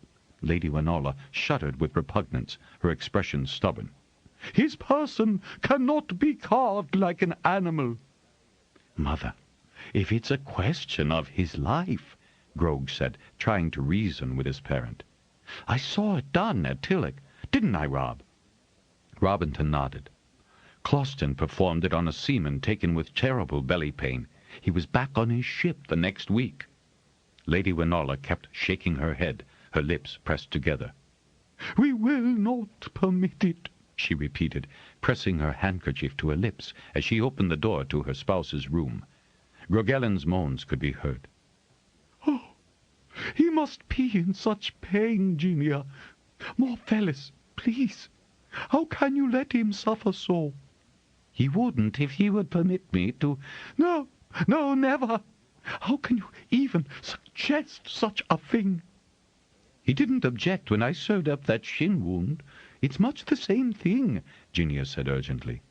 Speaker 2: Lady Winala shuddered with repugnance, her expression stubborn.
Speaker 3: "His person cannot be carved like an animal."
Speaker 2: "Mother, if it's a question of his life," Grog said, trying to reason with his parent.
Speaker 3: "I saw it done at Tillich, didn't I, Rob?"
Speaker 2: Robinton nodded.
Speaker 3: "Closton performed it on a seaman taken with terrible belly pain. He was back on his ship the next week."
Speaker 2: Lady Winala kept shaking her head, her lips pressed together.
Speaker 3: "We will not permit it,"
Speaker 2: she repeated, pressing her handkerchief to her lips as she opened the door to her spouse's room. Grogellen's moans could be heard.
Speaker 3: "Oh, he must be in such pain, Ginia. More Felis, please. How can you let him suffer so?" "He wouldn't if he would permit me to—" "No, no, never. How can you even suggest such a thing?" "He didn't object when I sewed up that shin wound. It's much the same thing," Ginia said urgently.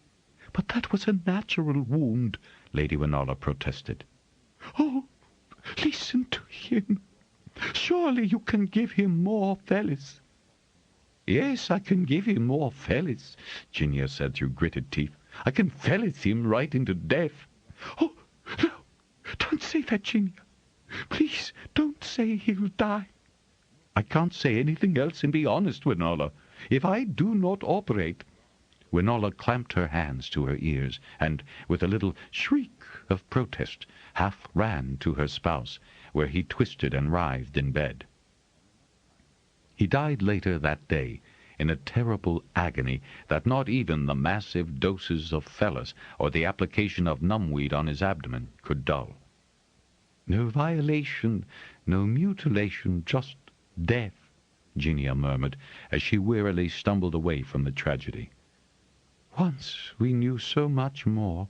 Speaker 3: "But that was a natural wound," Lady Winala protested. "Oh, listen to him. Surely you can give him more Felis." "Yes, I can give him more Felis," Ginia said through gritted teeth. "I can Felis him right into death." "Oh, no, don't say that, Ginia. Please don't say he'll die." "I can't say anything else and be honest, Winala. If I do not operate—"
Speaker 2: Winala clamped her hands to her ears and, with a little shriek of protest, half ran to her spouse, where he twisted and writhed in bed. He died later that day, in a terrible agony that not even the massive doses of Felis or the application of numbweed on his abdomen could dull.
Speaker 3: "No violation, no mutilation, just death,"
Speaker 2: Ginia murmured as she wearily stumbled away from the tragedy.
Speaker 3: "Once we knew so much more."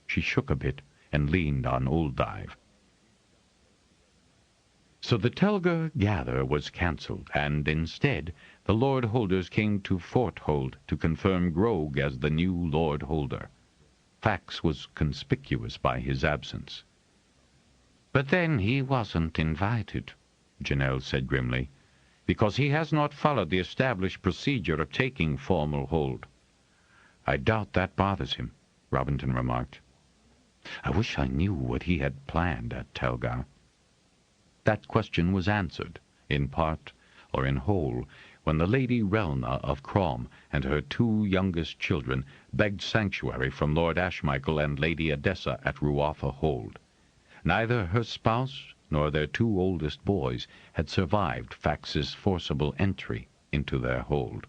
Speaker 2: She shook a bit and leaned on old Dive. So the Telger gather was cancelled, and instead the Lord Holders came to Fort Hold to confirm Grog as the new Lord Holder. Fax was conspicuous by his absence.
Speaker 3: "But then he wasn't invited," Janelle said grimly, "because he has not followed the established procedure of taking formal hold."
Speaker 2: "I doubt that bothers him," Robinton remarked.
Speaker 3: "I wish I knew what he had planned at Telgar."
Speaker 2: That question was answered, in part or in whole, when the Lady Relna of Crom and her 2 youngest children begged sanctuary from Lord Ashmichael and Lady Edessa at Ruatha Hold. Neither her spouse nor their 2 oldest boys had survived Fax's forcible entry into their hold.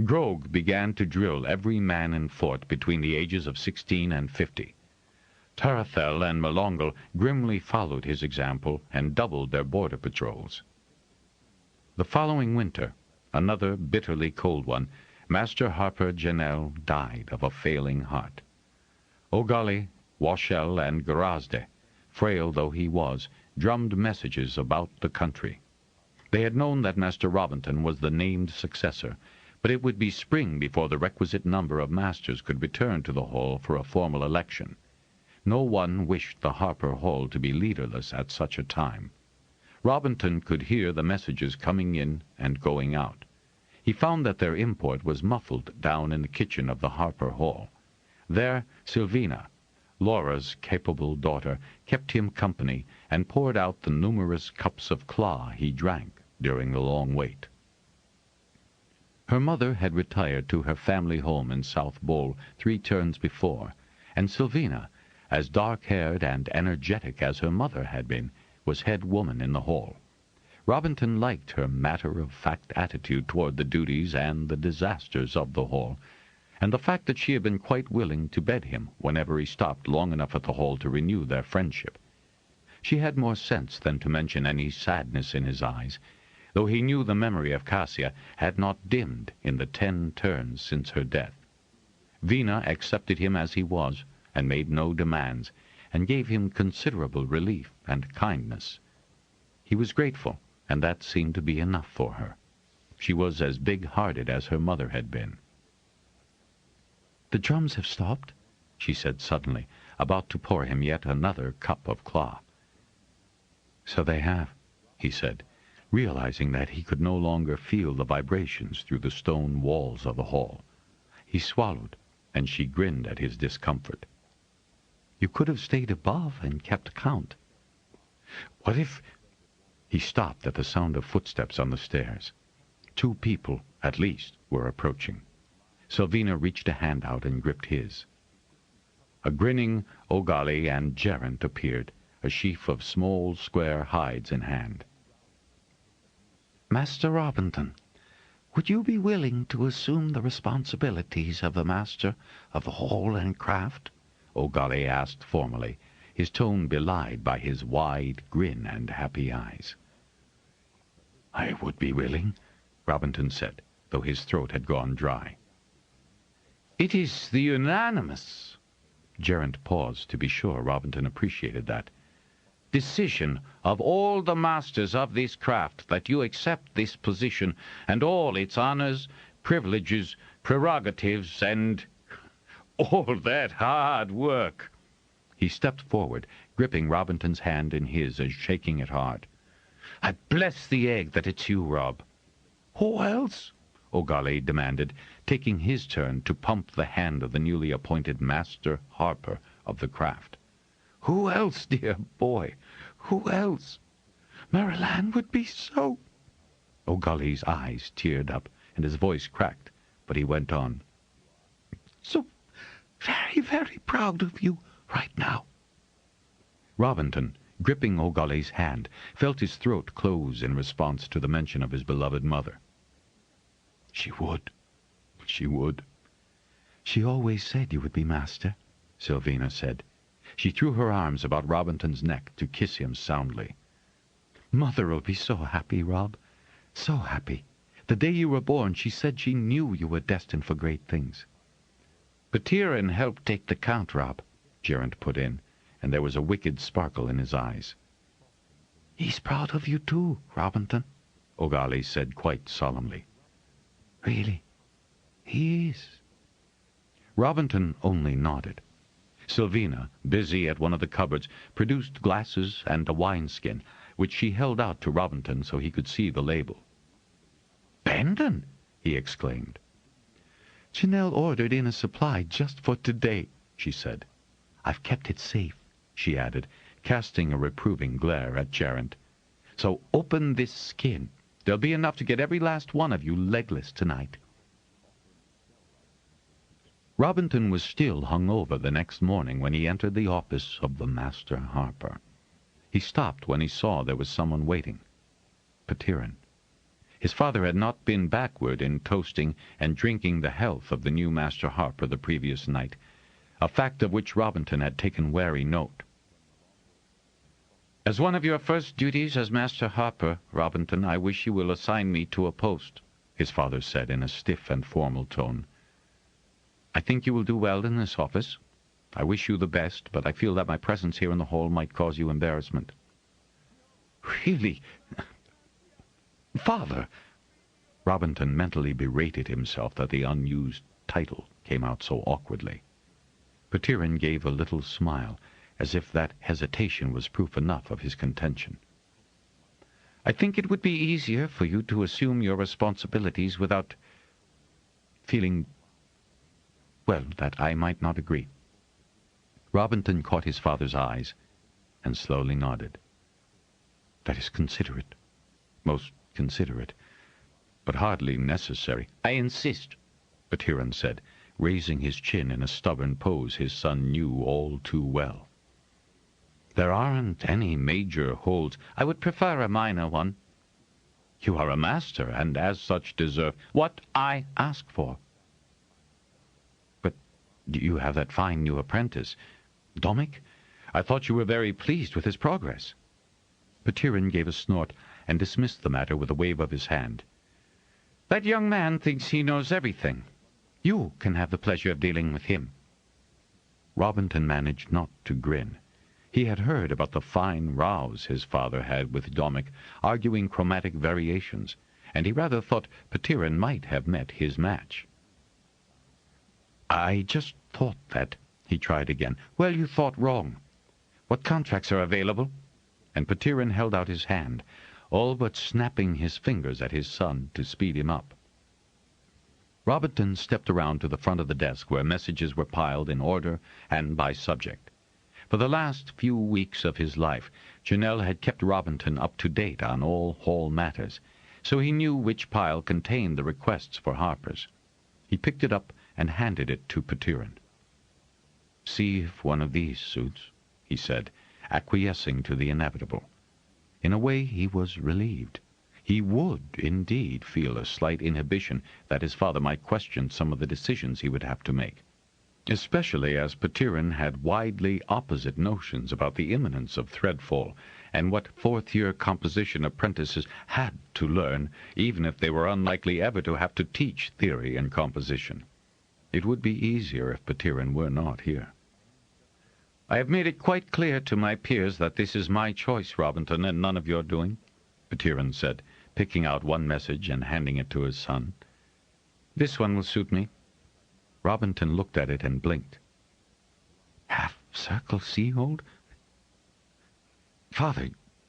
Speaker 2: Grog began to drill every man in fort between the ages of 16 and 50. Tarathel and Melongal grimly followed his example and doubled their border patrols. The following winter, another bitterly cold one, Master Harper Janelle died of a failing heart. O'Gully, Washel, and Garazde, frail though he was, drummed messages about the country. They had known that Master Robinton was the named successor, but it would be spring before the requisite number of masters could return to the hall for a formal election. No one wished the Harper Hall to be leaderless at such a time. Robinton could hear the messages coming in and going out. He found that their import was muffled down in the kitchen of the Harper Hall. There Sylvina, Laura's capable daughter, kept him company and poured out the numerous cups of claw he drank during the long wait. Her mother had retired to her family home in South Bowl 3 turns before, and Sylvina, as dark-haired and energetic as her mother had been, was head woman in the hall. Robinton liked her matter-of-fact attitude toward the duties and the disasters of the hall, and the fact that she had been quite willing to bed him whenever he stopped long enough at the hall to renew their friendship. She had more sense than to mention any sadness in his eyes, though he knew the memory of Kasia had not dimmed in the 10 turns since her death. Vina accepted him as he was, and made no demands, and gave him considerable relief and kindness. He was grateful, and that seemed to be enough for her. She was as big-hearted as her mother had been. "The drums have stopped," she said suddenly, about to pour him yet another cup of claw. "So they have," he said, realizing that he could no longer feel the vibrations through the stone walls of the hall. He swallowed, and she grinned at his discomfort. "You could have stayed above and kept count." "What if—" He stopped at the sound of footsteps on the stairs. 2 people, at least, were approaching. Sylvina reached a hand out and gripped his. A grinning Ogali and Geraint appeared, a sheaf of small square hides in hand.
Speaker 3: "Master Robinton, would you be willing to assume the responsibilities of the master of the hall and craft?" Ogali asked formally, his tone belied by his wide grin and happy eyes.
Speaker 2: "I would be willing," Robinton said, though his throat had gone dry.
Speaker 3: "It is the unanimous,"
Speaker 2: Geraint paused to be sure Robinton appreciated that,
Speaker 3: "decision of all the masters of this craft that you accept this position and all its honors, privileges, prerogatives, and all that hard work."
Speaker 2: He stepped forward, gripping Robinton's hand in his and shaking it hard.
Speaker 3: "I bless the egg that it's you, Rob."
Speaker 2: "Who else?" Ogali demanded, taking his turn to pump the hand of the newly appointed Masterharper of the craft.
Speaker 3: "Who else, dear boy? Who else? Marilanne would be so—"
Speaker 2: Ogali's eyes teared up, and his voice cracked, but he went on.
Speaker 3: "So very, very proud of you right now."
Speaker 2: Robinton, gripping Ogali's hand, felt his throat close in response to the mention of his beloved mother.
Speaker 3: She would.
Speaker 2: "She always said you would be master," Sylvina said. She threw her arms about Robinton's neck to kiss him soundly. "Mother'll be so happy, Rob. So happy. The day you were born, she said she knew you were destined for great things."
Speaker 3: "But Tyrant helped take the count, Rob,"
Speaker 2: Geraint put in, and there was a wicked sparkle in his eyes.
Speaker 3: "He's proud of you too, Robinton,"
Speaker 2: Ogali said quite solemnly.
Speaker 3: "Really, he is."
Speaker 2: Robinton only nodded. Sylvina, busy at one of the cupboards, produced glasses and a wineskin, which she held out to Robinton so he could see the label.
Speaker 3: "Bendon!"
Speaker 2: he exclaimed.
Speaker 3: "Janelle ordered in a supply just for today," she said.
Speaker 2: "I've kept it safe," she added, casting a reproving glare at Geraint. "So open this skin. There'll be enough to get every last one of you legless tonight." Robinton was still hung over the next morning when he entered the office of the Masterharper. He stopped when he saw there was someone waiting. Pern. His father had not been backward in toasting and drinking the health of the new Masterharper the previous night, a fact of which Robinton had taken wary note.
Speaker 3: "As one of your first duties as Masterharper, Robinton, I wish you will assign me to a post," his father said in a stiff and formal tone. "I think you will do well in this office. I wish you the best, but I feel that my presence here in the hall might cause you embarrassment."
Speaker 2: "Really? Father!" Robinton mentally berated himself that the unused title came out so awkwardly. Pern gave a little smile, as if that hesitation was proof enough of his contention.
Speaker 3: "I think it would be easier for you to assume your responsibilities without
Speaker 2: feeling, well, that I might not agree." Robinton caught his father's eyes and slowly nodded. "That is considerate, most considerate, but hardly necessary."
Speaker 3: "I insist,"
Speaker 2: Pern said, raising his chin in a stubborn pose his son knew all too well.
Speaker 3: "There aren't any major holds. I would prefer a minor one."
Speaker 2: "You are a master, and as such deserve—"
Speaker 3: "What I ask for." You have that fine new apprentice. Domic? I thought you were very pleased with his progress." Ptyrin gave a snort and dismissed the matter with a wave of his hand. "That young man thinks he knows everything. You can have the pleasure of dealing with him." Robinton managed not to grin. He had heard about the fine rows his father had with Domic, arguing chromatic variations, and he rather thought Ptyrin might have met his match. "I just thought that," he tried again. "Well, you thought wrong. What contracts are available?" And Ptyrin held out his hand, all but snapping his fingers at his son to speed him up. Robinton stepped around to the front of the desk where messages were piled in order and by subject. For the last few weeks of his life, Janelle had kept Robinton up to date on all hall matters, so he knew which pile contained the requests for harpers. He picked it up and handed it to Ptyrin. "See if one of these suits," he said, acquiescing to the inevitable. In a way he was relieved. He would, indeed, feel a slight inhibition that his father might question some of the decisions he would have to make, especially as Ptyrin had widely opposite notions about the imminence of threadfall and what fourth-year composition apprentices had to learn, even if they were unlikely ever to have to teach theory and composition. It would be easier if Ptyrin were not here. "I have made it quite clear to my peers that this is my choice, Robinton, and none of your doing," Ptyrin said, picking out one message and handing it to his son. "This one will suit me." Robinton looked at it and blinked. "Half-circle sea-hold? Father,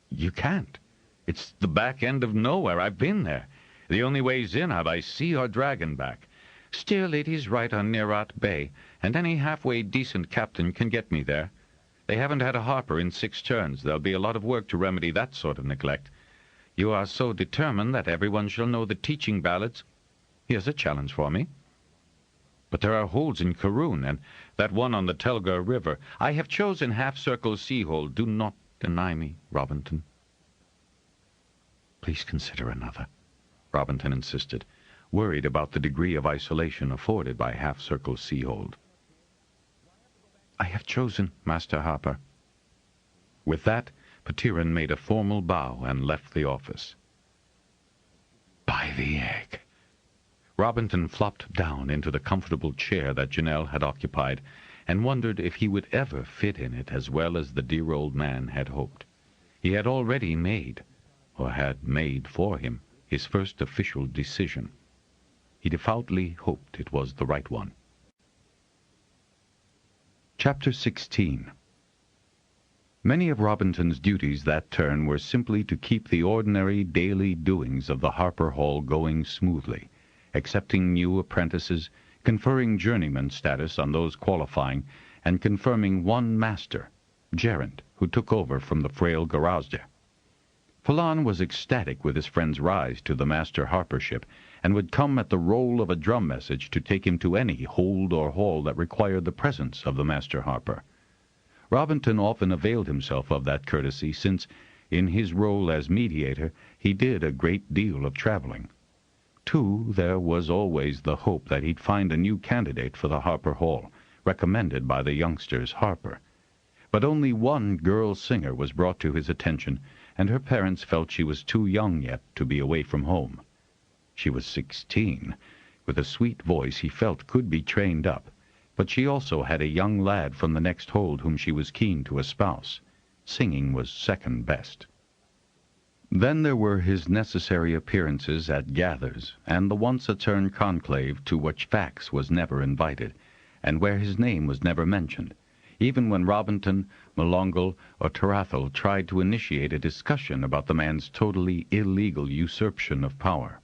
Speaker 3: you can't. It's the back end of nowhere. I've been there. The only ways in are by sea or dragonback. Still, it is right on Nerat Bay, and any halfway decent captain can get me there. They haven't had a harper in 6 turns. There'll be a lot of work to remedy that sort of neglect. You are so determined that everyone shall know the teaching ballads. Here's a challenge for me. But there are holds in Karoon, and that one on the Telgar River. I have chosen half-circle sea-hold. Do not deny me, Robinton." "Please consider another," Robinton insisted, worried about the degree of isolation afforded by half-circle sea-hold. "I have chosen, Master Harper." With that, Ptyrin made a formal bow and left the office. By the egg! Robinton flopped down into the comfortable chair that Janelle had occupied and wondered if he would ever fit in it as well as the dear old man had hoped. He had already made, or had made for him, his first official decision. He devoutly hoped it was the right one. Chapter 16. Many of Robinton's duties that turn were simply to keep the ordinary daily doings of the Harper Hall going smoothly, accepting new apprentices, conferring journeyman status on those qualifying, and confirming one master, Gerent, who took over from the frail Garazda. Phelan was ecstatic with his friend's rise to the master harpership, and would come at the roll of a drum message to take him to any hold or hall that required the presence of the master harper. Robinton often availed himself of that courtesy, since, in his role as mediator, he did a great deal of traveling. Too, there was always the hope that he'd find a new candidate for the Harper Hall, recommended by the youngster's harper. But only one girl singer was brought to his attention, and her parents felt she was too young yet to be away from home. She was 16, with a sweet voice he felt could be trained up, but she also had a young lad from the next hold whom she was keen to espouse. Singing was second best. Then there were his necessary appearances at gathers, and the once-a-turn conclave to which Fax was never invited, and where his name was never mentioned, even when Robinton, Melongal, or Tarathel tried to initiate a discussion about the man's totally illegal usurpation of power.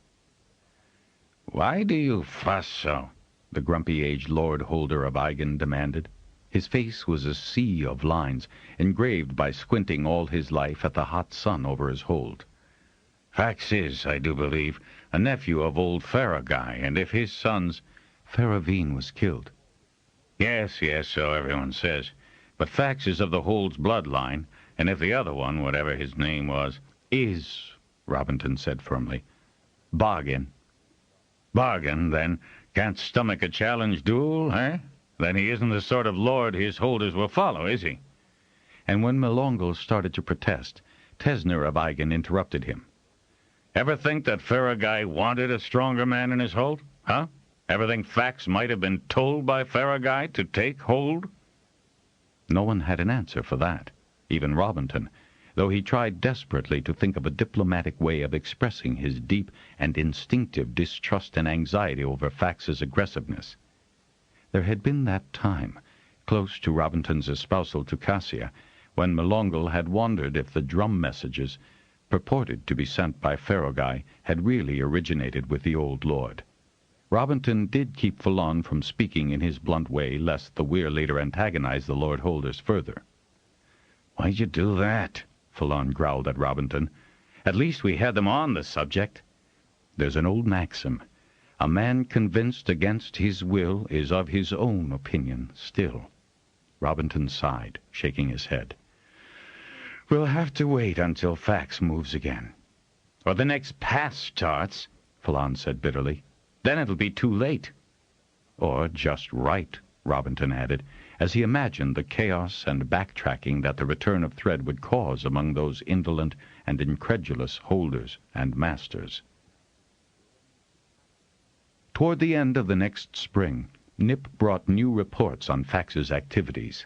Speaker 3: "Why do you fuss so?" the grumpy-aged lord-holder of Eigen demanded. His face was a sea of lines, engraved by squinting all his life at the hot sun over his hold. "Fax is, I do believe, a nephew of old Farraguy, and if his sons—" "Faraveen was killed." Yes, so everyone says. But Fax is of the hold's bloodline, and if the other one, whatever his name was—" "Is," Robinton said firmly. "Bargain." "Bargain, then, can't stomach a challenge duel, eh?" Then he isn't the sort of lord his holders will follow, is he?
Speaker 2: And when Melongal started to protest, Tesner of Eigen interrupted him.
Speaker 3: Ever think that Farragai wanted a stronger man in his hold? Huh? Ever think Fax might have been told by Farragai to take hold?
Speaker 2: No one had an answer for that, even Robinton, though he tried desperately to think of a diplomatic way of expressing his deep and instinctive distrust and anxiety over Fax's aggressiveness. There had been that time, close to Robinton's espousal to Kasia, when Melongal had wondered if the drum messages, purported to be sent by Farragai, had really originated with the old lord. Robinton did keep Fallon from speaking in his blunt way, lest the weir later antagonize the lord holders further.
Speaker 3: "Why'd you do that?" Fallon growled at Robinton. "At least we had them on the subject."
Speaker 2: There's an old maxim. A man convinced against his will is of his own opinion still. Robinton sighed, shaking his head.
Speaker 3: "We'll have to wait until Fax moves again. Or the next pass starts," Fallon said bitterly. "Then it'll be too late."
Speaker 2: Or just right, Robinton added, as he imagined the chaos and backtracking that the return of thread would cause among those indolent and incredulous holders and masters. Toward the end of the next spring, Nip brought new reports on Fax's activities.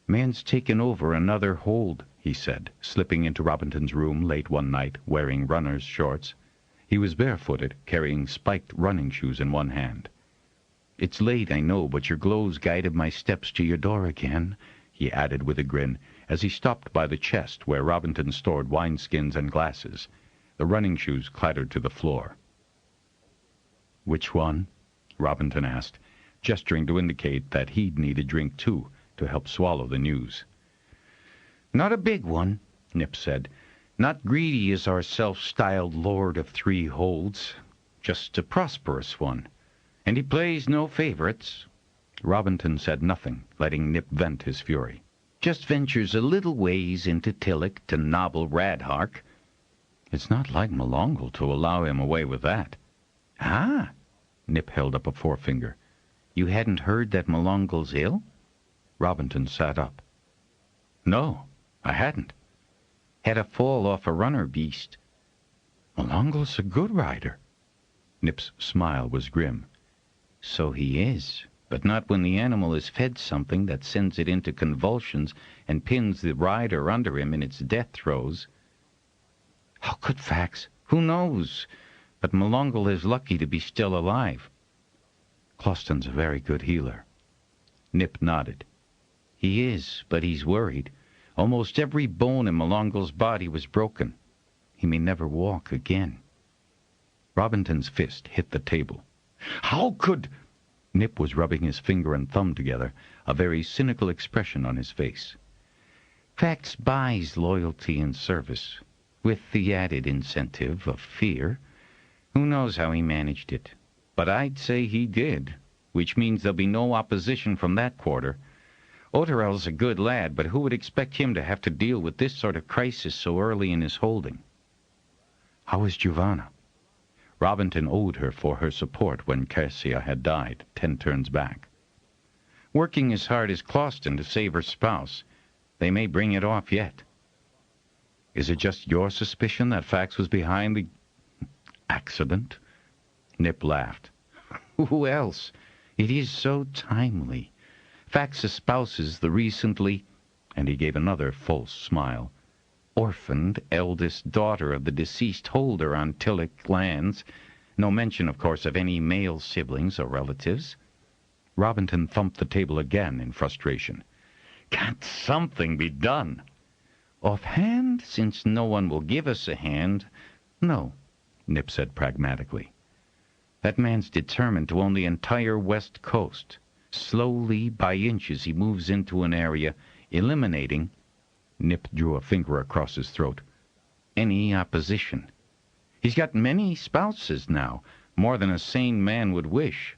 Speaker 3: "Man's taken over another hold," he said, slipping into Robinton's room late one night, wearing runner's shorts.
Speaker 2: He was barefooted, carrying spiked running shoes in one hand.
Speaker 3: "It's late, I know, but your glows guided my steps to your door again," he added with a grin, as he stopped by the chest where Robinton stored wineskins and glasses. The running shoes clattered to the floor.
Speaker 2: "Which one?" Robinton asked, gesturing to indicate that he'd need a drink too, to help swallow the news.
Speaker 3: "Not a big one," Nip said. "Not greedy as our self-styled Lord of Three Holds. Just a prosperous one. And he plays no favorites."
Speaker 2: Robinton said nothing, letting Nip vent his fury.
Speaker 3: "Just ventures a little ways into Tillich to nobble Radhark."
Speaker 2: "It's not like Melongal to allow him away with that."
Speaker 3: "Ah!"
Speaker 2: Nip held up a forefinger.
Speaker 3: "You hadn't heard that Melongal's ill?"
Speaker 2: Robinton sat up.
Speaker 3: "No, I hadn't." "Had a fall off a runner beast."
Speaker 2: "Melongal's a good rider." Nip's smile was grim.
Speaker 3: "So he is, but not when the animal is fed something that sends it into convulsions and pins the rider under him in its death throes." "How could Fax? Who knows? But Melongal is lucky to be still alive."
Speaker 2: "Closton's a very good healer."
Speaker 3: Nip nodded. "He is, but he's worried. Almost every bone in Melongal's body was broken. He may never walk again."
Speaker 2: Robinton's fist hit the table.
Speaker 3: "How could—"
Speaker 2: Nip was rubbing his finger and thumb together, a very cynical expression on his face.
Speaker 3: "Fax buys loyalty and service, with the added incentive of fear. Who knows how he managed it? But I'd say he did, which means there'll be no opposition from that quarter. Otterell's a good lad, but who would expect him to have to deal with this sort of crisis so early in his holding?"
Speaker 2: "How is Giovanna?" Robinton owed her for her support when Kasia had died, 10 turns back.
Speaker 3: "Working as hard as Closton to save her spouse. They may bring it off yet."
Speaker 2: "Is it just your suspicion that Fax was behind the accident?" Nip laughed.
Speaker 3: "Who else? It is so timely. Fax espouses the recently," and he gave another false smile, "orphaned eldest daughter of the deceased holder on Tillich lands. No mention, of course, of any male siblings or relatives."
Speaker 2: Robinton thumped the table again in frustration.
Speaker 3: "Can't something be done?" "Offhand, since no one will give us a hand, no," Nip said pragmatically. "That man's determined to own the entire west coast. Slowly, by inches, he moves into an area, eliminating—"
Speaker 2: Nip drew a finger across his throat.
Speaker 3: "Any opposition. He's got many spouses now, more than a sane man would wish.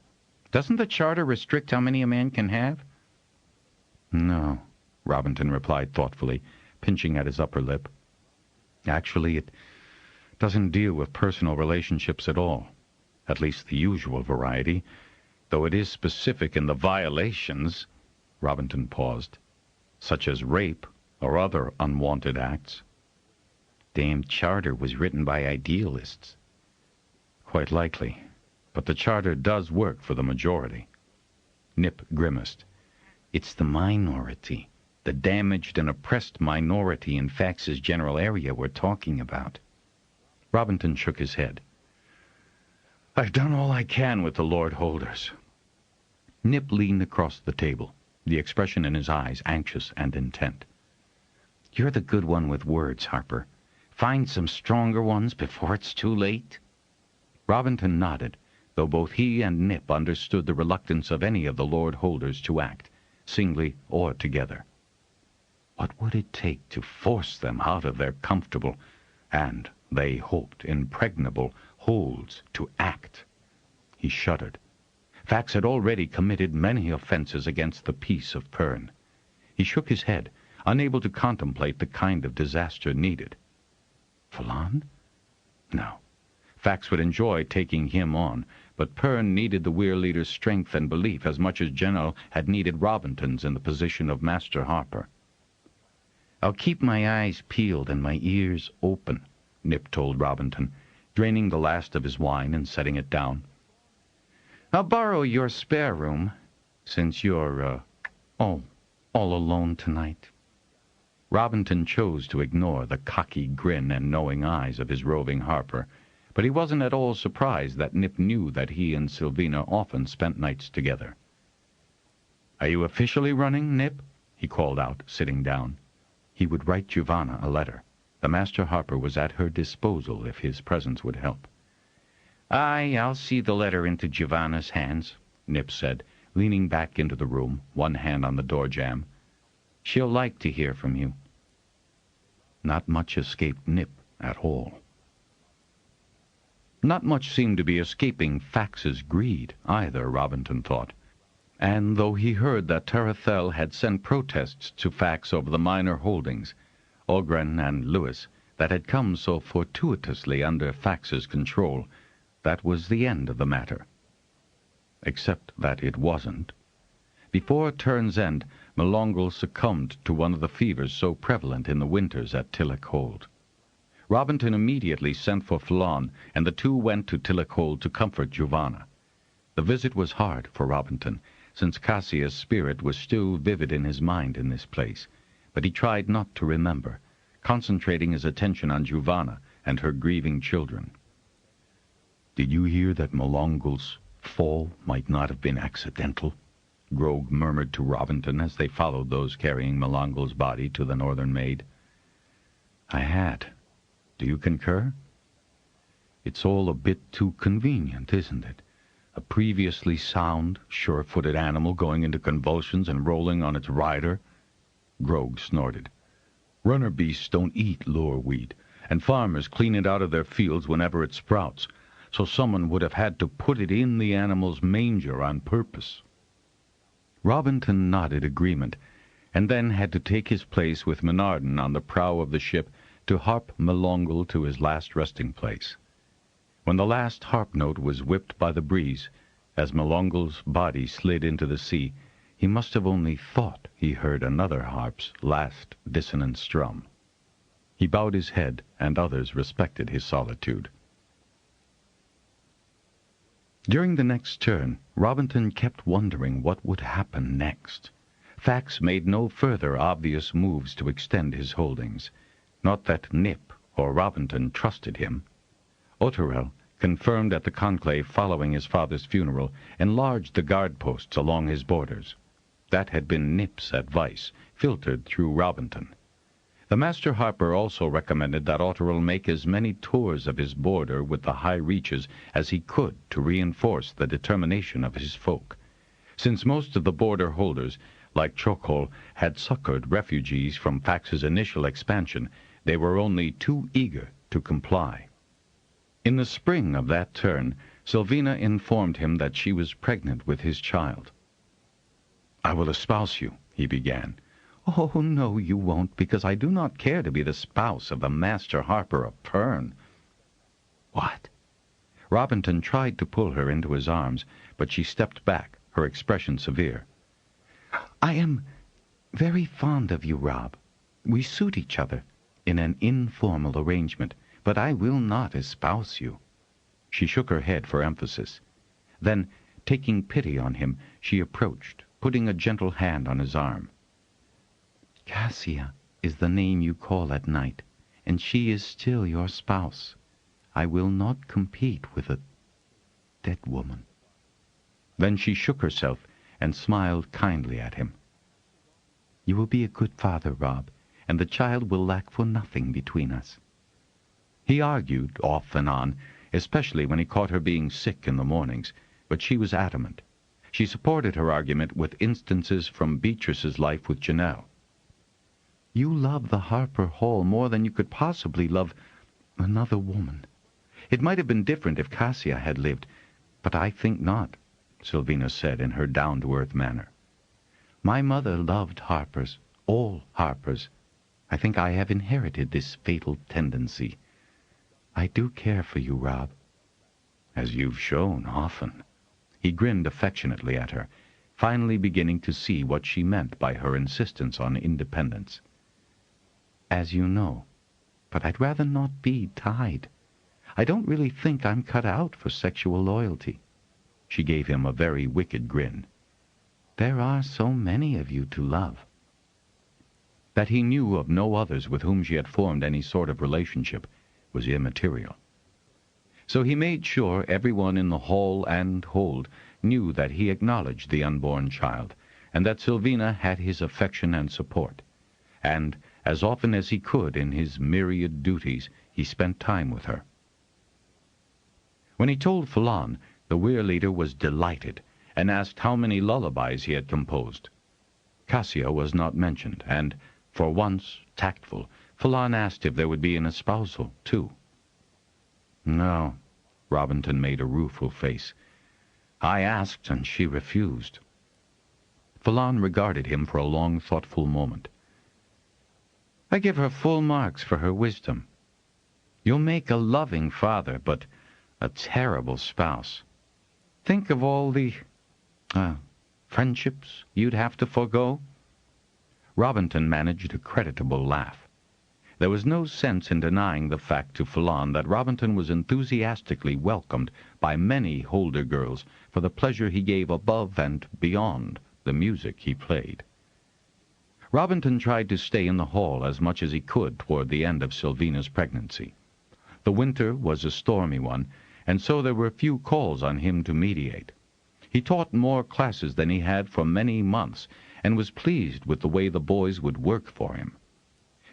Speaker 3: Doesn't the charter restrict how many a man can have?"
Speaker 2: "No," Robinton replied thoughtfully, pinching at his upper lip. "Actually, it doesn't deal with personal relationships at all. At least the usual variety. though it is specific in the violations." Robinton paused. "Such as rape or other unwanted acts."
Speaker 3: "Damned charter was written by idealists."
Speaker 2: "Quite likely. But the charter does work for the majority." Nip grimaced.
Speaker 3: "It's the minority, the damaged and oppressed minority in Fax's general area we're talking about."
Speaker 2: Robinton shook his head. "I've done all I can with the Lord Holders." Nip leaned across the table, the expression in his eyes anxious and intent.
Speaker 3: "You're the good one with words, Harper. Find some stronger ones before it's too late."
Speaker 2: Robinton nodded, though both he and Nip understood the reluctance of any of the Lord Holders to act, singly or together. What would it take to force them out of their comfortable and, they hoped, impregnable holds to act? He shuddered. Fax had already committed many offenses against the peace of Pern. He shook his head, unable to contemplate the kind of disaster needed. Phelan? No. Fax would enjoy taking him on, but Pern needed the Weir leader's strength and belief as much as General had needed Robinton's in the position of Master Harper.
Speaker 3: "I'll keep my eyes peeled and my ears open,"
Speaker 2: Nip told Robinton, draining the last of his wine and setting it down.
Speaker 3: "I'll borrow your spare room, since you're, all alone tonight."
Speaker 2: Robinton chose to ignore the cocky grin and knowing eyes of his roving Harper, but he wasn't at all surprised that Nip knew that he and Sylvina often spent nights together. "Are you officially running, Nip?" he called out, sitting down. He would write Giovanna a letter. The Master Harper was at her disposal if his presence would help.
Speaker 3: "Aye, I'll see the letter into Giovanna's hands,"
Speaker 2: Nip said, leaning back into the room, one hand on the door jamb.
Speaker 3: "She'll like to hear from you."
Speaker 2: Not much escaped Nip at all. Not much seemed to be escaping Fax's greed, either, Robinton thought. And though he heard that Terathel had sent protests to Fax over the minor holdings, Ogren and Lewis, that had come so fortuitously under Fax's control, that was the end of the matter. Except that it wasn't. Before Turn's End, Melongal succumbed to one of the fevers so prevalent in the winters at Tilloch Hold. Robinton immediately sent for Phelan, and the two went to Tilloch Hold to comfort Giovanna. The visit was hard for Robinton, since Kasia's spirit was still vivid in his mind in this place, but he tried not to remember, concentrating his attention on Giovanna and her grieving children. "Did you hear that Melongal's fall might not have been accidental?" Grog murmured to Robinton as they followed those carrying Melongal's body to the Northern Maid. "I had. Do you concur?" "It's all a bit too convenient, isn't it? A previously sound, sure-footed animal going into convulsions and rolling on its rider." Grog snorted. "Runner beasts don't eat lure wheat, and farmers clean it out of their fields whenever it sprouts, so someone would have had to put it in the animal's manger on purpose." Robinton nodded agreement, and then had to take his place with Menardon on the prow of the ship to harp Melongal to his last resting place. When the last harp note was whipped by the breeze, as Melongal's body slid into the sea, he must have only thought he heard another harp's last dissonant strum. He bowed his head, and others respected his solitude. During the next turn, Robinton kept wondering what would happen next. Fax made no further obvious moves to extend his holdings. Not that Nip or Robinton trusted him. Otterel, confirmed at the conclave following his father's funeral, enlarged the guard posts along his borders. That had been Nip's advice, filtered through Robinton. The Master Harper also recommended that Otterel make as many tours of his border with the high reaches as he could to reinforce the determination of his folk. Since most of the border holders, like Chokhol, had succored refugees from Fax's initial expansion, they were only too eager to comply. In the spring of that turn, Sylvina informed him that she was pregnant with his child. "I will espouse you," he began. "Oh, no, you won't, because I do not care to be the spouse of the Master Harper of Pern." "What?" Robinton tried to pull her into his arms, but she stepped back, her expression severe.
Speaker 3: I am very fond of you, Rob. We suit each other in an informal arrangement, but I will not espouse you.
Speaker 2: She shook her head for emphasis. Then, taking pity on him, she approached, putting a gentle hand on his arm.
Speaker 3: Kasia is the name you call at night, and she is still your spouse. I will not compete with a dead woman.
Speaker 2: Then she shook herself and smiled kindly at him.
Speaker 3: You will be a good father, Rob, and the child will lack for nothing between us.
Speaker 2: He argued off and on, especially when he caught her being sick in the mornings, but she was adamant. She supported her argument with instances from Beatrice's life with Janelle.
Speaker 3: You love the Harper Hall more than you could possibly love another woman.
Speaker 2: It might have been different if Kasia had lived, but I think not, Sylvina said in her down-to-earth manner.
Speaker 3: My mother loved harpers, all harpers. I think I have inherited this fatal tendency. I do care for you, Rob.
Speaker 2: As you've shown often. He grinned affectionately at her, finally beginning to see what she meant by her insistence on independence.
Speaker 3: As you know, but I'd rather not be tied. I don't really think I'm cut out for sexual loyalty.
Speaker 2: She gave him a very wicked grin.
Speaker 3: There are so many of you to love.
Speaker 2: That he knew of no others with whom she had formed any sort of relationship was immaterial. So he made sure everyone in the hall and hold knew that he acknowledged the unborn child, and that Sylvina had his affection and support. And, as often as he could in his myriad duties, he spent time with her. When he told Phelan, the weir leader was delighted, and asked how many lullabies he had composed. Kasia was not mentioned, and, for once, tactful, Phelan asked if there would be an espousal, too.
Speaker 3: No,
Speaker 2: Robinton made a rueful face. I asked, and she refused. Phelan regarded him for a long, thoughtful moment.
Speaker 3: I give her full marks for her wisdom. You'll make a loving father, but a terrible spouse. Think of all the friendships you'd have to forego.
Speaker 2: Robinton managed a creditable laugh. There was no sense in denying the fact to Phelan that Robinton was enthusiastically welcomed by many Holder girls for the pleasure he gave above and beyond the music he played. Robinton tried to stay in the hall as much as he could toward the end of Sylvina's pregnancy. The winter was a stormy one, and so there were few calls on him to mediate. He taught more classes than he had for many months, and was pleased with the way the boys would work for him.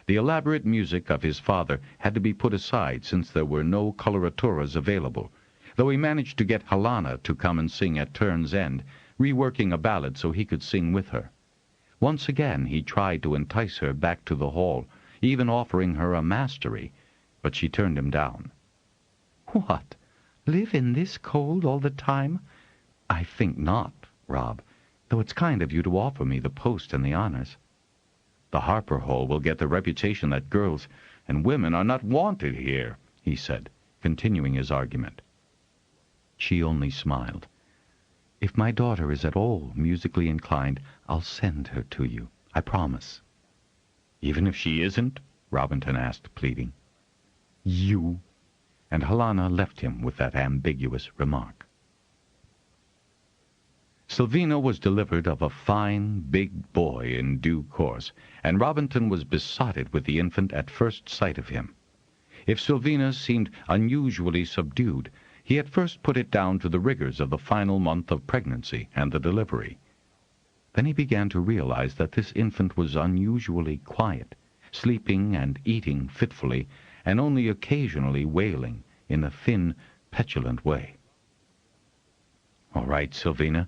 Speaker 2: The elaborate music of his father had to be put aside since there were no coloraturas available, though he managed to get Helena to come and sing at Turn's End, reworking a ballad so he could sing with her. Once again he tried to entice her back to the hall, even offering her a mastery, but she turned him down.
Speaker 3: What? Live in this cold all the time?
Speaker 2: I think not, Rob, though it's kind of you to offer me the post and the honors. The Harper Hall will get the reputation that girls and women are not wanted here, he said, continuing his argument. She only smiled.
Speaker 3: If my daughter is at all musically inclined, I'll send her to you. I promise.
Speaker 2: Even if she isn't? Robinton asked, pleading.
Speaker 3: You.
Speaker 2: And Helena left him with that ambiguous remark. Sylvina was delivered of a fine, big boy in due course, and Robinton was besotted with the infant at first sight of him. If Sylvina seemed unusually subdued, he at first put it down to the rigors of the final month of pregnancy and the delivery. Then he began to realize that this infant was unusually quiet, sleeping and eating fitfully, and only occasionally wailing in a thin, petulant way. "All right, Sylvina,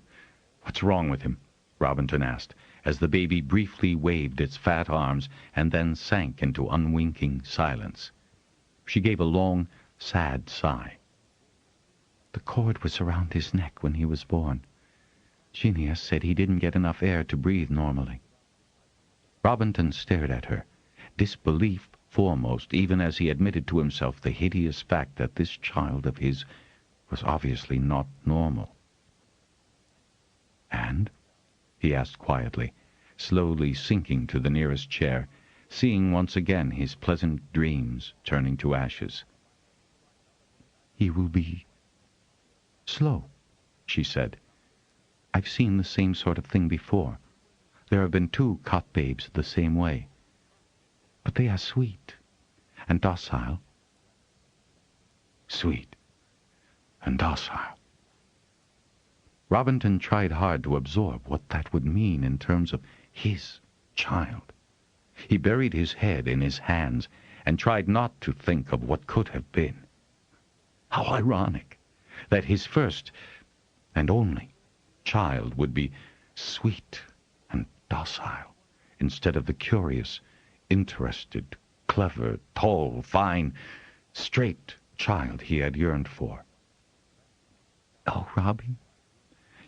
Speaker 2: what's wrong with him?" Robinton asked, as the baby briefly waved its fat arms and then sank into unwinking silence. She gave a long, sad sigh.
Speaker 3: The cord was around his neck when he was born. Genia said he didn't get enough air to breathe normally.
Speaker 2: Robinton stared at her, disbelief foremost, even as he admitted to himself the hideous fact that this child of his was obviously not normal. "And?" he asked quietly, slowly sinking to the nearest chair, seeing once again his pleasant dreams turning to ashes. "He will be slow," she said. "I've seen the same sort of thing before. There have been 2 cot babes the same way. But they are sweet and docile." Sweet and docile. Robinton tried hard to absorb what that would mean in terms of his child. He buried his head in his hands and tried not to think of what could have been. How ironic that his first and only child would be sweet and docile instead of the curious, interested, clever, tall, fine, straight child he had yearned for. "Oh, Robbie,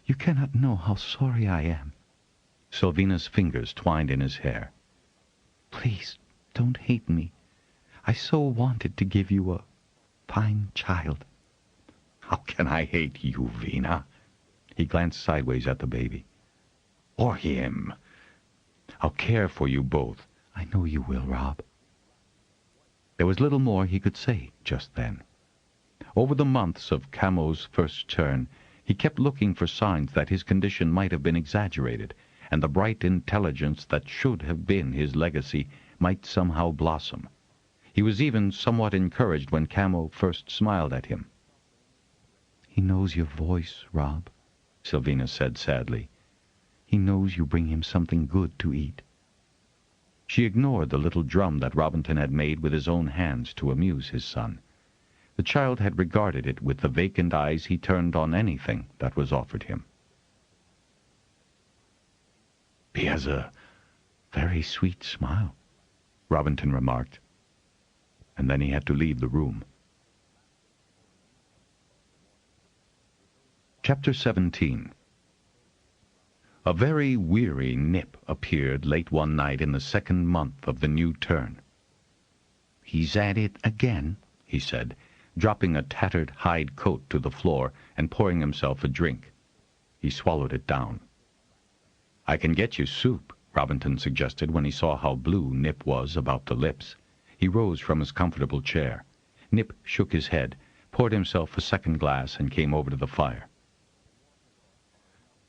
Speaker 2: you cannot know how sorry I am." Sylvina's fingers twined in his hair. "Please, don't hate me. I so wanted to give you a fine child." "How can I hate you, Vina?" He glanced sideways at the baby. "Or him. I'll care for you both." "I know you will, Rob." There was little more he could say just then. Over the months of Camo's first turn, he kept looking for signs that his condition might have been exaggerated, and the bright intelligence that should have been his legacy might somehow blossom. He was even somewhat encouraged when Camo first smiled at him. "He knows your voice, Rob," Sylvina said sadly. "He knows you bring him something good to eat." She ignored the little drum that Robinton had made with his own hands to amuse his son. The child had regarded it with the vacant eyes he turned on anything that was offered him. "He has a very sweet smile," Robinton remarked, and then he had to leave the room. Chapter 17. A very weary Nip appeared late one night in the 2nd month of the new turn. "He's at it again," he said, dropping a tattered hide coat to the floor and pouring himself a drink. He swallowed it down. "I can get you soup," Robinton suggested when he saw how blue Nip was about the lips. He rose from his comfortable chair. Nip shook his head, poured himself a second glass, and came over to the fire.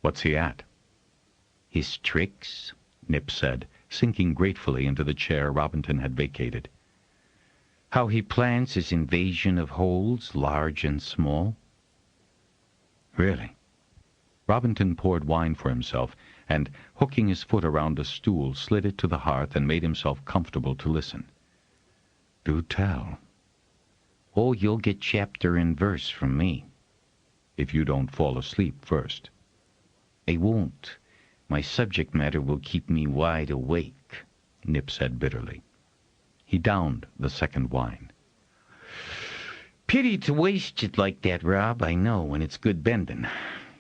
Speaker 2: "What's he at?" "His tricks," Nip said, sinking gratefully into the chair Robinton had vacated. "How he plans his invasion of holes, large and small." "Really?" Robinton poured wine for himself, and, hooking his foot around a stool, slid it to the hearth and made himself comfortable to listen. "Do tell." "Oh, you'll get chapter and verse from me." "If you don't fall asleep first." "I won't. My subject matter will keep me wide awake," Nip said bitterly. He downed the second wine. "Pity to waste it like that, Rob, I know, when it's good bending.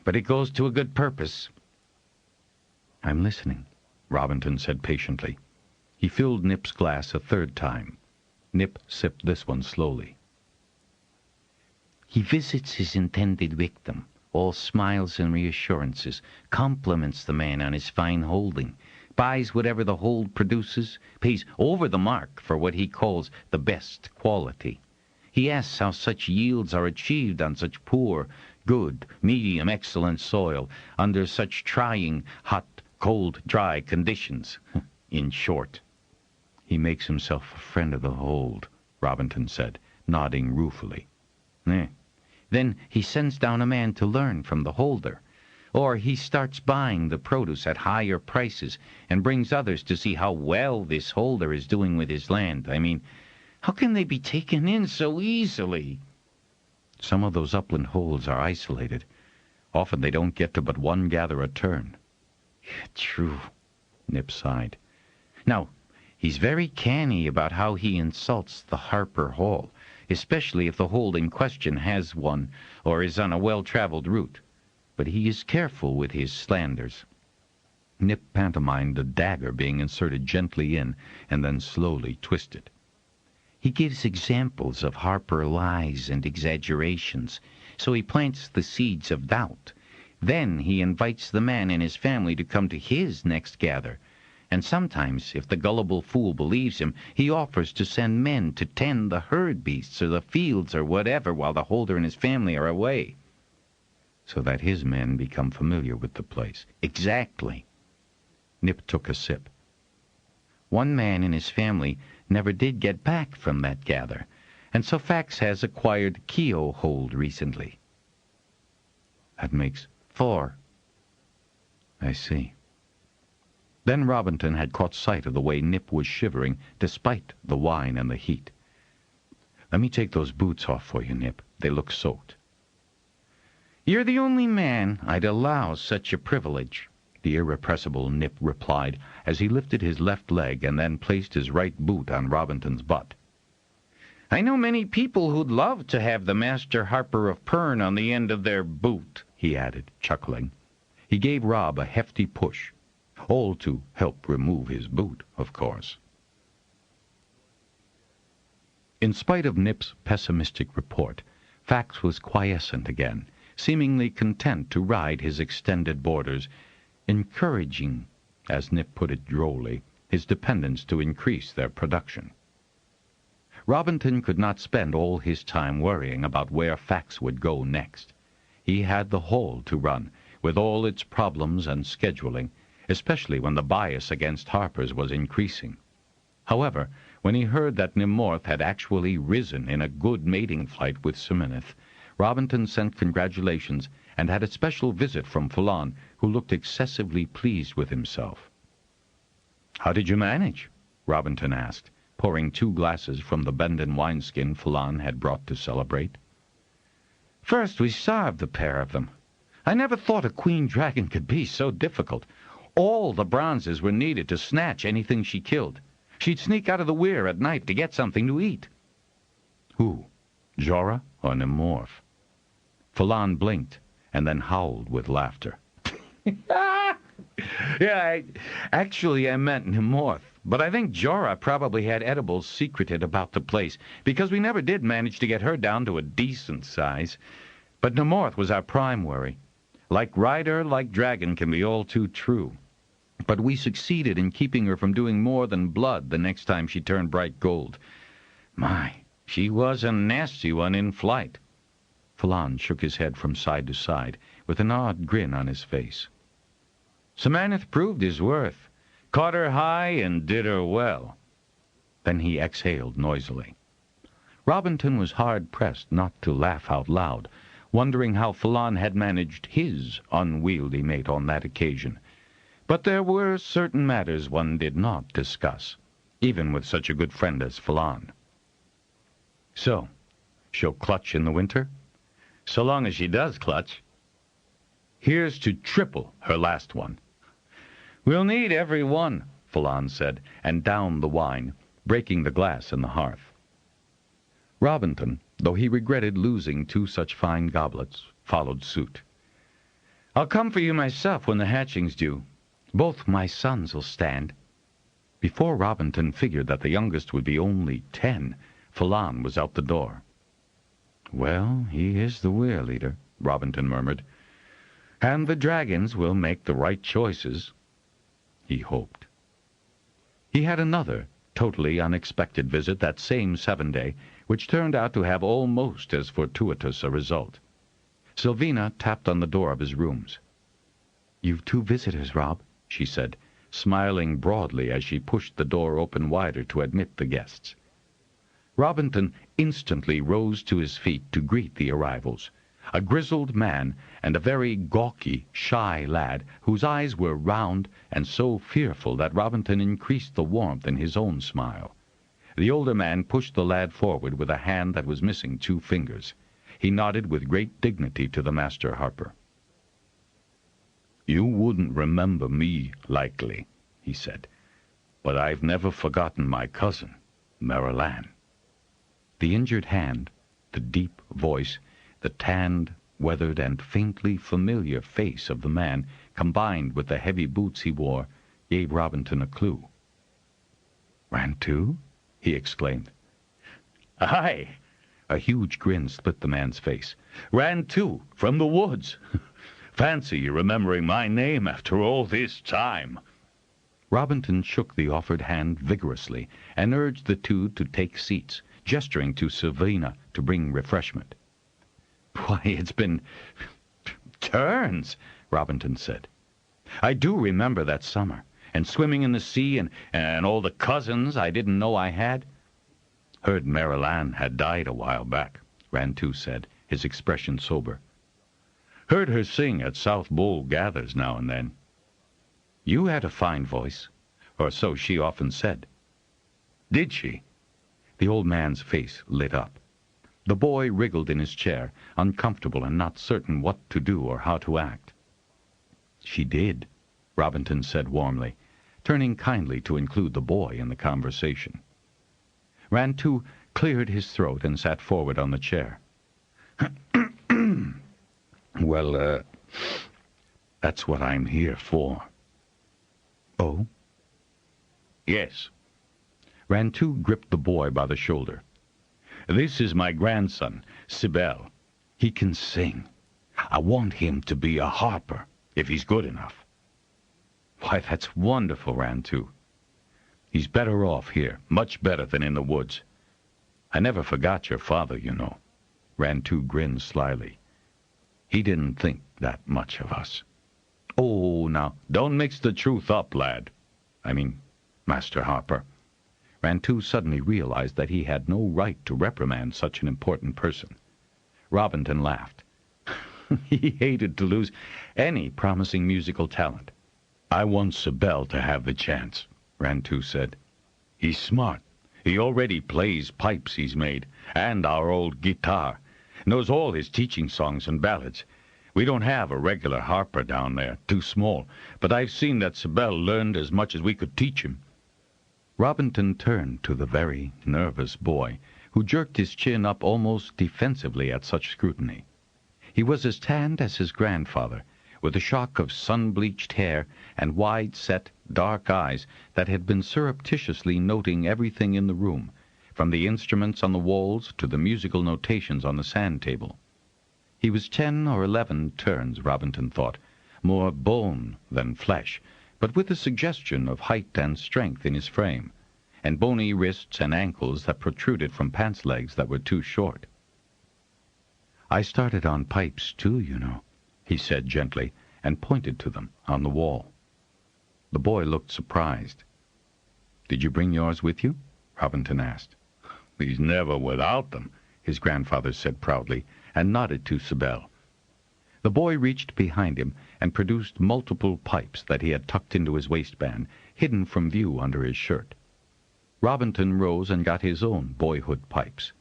Speaker 2: But it goes to a good purpose." "I'm listening," Robinton said patiently. He filled Nip's glass a third time. Nip sipped this one slowly. "He visits his intended victim, all smiles and reassurances, compliments the man on his fine holding, buys whatever the hold produces, pays over the mark for what he calls the best quality. He asks how such yields are achieved on such poor, good, medium, excellent soil, under such trying, hot, cold, dry conditions. In short." "He makes himself a friend of the hold," Robinton said, nodding ruefully. Then he sends down a man to learn from the holder. Or he starts buying the produce at higher prices and brings others to see how well this holder is doing with his land. I mean, how can they be taken in so easily?" "Some of those upland holds are isolated. Often they don't get to but one gather a turn." "True," Nip sighed. "Now, he's very canny about how he insults the Harper Hall, especially if the hold in question has one or is on a well-traveled route. But he is careful with his slanders." Nip pantomimed a dagger being inserted gently in and then slowly twisted. "He gives examples of Harper lies and exaggerations,
Speaker 3: So he plants the seeds of doubt. Then he invites the man and his family to come to his next gather. And sometimes, if the gullible fool believes him, he offers to send men to tend the herd beasts or the fields or whatever while the holder and his family are away. So that his men become familiar with the place. Exactly. Nip took a sip. One man and his family never did get back from that gather, and so Fax has acquired Keo hold recently.
Speaker 2: That makes
Speaker 3: 4.
Speaker 2: I see. Then Robinton had caught sight of the way Nip was shivering despite the wine and the heat. Let me take those boots off for you, Nip. They look soaked.
Speaker 3: You're the only man I'd allow such a privilege,
Speaker 2: the irrepressible Nip replied as he lifted his left leg and then placed his right boot on Robinton's butt.
Speaker 3: I know many people who'd love to have the Masterharper of Pern on the end of their boot,
Speaker 2: he added, chuckling. He gave Rob a hefty push, all to help remove his boot, of course. In spite of Nip's pessimistic report, Fax was quiescent again, seemingly content to ride his extended borders, encouraging, as Nip put it drolly, his dependents to increase their production. Robinton could not spend all his time worrying about where Fax would go next. He had the Hall to run, with all its problems and scheduling, especially when the bias against harpers was increasing. However, when he heard that Nimorth had actually risen in a good mating flight with Semenith, Robinton sent congratulations and had a special visit from Phelan, who looked excessively pleased with himself. "How did you manage?" Robinton asked, pouring 2 glasses from the Bendon wineskin Phelan had brought to celebrate.
Speaker 3: First we starved the pair of them. I never thought a queen dragon could be so difficult. All the bronzes were needed to snatch anything she killed. She'd sneak out of the weir at night to get something to eat.
Speaker 2: Who? Jorah or Nimorth? Phelan blinked and then howled with laughter.
Speaker 3: Yeah, I meant Nimorth. But I think Jorah probably had edibles secreted about the place, because we never did manage to get her down to a decent size. But Nimorth was our prime worry. Like rider, like dragon can be all too true. But we succeeded in keeping her from doing more than blood the next time she turned bright gold. My, she was a nasty one in flight.
Speaker 2: Phelan shook his head from side to side, with an odd grin on his face.
Speaker 3: Semenith proved his worth. Caught her high and did her well.
Speaker 2: Then he exhaled noisily. Robinton was hard-pressed not to laugh out loud, wondering how Phelan had managed his unwieldy mate on that occasion. But there were certain matters one did not discuss, even with such a good friend as Phelan.
Speaker 3: So, she'll clutch in the winter? So long as she does clutch. Here's to triple her last one. We'll need every one,
Speaker 2: Phelan said, and downed the wine, breaking the glass in the hearth. Robinton, though he regretted losing 2 such fine goblets, followed suit.
Speaker 3: I'll come for you myself when the hatching's due. Both my sons'll stand.
Speaker 2: Before Robinton figured that the youngest would be only 10, Phelan was out the door.
Speaker 3: Well, he is the weir leader, Robinton murmured. And the dragons will make the right choices.
Speaker 2: He hoped. He had another, totally unexpected visit that same 7-day, which turned out to have almost as fortuitous a result. Sylvina tapped on the door of his rooms.
Speaker 3: "You've 2 visitors, Rob," she said,
Speaker 2: smiling broadly as she pushed the door open wider to admit the guests. Robinton instantly rose to his feet to greet the arrivals, a grizzled man and a very gawky, shy lad whose eyes were round and so fearful that Robinton increased the warmth in his own smile. The older man pushed the lad forward with a hand that was missing 2 fingers. He nodded with great dignity to the master harper. "You wouldn't remember me, likely," he said, "but I've never forgotten my cousin, Marilanne." The injured hand, the deep voice, the tanned, weathered, and faintly familiar face of the man, combined with the heavy boots he wore, gave Robinton a clue.
Speaker 3: "Ran too?" he exclaimed.
Speaker 2: "Aye. A huge grin split the man's face. "Ran too, from the woods. Fancy you remembering my name after all this time." Robinton shook the offered hand vigorously and urged the two to take seats, gesturing to Sylvina to bring refreshment. "Why, it's been turns," Robinton said. "I do remember that summer, and swimming in the sea, and all the cousins I didn't know I had." "Heard Marilyn had died a while back," Rantu said, his expression sober. "Heard her sing at South Bowl gathers now and then." "You had a fine voice, or so she often said." "Did she?" The old man's face lit up. The boy wriggled in his chair, uncomfortable and not certain what to do or how to act. "She did," Robinton said warmly, turning kindly to include the boy in the conversation. Rantu cleared his throat and sat forward on the chair. "Well, that's what I'm here for." "Oh?" "Yes." Rantu gripped the boy by the shoulder. "This is my grandson, Sibel. He can sing. I want him to be a harper, if he's good enough." "Why, that's wonderful, Rantu." "He's better off here, much better than in the woods. I never forgot your father, you know." Rantu grinned slyly. "He didn't think that much of us." "Oh, now, don't mix the truth up, lad. I mean, Master Harper." Rantu suddenly realized that he had no right to reprimand such an important person. Robinton laughed. He hated to lose any promising musical talent. "I want Sibel to have the chance," Rantu said. "He's smart. He already plays pipes he's made, and our old guitar. Knows all his teaching songs and ballads. We don't have a regular harper down there, too small, but I've seen that Sibel learned as much as we could teach him." Robinton turned to the very nervous boy, who jerked his chin up almost defensively at such scrutiny. He was as tanned as his grandfather, with a shock of sun-bleached hair and wide-set, dark eyes that had been surreptitiously noting everything in the room, from the instruments on the walls to the musical notations on the sand table. He was 10 or 11 turns, Robinton thought, more bone than flesh, but with a suggestion of height and strength in his frame, and bony wrists and ankles that protruded from pants legs that were too short. "I started on pipes, too, you know," he said gently, and pointed to them on the wall. The boy looked surprised. "Did you bring yours with you?" Robinton asked. "He's never without them," his grandfather said proudly, and nodded to Sibel. The boy reached behind him and produced multiple pipes that he had tucked into his waistband, hidden from view under his shirt. Robinton rose and got his own boyhood pipes.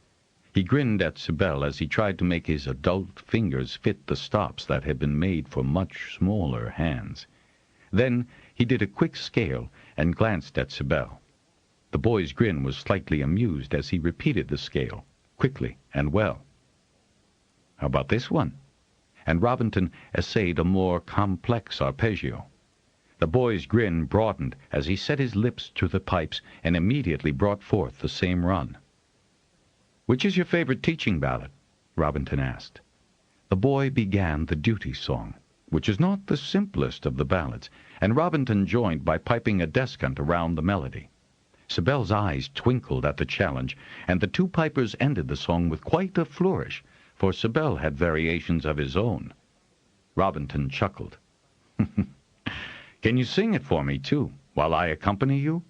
Speaker 2: He grinned at Sibel as he tried to make his adult fingers fit the stops that had been made for much smaller hands. Then he did a quick scale and glanced at Sibel. The boy's grin was slightly amused as he repeated the scale, quickly and well. "How about this one?" And Robinton essayed a more complex arpeggio. The boy's grin broadened as he set his lips to the pipes and immediately brought forth the same run. "Which is your favorite teaching ballad?" Robinton asked. The boy began the duty song, which is not the simplest of the ballads, and Robinton joined by piping a descant around the melody. Sibel's eyes twinkled at the challenge, and the two pipers ended the song with quite a flourish, for Sibel had variations of his own. Robinton chuckled. "Can you sing it for me, too, while I accompany you?"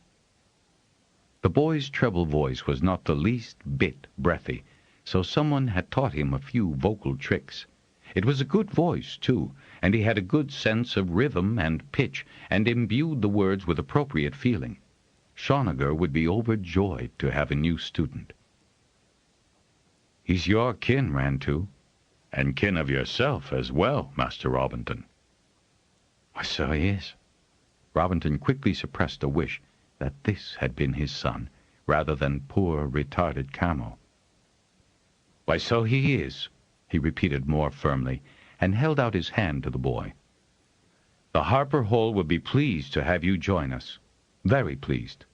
Speaker 2: The boy's treble voice was not the least bit breathy, so someone had taught him a few vocal tricks. It was a good voice, too, and he had a good sense of rhythm and pitch, and imbued the words with appropriate feeling. Shawnagar would be overjoyed to have a new student. "He's your kin, Rantu, and kin of yourself as well, Master Robinton." "Why, so he is." Robinton quickly suppressed a wish that this had been his son, rather than poor, retarded Camo. "Why, so he is," he repeated more firmly, and held out his hand to the boy. "The Harper Hall would be pleased to have you join us. Very pleased.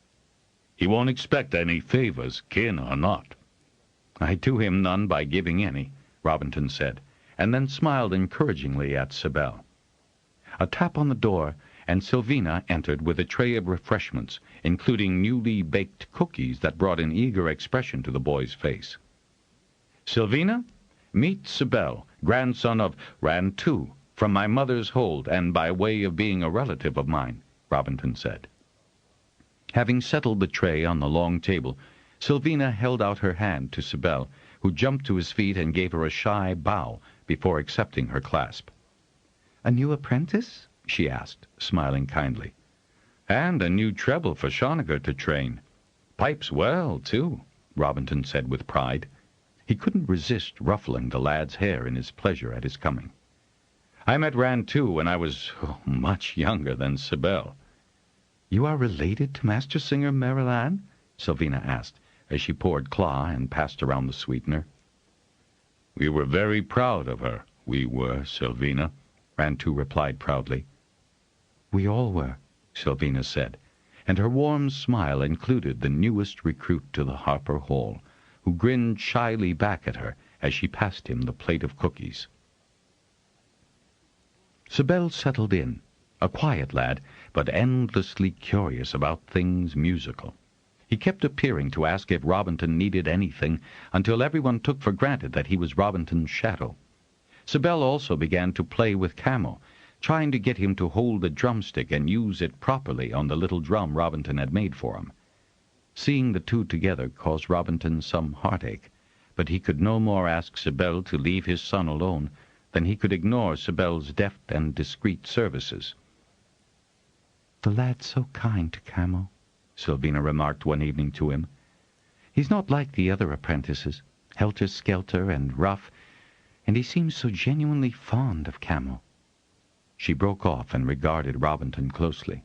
Speaker 2: He won't expect any favors, kin or not." "I do him none by giving any," Robinton said, and then smiled encouragingly at Sibel. A tap on the door, and Sylvina entered with a tray of refreshments, including newly baked cookies that brought an eager expression to the boy's face. "Sylvina, meet Sibel, grandson of Rantu, from my mother's hold, and by way of being a relative of mine," Robinton said. Having settled the tray on the long table, Sylvina held out her hand to Sibel, who jumped to his feet and gave her a shy bow before accepting her clasp. "A new apprentice?" she asked, smiling kindly. "And a new treble for Shoniger to train. Pipes well, too," Robinton said with pride. He couldn't resist ruffling the lad's hair in his pleasure at his coming. "I met Rantu when I was much younger than Sibel." "You are related to Master Singer Marilan?" Sylvina asked, as she poured claw and passed around the sweetener. "We were very proud of her, we were, Sylvina," Rantu replied proudly. "We all were," Sylvina said, and her warm smile included the newest recruit to the Harper Hall, who grinned shyly back at her as she passed him the plate of cookies. Sibel settled in, a quiet lad, but endlessly curious about things musical. He kept appearing to ask if Robinton needed anything, until everyone took for granted that he was Robinton's shadow. Sibel also began to play with Camo, trying to get him to hold the drumstick and use it properly on the little drum Robinton had made for him. Seeing the two together caused Robinton some heartache, but he could no more ask Sibel to leave his son alone than he could ignore Sibel's deft and discreet services. "The lad's so kind to Camo," Sylvina remarked one evening to him. "He's not like the other apprentices, helter-skelter and rough, and he seems so genuinely fond of Camo." She broke off and regarded Robinton closely.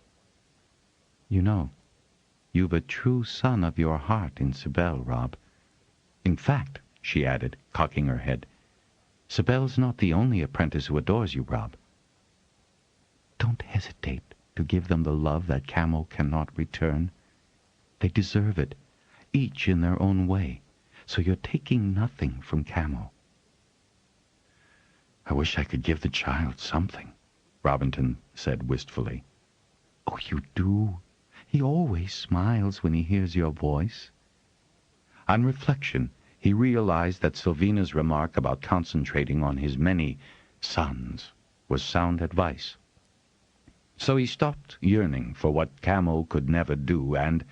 Speaker 2: "You know, you've a true son of your heart in Sibel, Rob. In fact," she added, cocking her head, "Sibel's not the only apprentice who adores you, Rob. Don't hesitate to give them the love that Camo cannot return. They deserve it, each in their own way, so you're taking nothing from Camo." "I wish I could give the child something," Robinton said wistfully. "Oh, you do. He always smiles when he hears your voice." On reflection, he realized that Sylvina's remark about concentrating on his many sons was sound advice. So he stopped yearning for what Camo could never do and,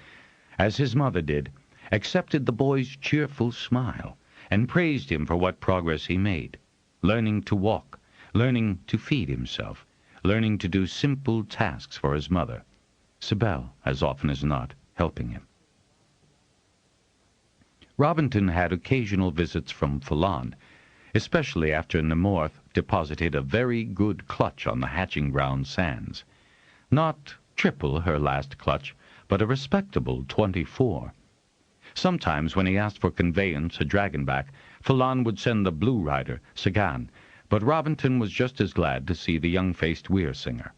Speaker 2: as his mother did, accepted the boy's cheerful smile and praised him for what progress he made, learning to walk, learning to feed himself, learning to do simple tasks for his mother, Sibel, as often as not, helping him. Robinton had occasional visits from Phelan, especially after Nemorth deposited a very good clutch on the hatching ground sands. Not triple her last clutch, but a respectable 24. Sometimes when he asked for conveyance, a dragonback, Phelan would send the blue rider, Sagan, but Robinton was just as glad to see the young-faced weir-singer.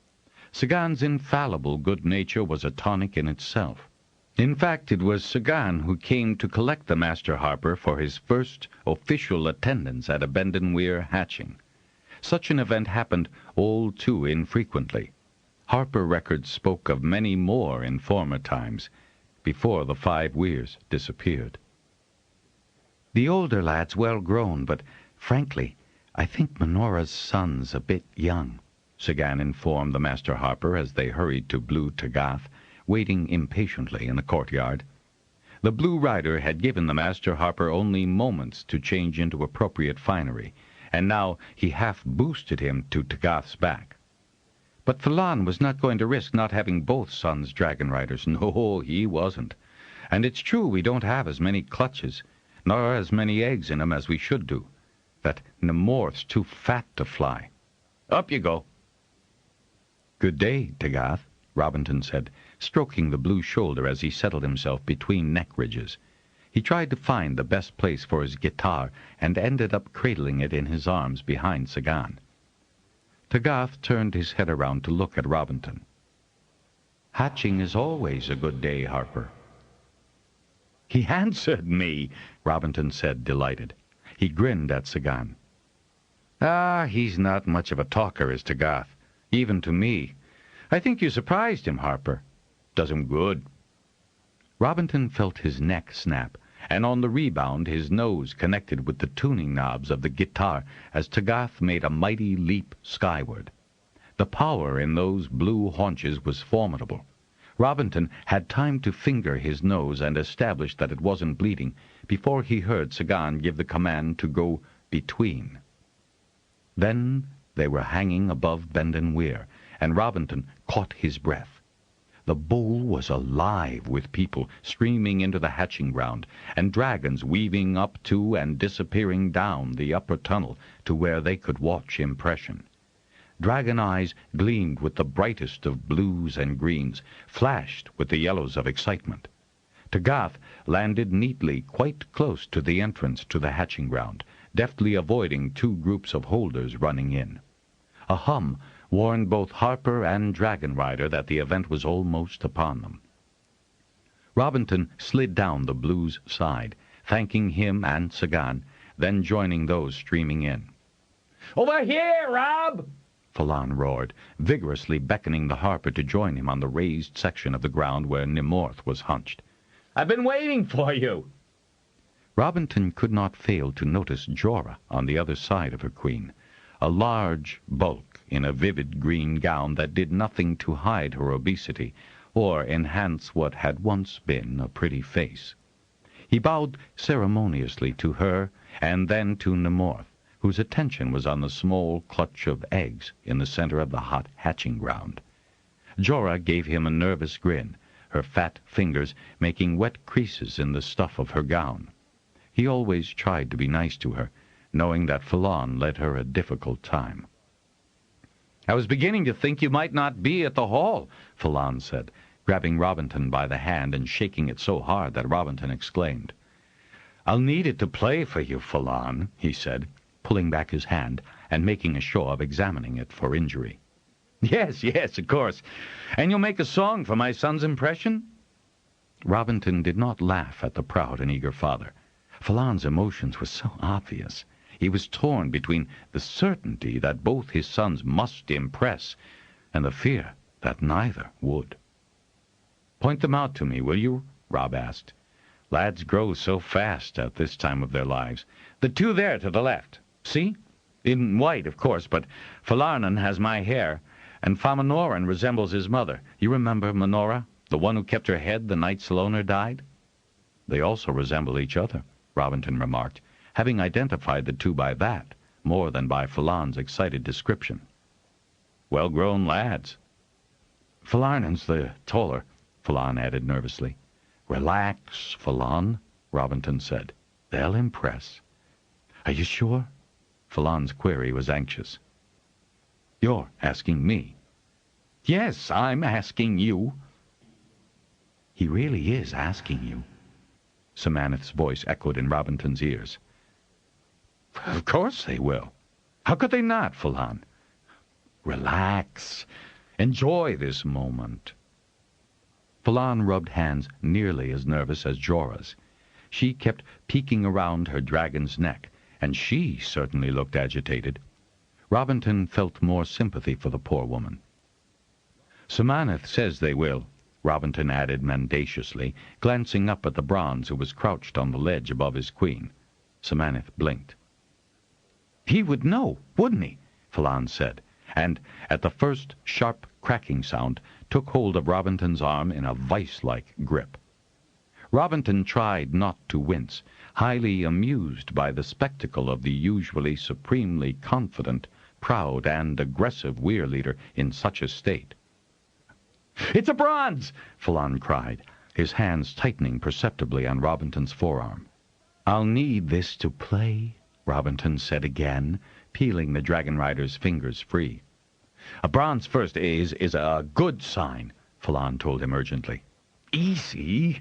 Speaker 2: Sagan's infallible good nature was a tonic in itself. In fact, it was Sagan who came to collect the Master Harper for his first official attendance at a Bendon Weir hatching. Such an event happened all too infrequently. Harper records spoke of many more in former times, before the 5 Weirs disappeared. "The older lad's well grown, but frankly, I think Minora's son's a bit young," Sagan informed the Master Harper as they hurried to Blue Tagath, waiting impatiently in the courtyard. The Blue Rider had given the Master Harper only moments to change into appropriate finery, and now he half boosted him to Tagath's back. But Phelan was not going to risk not having both sons dragonriders. No, he wasn't. And it's true we don't have as many clutches, nor as many eggs in 'em as we should do. That Nemorth's too fat to fly. Up you go. "Good day, Tagath," Robinton said, stroking the blue shoulder as he settled himself between neck ridges. He tried to find the best place for his guitar and ended up cradling it in his arms behind Sagan. Tagath turned his head around to look at Robinton. "Hatching is always a good day, Harper."
Speaker 3: He answered me, Robinton said, delighted. He grinned at Sagan. Ah, he's not much of a talker, is Tagath, even to me. I think you surprised him, Harper. Does him good. Robinton felt his neck snap, and on the rebound his nose connected with the tuning knobs of the guitar as Tagath made a mighty leap skyward. The power in those blue haunches was formidable. Robinton had time to finger his nose and establish that it wasn't bleeding before he heard Sagan give the command to go between. Then they were hanging above Bendon Weir, and Robinton caught his breath. The bowl was alive with people streaming into the hatching ground, and dragons weaving up to and disappearing down the upper tunnel to where they could watch impression. Dragon eyes gleamed with the brightest of blues and greens, flashed with the yellows of excitement. Tagath landed neatly quite close to the entrance to the hatching ground, deftly avoiding two groups of holders running in. A hum warned both Harper and Dragonrider that the event was almost upon them. Robinton slid down the blue's side, thanking him and Sagan, then joining those streaming in. "Over here, Rob!" Phelan roared, vigorously beckoning the Harper to join him on the raised section of the ground where Nimorth was hunched. "I've been waiting for you." Robinton could not fail to notice Jorah on the other side of her queen, a large bulk in a vivid green gown that did nothing to hide her obesity or enhance what had once been a pretty face. He bowed ceremoniously to her and then to Nimorth, whose attention was on the small clutch of eggs in the center of the hot hatching ground. Jorah gave him a nervous grin, her fat fingers making wet creases in the stuff of her gown. He always tried to be nice to her, knowing that Phelan led her a difficult time. "I was beginning to think you might not be at the hall," Phelan said, grabbing Robinton by the hand and shaking it so hard that Robinton exclaimed. "I'll need it to play for you, Phelan," he said, pulling back his hand and making a show of examining it for injury. Yes, of course. And you'll make a song for my son's impression?" Robinton did not laugh at the proud and eager father. Phelan's emotions were so obvious. He was torn between the certainty that both his sons must impress and the fear that neither would. "Point them out to me, will you?" Rob asked. "Lads grow so fast at this time of their lives. The two there to the left. See? In white, of course, but Falarnan has my hair, and Famanoran resembles his mother. You remember Menora, the one who kept her head the night Saloner died?" "They also resemble each other," Robinton remarked, having identified the two by that, more than by Phelan's excited description. "Well-grown lads." "Falarnan's the taller," Phelan added nervously. "Relax, Phelan," Robinton said. "They'll impress." "Are you sure?" Phelan's query was anxious. "You're asking me." "Yes, I'm asking you." "He really is asking you." Samaneth's voice echoed in Robinton's ears. "Of course they will. How could they not, Phelan?" "Relax. Enjoy this moment." Phelan rubbed hands nearly as nervous as Jorah's. She kept peeking around her dragon's neck, and she certainly looked agitated. Robinton felt more sympathy for the poor woman. "Samaneth says they will," Robinton added mendaciously, glancing up at the bronze who was crouched on the ledge above his queen. Samaneth blinked. "He would know, wouldn't he?" Phelan said, and, at the first sharp cracking sound, took hold of Robinton's arm in a vice-like grip. Robinton tried not to wince, highly amused by the spectacle of the usually supremely confident, proud, and aggressive Weir leader in such a state. "It's a bronze!" Phelan cried, his hands tightening perceptibly on Robinton's forearm. "I'll need this to play," Robinton said again, peeling the Dragonrider's fingers free. "A bronze first is a good sign," Phelan told him urgently. "Easy!"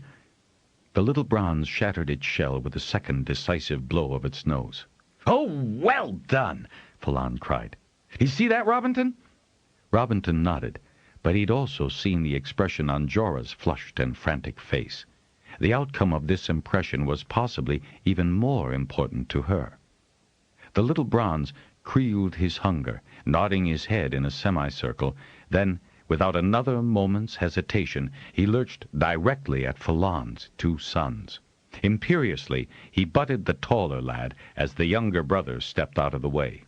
Speaker 3: The little bronze shattered its shell with a second decisive blow of its nose. "Oh, well done!" Phelan cried. "You see that, Robinton?" Robinton nodded, but he'd also seen the expression on Jorah's flushed and frantic face.
Speaker 2: The outcome of this impression was possibly even more important to her. The little bronze creeled his hunger, nodding his head in a semicircle. Then, without another moment's hesitation, he lurched directly at Falon's 2 sons. Imperiously, he butted the taller lad as the younger brother stepped out of the way.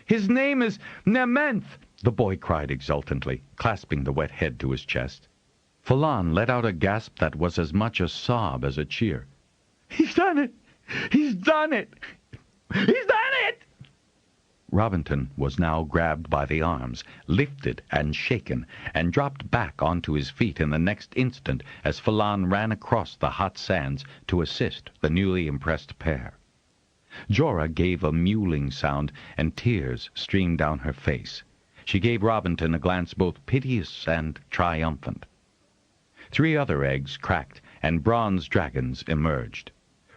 Speaker 2: "His name is Nementh!" the boy cried exultantly, clasping the wet head to his chest. Falon let out a gasp that was as much a sob as a cheer. "He's done it! He's done it! He's done it!" Robinton was now grabbed by the arms, lifted and shaken, and dropped back onto his feet in the next instant as Falon ran across the hot sands to assist the newly impressed pair. Jorah gave a mewling sound, and tears streamed down her face. She gave Robinton a glance both piteous and triumphant. 3 other eggs cracked, and bronze dragons emerged.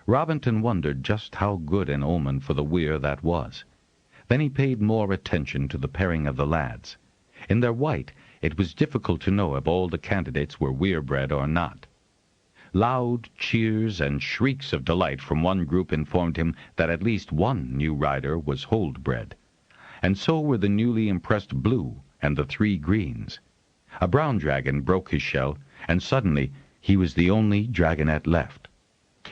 Speaker 2: Robinton wondered just how good an omen for the weir that was. Then he paid more attention to the pairing of the lads. In their white, it was difficult to know if all the candidates were weir-bred or not. Loud cheers and shrieks of delight from one group informed him that at least one new rider was hold-bred. And so were the newly impressed blue and the 3 greens. A brown dragon broke his shell, and suddenly he was the only dragonet left.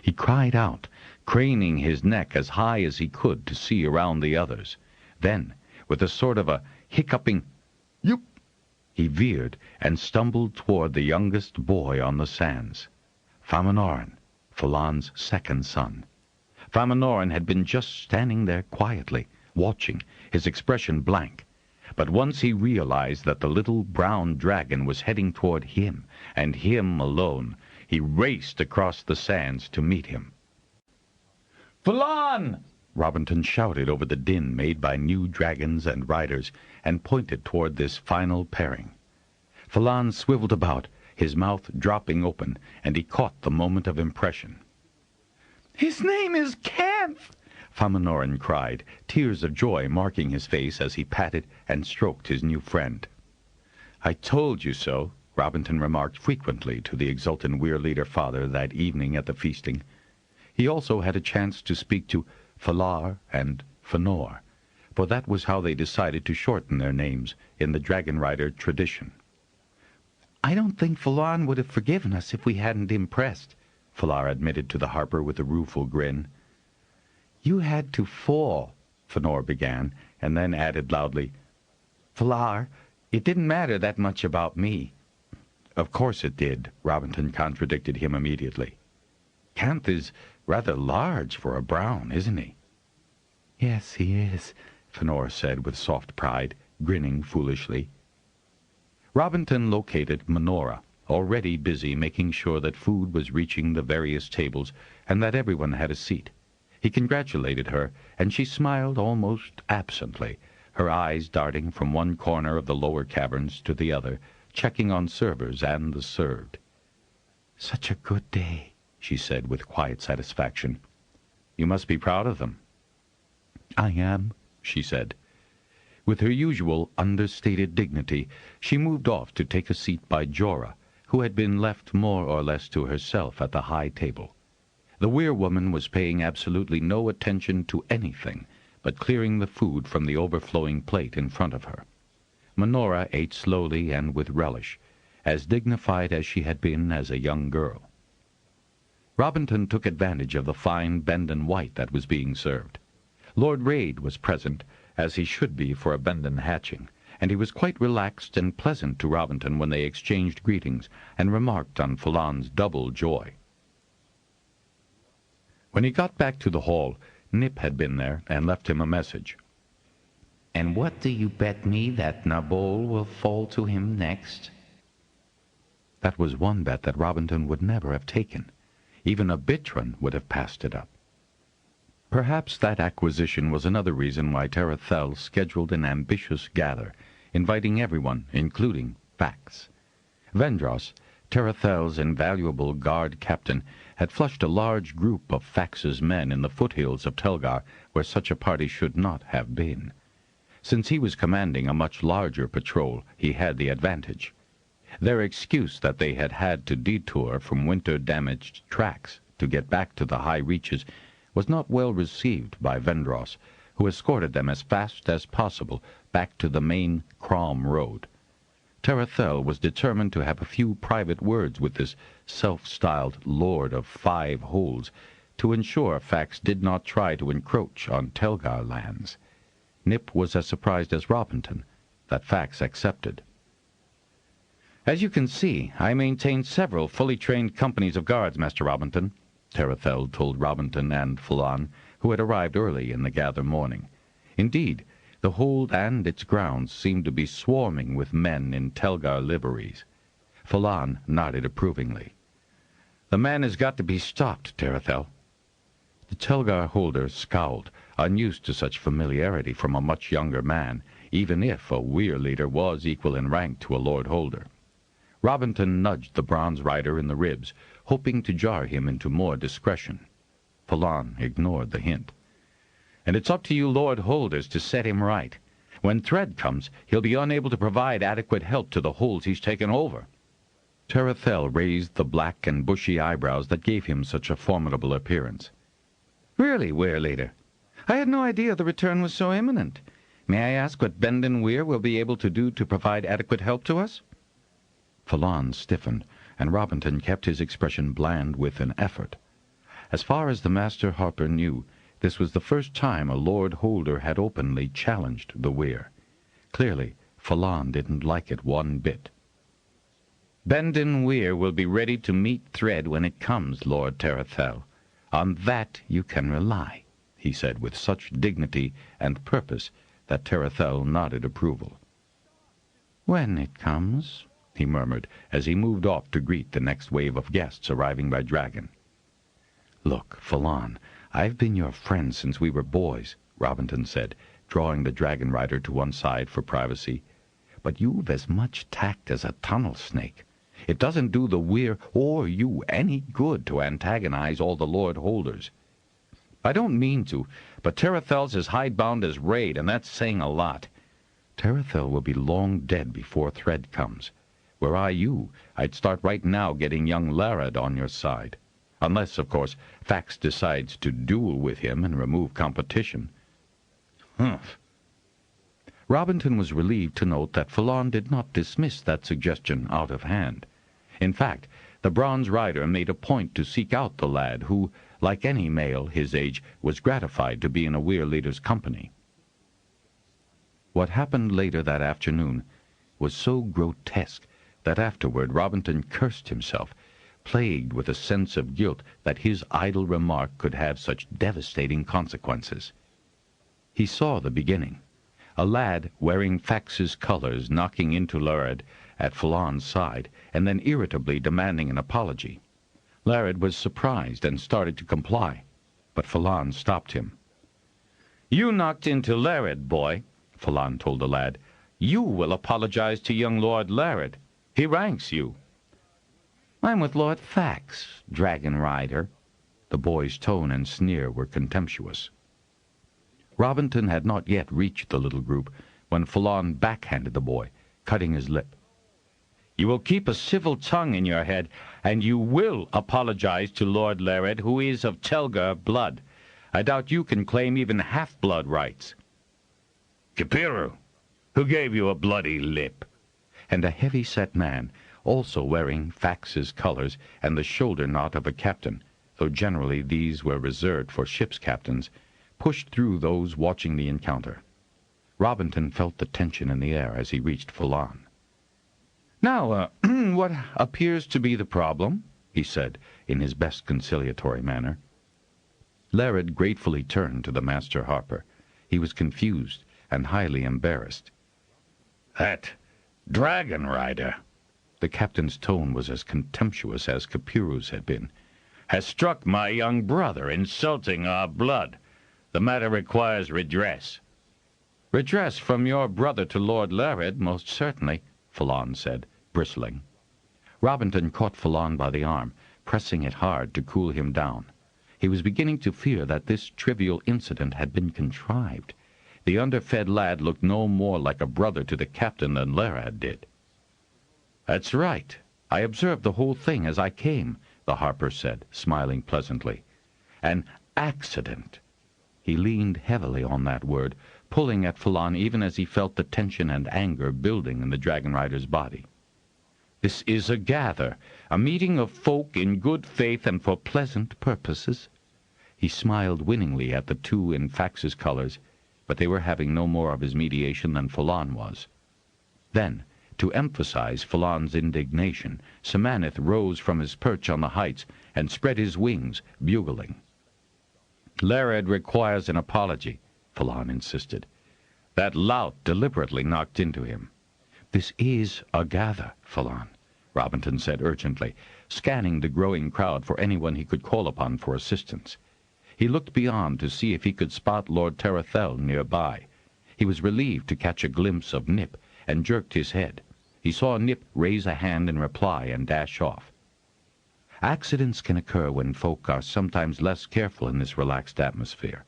Speaker 2: He cried out, craning his neck as high as he could to see around the others. Then, with a sort of a hiccuping "Yoop!" he veered and stumbled toward the youngest boy on the sands, Faminoran, Falon's 2nd son. Faminoran had been just standing there quietly, watching, his expression blank. But once he realized that the little brown dragon was heading toward him, and him alone, he raced across the sands to meet him. "Falon!" Robinton shouted over the din made by new dragons and riders, and pointed toward this final pairing. Falon swiveled about, his mouth dropping open, and he caught the moment of impression. "His name is Canth!" Faminoran cried, tears of joy marking his face as he patted and stroked his new friend. "I told you so," Robinton remarked frequently to the exultant weir-leader father that evening at the feasting. He also had a chance to speak to Falar and Fanor, for that was how they decided to shorten their names in the Dragonrider tradition. "I don't think Falon would have forgiven us if we hadn't impressed," Falar admitted to the harper with a rueful grin. "You had to fall," Fanor began, and then added loudly, "Falar, it didn't matter that much about me." "Of course it did," Robinton contradicted him immediately. "Canth is rather large for a brown, isn't he?" "Yes, he is," Fanor said with soft pride, grinning foolishly. Robinton located Minora, already busy making sure that food was reaching the various tables and that everyone had a seat. He congratulated her, and she smiled almost absently, her eyes darting from one corner of the lower caverns to the other, checking on servers and the served. "Such a good day," she said with quiet satisfaction. "You must be proud of them." "I am," she said. With her usual understated dignity, she moved off to take a seat by Jorah, who had been left more or less to herself at the high table. The weir-woman was paying absolutely no attention to anything but clearing the food from the overflowing plate in front of her. Minora ate slowly and with relish, as dignified as she had been as a young girl. Robinton took advantage of the fine Bendon white that was being served. Lord Raid was present, as he should be for a Bendon hatching, and he was quite relaxed and pleasant to Robinton when they exchanged greetings and remarked on Falon's double joy. When he got back to the hall, Nip had been there and left him a message. "And what do you bet me that Nabol will fall to him next?" That was one bet that Robinton would never have taken. Even a Bitron would have passed it up. Perhaps that acquisition was another reason why Terathel scheduled an ambitious gather, inviting everyone, including Fax. Vendros, Terathel's invaluable guard captain, had flushed a large group of Fax's men in the foothills of Telgar, where such a party should not have been. Since he was commanding a much larger patrol, he had the advantage. Their excuse that they had had to detour from winter-damaged tracks to get back to the high reaches was not well received by Vendros, who escorted them as fast as possible back to the main Crom road. Terathel was determined to have a few private words with this self-styled Lord of 5 Holes to ensure Fax did not try to encroach on Telgar lands. Nip was as surprised as Robinton that Fax accepted. "As you can see, I maintain several fully trained companies of guards, Master Robinton," Terathel told Robinton and Fulan, who had arrived early in the gather morning. Indeed, the hold and its grounds seemed to be swarming with men in Telgar liveries. Fulan nodded approvingly. "The man has got to be stopped, Terathel." The Telgar holder scowled, unused to such familiarity from a much younger man, even if a Weir leader was equal in rank to a lord holder. Robinton nudged the bronze rider in the ribs, hoping to jar him into more discretion. Fulan ignored the hint. "And it's up to you lord holders to set him right. When Thread comes, he'll be unable to provide adequate help to the holds he's taken over." Terathel raised the black and bushy eyebrows that gave him such a formidable appearance. "Really, Weir leader? I had no idea the return was so imminent. May I ask what Bendon Weir will be able to do to provide adequate help to us?" Fulan stiffened, and Robinton kept his expression bland with an effort. As far as the Masterharper knew, this was the first time a lord holder had openly challenged the Weir. Clearly, Fulan didn't like it one bit. "Bendon Weir will be ready to meet Thread when it comes, Lord Terathel. On that you can rely," he said with such dignity and purpose that Terathel nodded approval. "When it comes," he murmured as he moved off to greet the next wave of guests arriving by dragon. "Look, Fulan, I've been your friend since we were boys," Robinton said, drawing the dragonrider to one side for privacy. "But you've as much tact as a tunnel snake. It doesn't do the Weir or you any good to antagonize all the lord holders." "I don't mean to, but Terathel's as hidebound as Raid, and that's saying a lot. Terathel will be long dead before Thread comes. Were I you, I'd start right now getting young Larad on your side. Unless, of course, Fax decides to duel with him and remove competition." "Humph." Robinton was relieved to note that Fulan did not dismiss that suggestion out of hand. In fact, the bronze rider made a point to seek out the lad who, like any male his age, was gratified to be in a Weir leader's company. What happened later that afternoon was so grotesque that afterward Robinton cursed himself, plagued with a sense of guilt that his idle remark could have such devastating consequences. He saw the beginning. A lad wearing Fax's colors knocking into Larad at Fulan's side, and then irritably demanding an apology. Larad was surprised and started to comply, but Fulan stopped him. "You knocked into Larad, boy," Fulan told the lad. "You will apologize to young Lord Larad. He ranks you." "I'm with Lord Fax, Dragonrider." The boy's tone and sneer were contemptuous. Robinton had not yet reached the little group when Fulan backhanded the boy, cutting his lip. "You will keep a civil tongue in your head, and you will apologize to Lord Larad, who is of Telgar blood. I doubt you can claim even half-blood rights." "Kipiru, who gave you a bloody lip?" And a heavy-set man, also wearing Fax's colors and the shoulder knot of a captain, though generally these were reserved for ship's captains, pushed through those watching the encounter. Robinton felt the tension in the air as he reached Fulan. "Now, what appears to be the problem?" he said, in his best conciliatory manner. Larad gratefully turned to the Masterharper. He was confused and highly embarrassed. "That Dragonrider," the captain's tone was as contemptuous as Kipiru's had been, "has struck my young brother, insulting our blood. The matter requires redress." "Redress from your brother to Lord Larad, most certainly," Fulan said, bristling. Robinton caught Fulan by the arm, pressing it hard to cool him down. He was beginning to fear that this trivial incident had been contrived. The underfed lad looked no more like a brother to the captain than Larad did.
Speaker 3: "That's right. I observed the whole thing as I came," the harper said, smiling pleasantly. "An accident." He leaned heavily on that word, pulling at Phelan even as he felt the tension and anger building in the dragonrider's body. "This is a gather, a meeting of folk in good faith and for pleasant purposes." He smiled winningly at the two in Fax's colors, but they were having no more of his mediation than Phelan was. Then, to emphasize Phelan's indignation, Semanith rose from his perch on the heights and spread his wings, bugling. "Lared requires an apology," Phelan insisted. "That lout deliberately knocked into him." "This is a gather, Phelan," Robinton said urgently, scanning the growing crowd for anyone he could call upon for assistance. He looked beyond to see if he could spot Lord Terrathel nearby. He was relieved to catch a glimpse of Nip, and jerked his head. He saw Nip raise a hand in reply and dash off. Accidents can occur when folk are sometimes less careful in this relaxed atmosphere.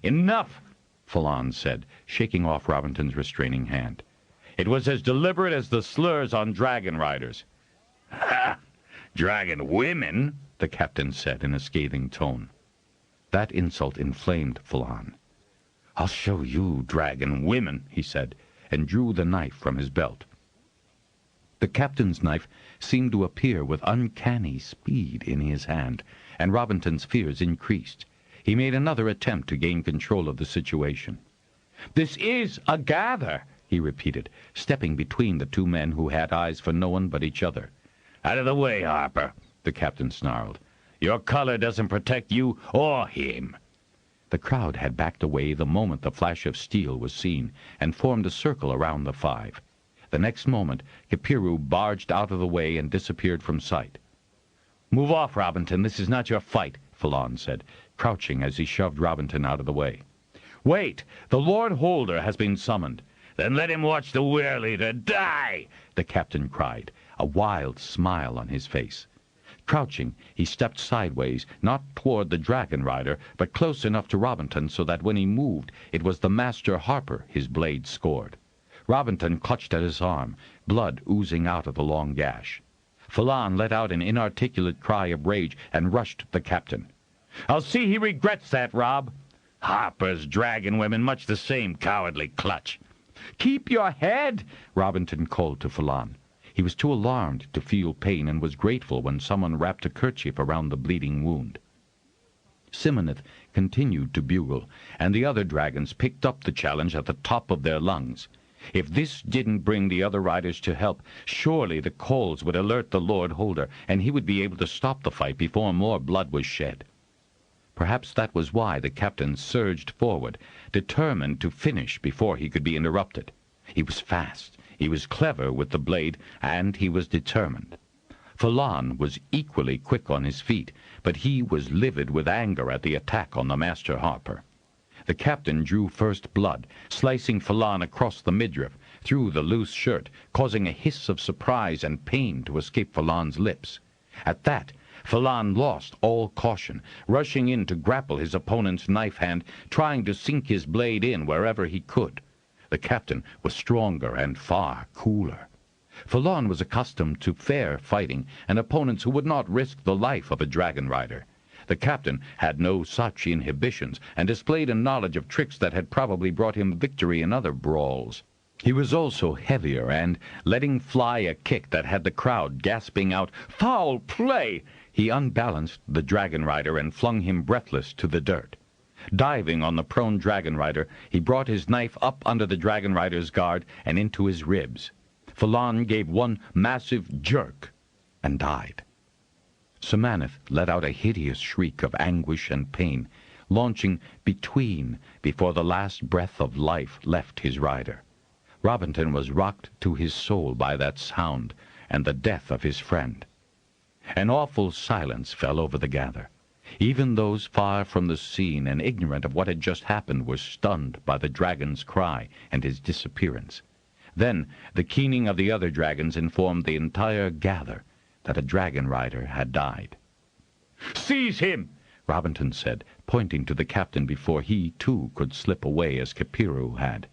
Speaker 3: "Enough," Phelan said, shaking off Robinton's restraining hand. "It was as deliberate as the slurs on dragonriders." "Ha! Dragon women," the captain said in a scathing tone. That insult inflamed Phelan. "I'll show you, dragon women," he said, and drew the knife from his belt. The captain's knife seemed to appear with uncanny speed in his hand, and Robinton's fears increased. He made another attempt to gain control of the situation. "This is a gather," he repeated, stepping between the two men who had eyes for no one but each other. "Out of the way, Harper," the captain snarled. "Your color doesn't protect you or him." The crowd had backed away the moment the flash of steel was seen, and formed a circle around the five. The next moment, Kipiru barged out of the way and disappeared from sight. "Move off, Robinton. This is not your fight," Phelan said, crouching as he shoved Robinton out of the way. "Wait! The Lord Holder has been summoned." "Then let him watch the weir-leader die!" the captain cried, a wild smile on his face. Crouching, he stepped sideways, not toward the dragonrider, but close enough to Robinton so that when he moved, it was the Masterharper his blade scored. Robinton clutched at his arm, blood oozing out of the long gash. Phelan let out an inarticulate cry of rage and rushed the captain. "I'll see he regrets that, Rob." "Harper's dragon women, much the same cowardly clutch." "Keep your head," Robinton called to Phelan. He was too alarmed to feel pain and was grateful when someone wrapped a kerchief around the bleeding wound. Semanith continued to bugle, and the other dragons picked up the challenge at the top of their lungs. If this didn't bring the other riders to help, surely the calls would alert the Lord Holder, and he would be able to stop the fight before more blood was shed. Perhaps that was why the captain surged forward, determined to finish before he could be interrupted. He was fast, he was clever with the blade, and he was determined. Phelan was equally quick on his feet, but he was livid with anger at the attack on the Masterharper. The captain drew first blood, slicing Phelan across the midriff, through the loose shirt, causing a hiss of surprise and pain to escape Phelan's lips. At that, Phelan lost all caution, rushing in to grapple his opponent's knife hand, trying to sink his blade in wherever he could. The captain was stronger and far cooler. Phelan was accustomed to fair fighting and opponents who would not risk the life of a dragonrider. The captain had no such inhibitions and displayed a knowledge of tricks that had probably brought him victory in other brawls. He was also heavier, and, letting fly a kick that had the crowd gasping out, "Foul play!" he unbalanced the dragonrider and flung him breathless to the dirt. Diving on the prone dragonrider, he brought his knife up under the dragonrider's guard and into his ribs. Phelan gave one massive jerk and died. Semanith let out a hideous shriek of anguish and pain, launching between before the last breath of life left his rider. Robinton was rocked to his soul by that sound and the death of his friend. An awful silence fell over the gather. Even those far from the scene and ignorant of what had just happened were stunned by the dragon's cry and his disappearance. Then the keening of the other dragons informed the entire gather that a dragonrider had died. "Seize him!" Robinton said, pointing to the captain before he, too, could slip away as Kipiru had.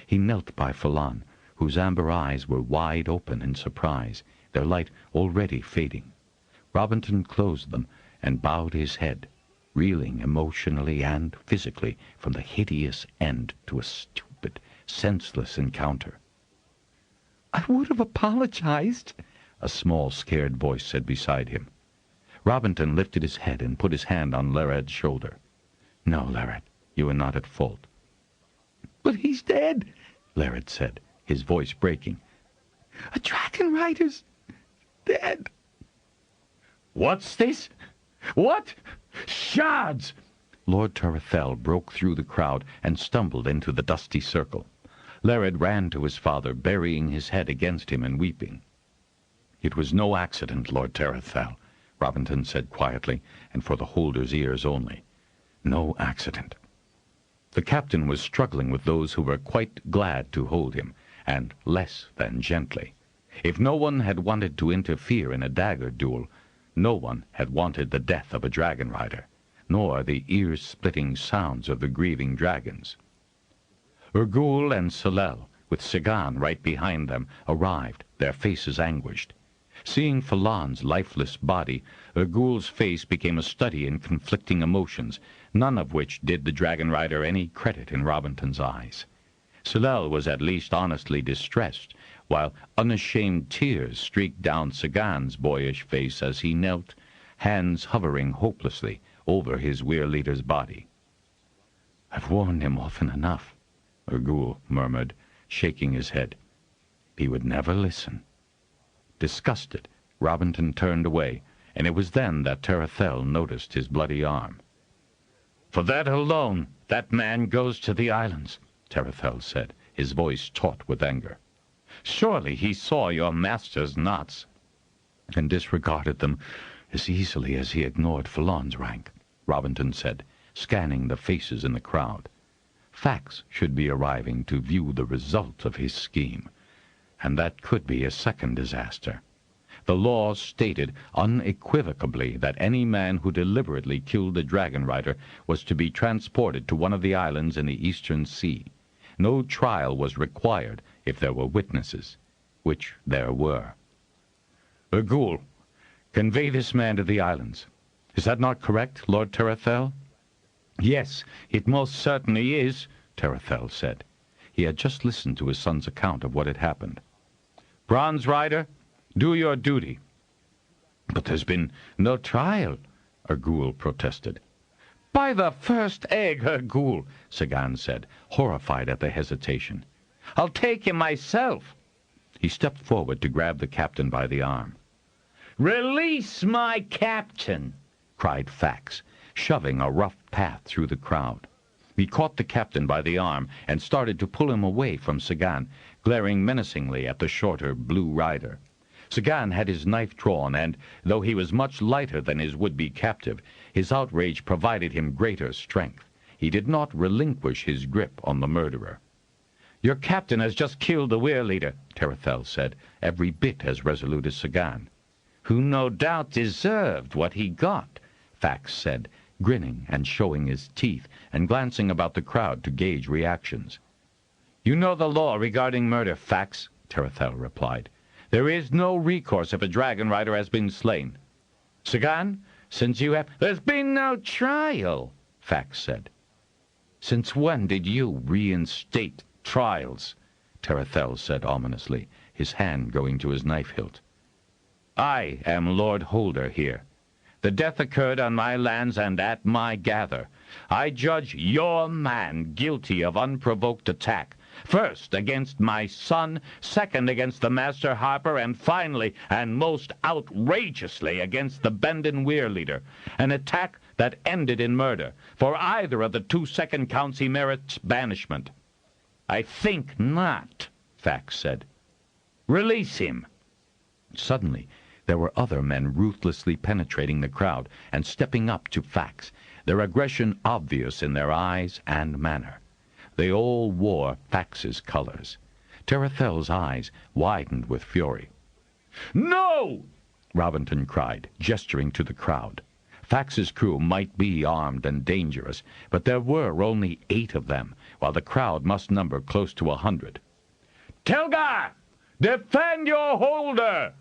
Speaker 3: He knelt by Phelan,
Speaker 2: whose amber eyes were wide open in surprise, their light already fading. Robinton closed them and bowed his head, reeling emotionally and physically from the hideous end to a stupid, senseless encounter.
Speaker 3: "I would have apologized,"
Speaker 2: a small, scared voice said beside him. Robinton lifted his head and put his hand on Lared's shoulder. "No, Lared, you are not at fault."
Speaker 3: "But he's dead,"
Speaker 2: Lared said, his voice breaking.
Speaker 3: "A dragonrider's dead."
Speaker 2: "What's this? What? Shards!" Lord Tyrant broke through the crowd and stumbled into the dusty circle. Lared ran to his father, burying his head against him and weeping. "It was no accident, Lord Tyrant," Robinton said quietly, and for the holder's ears only. "No accident." The captain was struggling with those who were quite glad to hold him, and less than gently. If no one had wanted to interfere in a dagger duel, no one had wanted the death of a dragonrider, nor the ear-splitting sounds of the grieving dragons. Urgul and Salel, with Sagan right behind them, arrived, their faces anguished. Seeing Falon's lifeless body, Urgul's face became a study in conflicting emotions, none of which did the dragonrider any credit in Robinton's eyes. Salel was at least honestly distressed, while unashamed tears streaked down Sagan's boyish face as he knelt, hands hovering hopelessly over his weir-leader's body. "I've warned him often enough," Urgul murmured, shaking his head. "He would never listen." Disgusted, Robinton turned away, and it was then that Tyrant noticed his bloody arm. "For that alone, that man goes to the islands," Tyrant said, his voice taut with anger. "Surely he saw your master's knots." "And disregarded them as easily as he ignored Falon's rank," Robinton said, scanning the faces in the crowd. Facts should be arriving to view the result of his scheme, and that could be a second disaster. The law stated unequivocally that any man who deliberately killed a dragonrider was to be transported to one of the islands in the eastern sea. No trial was required if there were witnesses, which there were. "Urgul, convey this man to the islands. Is that not correct, Lord Tyrant?" "Yes, it most certainly is," Tyrant said. He had just listened to his son's account of what had happened. "Bronze Rider, do your duty." "But there's been no trial," Urgul protested. "By the first egg, Urgul," Sagan said, horrified at the hesitation. "I'll take him myself." He stepped forward to grab the captain by the arm. "Release my captain!" cried Fax, shoving a rough path through the crowd. He caught the captain by the arm and started to pull him away from Sagan, glaring menacingly at the shorter blue rider. Sagan had his knife drawn, and, though he was much lighter than his would-be captive, his outrage provided him greater strength. He did not relinquish his grip on the murderer. "Your captain has just killed the weir-leader," Tyrant said, every bit as resolute as Sagan. "Who no doubt deserved what he got," Fax said, grinning and showing his teeth and glancing about the crowd to gauge reactions. "You know the law regarding murder, Fax," Tyrant replied. "There is no recourse if a dragonrider has been slain. Sagan, since you have—" "There's been no trial," Fax said. "Since when did you reinstate trials?" Tyrant said ominously, his hand going to his knife hilt. "I am Lord Holder here. The death occurred on my lands and at my gather. I judge your man guilty of unprovoked attack, first against my son, second against the Masterharper, and finally, and most outrageously, against the Bendon weir-leader, an attack that ended in murder. For either of the 2 second counts he merits banishment." "I think not," Fax said. "Release him." Suddenly, there were other men ruthlessly penetrating the crowd and stepping up to Fax, their aggression obvious in their eyes and manner. They all wore Fax's colors. Tyrant's eyes widened with fury. "No!" Robinton cried, gesturing to the crowd. Fax's crew might be armed and dangerous, but there were only 8 of them, while the crowd must number close to 100.
Speaker 3: Telgar! Defend your holder!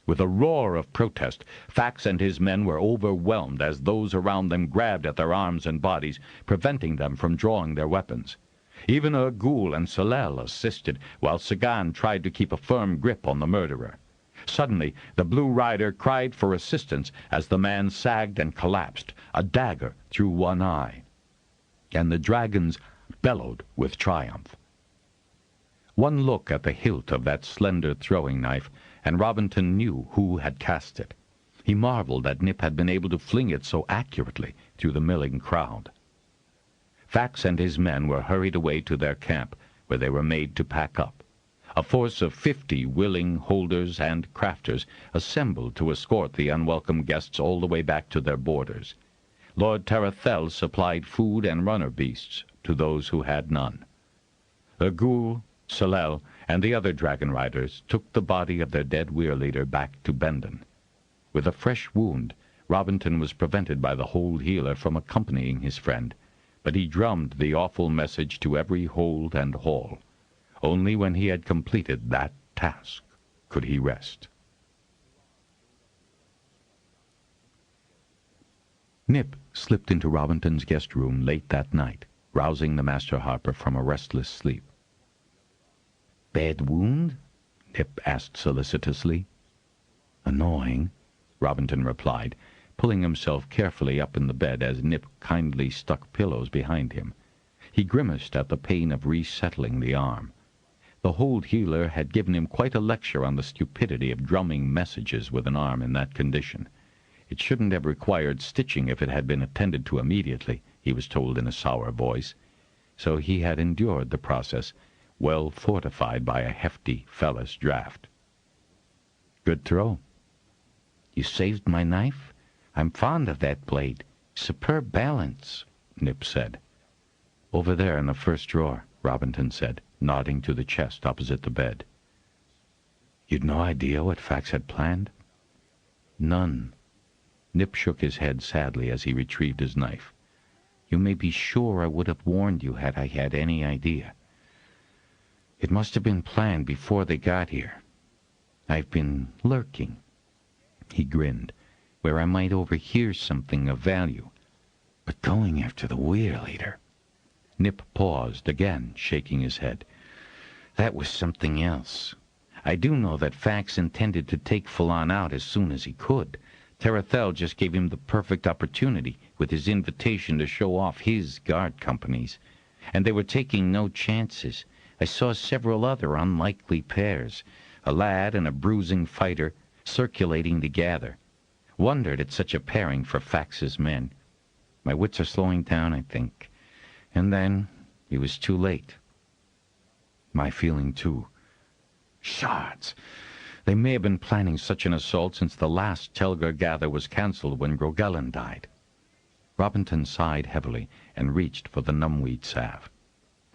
Speaker 3: With a roar of protest, Fax and his men were overwhelmed as those around them grabbed at their arms and bodies, preventing them from drawing their weapons. Even Ergul and Salel assisted, while Sagan tried to keep a firm grip on the murderer. Suddenly, the Blue Rider cried for assistance as the man sagged and collapsed, a dagger through one eye. And the dragons bellowed with triumph. One look at the hilt of that slender throwing knife, and Robinton knew who had cast it. He marveled that Nip had been able to fling it so accurately through the milling crowd. Fax and his men were hurried away to their camp, where they were made to pack up. A force of 50 willing holders and crafters assembled to escort the unwelcome guests all the way back to their borders. Lord Tarathel supplied food and runner beasts to those who had none. Ergul, Salel, and the other Dragonriders took the body of their dead weir leader back to Bendon. With a fresh wound, Robinton was prevented by the hold healer from accompanying his friend, but he drummed the awful message to every hold and hall. Only when he had completed that task could he rest. Nip slipped into Robinton's guest room late that night, rousing the Master Harper from a restless sleep. "Bad wound?" Nip asked solicitously. "Annoying," Robinton replied, pulling himself carefully up in the bed as Nip kindly stuck pillows behind him. He grimaced at the pain of resettling the arm. The hold healer had given him quite a lecture on the stupidity of drumming messages with an arm in that condition. It shouldn't have required stitching if it had been attended to immediately, he was told in a sour voice. So he had endured the process, well fortified by a hefty Fellis draft. "Good throw." "You saved my knife? I'm fond of that blade. Superb balance," Nip said. "Over there in the first drawer," Robinton said, nodding to the chest opposite the bed. "You'd no idea what Fax had planned?" "None." Nip shook his head sadly as he retrieved his knife. "You may be sure I would have warned you had I had any idea. It must have been planned before they got here. I've been lurking," he grinned, "where I might overhear something of value. But going after the weir leader—" Nip paused, again shaking his head. "That was something else. I do know that Fax intended to take Phelan out as soon as he could. Tarathel just gave him the perfect opportunity with his invitation to show off his guard companies. And they were taking no chances. I saw several other unlikely pairs, a lad and a bruising fighter, circulating together. Wondered at such a pairing for Fax's men. My wits are slowing down, I think. And then it was too late." "My feeling, too. Shards! They may have been planning such an assault since the last Telgar gather was cancelled when Grogellen died." Robinton sighed heavily and reached for the numbweed salve.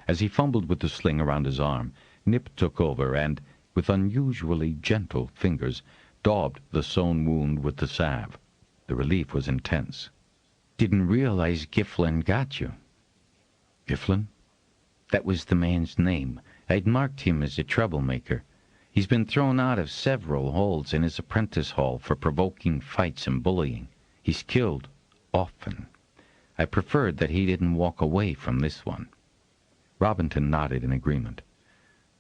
Speaker 3: As he fumbled with the sling around his arm, Nip took over and, with unusually gentle fingers, daubed the sewn wound with the salve. The relief was intense. "Didn't realize Giflin got you." "Giflin?" "That was the man's name. I'd marked him as a troublemaker. He's been thrown out of several halls in his apprentice hall for provoking fights and bullying. He's killed often. I preferred that he didn't walk away from this one." Robinton nodded in agreement.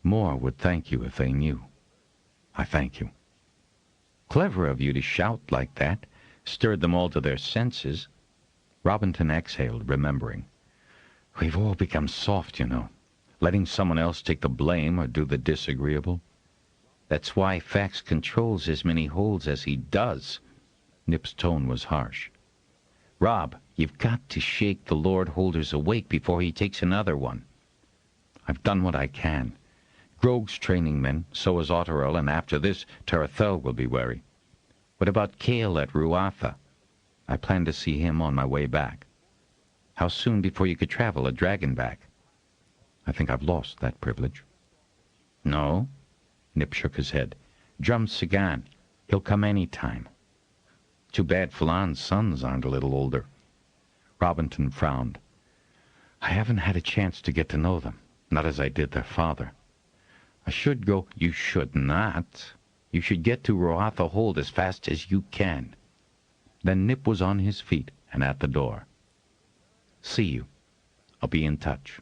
Speaker 3: "More would thank you if they knew." "I thank you." "Clever of you to shout like that. Stirred them all to their senses." Robinton exhaled, remembering. "We've all become soft, you know, letting someone else take the blame or do the disagreeable. That's why Fax controls as many holds as he does." Nip's tone was harsh. "Rob, you've got to shake the Lord Holders awake before he takes another one." "I've done what I can. Grog's training men, so is Otterell, and after this, Tarathel will be wary." "What about Kale at Ruatha?" "I plan to see him on my way back." "How soon before you could travel a dragon back?" "I think I've lost that privilege." "No?" Nip shook his head. "Drum Sagan. He'll come any time." "Too bad Phelan's sons aren't a little older." Robinton frowned. "I haven't had a chance to get to know them, not as I did their father. I should go. You should not. You should get to Harper Hall as fast as you can. Then Nip was on his feet and at the door. See you. I'll be in touch.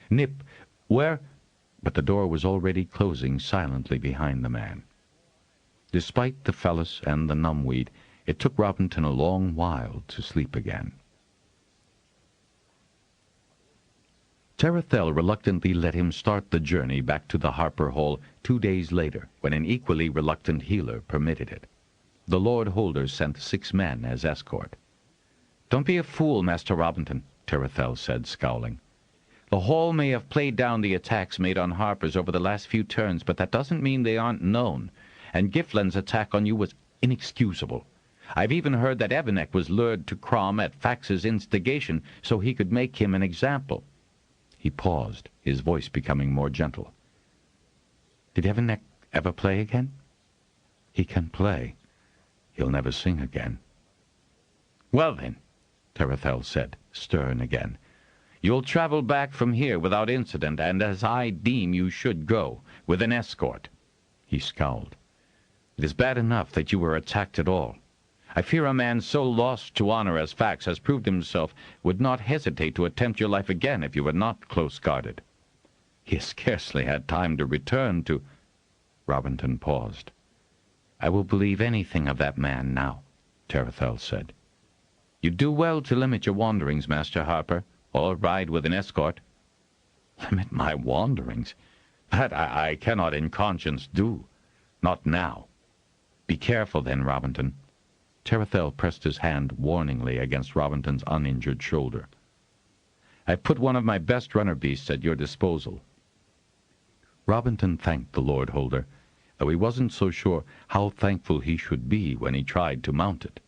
Speaker 3: Nip, where? But the door was already closing silently behind the man. Despite the phallus and the numbweed, it took Robinton a long while to sleep again. Terathel reluctantly let him start the journey back to the Harper Hall 2 days later, when an equally reluctant healer permitted it. The Lord Holder sent 6 men as escort. "Don't be a fool, Master Robinton," Terathel said, scowling. "The Hall may have played down the attacks made on Harpers over the last few turns, but that doesn't mean they aren't known, and Giflen's attack on you was inexcusable. I've even heard that Evanek was lured to Crom at Fax's instigation so he could make him an example." He paused, his voice becoming more gentle. "Did Evanek ever play again?" "He can play. He'll never sing again." "Well then," Terathel said, stern again, "you'll travel back from here without incident, and as I deem you should go, with an escort." He scowled. "It is bad enough that you were attacked at all. I fear a man so lost to honor as Fax has proved himself would not hesitate to attempt your life again if you were not close guarded. He has scarcely had time to return to—" Robinton paused. "I will believe anything of that man now," Terathel said. "You do well to limit your wanderings, Master Harper, or ride with an escort." "Limit my wanderings? That I cannot in conscience do. Not now." "Be careful then, Robinton." Terathel pressed his hand warningly against Robinton's uninjured shoulder. "I've put one of my best runner beasts at your disposal." Robinton thanked the Lord Holder, though he wasn't so sure how thankful he should be when he tried to mount it.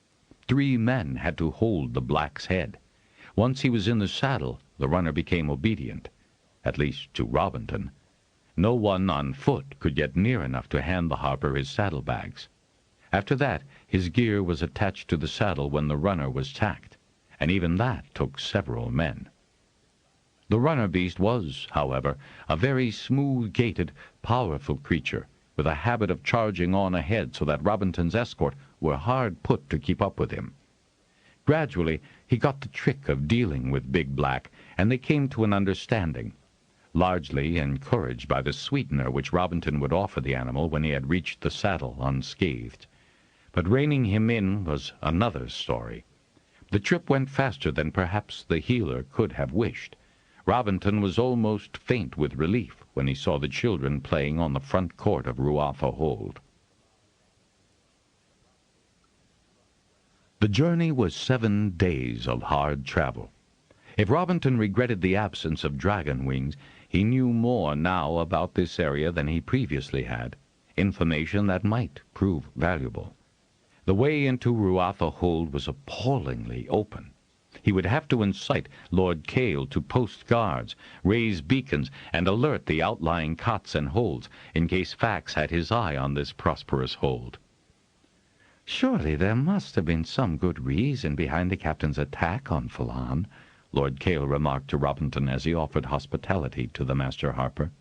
Speaker 3: 3 men had to hold the black's head. Once he was in the saddle, the runner became obedient, at least to Robinton. No one on foot could get near enough to hand the Harper his saddlebags. After that, his gear was attached to the saddle when the runner was tacked, and even that took several men. The runner beast was, however, a very smooth-gaited, powerful creature, with a habit of charging on ahead so that Robinton's escort were hard put to keep up with him. Gradually, he got the trick of dealing with Big Black, and they came to an understanding, largely encouraged by the sweetener which Robinton would offer the animal when he had reached the saddle unscathed. But reining him in was another story. The trip went faster than perhaps the healer could have wished. Robinton was almost faint with relief when he saw the children playing on the front court of Harper Hall. The journey was 7 days of hard travel. If Robinton regretted the absence of dragon wings, he knew more now about this area than he previously had, information that might prove valuable. The way into Harper Hall was appallingly open. He would have to incite Lord Cale to post guards, raise beacons, and alert the outlying cots and holds, in case Fax had his eye on this prosperous hold. "Surely there must have been some good reason behind the captain's attack on Falon," Lord Cale remarked to Robinton as he offered hospitality to the Master Harper.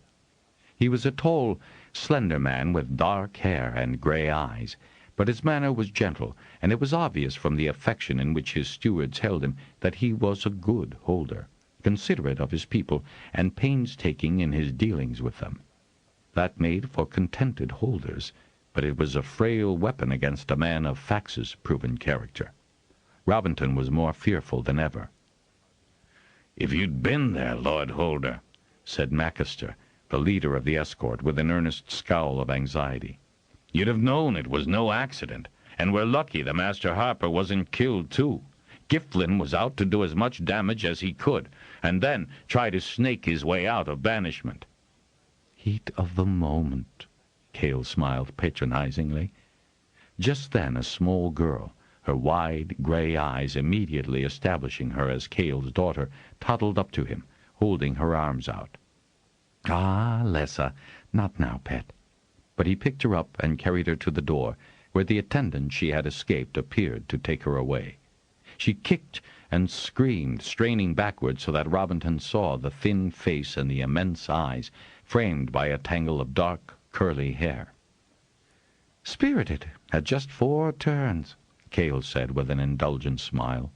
Speaker 3: He was a tall, slender man with dark hair and gray eyes, but his manner was gentle, and it was obvious from the affection in which his stewards held him that he was a good holder, considerate of his people, and painstaking in his dealings with them. That made for contented holders, but it was a frail weapon against a man of Fax's proven character. Robinton was more fearful than ever. "If you'd been there, Lord Holder," said Macaster, the leader of the escort, with an earnest scowl of anxiety, "you'd have known it was no accident, and we're lucky the Master Harper wasn't killed too. Giflen was out to do as much damage as he could, and then try to snake his way out of banishment." "Heat of the moment," Cale smiled patronizingly. Just then a small girl, her wide gray eyes immediately establishing her as Cale's daughter, toddled up to him, holding her arms out. "Ah, Lessa, not now, pet." But he picked her up and carried her to the door, where the attendant she had escaped appeared to take her away. She kicked and screamed, straining backward so that Robinton saw the thin face and the immense eyes, framed by a tangle of dark, curly hair. "Spirited at just 4 turns," Cale said with an indulgent smile.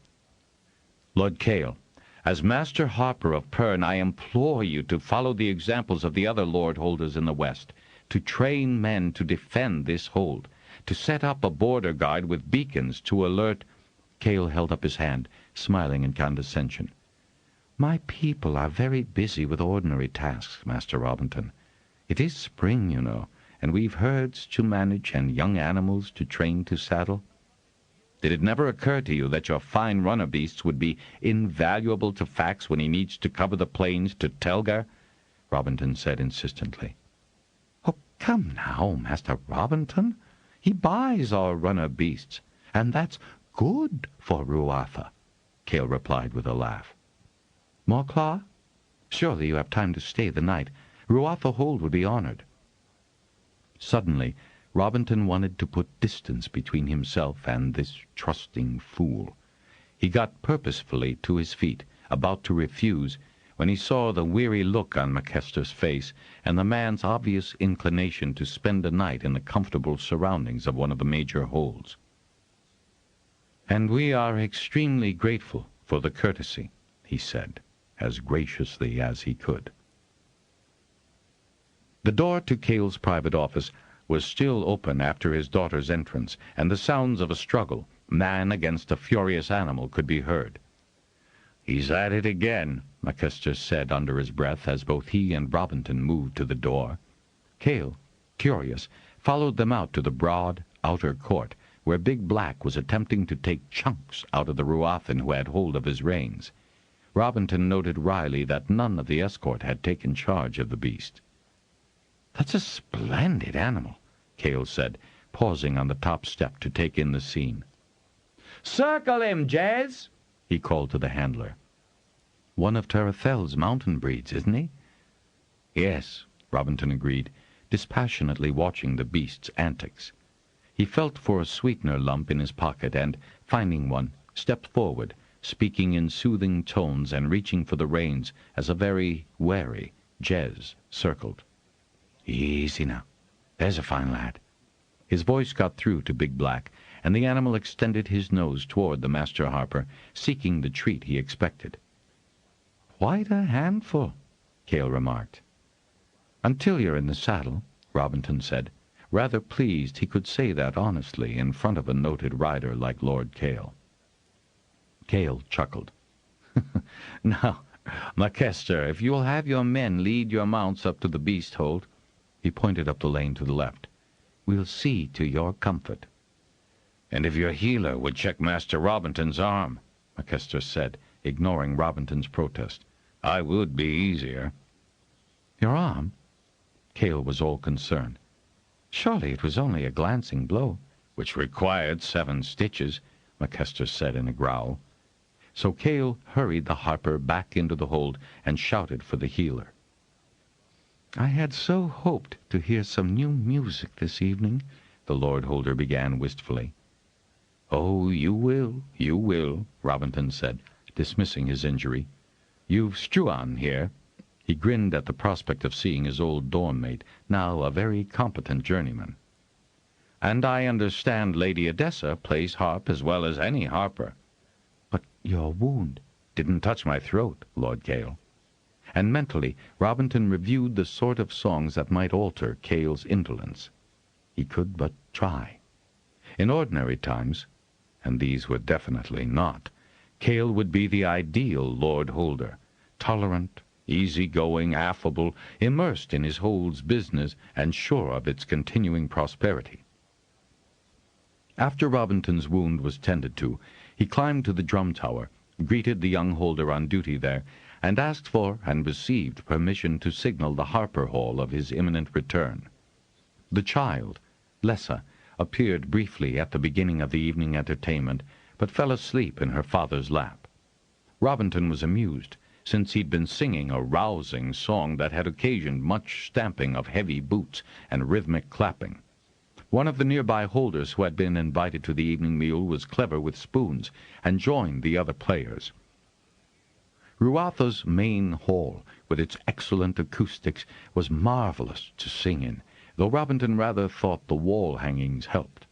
Speaker 3: "Lord Cale, as Masterharper of Pern, I implore you to follow the examples of the other lord-holders in the West, to train men to defend this hold, to set up a border guard with beacons to alert—" Cale held up his hand, smiling in condescension. "My people are very busy with ordinary tasks, Master Robinton. It is spring, you know, and we've herds to manage and young animals to train to saddle. Did it never occur to you that your fine runner beasts would be invaluable to Fax when he needs to cover the plains to Telgar?" Robinton said insistently. "Oh, come now, Master Robinton. He buys our runner beasts, and that's good for Ruatha," Cale replied with a laugh. "Morclaw, surely you have time to stay the night. Ruatha Hold would be honored." Suddenly, Robinton wanted to put distance between himself and this trusting fool. He got purposefully to his feet, about to refuse, when he saw the weary look on McCaster's face and the man's obvious inclination to spend a night in the comfortable surroundings of one of the major holds. "And we are extremely grateful for the courtesy," he said, as graciously as he could. The door to Cale's private office was still open after his daughter's entrance, and the sounds of a struggle, man against a furious animal, could be heard. "He's at it again," McCaster said under his breath as both he and Robinton moved to the door. Cale, curious, followed them out to the broad outer court, where Big Black was attempting to take chunks out of the Ruathan who had hold of his reins. Robinton noted wryly that none of the escort had taken charge of the beast. "That's a splendid animal," Cale said, pausing on the top step to take in the scene. "Circle him, Jez!" he called to the handler. "One of Terathel's mountain breeds, isn't he?" "Yes," Robinton agreed, dispassionately watching the beast's antics. He felt for a sweetener lump in his pocket and, finding one, stepped forward, speaking in soothing tones and reaching for the reins as a very wary Jez circled. "Easy now. There's a fine lad." His voice got through to Big Black, and the animal extended his nose toward the Master Harper, seeking the treat he expected. "Quite a handful," Cale remarked. "Until you're in the saddle," Robinton said, rather pleased he could say that honestly in front of a noted rider like Lord Cale. Cale chuckled. "Now, McCaster, if you'll have your men lead your mounts up to the beast hold," he pointed up the lane to the left, "we'll see to your comfort." "And if your healer would check Master Robinton's arm," McCaster said, ignoring Robinton's protest, "I would be easier." "Your arm?" Cale was all concern. "Surely it was only a glancing blow." "Which required 7 stitches," McCaster said in a growl. So Cale hurried the harper back into the hold and shouted for the healer. "I had so hoped to hear some new music this evening," the lord-holder began wistfully. "Oh, you will," Robinton said, dismissing his injury. "You've Struan here." He grinned at the prospect of seeing his old dorm-mate, now a very competent journeyman. "And I understand Lady Edessa plays harp as well as any harper." "But your wound—" "Didn't touch my throat, Lord Cale." And mentally Robinton reviewed the sort of songs that might alter Cale's indolence. He could but try. In ordinary times, and these were definitely not, Cale would be the ideal lord-holder, tolerant, easy-going, affable, immersed in his hold's business, and sure of its continuing prosperity. After Robinton's wound was tended to, he climbed to the drum tower, greeted the young holder on duty there, and asked for and received permission to signal the Harper Hall of his imminent return. The child, Lessa, appeared briefly at the beginning of the evening entertainment, but fell asleep in her father's lap. Robinton was amused, since he'd been singing a rousing song that had occasioned much stamping of heavy boots and rhythmic clapping. One of the nearby holders who had been invited to the evening meal was clever with spoons, and joined the other players.
Speaker 2: Ruatha's main hall, with its excellent acoustics, was marvelous to sing in, though Robinton rather thought the wall hangings helped.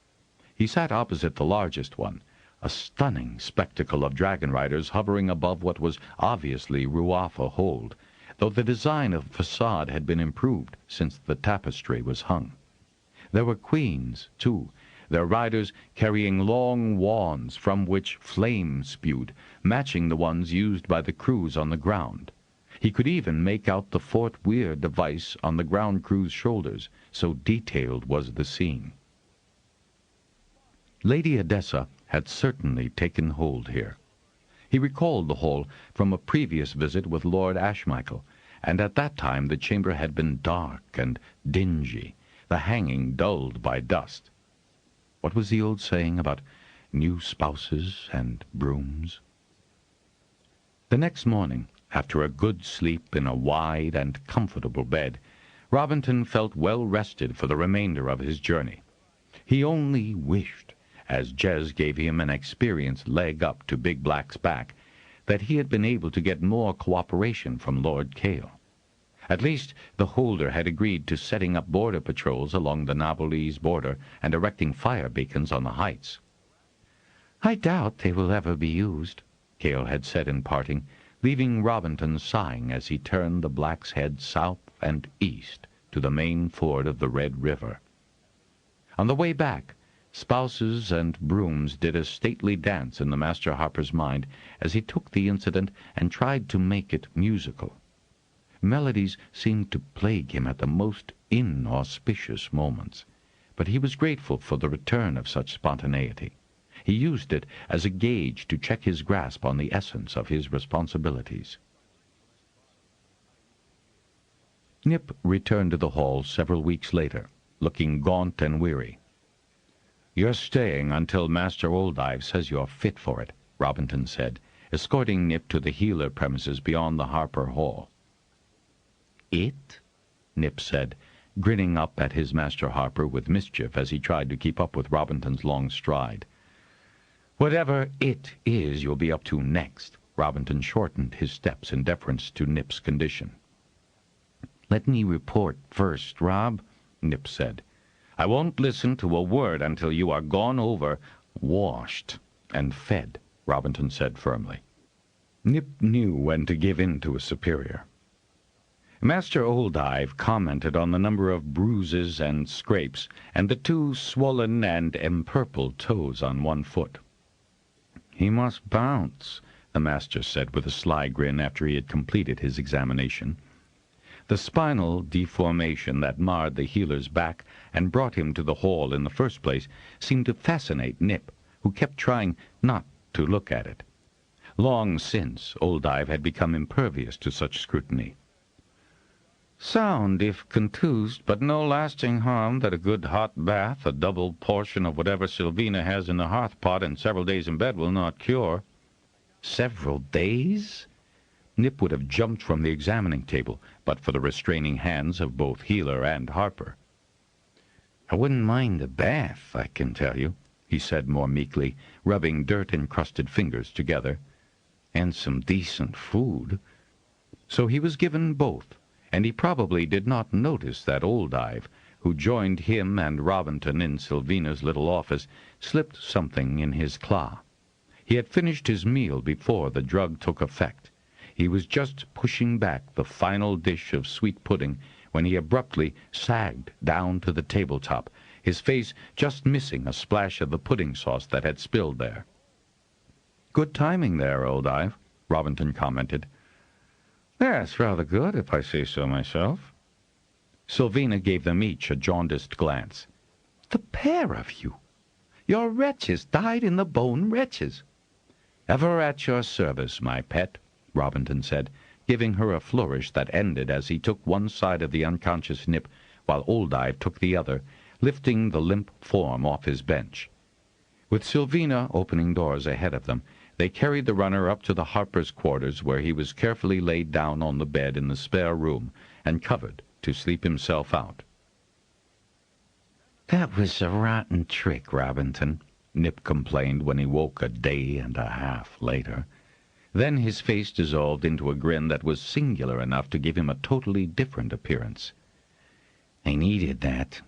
Speaker 2: He sat opposite the largest one, a stunning spectacle of dragonriders hovering above what was obviously Ruatha Hold, though the design of the facade had been improved since the tapestry was hung. There were queens, too, their riders carrying long wands from which flame spewed, matching the ones used by the crews on the ground. He could even make out the Fort Weir device on the ground crew's shoulders, so detailed was the scene. Lady Edessa had certainly taken hold here. He recalled the hall from a previous visit with Lord Ashmichael, and at that time the chamber had been dark and dingy, the hanging dulled by dust. What was the old saying about new spouses and brooms? The next morning, after a good sleep in a wide and comfortable bed, Robinton felt well rested for the remainder of his journey. He only wished, as Jez gave him an experienced leg up to Big Black's back, that he had been able to get more cooperation from Lord Cale. At least the holder had agreed to setting up border patrols along the Nabolese border and erecting fire beacons on the heights. "I doubt they will ever be used," Cale had said in parting, leaving Robinton sighing as he turned the Black's head south and east to the main ford of the Red River. On the way back, spouses and brooms did a stately dance in the Masterharper's mind as he took the incident and tried to make it musical. Melodies seemed to plague him at the most inauspicious moments, but he was grateful for the return of such spontaneity. He used it as a gauge to check his grasp on the essence of his responsibilities. Nip returned to the hall several weeks later, looking gaunt and weary. "You're staying until Master Oldive says you're fit for it," Robinton said, escorting Nip to the healer premises beyond the Harper Hall. "It?" Nip said, grinning up at his Master Harper with mischief as he tried to keep up with Robinton's long stride. "Whatever it is you'll be up to next," Robinton shortened his steps in deference to Nip's condition. "Let me report first, Rob," Nip said. "I won't listen to a word until you are gone over, washed, and fed," Robinton said firmly. Nip knew when to give in to a superior. Master Oldive commented on the number of bruises and scrapes, and the 2 swollen and empurpled toes on one foot. "He must bounce," the master said with a sly grin after he had completed his examination. The spinal deformation that marred the healer's back and brought him to the hall in the first place seemed to fascinate Nip, who kept trying not to look at it. Long since, Oldive had become impervious to such scrutiny. "Sound if contused, but no lasting harm that a good hot bath, a double portion of whatever Sylvina has in the hearth-pot, and several days in bed will not cure." "Several days?" Nip would have jumped from the examining table, but for the restraining hands of both healer and Harper. "I wouldn't mind a bath, I can tell you," he said more meekly, rubbing dirt-encrusted fingers together. "And some decent food." So he was given both, and he probably did not notice that Oldive, who joined him and Robinton in Sylvina's little office, slipped something in his claw. He had finished his meal before the drug took effect. He was just pushing back the final dish of sweet pudding when he abruptly sagged down to the tabletop, his face just missing a splash of the pudding sauce that had spilled there. "Good timing there, Oldive," Robinton commented. "Yes, rather good, if I say so myself." Sylvina gave them each a jaundiced glance. "The pair of you! You're wretches, dyed-in-the-bone wretches." "Ever at your service, my pet," Robinton said, giving her a flourish that ended as he took one side of the unconscious Nip, while Oldive took the other, lifting the limp form off his bench. With Sylvina opening doors ahead of them, they carried the runner up to the Harper's quarters, where he was carefully laid down on the bed in the spare room and covered to sleep himself out. "That was a rotten trick, Robinton," Nip complained when he woke a day and a half later.
Speaker 3: Then his face dissolved into a grin that was singular enough to give him a totally different appearance. "I needed that."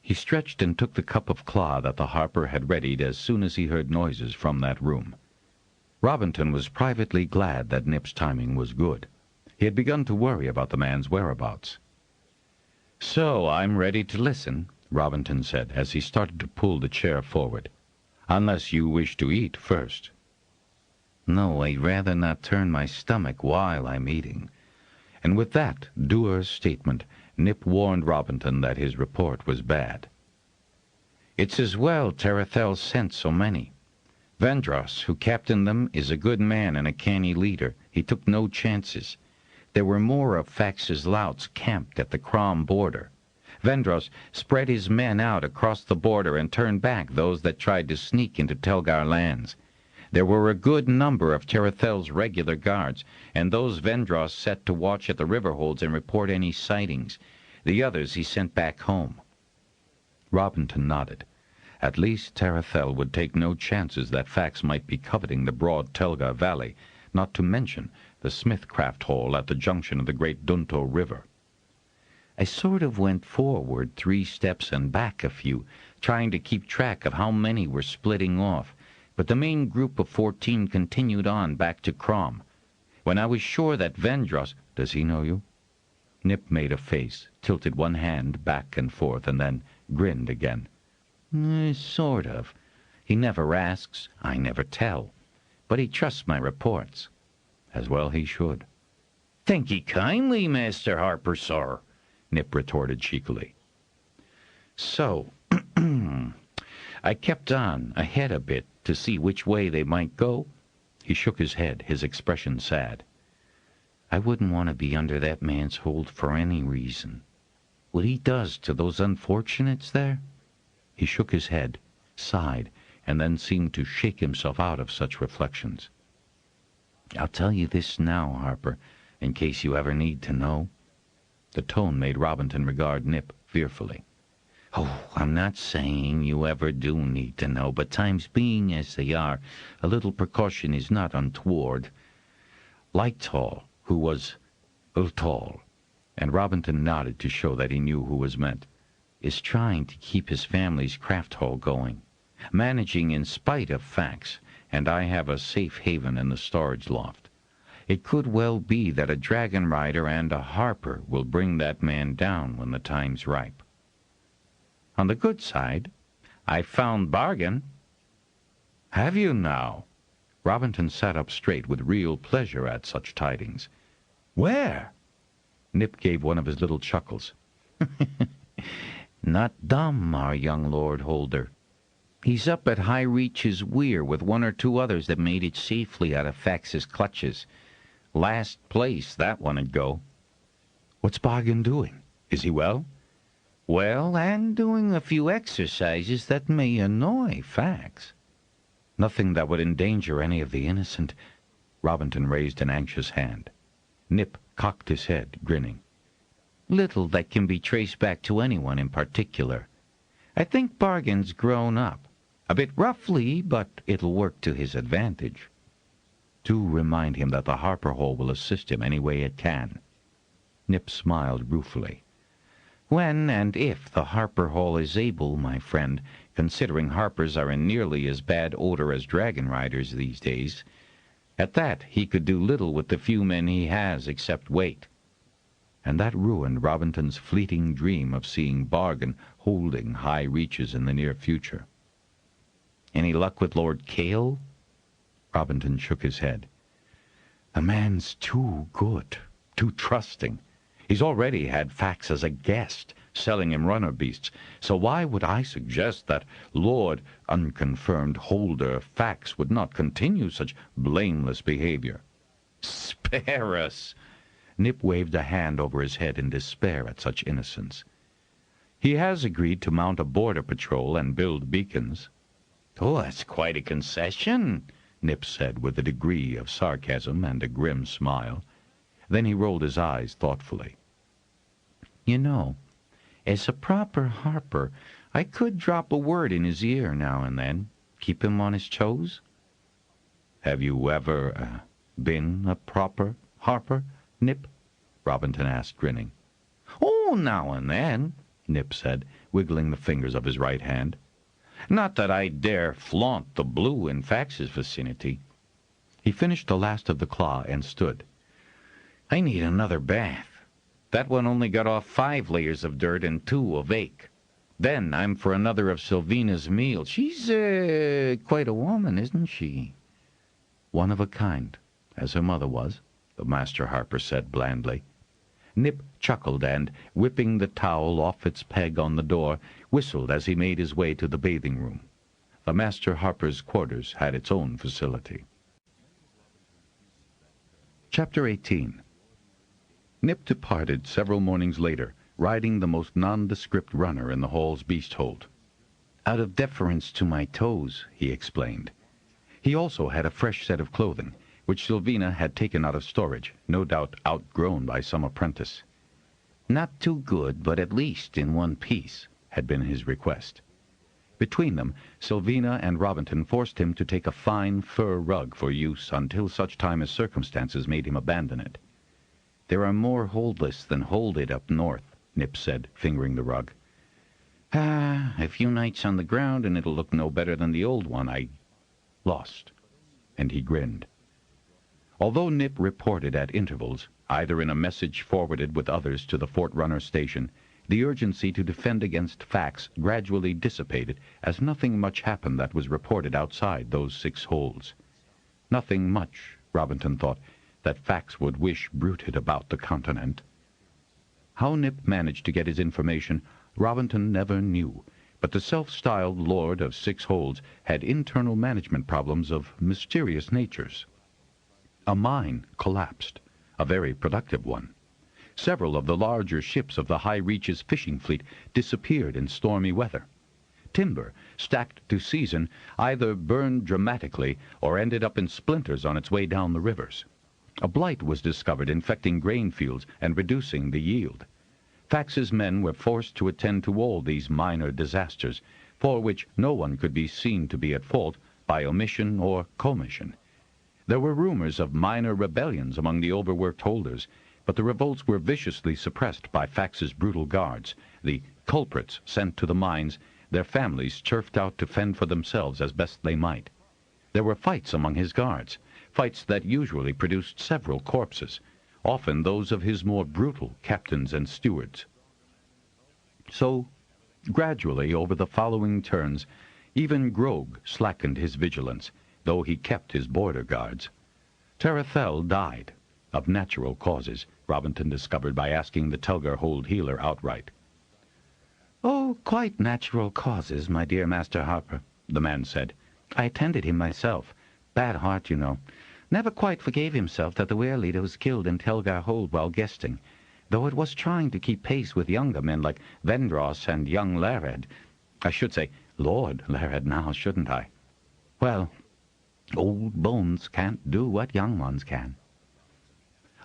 Speaker 3: He stretched and took the cup of claw that the harper had readied as soon as he heard noises from that room. Robinton was privately glad that Nip's timing was good. He had begun to worry about the man's whereabouts. "So I'm ready to listen," Robinton said as he started to pull the chair forward. "Unless you wish to eat first." "No, I'd rather not turn my stomach while I'm eating." And with that dour statement, Nip warned Robinton that his report was bad. "It's as well Terathel sent so many. Vendros, who captained them, is a good man and a canny leader. He took no chances. There were more of Fax's louts camped at the Crom border. Vendros spread his men out across the border and turned back those that tried to sneak into Telgar lands. There were a good number of Terathel's regular guards, and those Vendros set to watch at the river holds and report any sightings. The others he sent back home." Robinton nodded. At least Terathel would take no chances that Fax might be coveting the broad Telgar Valley, not to mention the Smithcraft Hole at the junction of the great Dunto River. "I sort of went forward 3 steps and back a few, trying to keep track of how many were splitting off, but the main group of 14 continued on back to Crom. When I was sure that Vendros—" "Does he know you?" Nip made a face, tilted one hand back and forth, and then grinned again. Sort of. He never asks, I never tell. But he trusts my reports." "As well he should." "Thank ye kindly, Master Harper, sir," Nip retorted cheekily. "So, I kept on ahead a bit to see which way they might go." He shook his head, his expression sad. "I wouldn't want to be under that man's hold for any reason. What he does to those unfortunates there—" He shook his head, sighed, and then seemed to shake himself out of such reflections. "I'll tell you this now, Harper, in case you ever need to know." The tone made Robinton regard Nip fearfully. "Oh, I'm not saying you ever do need to know, but times being as they are, a little precaution is not untoward. Lighthall, who was Ultall," and Robinton nodded to show that he knew who was meant, "is trying to keep his family's craft hall going, managing in spite of Fax, and I have a safe haven in the storage loft. It could well be that a dragonrider and a harper will bring that man down when the time's ripe. On the good side, I found bargain." "Have you now?" Robinton sat up straight with real pleasure at such tidings. "Where?" Nip gave one of his little chuckles. "Not dumb, our young Lord Holder. He's up at High Reach's weir with 1 or 2 others that made it safely out of Fax's clutches. Last place that one'd go." "What's Bargain doing? Is he well?" "Well, and doing a few exercises that may annoy Fax." "Nothing that would endanger any of the innocent—" Robinton raised an anxious hand. Nip cocked his head, grinning. "Little that can be traced back to anyone in particular. I think Bargain's grown up. A bit roughly, but it'll work to his advantage." "Do remind him that the Harper Hall will assist him any way it can." Nip smiled ruefully. "When and if the Harper Hall is able, my friend, considering harpers are in nearly as bad odor as dragonriders these days. At that, he could do little with the few men he has except wait." And that ruined Robinton's fleeting dream of seeing Bargain holding High Reaches in the near future. "Any luck with Lord Cale?" Robinton shook his head. "The man's too good, too trusting. He's already had Fax as a guest, selling him runner beasts, so why would I suggest that Lord Unconfirmed Holder Fax would not continue such blameless behavior?" "Spare us!" Nip waved a hand over his head in despair at such innocence. "He has agreed to mount a border patrol and build beacons." "Oh, that's quite a concession," Nip said with a degree of sarcasm and a grim smile. Then he rolled his eyes thoughtfully. "You know, as a proper harper, I could drop a word in his ear now and then, keep him on his toes." "Have you ever
Speaker 2: Been a proper harper, Nip?" Robinton asked, grinning. "Oh, now and then," Nip said, wiggling the fingers of his right hand. "Not that I dare flaunt the blue in Fax's vicinity." He finished the last of the claw and stood. "I need another bath. That one only got off 5 layers of dirt and 2 of ache. Then I'm for another of Sylvina's meals. She's, quite a woman, isn't she?" "One of a kind, as her mother was," the master harper said blandly. Nip chuckled and, whipping the towel off its peg on the door, whistled as he made his way to the bathing room. The master harper's quarters had its own facility. Chapter 18. Nip departed several mornings later, riding the most nondescript runner in the Hall's beast hold. "Out of deference to my toes," he explained. He also had a fresh set of clothing, which Sylvina had taken out of storage, no doubt outgrown by some apprentice. "Not too good, but at least in one piece," had been his request. Between them, Sylvina and Robinton forced him to take a fine fur rug for use until such time as circumstances made him abandon it. "There are more holdless than hold it up north," Nip said, fingering the rug. A few nights on the ground and it'll look no better than the old one I lost." And he grinned. Although Nip reported at intervals, either in a message forwarded with others to the Fort Runner station, the urgency to defend against Fax gradually dissipated as nothing much happened that was reported outside those 6 holds. Nothing much, Robinton thought, that Fax would wish bruited about the continent. How Nip managed to get his information, Robinton never knew, but the self-styled lord of 6 holds had internal management problems of mysterious natures. A mine collapsed, a very productive one. Several of the larger ships of the High Reaches fishing fleet disappeared in stormy weather. Timber, stacked to season, either burned dramatically or ended up in splinters on its way down the rivers. A blight was discovered infecting grain fields and reducing the yield. Fax's men were forced to attend to all these minor disasters, for which no one could be seen to be at fault by omission or commission. There were rumors of minor rebellions among the overworked holders, but the revolts were viciously suppressed by Fax's brutal guards, the culprits sent to the mines, their families turfed out to fend for themselves as best they might. There were fights among his guards, fights that usually produced several corpses, often those of his more brutal captains and stewards. So, gradually, over the following turns, even Grog slackened his vigilance, though he kept his border guards. Terethel died, of natural causes, Robinton discovered by asking the Telgar hold healer outright. "Oh, quite natural causes, my dear Master Harper," the man said. "I attended him myself. Bad heart, you know. Never quite forgave himself that the Weyr leader was killed in Telgar hold while guesting, though it was trying to keep pace with younger men like Vendros and young Lared. I should say Lord Lared now, shouldn't I? Well, old bones can't do what young ones can."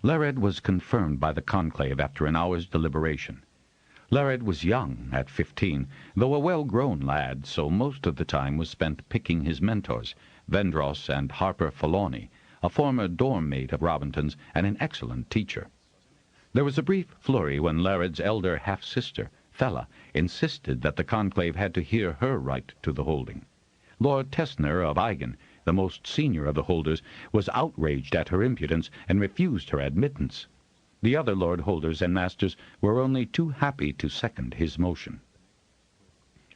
Speaker 2: Lared was confirmed by the conclave after an hour's deliberation. Lared was young, at 15, though a well-grown lad, so most of the time was spent picking his mentors, Vendros and Harper Hall, a former dorm mate of Robinton's and an excellent teacher. There was a brief flurry when Lared's elder half-sister, Thella, insisted that the conclave had to hear her right to the holding. Lord Tessner of Eigen, the most senior of the holders, was outraged at her impudence and refused her admittance. The other lord holders and masters were only too happy to second his motion.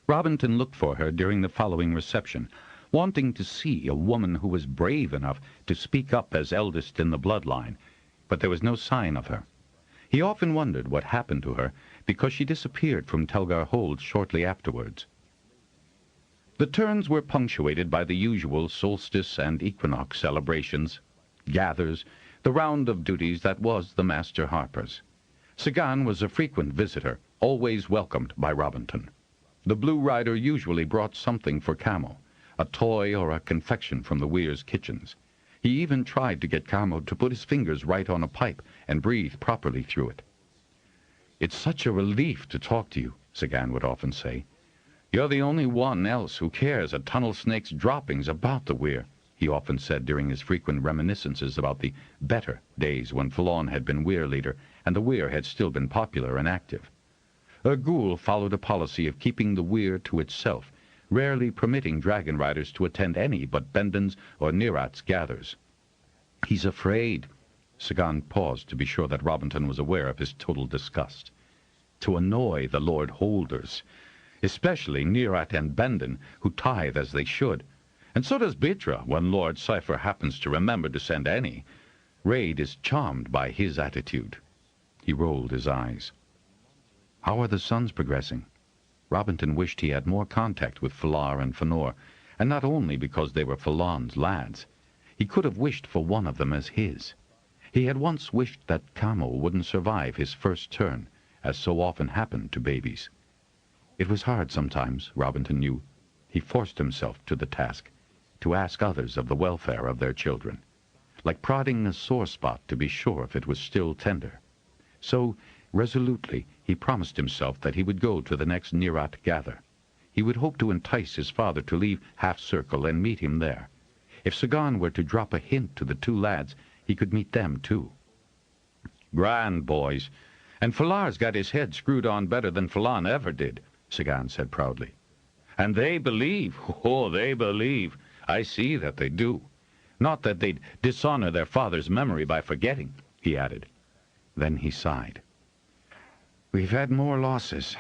Speaker 2: Robinton looked for her during the following reception, wanting to see a woman who was brave enough to speak up as eldest in the bloodline, but there was no sign of her. He often wondered what happened to her, because she disappeared from Telgar hold shortly afterwards. The turns were punctuated by the usual solstice and equinox celebrations, gathers, the round of duties that was the Master Harper's. Sagan was a frequent visitor, always welcomed by Robinton. The Blue Rider usually brought something for Camo, a toy or a confection from the Weyrs kitchens. He even tried to get Camo to put his fingers right on a pipe and breathe properly through it. "It's such a relief to talk to you," Sagan would often say. "You're the only one else who cares a tunnel snake's droppings about the Weyr. he often said during his frequent reminiscences about the better days when Falon had been Weir leader and the Weir had still been popular and active. Ghoul followed a policy of keeping the Weir to itself, rarely permitting Dragonriders to attend any but Bendon's or Nerat's gathers. "He's afraid." Sagan paused to be sure that Robinton was aware of his total disgust. "To annoy the Lord Holders, especially Nerat and Bendon, who tithe as they should. And so does Bitra, when Lord Cypher happens to remember to send any. Raid is charmed by his attitude." He rolled his eyes. "How are the sons progressing?" Robinton wished he had more contact with Falar and Fanor, and not only because they were Falon's lads. He could have wished for one of them as his. He had once wished that Camo wouldn't survive his first turn, as so often happened to babies. It was hard sometimes, Robinton knew. He forced himself to the task, to ask others of the welfare of their children, like prodding a sore spot to be sure if it was still tender. So, resolutely, he promised himself that he would go to the next Nerat gather. He would hope to entice his father to leave Half-Circle and meet him there. If Sagan were to drop a hint to the two lads, he could meet them too. "Grand, boys. And Falar's got his head screwed on better than Falon ever did," Sagan said proudly. "And they believe. Oh, they believe. I see that they do. Not that they'd dishonor their father's memory by forgetting," he added. Then he sighed. "We've had more losses.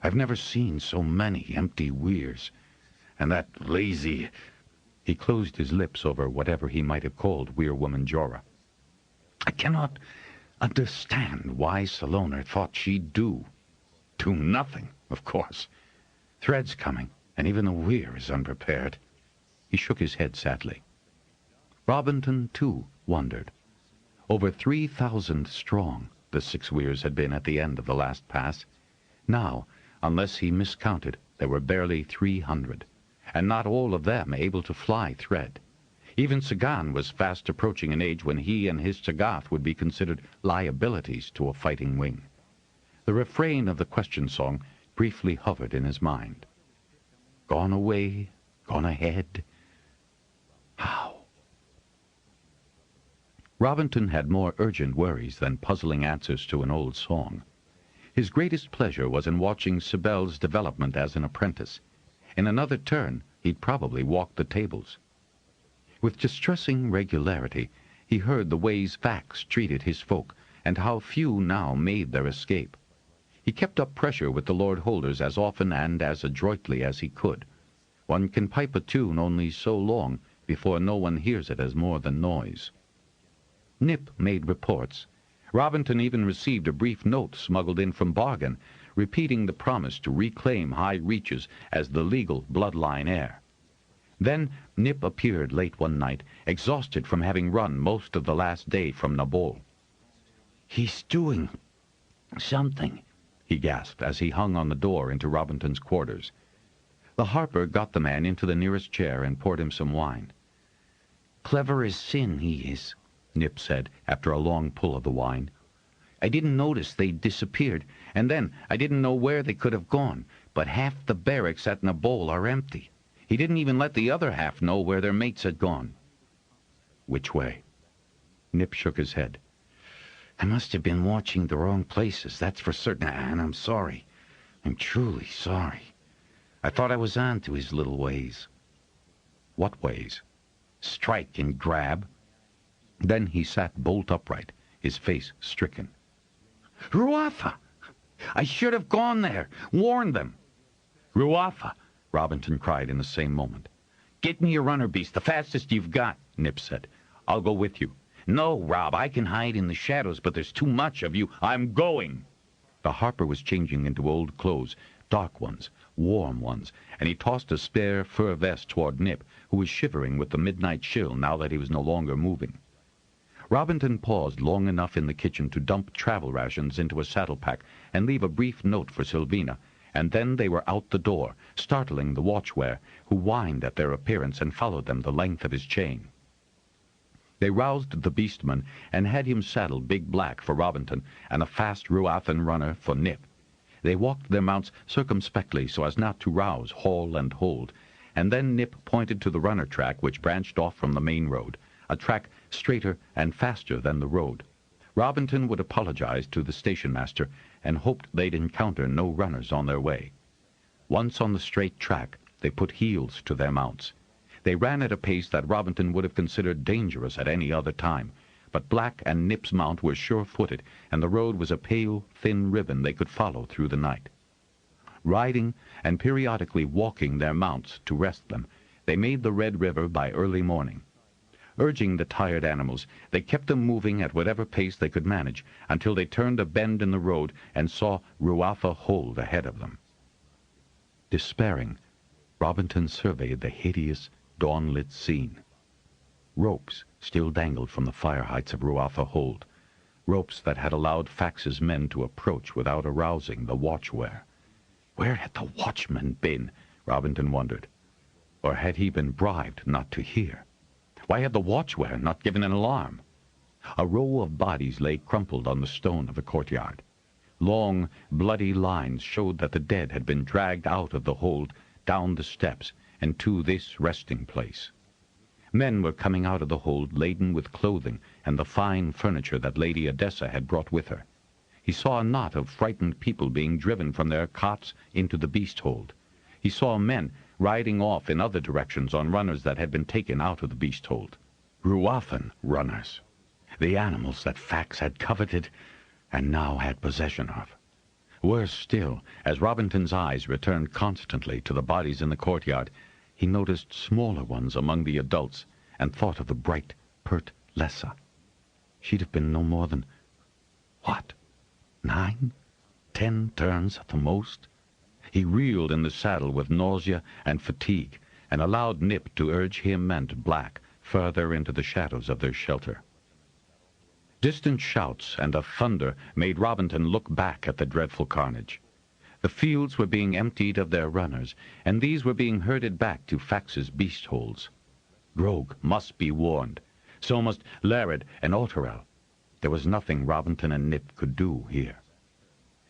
Speaker 2: I've never seen so many empty weirs. And that lazy—" He closed his lips over whatever he might have called Weir-woman Jorah. "I cannot understand why Saloner thought she'd do nothing, of course. Thread's coming, and even the Weir is unprepared." He shook his head sadly. Robinton, too, wondered. Over 3,000 strong, the 6 Weirs had been at the end of the last pass. Now, unless he miscounted, there were barely 300, and not all of them able to fly Thread. Even Sagan was fast approaching an age when he and his Tagath would be considered liabilities to a fighting wing. The refrain of the question song briefly hovered in his mind. Gone away, gone ahead. How? Robinton had more urgent worries than puzzling answers to an old song. His greatest pleasure was in watching Sibel's development as an apprentice. In another turn, he'd probably walk the tables. With distressing regularity, he heard the ways Vax treated his folk, and how few now made their escape. He kept up pressure with the Lord Holders as often and as adroitly as he could. One can pipe a tune only so long before no one hears it as more than noise. Nip made reports. Robinton even received a brief note smuggled in from Bargain, repeating the promise to reclaim High Reaches as the legal bloodline heir. Then Nip appeared late one night, exhausted from having run most of the last day from Nabol. "He's doing something," he gasped as he hung on the door into Robinton's quarters. The harper got the man into the nearest chair and poured him some wine. "Clever as sin, he is," Nip said after a long pull of the wine. "I didn't notice they'd disappeared, and then I didn't know where they could have gone, but half the barracks at Nabol are empty. He didn't even let the other half know where their mates had gone." "Which way?" Nip shook his head. "I must have been watching the wrong places, that's for certain, and I'm sorry. I'm truly sorry. I thought I was on to his little ways." "What ways?" "Strike and grab." Then he sat bolt upright, his face stricken. "Ruatha! I should have gone there, warned them." "Ruatha!" Robinton cried in the same moment. "Get me your runner beast, the fastest you've got," Nip said. "I'll go with you." "No, Rob, I can hide in the shadows, but there's too much of you. I'm going." The harper was changing into old clothes, dark ones, warm ones, and he tossed a spare fur vest toward Nip, who was shivering with the midnight chill now that he was no longer moving. Robinton paused long enough in the kitchen to dump travel rations into a saddle-pack and leave a brief note for Sylvina, and then they were out the door, startling the watchware, who whined at their appearance and followed them the length of his chain. They roused the beastman and had him saddle Big Black for Robinton and a fast Ruathan runner for Nip. They walked their mounts circumspectly so as not to rouse Hall and Hold, and then Nip pointed to the runner track which branched off from the main road, a track straighter and faster than the road. Robinton would apologize to the station master and hoped they'd encounter no runners on their way. Once on the straight track, they put heels to their mounts. They ran at a pace that Robinton would have considered dangerous at any other time, but Black and Nip's mount were sure-footed, and the road was a pale, thin ribbon they could follow through the night. Riding and periodically walking their mounts to rest them, they made the Red River by early morning. Urging the tired animals, they kept them moving at whatever pace they could manage until they turned a bend in the road and saw Ruafa Hold ahead of them. Despairing, Robinton surveyed the hideous, dawn-lit scene. Ropes still dangled from the fire heights of Ruafa Hold, ropes that had allowed Fax's men to approach without arousing the watchware. Where had the watchman been, Robinton wondered? Or had he been bribed not to hear? Why had the watchware not given an alarm? A row of bodies lay crumpled on the stone of the courtyard. Long, bloody lines showed that the dead had been dragged out of the hold, down the steps, and to this resting place. Men were coming out of the hold laden with clothing and the fine furniture that Lady Odessa had brought with her. He saw a knot of frightened people being driven from their cots into the beast hold. He saw men riding off in other directions on runners that had been taken out of the beast hold. Ruafan runners. The animals that Fax had coveted and now had possession of. Worse still, as Robinton's eyes returned constantly to the bodies in the courtyard, he noticed smaller ones among the adults and thought of the bright, pert Lessa. She'd have been no more than, 9, 10 turns at the most? He reeled in the saddle with nausea and fatigue, and allowed Nip to urge him and Black further into the shadows of their shelter. Distant shouts and a thunder made Robinton look back at the dreadful carnage. The fields were being emptied of their runners, and these were being herded back to Fax's beast holds. Grog must be warned. So must Lared and Otterel. There was nothing Robinton and Nip could do here.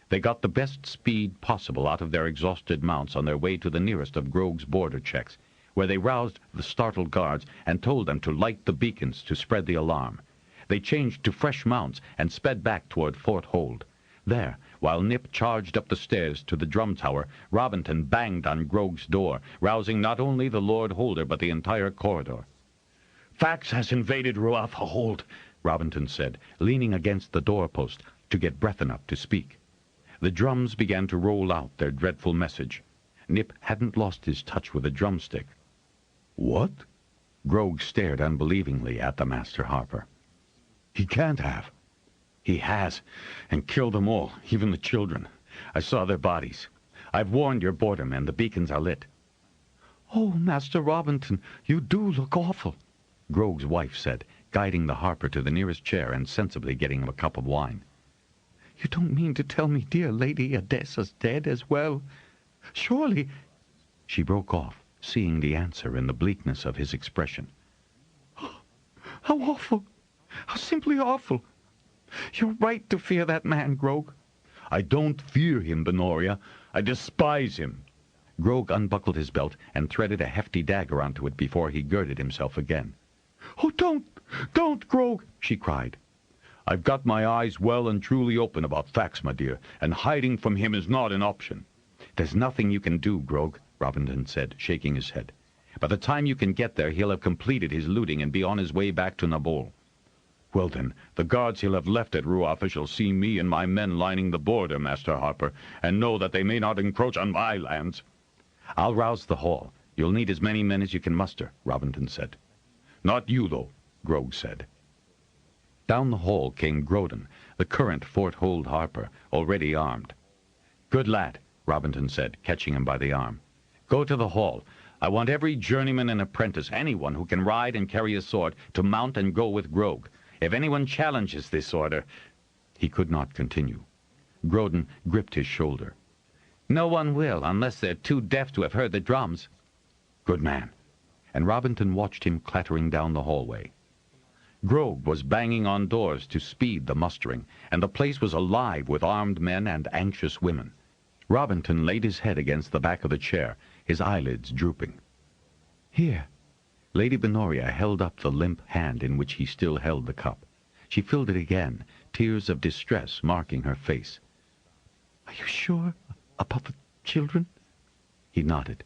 Speaker 2: They got the best speed possible out of their exhausted mounts on their way to the nearest of Grog's border checks, where they roused the startled guards and told them to light the beacons to spread the alarm. They changed to fresh mounts and sped back toward Fort Hold. There, while Nip charged up the stairs to the drum tower, Robinton banged on Grog's door, rousing not only the Lord Holder but the entire corridor. "Fax has invaded Ruafa Hold," Robinton said, leaning against the doorpost to get breath enough to speak. The drums began to roll out their dreadful message. Nip hadn't lost his touch with a drumstick. "What?" Grog stared unbelievingly at the Master Harper. "He can't have." "He has, and killed them all, even the children. I saw their bodies. I've warned your bordermen. The beacons are lit." "Oh, Master Robinton, you do look awful," Grog's wife said, guiding the Harper to the nearest chair and sensibly getting him a cup of wine. "You don't mean to tell me dear Lady Odessa's dead as well? Surely—" She broke off, seeing the answer in the bleakness of his expression. "Oh, how awful! How simply awful! You're right to fear that man, Grog." "I don't fear him, Benoria. I despise him." Grog unbuckled his belt and threaded a hefty dagger onto it before he girded himself again. "Oh, don't, Grog!" she cried. "I've got my eyes well and truly open about Fax, my dear, and hiding from him is not an option." "There's nothing you can do, Grog," Robinton said, shaking his head. "By the time you can get there, he'll have completed his looting and be on his way back to Nabol." "Well, then, the guards he'll have left at Ruafa shall see me and my men lining the border, Master Harper, and know that they may not encroach on my lands." "I'll rouse the hall. You'll need as many men as you can muster," Robinton said. "Not you, though," Grog said. Down the hall came Groden, the current Fort Hold Harper, already armed. "Good lad," Robinton said, catching him by the arm. "Go to the hall. I want every journeyman and apprentice, anyone who can ride and carry a sword, to mount and go with Grog. If anyone challenges this order—" He could not continue. Groden gripped his shoulder. "No one will, unless they're too deaf to have heard the drums." "Good man." And Robinton watched him clattering down the hallway. Grog was banging on doors to speed the mustering, and the place was alive with armed men and anxious women. Robinton laid his head against the back of the chair, his eyelids drooping. Here. Lady Benoria held up the limp hand in which he still held the cup. She filled it again, tears of distress marking her face. "Are you sure about the children?" He nodded.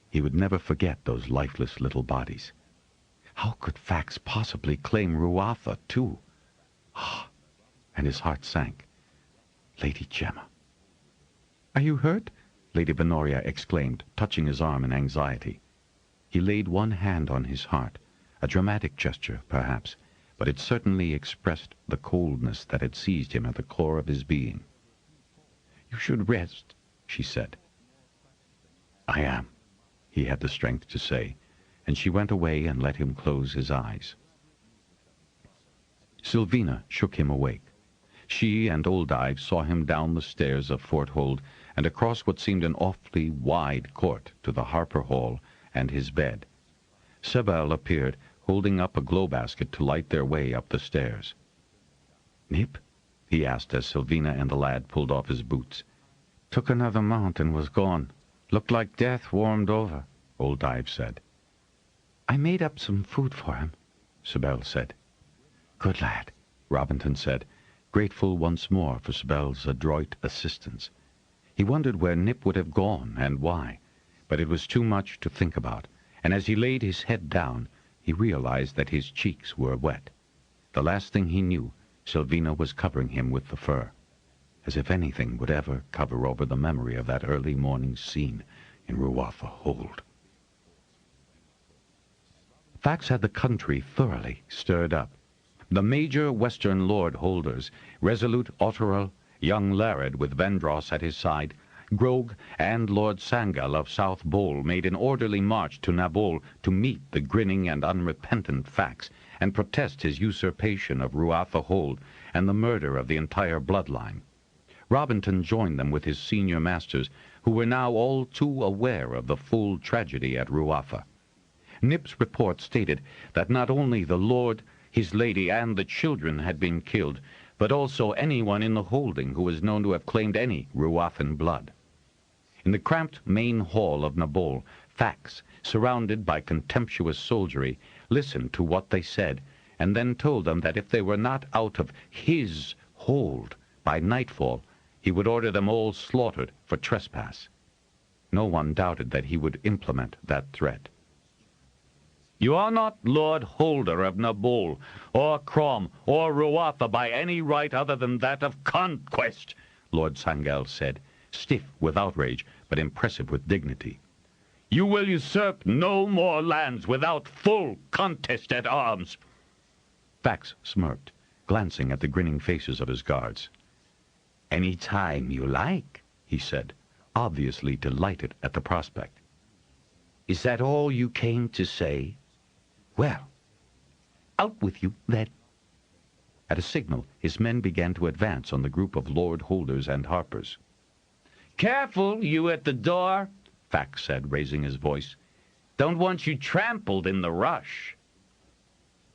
Speaker 2: He would never forget those lifeless little bodies. How could Fax possibly claim Ruatha, too? Ah! And his heart sank. Lady Gemma. "Are you hurt?" Lady Benoria exclaimed, touching his arm in anxiety. He laid one hand on his heart, a dramatic gesture, perhaps, but it certainly expressed the coldness that had seized him at the core of his being. "You should rest," she said. "I am," he had the strength to say, and she went away and let him close his eyes. Sylvina shook him awake. She and Old Ive saw him down the stairs of Fort Hold and across what seemed an awfully wide court to the Harper Hall and his bed. Sebel appeared, holding up a glow basket to light their way up the stairs. "Nip?" he asked as Sylvina and the lad pulled off his boots. "Took another mount and was gone. Looked like death warmed over," Old Ive said. "I made up some food for him," Sebel said. "Good lad," Robinton said, grateful once more for Sebel's adroit assistance. He wondered where Nip would have gone and why, but it was too much to think about, and as he laid his head down, he realized that his cheeks were wet. The last thing he knew, Sylvina was covering him with the fur, as if anything would ever cover over the memory of that early morning scene in Ruatha Hold. Fax had the country thoroughly stirred up. The major western lord holders, resolute Otterel, young Lared with Vendros at his side, Grog, and Lord Sangal of South Bowl made an orderly march to Nabol to meet the grinning and unrepentant Fax and protest his usurpation of Ruatha Hold and the murder of the entire bloodline. Robinton joined them with his senior masters, who were now all too aware of the full tragedy at Ruatha. Nip's report stated that not only the lord, his lady, and the children had been killed, but also anyone in the holding who was known to have claimed any Ruathan blood. In the cramped main hall of Nabol, Fax, surrounded by contemptuous soldiery, listened to what they said, and then told them that if they were not out of his hold by nightfall, he would order them all slaughtered for trespass. No one doubted that he would implement that threat. "You are not Lord Holder of Nabol, or Crom, or Ruatha by any right other than that of conquest," Lord Sangal said, stiff with outrage, but impressive with dignity. "You will usurp no more lands without full contest at arms." Fax smirked, glancing at the grinning faces of his guards. "Any time you like," he said, obviously delighted at the prospect. "Is that all you came to say? Well, out with you, then." At a signal, his men began to advance on the group of lord holders and harpers. "Careful, you at the door," Fax said, raising his voice. "Don't want you trampled in the rush."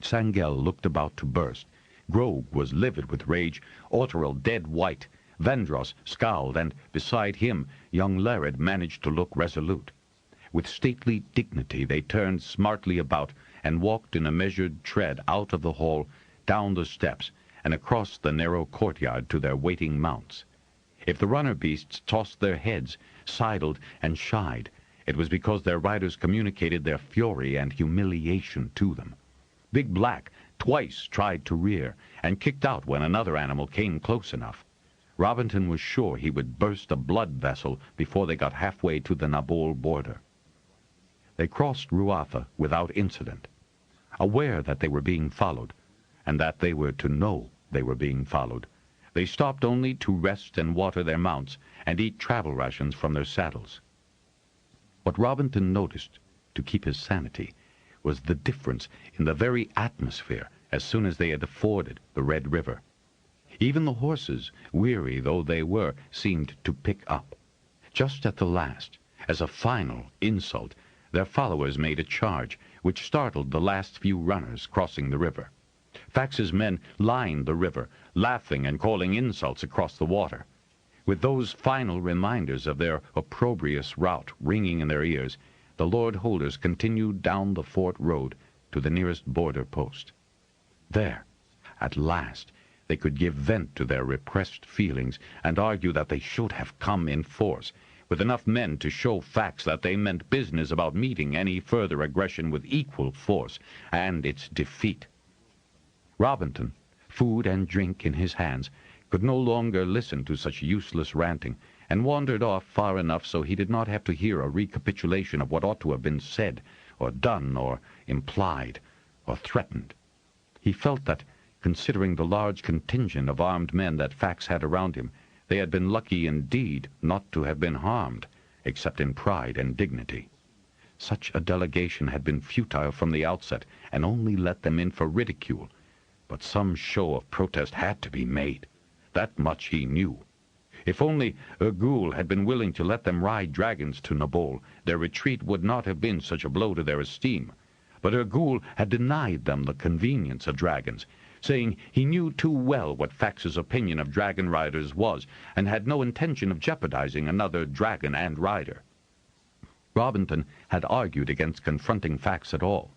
Speaker 2: Sangel looked about to burst. Grog was livid with rage, Otterel dead white. Vendros scowled, and beside him, young Lared managed to look resolute. With stately dignity they turned smartly about and walked in a measured tread out of the hall, down the steps, and across the narrow courtyard to their waiting mounts. If the runner beasts tossed their heads, sidled, and shied, it was because their riders communicated their fury and humiliation to them. Big Black twice tried to rear, and kicked out when another animal came close enough. Robinton was sure he would burst a blood vessel before they got halfway to the Nabol border. They crossed Ruatha without incident. Aware that they were being followed, and that they were to know they were being followed, they stopped only to rest and water their mounts and eat travel rations from their saddles. What Robinton noticed, to keep his sanity, was the difference in the very atmosphere as soon as they had forded the Red River. Even the horses, weary though they were, seemed to pick up. Just at the last, as a final insult, their followers made a charge, which startled the last few runners crossing the river. Fax's men lined the river, laughing and calling insults across the water. With those final reminders of their opprobrious rout ringing in their ears, the Lord Holders continued down the fort road to the nearest border post. There, at last, they could give vent to their repressed feelings and argue that they should have come in force, with enough men to show Fax that they meant business about meeting any further aggression with equal force, and its defeat. Robinton, food and drink in his hands, could no longer listen to such useless ranting, and wandered off far enough so he did not have to hear a recapitulation of what ought to have been said, or done, or implied, or threatened. He felt that, considering the large contingent of armed men that Fax had around him, they had been lucky indeed not to have been harmed, except in pride and dignity. Such a delegation had been futile from the outset, and only let them in for ridicule. But some show of protest had to be made. That much he knew. If only Ergul had been willing to let them ride dragons to Nabol, their retreat would not have been such a blow to their esteem. But Ergul had denied them the convenience of dragons, saying he knew too well what Fax's opinion of dragonriders was, and had no intention of jeopardizing another dragon and rider. Robinton had argued against confronting Fax at all,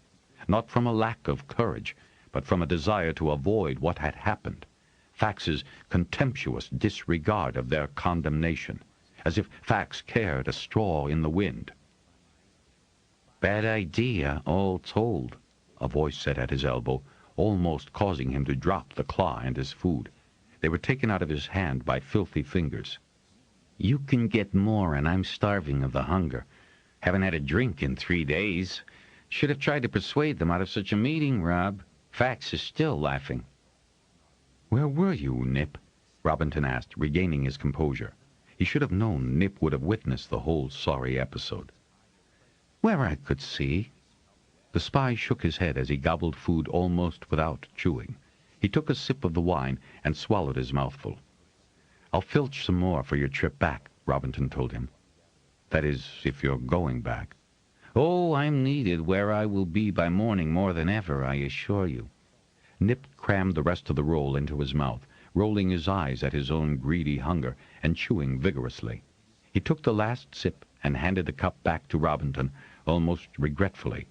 Speaker 2: not from a lack of courage, but from a desire to avoid what had happened. Fax's contemptuous disregard of their condemnation, as if Fax cared a straw in the wind. "Bad idea, all told," a voice said at his elbow, almost causing him to drop the claw and his food. They were taken out of his hand by filthy fingers. "You can get more, and I'm starving of the hunger. Haven't had a drink in 3 days. Should have tried to persuade them out of such a meeting, Rob. Fax is still laughing." "Where were you, Nip?" Robinton asked, regaining his composure. He should have known Nip would have witnessed the whole sorry episode. "Where I could see." The spy shook his head as he gobbled food almost without chewing. He took a sip of the wine and swallowed his mouthful. "I'll filch some more for your trip back," Robinton told him. "That is, if you're going back." "Oh, I'm needed where I will be by morning more than ever, I assure you." Nip crammed the rest of the roll into his mouth, rolling his eyes at his own greedy hunger, and chewing vigorously. He took the last sip and handed the cup back to Robinton, almost regretfully.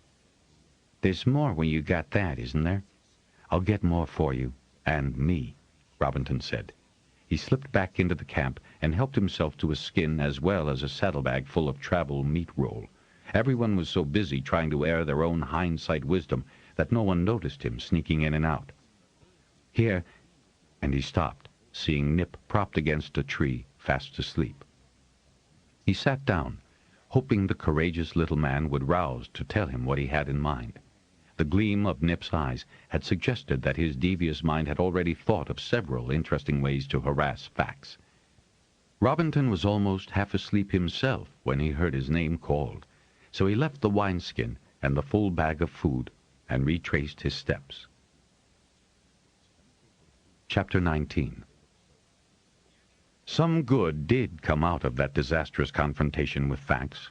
Speaker 2: "There's more when you got that, isn't there?" "I'll get more for you, and me," Robinton said. He slipped back into the camp and helped himself to a skin as well as a saddlebag full of travel meat roll. Everyone was so busy trying to air their own hindsight wisdom that no one noticed him sneaking in and out. "Here," and he stopped, seeing Nip propped against a tree, fast asleep. He sat down, hoping the courageous little man would rouse to tell him what he had in mind. The gleam of Nip's eyes had suggested that his devious mind had already thought of several interesting ways to harass Fax. Robinton was almost half asleep himself when he heard his name called, so he left the wineskin and the full bag of food and retraced his steps. Chapter 19. Some good did come out of that disastrous confrontation with Fax.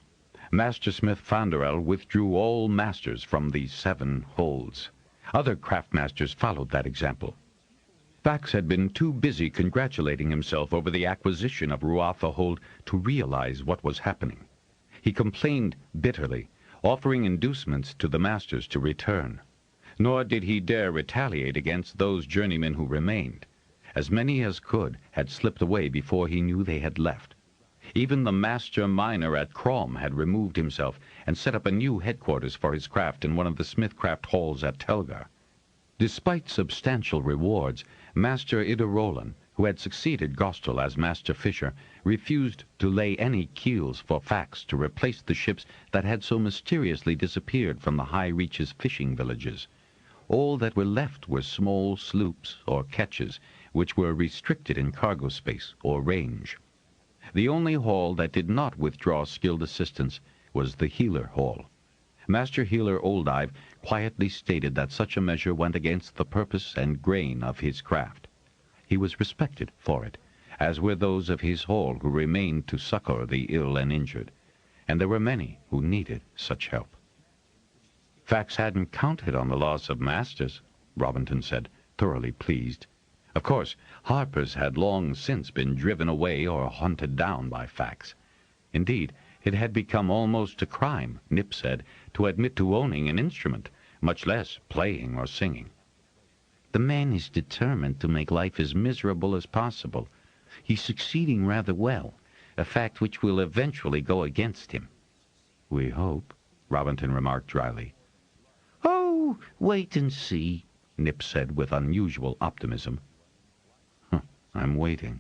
Speaker 2: Master Smith Fonderel withdrew all masters from the 7 holds. Other craftmasters followed that example. Fax had been too busy congratulating himself over the acquisition of Ruatha Hold to realize what was happening. He complained bitterly, offering inducements to the masters to return. Nor did he dare retaliate against those journeymen who remained. As many as could had slipped away before he knew they had left. Even the master miner at Crom had removed himself and set up a new headquarters for his craft in one of the smithcraft halls at Telgar. Despite substantial rewards, Master Idarolan, who had succeeded Gostel as Master Fisher, refused to lay any keels for Fax to replace the ships that had so mysteriously disappeared from the high reaches fishing villages. All that were left were small sloops or ketches, which were restricted in cargo space or range. The only hall that did not withdraw skilled assistance was the Healer Hall. Master Healer Oldive quietly stated that such a measure went against the purpose and grain of his craft. He was respected for it, as were those of his hall who remained to succor the ill and injured, and there were many who needed such help. Fax hadn't counted on the loss of masters, Robinton said, thoroughly pleased. Of course, harpers had long since been driven away or hunted down by Fax. Indeed, It had become almost a crime, Nip said, to admit to owning an instrument, much less playing or singing. The man is determined to make life as miserable as possible. He's succeeding rather well, a fact which will eventually go against him.
Speaker 3: We hope, Robinton remarked dryly.
Speaker 2: Oh, wait and see, Nip said with unusual optimism.
Speaker 3: I'm waiting.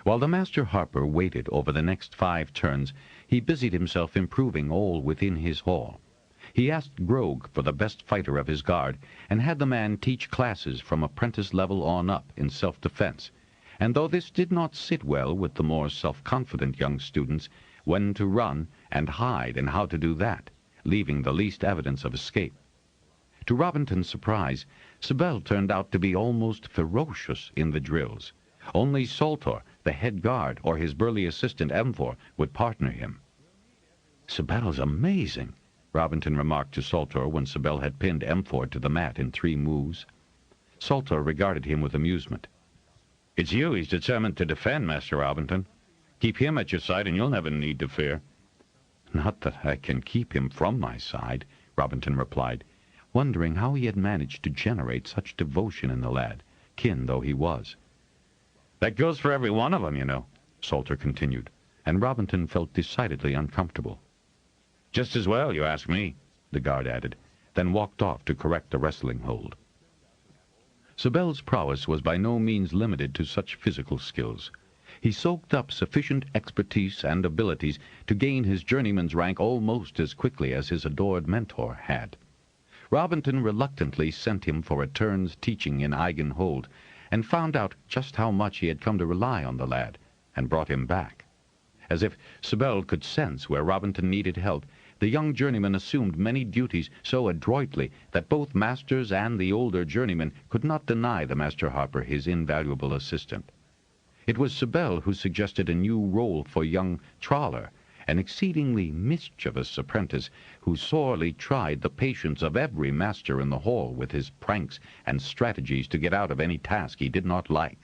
Speaker 2: While the Master Harper waited over the next 5 turns, he busied himself improving all within his hall. He asked Grog for the best fighter of his guard, and had the man teach classes from apprentice level on up in self-defense, and though this did not sit well with the more self-confident young students, when to run and hide and how to do that, leaving the least evidence of escape. To Robinton's surprise, Sibel turned out to be almost ferocious in the drills. Only Soltor, the head guard, or his burly assistant Emfor would partner him.
Speaker 3: Sibel's amazing, Robinton remarked to Soltor when Sibel had pinned Emfor to the mat in 3 moves.
Speaker 2: Soltor regarded him with amusement.
Speaker 3: It's you he's determined to defend, Master Robinton. Keep him at your side and you'll never need to fear.
Speaker 2: Not that I can keep him from my side, Robinton replied, wondering how he had managed to generate such devotion in the lad, kin though he was.
Speaker 3: That goes for every one of them, you know, Solter continued,
Speaker 2: and Robinton felt decidedly uncomfortable.
Speaker 3: Just as well, you ask me, the guard added, then walked off to correct the wrestling hold.
Speaker 2: Sibel's prowess was by no means limited to such physical skills. He soaked up sufficient expertise and abilities to gain his journeyman's rank almost as quickly as his adored mentor had. Robinton reluctantly sent him for a turn's teaching in Eigenhold, and found out just how much he had come to rely on the lad, and brought him back. As if Sibel could sense where Robinton needed help, the young journeyman assumed many duties so adroitly that both masters and the older journeyman could not deny the Master Harper his invaluable assistant. It was Sibel who suggested a new role for young Trawler, an exceedingly mischievous apprentice who sorely tried the patience of every master in the hall with his pranks and strategies to get out of any task he did not like.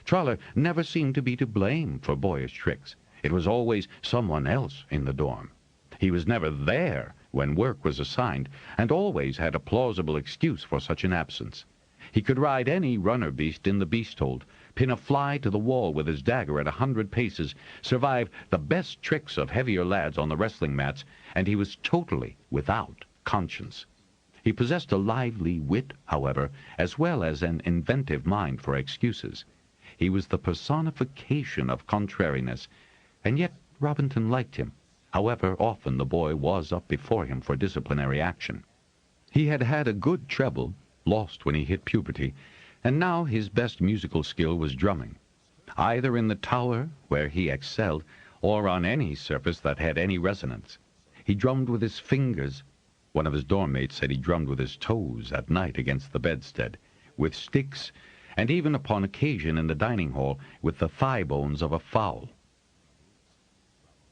Speaker 2: Trawler never seemed to be to blame for boyish tricks. It was always someone else in the dorm. He was never there when work was assigned, and always had a plausible excuse for such an absence. He could ride any runner beast in the beast-hold, pin a fly to the wall with his dagger at 100 paces, survive the best tricks of heavier lads on the wrestling mats, and he was totally without conscience. He possessed a lively wit, however, as well as an inventive mind for excuses. He was the personification of contrariness, and yet Robinton liked him, however often the boy was up before him for disciplinary action. He had had a good treble, lost when he hit puberty, and now his best musical skill was drumming, either in the tower, where he excelled, or on any surface that had any resonance. He drummed with his fingers. One of his dorm mates said he drummed with his toes at night against the bedstead, with sticks, and even upon occasion in the dining hall with the thigh bones of a fowl.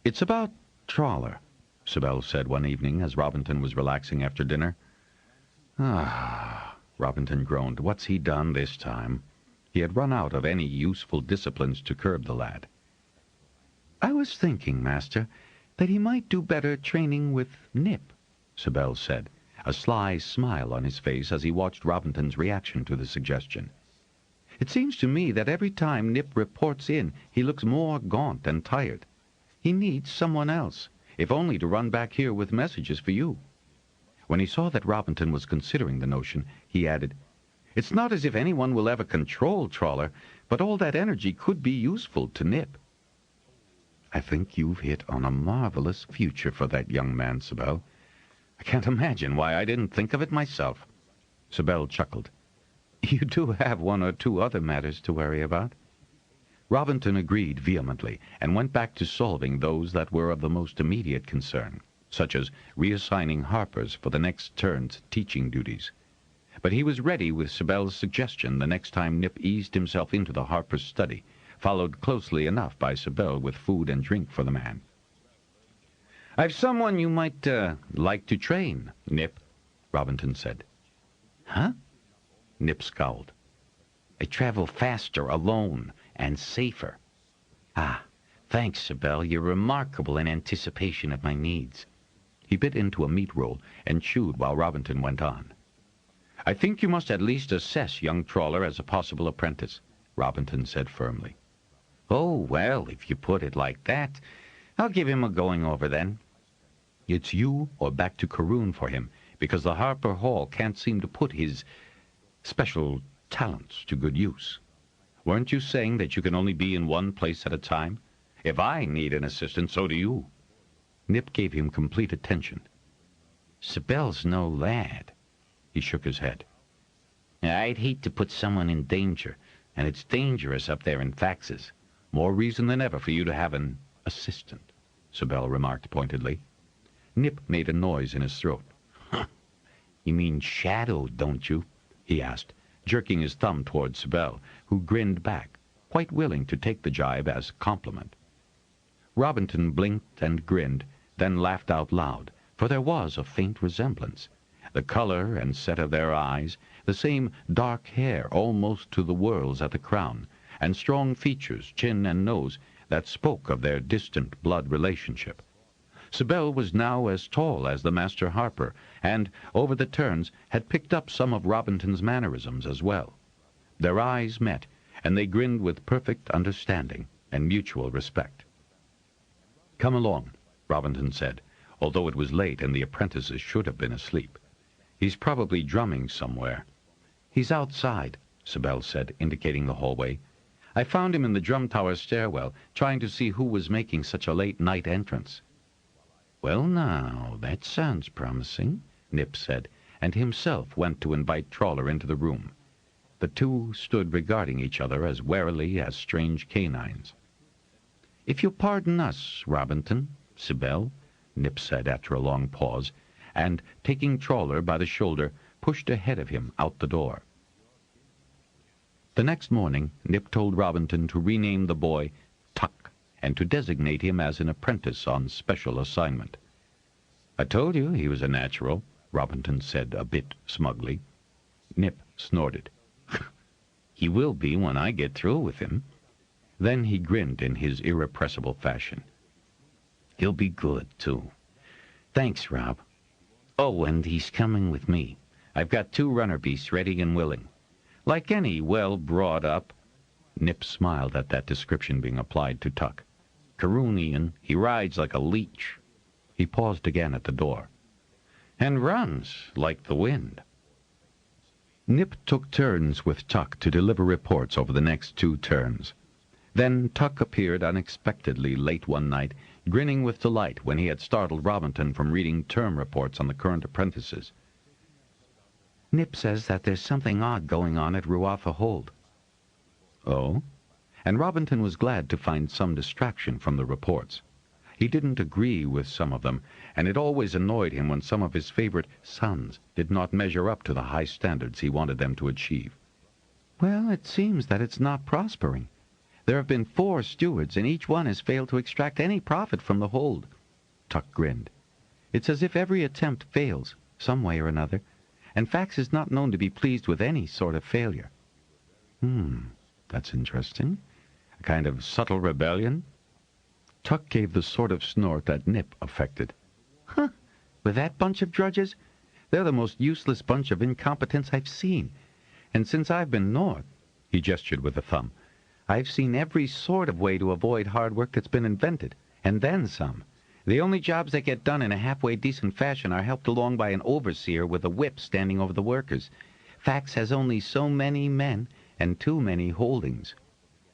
Speaker 2: "It's about Trawler," Sibel said one evening as Robinton was relaxing after dinner.
Speaker 3: "Ah," Robinton groaned, "what's he done this time?" He had run out of any useful disciplines to curb the lad.
Speaker 2: "I was thinking, master, that he might do better training with Nip," Sibel said, a sly smile on his face as he watched Robinton's reaction to the suggestion. "It seems to me that every time Nip reports in, he looks more gaunt and tired. He needs someone else, if only to run back here with messages for you." When he saw that Robinton was considering the notion, he added, "It's not as if anyone will ever control Trawler, but all that energy could be useful to Nip."
Speaker 3: "I think you've hit on a marvelous future for that young man, Sibel. I can't imagine why I didn't think of it myself."
Speaker 2: Sibel chuckled. "You do have 1 or 2 other matters to worry about." Robinton agreed vehemently, and went back to solving those that were of the most immediate concern, such as reassigning harpers for the next turn's teaching duties. But he was ready with Sibel's suggestion the next time Nip eased himself into the harper's study, followed closely enough by Sibel with food and drink for the man. "I've someone you might like to train, Nip," Robinton said.
Speaker 3: "Huh?"
Speaker 2: Nip scowled.
Speaker 3: "I travel faster alone and safer."
Speaker 2: "Ah,
Speaker 3: Thanks, Sibel. You're remarkable in anticipation of my needs.
Speaker 2: He bit into a meat roll and chewed while Robinton went on. I think you must at least assess young Trawler as a possible apprentice, Robinton said firmly.
Speaker 3: Oh, well, if you put it like that, I'll give him a going over then.
Speaker 2: It's you or back to Karoon for him, because the Harper Hall can't seem to put his special talents to good use. Weren't you saying that you can only be in one place at a time? If I need an assistant, so do you. Nip gave him complete attention.
Speaker 3: Sibel's no lad.
Speaker 2: He shook his head.
Speaker 3: I'd hate to put someone in danger, and it's dangerous up there in Faxes.
Speaker 2: More reason than ever for you to have an assistant, Sibel remarked pointedly. Nip made a noise in his throat.
Speaker 3: You mean shadow, don't you?
Speaker 2: He asked, jerking his thumb toward Sibel, who grinned back, quite willing to take the jibe as a compliment. Robinton blinked and grinned, then laughed out loud, for there was a faint resemblance. The color and set of their eyes, the same dark hair almost to the whorls at the crown, and strong features, chin and nose, that spoke of their distant blood relationship. Sibel was now as tall as the Master Harper, and, over the turns, had picked up some of Robinton's mannerisms as well. Their eyes met, and they grinned with perfect understanding and mutual respect. Come along, Robinton said, although it was late and the apprentices should have been asleep. He's probably drumming somewhere. He's outside, Sibel said, indicating the hallway. I found him in the drum tower stairwell, trying to see who was making such a late night entrance.
Speaker 3: Well, now, that sounds promising, Nip said, and himself went to invite Trawler into the room. The two stood regarding each other as warily as strange canines. If you'll pardon us, Robinton, Sibel, Nip said after a long pause, and, taking Trawler by the shoulder, pushed ahead of him out the door. The next morning, Nip told Robinton to rename the boy Tuck, and to designate him as an apprentice on special assignment. I told you he was a natural, Robinton said a bit smugly. Nip snorted. He will be when I get through with him. Then he grinned in his irrepressible fashion. He'll be good, too. Thanks, Rob. Oh, and he's coming with me. I've got 2 runner beasts ready and willing. Like any well-brought-up... Nip smiled at that description being applied to Tuck. Karoonian, he rides like a leech. He paused again at the door. And runs like the wind. Nip took turns with Tuck to deliver reports over the next 2 turns. Then Tuck appeared unexpectedly late one night, grinning with delight when he had startled Robinton from reading term reports on the current apprentices. Nip says that there's something odd going on at Ruatha Hold. Oh? And Robinton was glad to find some distraction from the reports. He didn't agree with some of them, and it always annoyed him when some of his favorite sons did not measure up to the high standards he wanted them to achieve. Well, it seems that it's not prospering. There have been 4 stewards, and each one has failed to extract any profit from the hold. Tuck grinned. It's as if every attempt fails, some way or another, and Fax is not known to be pleased with any sort of failure. That's interesting. A kind of subtle rebellion? Tuck gave the sort of snort that Nip affected. Huh, with that bunch of drudges? They're the most useless bunch of incompetents I've seen. And since I've been north, he gestured with a thumb, I've seen every sort of way to avoid hard work that's been invented, and then some. The only jobs that get done in a halfway decent fashion are helped along by an overseer with a whip standing over the workers. Fax has only so many men and too many holdings.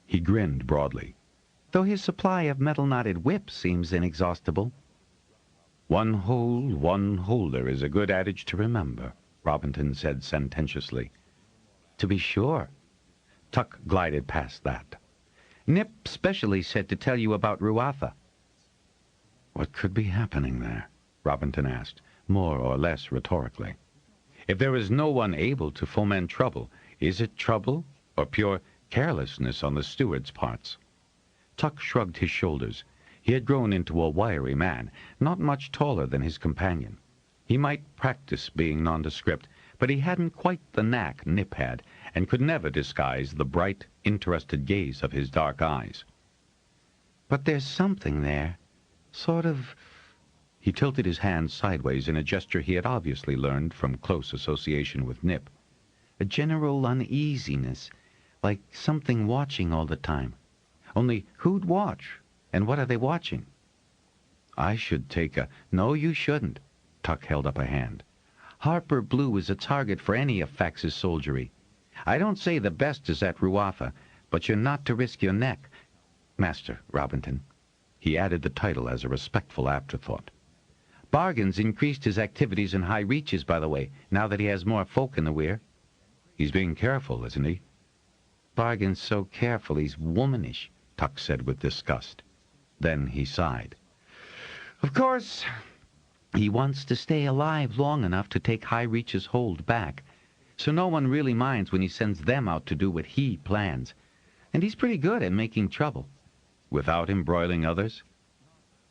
Speaker 3: He grinned broadly. Though his supply of metal-knotted whips seems inexhaustible. One hold, one holder is a good adage to remember, Robinton said sententiously. To be sure. Tuck glided past that. Nip specially said to tell you about Ruatha. What could be happening there? Robinton asked, more or less rhetorically. If there is no one able to foment trouble, is it trouble or pure carelessness on the steward's parts? Tuck shrugged his shoulders. He had grown into a wiry man, not much taller than his companion. He might practice being nondescript, but he hadn't quite the knack Nip had, and could never disguise the bright, interested gaze of his dark eyes.
Speaker 2: But there's something there. Sort of... He tilted his hand sideways in a gesture he had obviously learned from close association with Nip. A general uneasiness, like something watching all the time. Only who'd watch? And what are they watching? I should take a... No, you shouldn't. Tuck held up a hand. Harper Blue is a target for any of Fax's soldiery. I don't say the best is at Ruafa, but you're not to risk your neck. Master Robinton. He added the title as a respectful afterthought. Bargain's increased his activities in high reaches, by the way, now that he has more folk in the weir. He's being careful, isn't he? Bargain's so careful he's womanish, Tuck said with disgust. Then he sighed. Of course, he wants to stay alive long enough to take High Reach's hold back, so no one really minds when he sends them out to do what he plans. And he's pretty good at making trouble. Without embroiling others?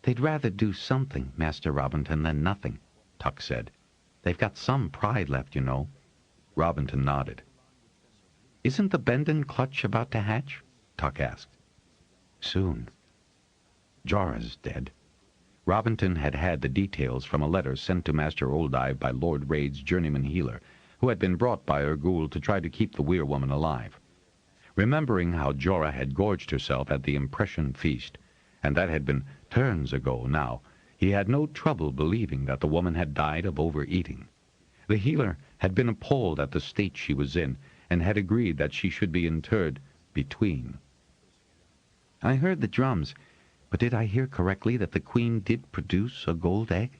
Speaker 2: They'd rather do something, Master Robinton, than nothing, Tuck said. They've got some pride left, you know. Robinton nodded. Isn't the Bendon clutch about to hatch? Tuck asked. Soon. Jorah's dead. Robinton had had the details from a letter sent to Master Oldive by Lord Raid's journeyman healer, who had been brought by Ergul to try to keep the weir woman alive. Remembering how Jorah had gorged herself at the impression feast, and that had been turns ago now, he had no trouble believing that the woman had died of overeating. The healer had been appalled at the state she was in, and had agreed that she should be interred between. I heard the drums, but did I hear correctly that the Queen did produce a gold egg?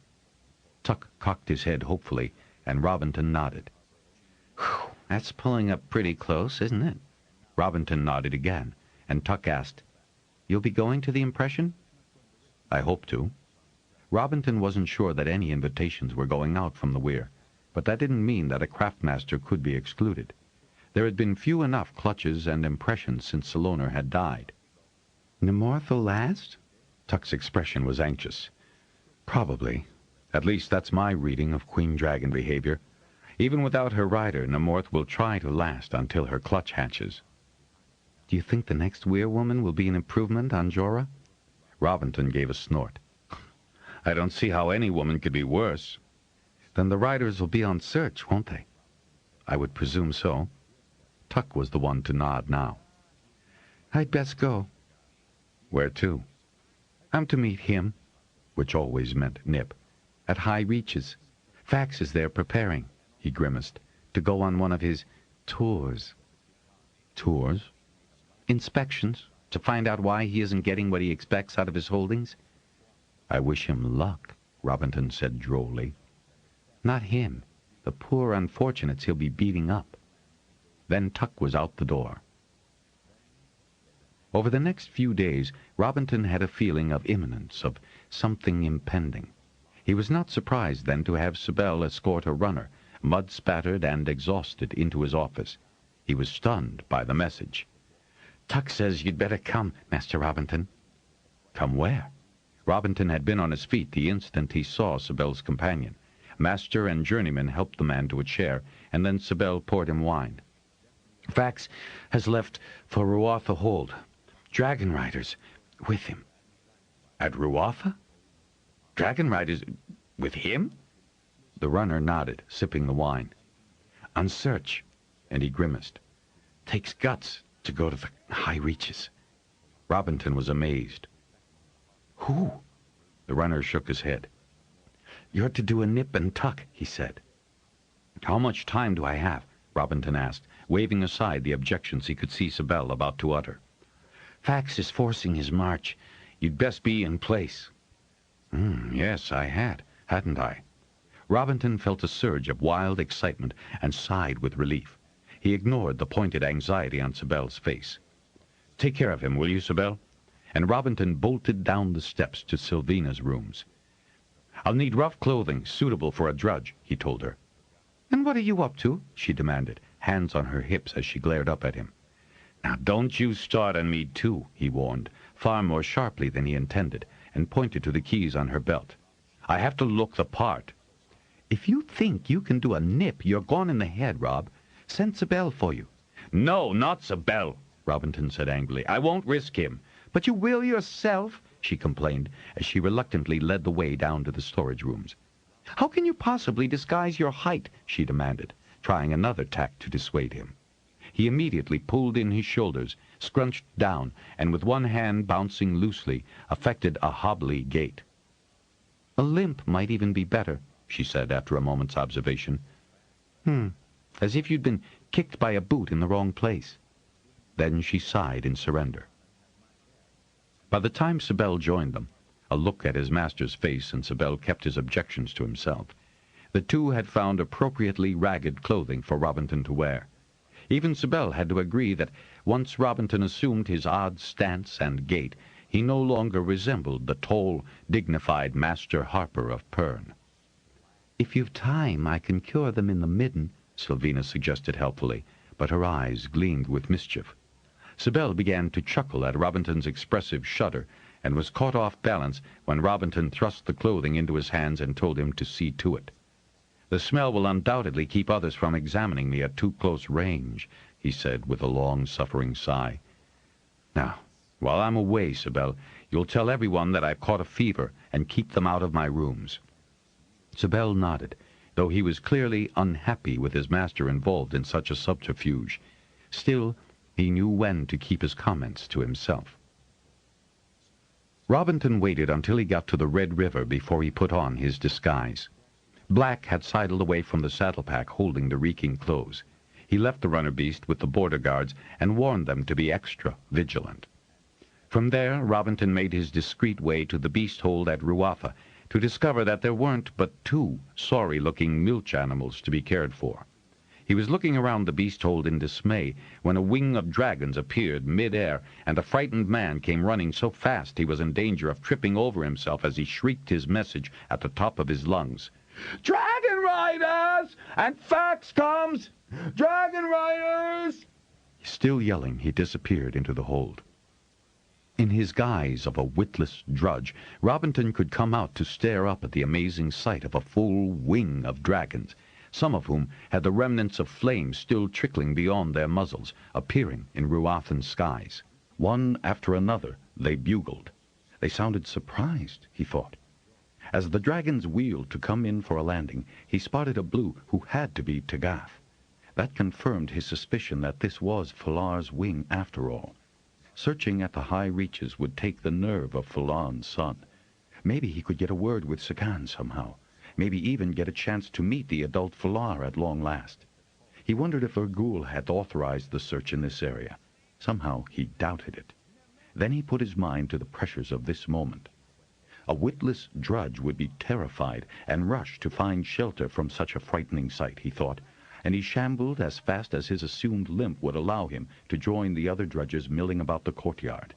Speaker 2: Tuck cocked his head hopefully, and Robinton nodded. Whew, that's pulling up pretty close, isn't it? Robinton nodded again, and Tuck asked, You'll be going to the impression? I hope to. Robinton wasn't sure that any invitations were going out from the weir, but that didn't mean that a craftmaster could be excluded. There had been few enough clutches and impressions since Saloner had died. Nemorth'll last? Tuck's expression was anxious. Probably. At least that's my reading of Queen Dragon behavior. Even without her rider, Nemorth will try to last until her clutch hatches. Do you think the next weir-woman will be an improvement on Jorah? Robinton gave a snort. I don't see how any woman could be worse. Then the riders will be on search, won't they? I would presume so. Tuck was the one to nod now. I'd best go. Where to? I'm to meet him, which always meant Nip, at High Reaches. Fax is there preparing, he grimaced, to go on one of his tours. Tours? Inspections, to find out why he isn't getting what he expects out of his holdings. I wish him luck, Robinton said drolly. Not him. The poor unfortunates he'll be beating up. Then Tuck was out the door. Over the next few days, Robinton had a feeling of imminence, of something impending. He was not surprised then to have Sibel escort a runner, mud-spattered and exhausted, into his office. He was stunned by the message. Tuck says you'd better come, Master Robinton. Come where? Robinton had been on his feet the instant he saw Sibel's companion. Master and journeyman helped the man to a chair, and then Sibel poured him wine. Fax has left for Ruafa Hold. Dragonriders with him. At Ruafa? Dragonriders with him? The runner nodded, sipping the wine. On search, and he grimaced. Takes guts to go to the High Reaches. Robinton was amazed. Who? The runner shook his head. You're to do a nip and tuck, he said. How much time do I have? Robinton asked, waving aside the objections he could see Sibel about to utter. Fax is forcing his march. You'd best be in place. Yes, I hadn't I? Robinton felt a surge of wild excitement and sighed with relief. He ignored the pointed anxiety on Sibel's face. Take care of him, will you, Sibel? And Robinton bolted down the steps to Sylvina's rooms. I'll need rough clothing, suitable for a drudge, he told her. And what are you up to? She demanded, hands on her hips as she glared up at him. Now don't you start on me too, he warned, far more sharply than he intended, and pointed to the keys on her belt. I have to look the part. If you think you can do a nip, you're gone in the head, Rob. Send Sibel for you. No, not Sibel, Robinton said angrily. I won't risk him. "But you will yourself," she complained, as she reluctantly led the way down to the storage rooms. "How can you possibly disguise your height?" she demanded, trying another tack to dissuade him. He immediately pulled in his shoulders, scrunched down, and with one hand bouncing loosely, affected a hobbly gait. "A limp might even be better," she said after a moment's observation. As if you'd been kicked by a boot in the wrong place." Then she sighed in surrender. By the time Sibel joined them, a look at his master's face, and Sibel kept his objections to himself, the two had found appropriately ragged clothing for Robinton to wear. Even Sibel had to agree that once Robinton assumed his odd stance and gait, he no longer resembled the tall, dignified Masterharper of Pern. "If you've time, I can cure them in the midden," Sylvina suggested helpfully, but her eyes gleamed with mischief. Sibel began to chuckle at Robinton's expressive shudder, and was caught off balance when Robinton thrust the clothing into his hands and told him to see to it. "The smell will undoubtedly keep others from examining me at too close range," he said with a long-suffering sigh. "Now, while I'm away, Sibel, you'll tell everyone that I've caught a fever, and keep them out of my rooms." Sibel nodded, though he was clearly unhappy with his master involved in such a subterfuge. Still, he knew when to keep his comments to himself. Robinton waited until he got to the Red River before he put on his disguise. Black had sidled away from the saddle-pack holding the reeking clothes. He left the runner beast with the border guards and warned them to be extra vigilant. From there, Robinton made his discreet way to the beast hold at Ruafa to discover that there weren't but 2 sorry-looking milch animals to be cared for. He was looking around the beast hold in dismay when a wing of dragons appeared mid-air, and a frightened man came running so fast he was in danger of tripping over himself as he shrieked his message at the top of his lungs. "Dragonriders! And Fax comes! Dragonriders!" Still yelling, he disappeared into the hold. In his guise of a witless drudge, Robinton could come out to stare up at the amazing sight of a full wing of dragons, some of whom had the remnants of flame still trickling beyond their muzzles, appearing in Ruathan skies. One after another, they bugled. They sounded surprised, he thought. As the dragons wheeled to come in for a landing, he spotted a blue who had to be Tagath. That confirmed his suspicion that this was Falar's wing after all. Searching at the high reaches would take the nerve of Falan's son. Maybe he could get a word with Sakan somehow. Maybe even get a chance to meet the adult Falar at long last. He wondered if Ergul had authorized the search in this area. Somehow he doubted it. Then he put his mind to the pressures of this moment. A witless drudge would be terrified and rush to find shelter from such a frightening sight, he thought, and he shambled as fast as his assumed limp would allow him to join the other drudges milling about the courtyard.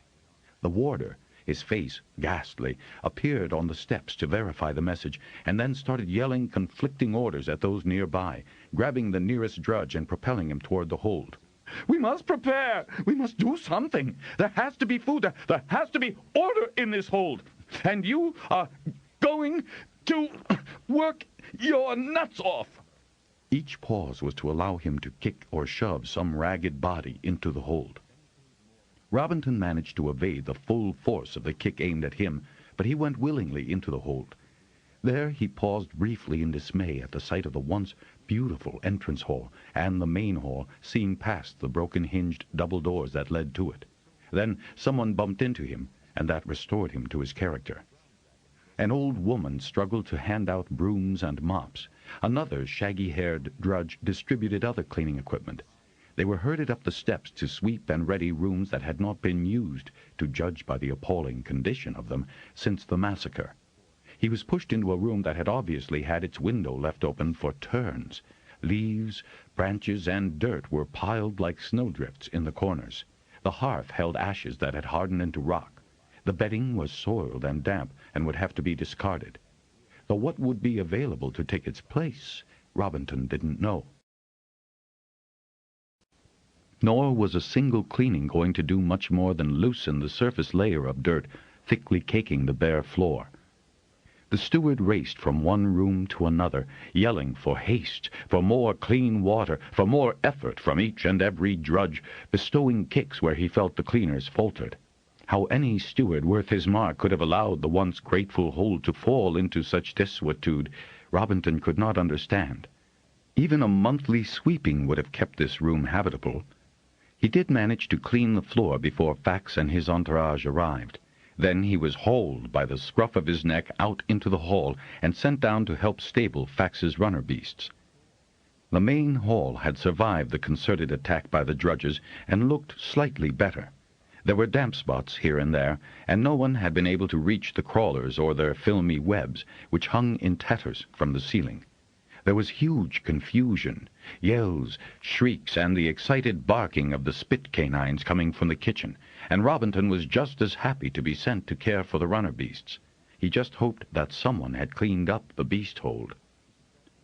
Speaker 2: The warder, his face ghastly, appeared on the steps to verify the message, and then started yelling conflicting orders at those nearby, grabbing the nearest drudge and propelling him toward the hold. "We must prepare! We must do something! There has to be food! There has to be order in this hold! And you are going to work your nuts off!" Each pause was to allow him to kick or shove some ragged body into the hold. Robinton managed to evade the full force of the kick aimed at him, but he went willingly into the hold. There he paused briefly in dismay at the sight of the once beautiful entrance hall and the main hall seen past the broken-hinged double doors that led to it. Then someone bumped into him, and that restored him to his character. An old woman struggled to hand out brooms and mops. Another shaggy-haired drudge distributed other cleaning equipment. They were herded up the steps to sweep and ready rooms that had not been used, to judge by the appalling condition of them, since the massacre. He was pushed into a room that had obviously had its window left open for turns. Leaves, branches, and dirt were piled like snowdrifts in the corners. The hearth held ashes that had hardened into rock. The bedding was soiled and damp and would have to be discarded. Though what would be available to take its place, Robinton didn't know. Nor was a single cleaning going to do much more than loosen the surface layer of dirt thickly caking the bare floor. The steward raced from one room to another, yelling for haste, for more clean water, for more effort from each and every drudge, bestowing kicks where he felt the cleaners faltered. How any steward worth his mark could have allowed the once grateful hold to fall into such desuetude, Robinton could not understand. Even a monthly sweeping would have kept this room habitable. He did manage to clean the floor before Fax and his entourage arrived. Then he was hauled by the scruff of his neck out into the hall and sent down to help stable Fax's runner beasts. The main hall had survived the concerted attack by the drudges and looked slightly better. There were damp spots here and there, and no one had been able to reach the crawlers or their filmy webs, which hung in tatters from the ceiling. There was huge confusion, yells, shrieks, and the excited barking of the spit canines coming from the kitchen, and Robinton was just as happy to be sent to care for the runner beasts. He just hoped that someone had cleaned up the beast hold.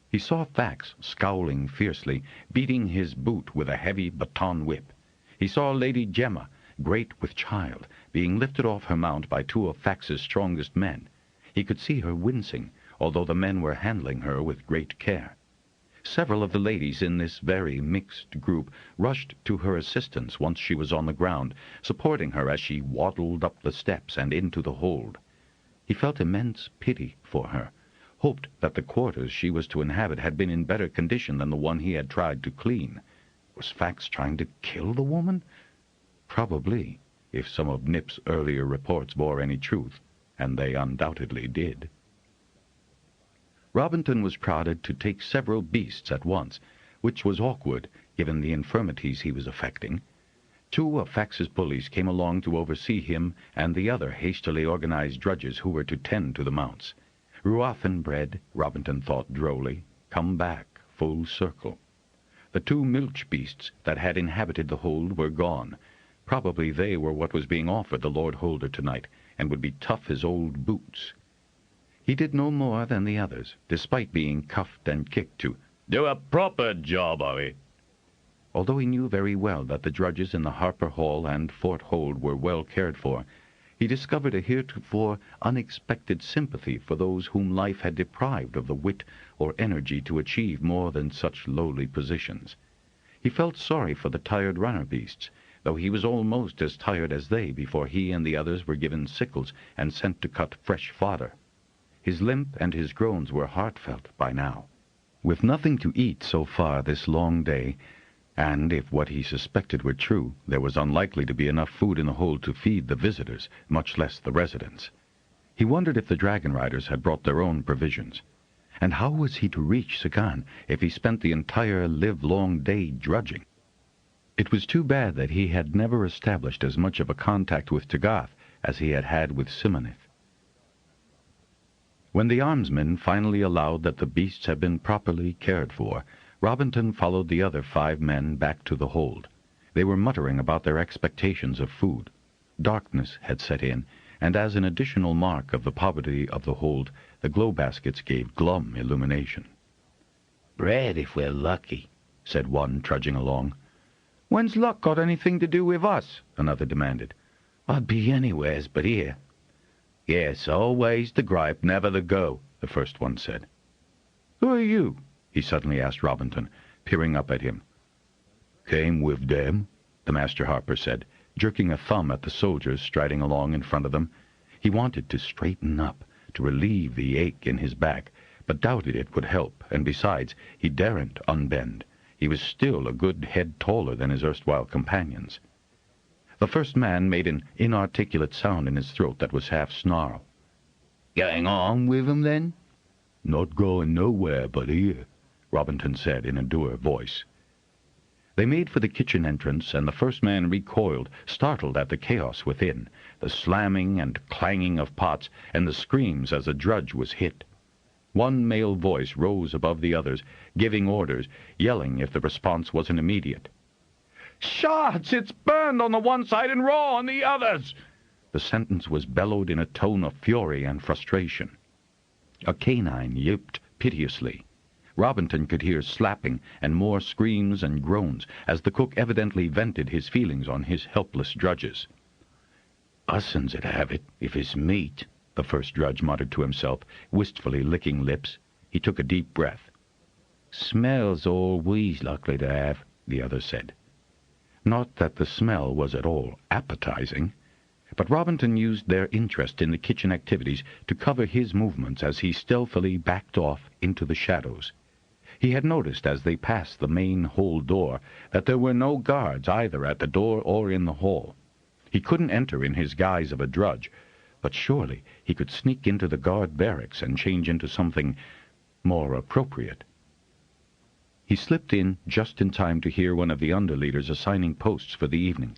Speaker 2: He saw Fax scowling fiercely, beating his boot with a heavy baton whip. He saw Lady Gemma, great with child, being lifted off her mount by two of Fax's strongest men. He could see her wincing, although the men were handling her with great care. Several of the ladies in this very mixed group rushed to her assistance once she was on the ground, supporting her as she waddled up the steps and into the hold. He felt immense pity for her, hoped that the quarters she was to inhabit had been in better condition than the one he had tried to clean. Was Fax trying to kill the woman? Probably, if some of Nip's earlier reports bore any truth, and they undoubtedly did. Robinton was prodded to take several beasts at once, which was awkward, given the infirmities he was affecting. Two of Fax's bullies came along to oversee him and the other hastily organized drudges who were to tend to the mounts. Ruoff and Bread, Robinton thought drolly, come back full circle. The two milch beasts that had inhabited the hold were gone. Probably they were what was being offered the Lord Holder tonight, and would be tough as old boots. He did no more than the others, despite being cuffed and kicked to do a proper job of it. Although he knew very well that the drudges in the Harper Hall and Fort Hold were well cared for, he discovered a heretofore unexpected sympathy for those whom life had deprived of the wit or energy to achieve more than such lowly positions. He felt sorry for the tired runner beasts, though he was almost as tired as they before he and the others were given sickles and sent to cut fresh fodder. His limp and his groans were heartfelt by now. With nothing to eat so far this long day, and if what he suspected were true, there was unlikely to be enough food in the hold to feed the visitors, much less the residents. He wondered if the Dragonriders had brought their own provisions. And how was he to reach Sagan if he spent the entire livelong day drudging? It was too bad that he had never established as much of a contact with Tagath as he had had with Simonith. When the armsmen finally allowed that the beasts had been properly cared for, Robinton followed the other 5 men back to the hold. They were muttering about their expectations of food. Darkness had set in, and as an additional mark of the poverty of the hold, the glow baskets gave glum illumination.
Speaker 3: "Bread, if we're lucky,"
Speaker 2: said one, trudging along. "When's luck got anything to do with us?" another demanded.
Speaker 3: "I'd be anywheres but here."
Speaker 2: "Yes, always the gripe, never the go," the first one said. "Who are you?" he suddenly asked Robinton, peering up at him. "Came with them," the Masterharper said, jerking a thumb at the soldiers striding along in front of them. He wanted to straighten up, to relieve the ache in his back, but doubted it would help, and besides, he daren't unbend. He was still a good head taller than his erstwhile companions. The first man made an inarticulate sound in his throat that was half snarl.
Speaker 3: "Going on with 'em, then?"
Speaker 5: "Not going nowhere but here,"
Speaker 2: Robinton said in a dour voice. They made for the kitchen entrance, and the first man recoiled, startled at the chaos within, the slamming and clanging of pots, and the screams as a drudge was hit. One male voice rose above the others, giving orders, yelling if the response wasn't immediate. "Shots! It's burned on the one side and raw on the others!" The sentence was bellowed in a tone of fury and frustration. A canine yipped piteously. Robinton could hear slapping and more screams and groans, as the cook evidently vented his feelings on his helpless drudges.
Speaker 3: "Us'n's 'd have it, if it's meat," the first drudge muttered to himself, wistfully licking lips. He took a deep breath. "Smells all we's likely to have," the other said. Not that the smell was at all appetizing.
Speaker 2: But Robinton used their interest in the kitchen activities to cover his movements as he stealthily backed off into the shadows. He had noticed as they passed the main hall door that there were no guards either at the door or in the hall. He couldn't enter in his guise of a drudge, but surely he could sneak into the guard barracks and change into something more appropriate. He slipped in just in time to hear one of the underleaders assigning posts for the evening,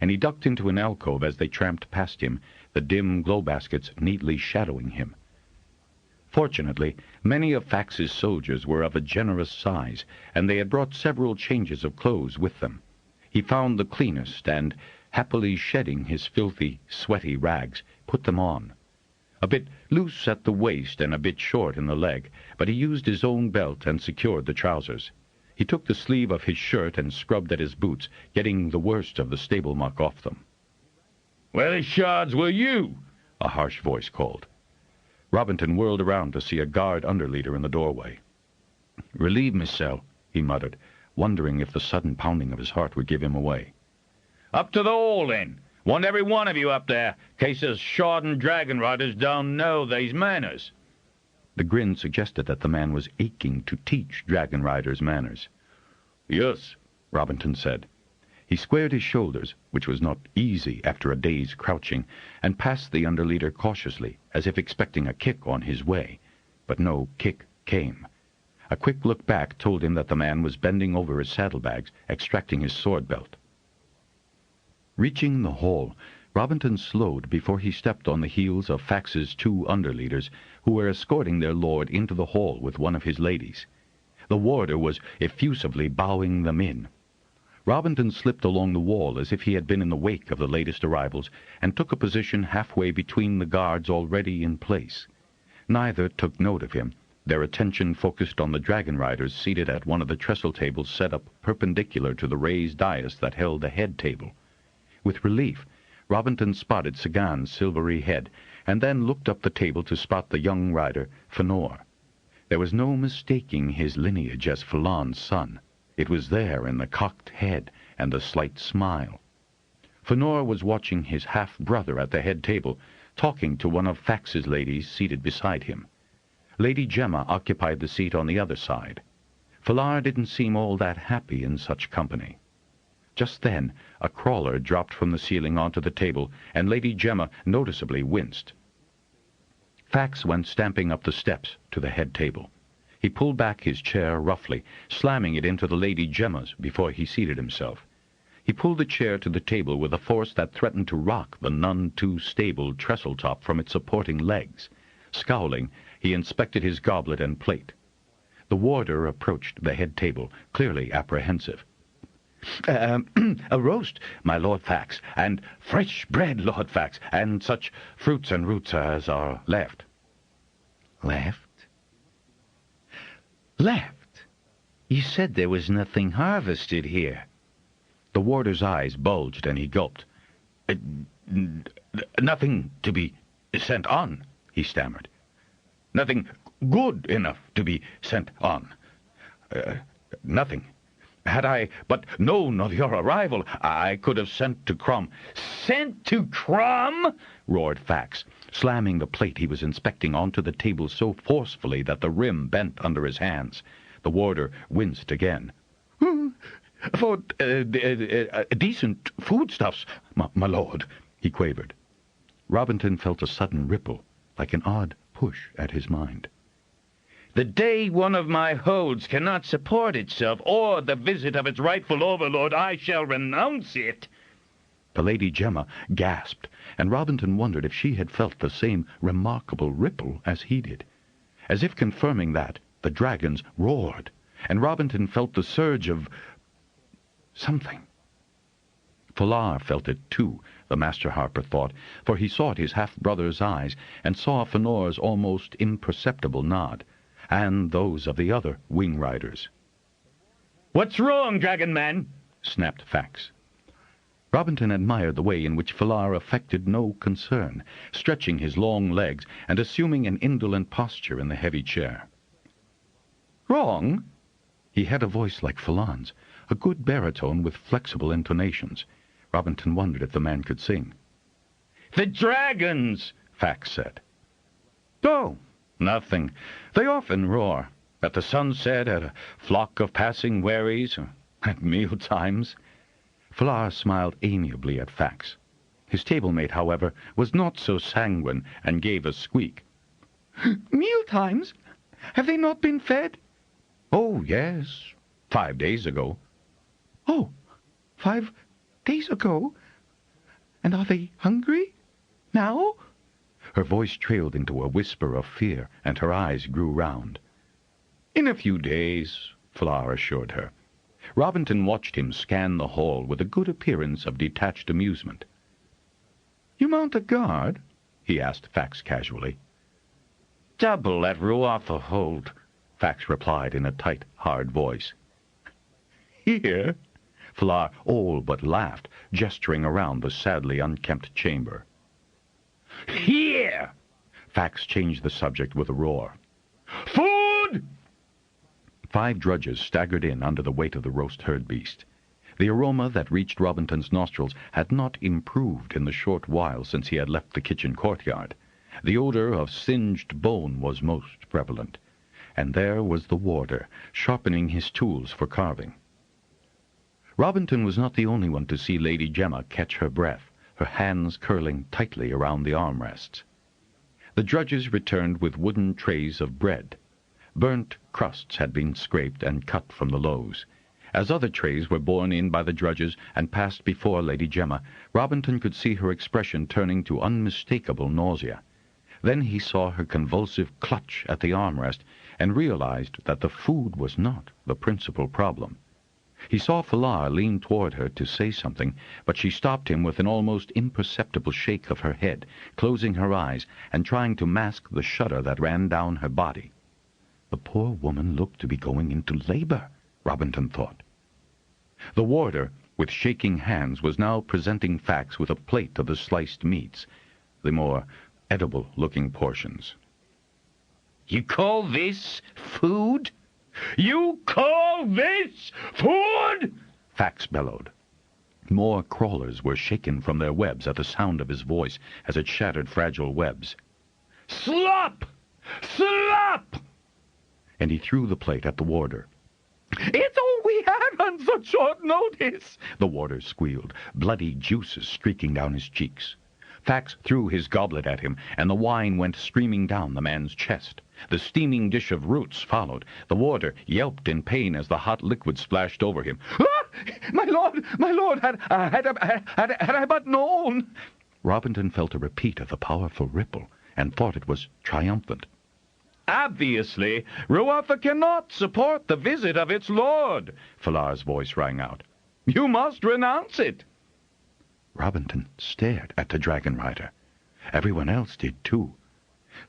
Speaker 2: and he ducked into an alcove as they tramped past him, the dim glow baskets neatly shadowing him. Fortunately, many of Fax's soldiers were of a generous size, and they had brought several changes of clothes with them. He found the cleanest, and, happily shedding his filthy, sweaty rags, put them on. A bit loose at the waist and a bit short in the leg, but he used his own belt and secured the trousers. He took the sleeve of his shirt and scrubbed at his boots, getting the worst of the stable muck off them.
Speaker 3: "Where the shards were you?"
Speaker 2: a harsh voice called. Robinton whirled around to see a guard underleader in the doorway. "Relieve myself," he muttered, wondering if the sudden pounding of his heart would give him away.
Speaker 3: "Up to the hall, then. Want every one of you up there, case us shodden dragonriders don't know these manners."
Speaker 2: The grin suggested that the man was aching to teach dragonriders manners.
Speaker 3: "Yes,"
Speaker 2: Robinton said. He squared his shoulders, which was not easy after a day's crouching, and passed the underleader cautiously, as if expecting a kick on his way. But no kick came. A quick look back told him that the man was bending over his saddlebags, extracting his sword belt. Reaching the hall, Robinton slowed before he stepped on the heels of Fax's 2 underleaders, who were escorting their lord into the hall with one of his ladies. The warder was effusively bowing them in. Robinton slipped along the wall as if he had been in the wake of the latest arrivals, and took a position halfway between the guards already in place. Neither took note of him. Their attention focused on the dragonriders seated at one of the trestle tables set up perpendicular to the raised dais that held the head table. With relief, Robinton spotted Sagan's silvery head, and then looked up the table to spot the young rider, Fëanor. There was no mistaking his lineage as Fëanor's son. It was there in the cocked head and the slight smile. Fëanor was watching his half-brother at the head table, talking to one of Fax's ladies seated beside him. Lady Gemma occupied the seat on the other side. Fëanor didn't seem all that happy in such company. Just then, a crawler dropped from the ceiling onto the table, and Lady Gemma noticeably winced. Fax went stamping up the steps to the head table. He pulled back his chair roughly, slamming it into the Lady Gemma's before he seated himself. He pulled the chair to the table with a force that threatened to rock the none-too-stable trestle-top from its supporting legs. Scowling, he inspected his goblet and plate. The warder approached the head table, clearly apprehensive. A roast, my Lord Fax, and fresh bread, Lord Fax, and such fruits and roots as are left."
Speaker 3: "Left? Left? You said there was nothing harvested here."
Speaker 2: The warder's eyes bulged, and he gulped.
Speaker 3: Nothing to be sent on," he stammered. "Nothing good enough to be sent on. Nothing. Had I but known of your arrival, I could have sent to Crom." "Sent to Crom?" roared Fax, slamming the plate he was inspecting onto the table so forcefully that the rim bent under his hands. The warder winced again. "For decent foodstuffs, my lord," he quavered. Robinton felt a sudden ripple, like an odd push at his mind. "The day one of my holds cannot support itself, or the visit of its rightful overlord, I shall renounce it." The Lady Gemma gasped, and Robinton wondered if she had felt the same remarkable ripple as he did. As if confirming that, the dragons roared, and Robinton felt the surge of something. Fëanor felt it too, the Masterharper thought, for he sought his half-brother's eyes and saw Fëanor's almost imperceptible nod, and those of the other wing riders. "What's wrong, dragon man?" snapped Fax. Robinton admired the way in which Fëanor affected no concern, stretching his long legs and assuming an indolent posture in the heavy chair. "Wrong?" He had a voice like Fëanor's, a good baritone with flexible intonations. Robinton wondered if the man could sing. "The dragons," Fax said. "Oh, nothing. They often roar. At the sunset, at a flock of passing wherries, or at meal times." Flar smiled amiably at Fax. His table-mate, however, was not so sanguine, and gave a squeak. "Meal times? Have they not been fed?" "Oh, yes. 5 days ago." "Oh, 5 days ago? And are they hungry? Now?" Her voice trailed into a whisper of fear, and her eyes grew round. "In a few days," Flar assured her. Robinton watched him scan the hall with a good appearance of detached amusement. "You mount a guard?" he asked Fax casually. "Double at Ruartha Hold," Fax replied in a tight, hard voice. "Here?" Flar all but laughed, gesturing around the sadly unkempt chamber. "Here!" Fax changed the subject with a roar. "Food!" 5 drudges staggered in under the weight of the roast herd beast. The aroma that reached Robinton's nostrils had not improved in the short while since he had left the kitchen courtyard. The odor of singed bone was most prevalent, and there was the warder, sharpening his tools for carving. Robinton was not the only one to see Lady Gemma catch her breath, her hands curling tightly around the armrests. The drudges returned with wooden trays of bread. Burnt crusts had been scraped and cut from the loaves. As other trays were borne in by the drudges and passed before Lady Gemma, Robinton could see her expression turning to unmistakable nausea. Then he saw her convulsive clutch at the armrest and realized that the food was not the principal problem. He saw Flar lean toward her to say something, but she stopped him with an almost imperceptible shake of her head, closing her eyes and trying to mask the shudder that ran down her body. The poor woman looked to be going into labor, Robinton thought. The warder, with shaking hands, was now presenting Fax with a plate of the sliced meats, the more edible-looking portions. "You call this food? You call this food?" Fax bellowed. More crawlers were shaken from their webs at the sound of his voice as it shattered fragile webs. "Slop! Slop!" And he threw the plate at the warder. "It's all we had on such short notice," the warder squealed, bloody juices streaking down his cheeks. Fax threw his goblet at him, and the wine went streaming down the man's chest. The steaming dish of roots followed. The warder yelped in pain as the hot liquid splashed over him. "Ah! My lord, had I but known!" Robinton felt a repeat of the powerful ripple, and thought it was triumphant. "Obviously, Ruartha cannot support the visit of its lord," Flar's voice rang out. "You must renounce it." Robinton stared at the dragonrider. Everyone else did too.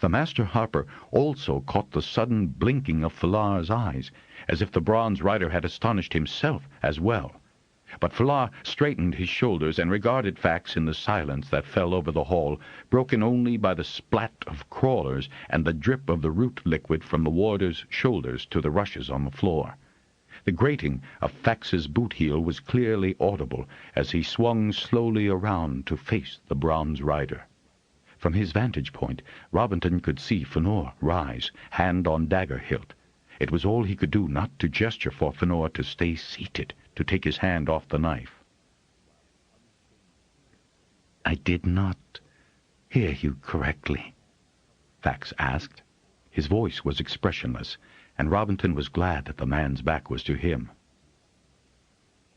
Speaker 3: The master harper also caught the sudden blinking of Flar's eyes, as if the bronze rider had astonished himself as well. But Flar straightened his shoulders and regarded Fax in the silence that fell over the hall, broken only by the splat of crawlers and the drip of the root liquid from the warder's shoulders to the rushes on the floor. The grating of Fax's boot heel was clearly audible as he swung slowly around to face the bronze rider. From his vantage point, Robinton could see Fënor rise, hand on dagger hilt. It was all he could do not to gesture for Fënor to stay seated, to take his hand off the knife. "I did not hear you correctly?" Fax asked. His voice was expressionless, and Robinton was glad that the man's back was to him.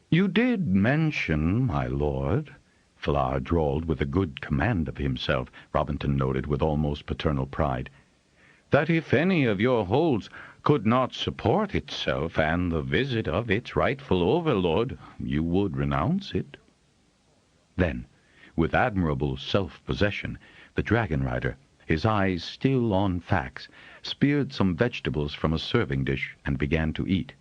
Speaker 3: "You did mention, my lord," Flar drawled with a good command of himself, Robinton noted with almost paternal pride, "that if any of your holds could not support itself and the visit of its rightful overlord, you would renounce it." Then, with admirable self-possession, the dragonrider, his eyes still on Fax, speared some vegetables from a serving dish and began to eat.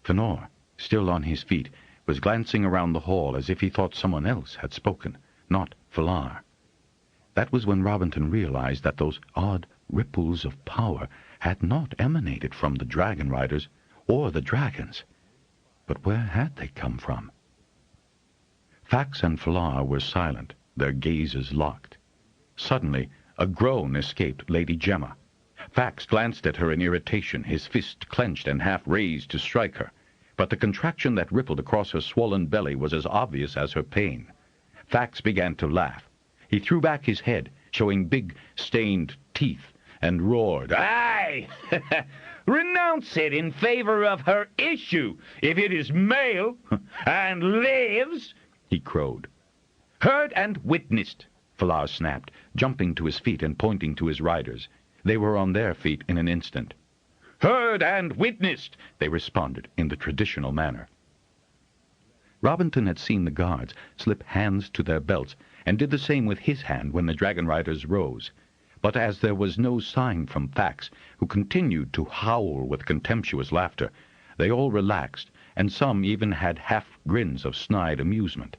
Speaker 3: Fënor, still on his feet, was glancing around the hall as if he thought someone else had spoken, not Flar. That was when Robinton realized that those odd ripples of power had not emanated from the dragonriders or the dragons. But where had they come from? Fax and Flar were silent,
Speaker 2: their gazes locked. Suddenly, a groan escaped Lady Gemma. Fax glanced at her in irritation, his fist clenched and half raised to strike her. But the contraction that rippled across her swollen belly was as obvious as her pain. Fax began to laugh. He threw back his head, showing big, stained teeth, and roared, "Aye! Renounce it in favor of her issue, if it is male, and lives," he crowed. "Heard and witnessed," Falar snapped, jumping to his feet and pointing to his riders. They were on their feet in an instant. "Heard and witnessed," they responded in the traditional manner. Robinton had seen the guards slip hands to their belts, and did the same with his hand when the Dragonriders rose. But as there was no sign from Fax, who continued to howl with contemptuous laughter, they all relaxed, and some even had half grins of snide amusement.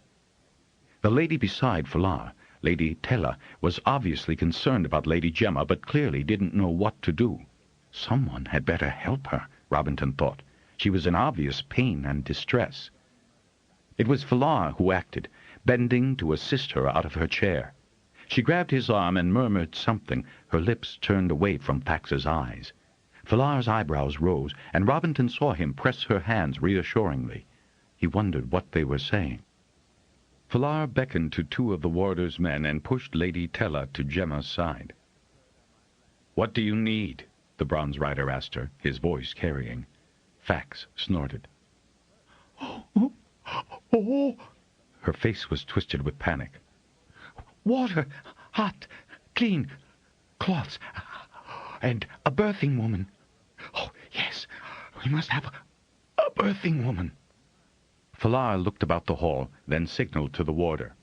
Speaker 2: The lady beside Falar, Lady Tella, was obviously concerned about Lady Gemma, but clearly didn't know what to do. Someone had better help her, Robinton thought. She was in obvious pain and distress. It was Falar who acted, bending to assist her out of her chair. She grabbed his arm and murmured something, her lips turned away from Fax's eyes. Falar's eyebrows rose, and Robinton saw him press her hands reassuringly. He wondered what they were saying. Falar beckoned to two of the warder's men and pushed Lady Tella to Gemma's side. "What do you need?" the bronze rider asked her, his voice carrying. Fax snorted.
Speaker 5: Oh,
Speaker 2: Her face was twisted with panic.
Speaker 5: water, hot, clean, cloths, and a birthing woman. Oh, yes, we must have a birthing woman."
Speaker 2: Falar looked about the hall, then signaled to the warder.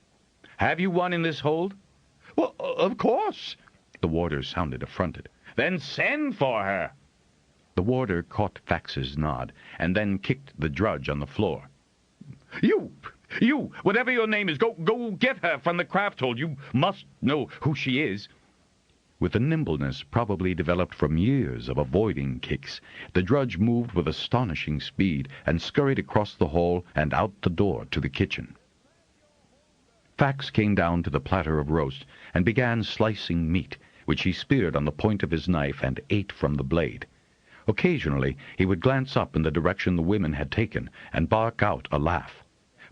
Speaker 2: "Have you one in this hold?"
Speaker 5: "Well, of course."
Speaker 2: The warder sounded affronted.
Speaker 3: "Then send for her."
Speaker 2: The warder caught Fax's nod, and then kicked the drudge on the floor.
Speaker 3: You, whatever your name is, go get her from the craft hold. You must know who she is."
Speaker 2: With a nimbleness probably developed from years of avoiding kicks, the drudge moved with astonishing speed and scurried across the hall and out the door to the kitchen. Fax came down to the platter of roast and began slicing meat, which he speared on the point of his knife and ate from the blade. Occasionally he would glance up in the direction the women had taken and bark out a laugh.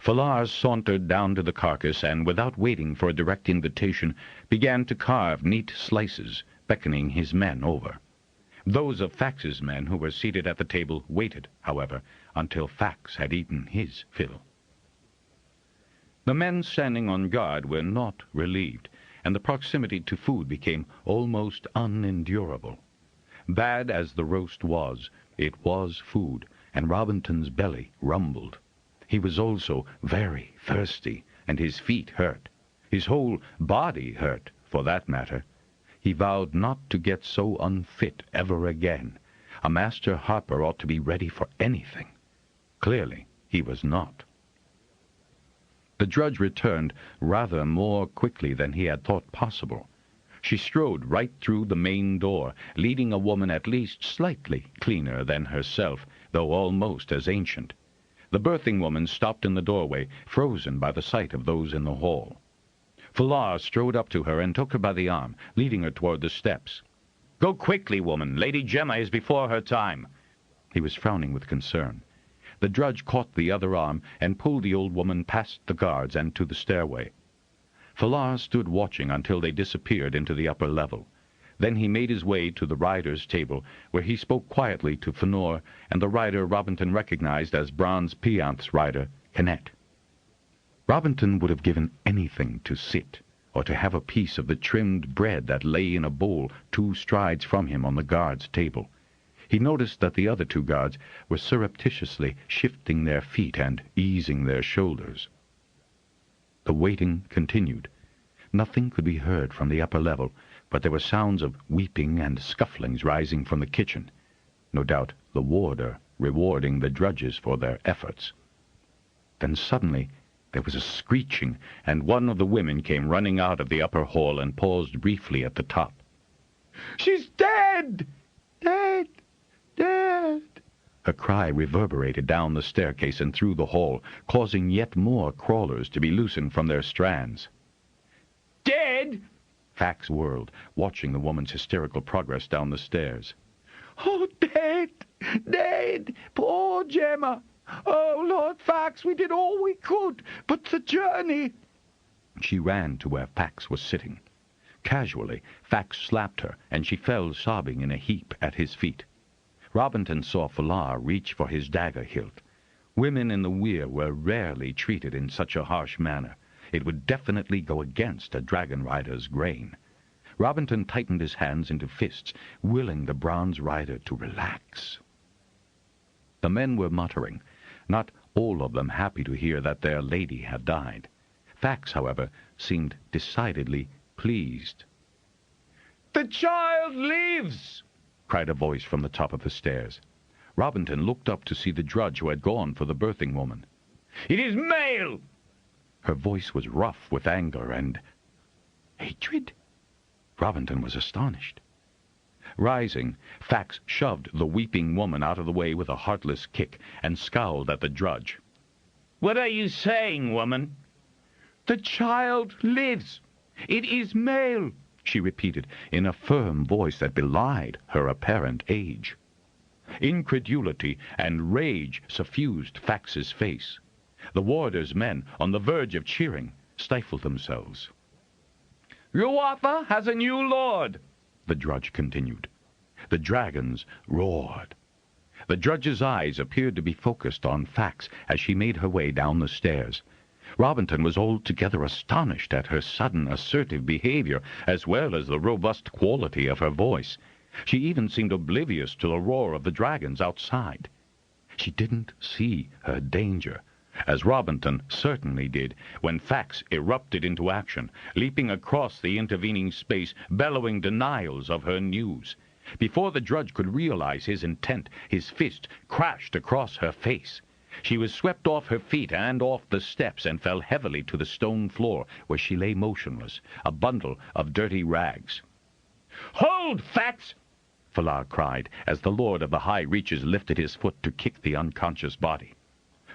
Speaker 2: Falar sauntered down to the carcass and, without waiting for a direct invitation, began to carve neat slices, beckoning his men over. Those of Fax's men who were seated at the table waited, however, until Fax had eaten his fill. The men standing on guard were not relieved, and the proximity to food became almost unendurable. Bad as the roast was, it was food, and Robinton's belly rumbled. He was also very thirsty, and his feet hurt. His whole body hurt, for that matter. He vowed not to get so unfit ever again. A master harper ought to be ready for anything. Clearly, he was not. The drudge returned rather more quickly than he had thought possible. She strode right through the main door, leading a woman at least slightly cleaner than herself, though almost as ancient. The birthing woman stopped in the doorway, frozen by the sight of those in the hall. Falar strode up to her and took her by the arm, leading her toward the steps. "Go quickly, woman. Lady Gemma is before her time." He was frowning with concern. The drudge caught the other arm and pulled the old woman past the guards and to the stairway. Falar stood watching until they disappeared into the upper level. Then he made his way to the rider's table, where he spoke quietly to Fënor and the rider Robinton recognized as Bronze Pianth's rider, Canet. Robinton would have given anything to sit, or to have a piece of the trimmed bread that lay in a bowl 2 strides from him on the guard's table. He noticed that the other 2 guards were surreptitiously shifting their feet and easing their shoulders. The waiting continued. Nothing could be heard from the upper level, but there were sounds of weeping and scufflings rising from the kitchen. No doubt the warder rewarding the drudges for their efforts. Then suddenly there was a screeching, and one of the women came running out of the upper hall and paused briefly at the top.
Speaker 5: "She's dead! Dead! Dead!"
Speaker 2: Her cry reverberated down the staircase and through the hall, causing yet more crawlers to be loosened from their strands. Fax whirled, watching the woman's hysterical progress down the stairs.
Speaker 3: "Oh, dead! Dead! Poor Gemma! Oh, Lord Fax, we did all we could, but the journey—"
Speaker 2: She ran to where Fax was sitting. Casually, Fax slapped her, and she fell sobbing in a heap at his feet. Robinton saw Falar reach for his dagger hilt. Women in the weir were rarely treated in such a harsh manner. It would definitely go against a dragonrider's grain. Robinton tightened his hands into fists, willing the bronze rider to relax. The men were muttering, not all of them happy to hear that their lady had died. Fax, however, seemed decidedly pleased.
Speaker 3: "The child lives!"
Speaker 2: cried a voice from the top of the stairs. Robinton looked up to see the drudge who had gone for the birthing woman.
Speaker 3: "It is male!"
Speaker 2: Her voice was rough with anger and hatred. Robinton was astonished. Rising, Fax shoved the weeping woman out of the way with a heartless kick and scowled at the drudge.
Speaker 3: "What are you saying, woman?" "The child lives. It is male,"
Speaker 2: she repeated in a firm voice that belied her apparent age. Incredulity and rage suffused Fax's face. The warder's men, on the verge of cheering, stifled themselves.
Speaker 3: "Ruatha has a new lord,"
Speaker 2: the drudge continued. The dragons roared. The drudge's eyes appeared to be focused on Fax as she made her way down the stairs. Robinton was altogether astonished at her sudden assertive behavior, as well as the robust quality of her voice. She even seemed oblivious to the roar of the dragons outside. She didn't see her danger, as Robinton certainly did when Fax erupted into action, leaping across the intervening space, bellowing denials of her news. Before the drudge could realize his intent, his fist crashed across her face. She was swept off her feet and off the steps and fell heavily to the stone floor, where she lay motionless, a bundle of dirty rags.
Speaker 3: "Hold, Fax!"
Speaker 2: Falar cried, as the lord of the high reaches lifted his foot to kick the unconscious body.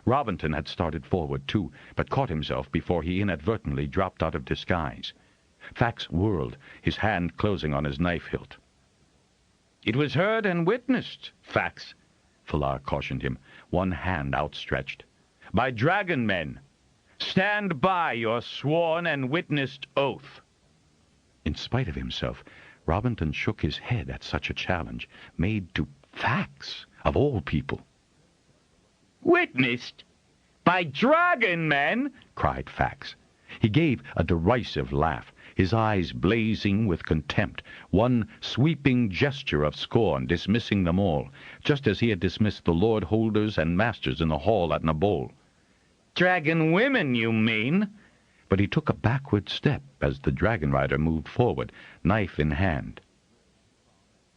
Speaker 2: Robinton had started forward, too, but caught himself before he inadvertently dropped out of disguise. Fax whirled, his hand closing on his knife hilt.
Speaker 3: "It was heard and witnessed, Fax,"
Speaker 2: Falar cautioned him, one hand outstretched.
Speaker 3: "by dragon men. Stand by your sworn and witnessed oath."
Speaker 2: In spite of himself, Robinton shook his head at such a challenge, made to Fax, of all people.
Speaker 3: "Witnessed? By dragon men?"
Speaker 2: cried Fax. He gave a derisive laugh, his eyes blazing with contempt, one sweeping gesture of scorn dismissing them all, just as he had dismissed the lord holders and masters in the hall at Nabol.
Speaker 3: "Dragon women, you mean?"
Speaker 2: But he took a backward step as the dragonrider moved forward, knife in hand.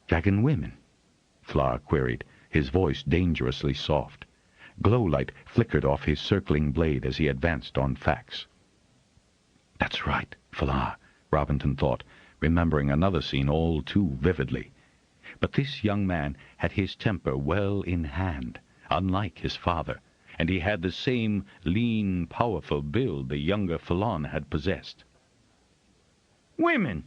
Speaker 2: "Dragon women?" Flar queried, his voice dangerously soft. Glowlight flickered off his circling blade as he advanced on Fax. "That's right, Falar," Robinton thought, remembering another scene all too vividly. But this young man had his temper well in hand, unlike his father, and he had the same lean, powerful build the younger Falon had possessed.
Speaker 3: "Women,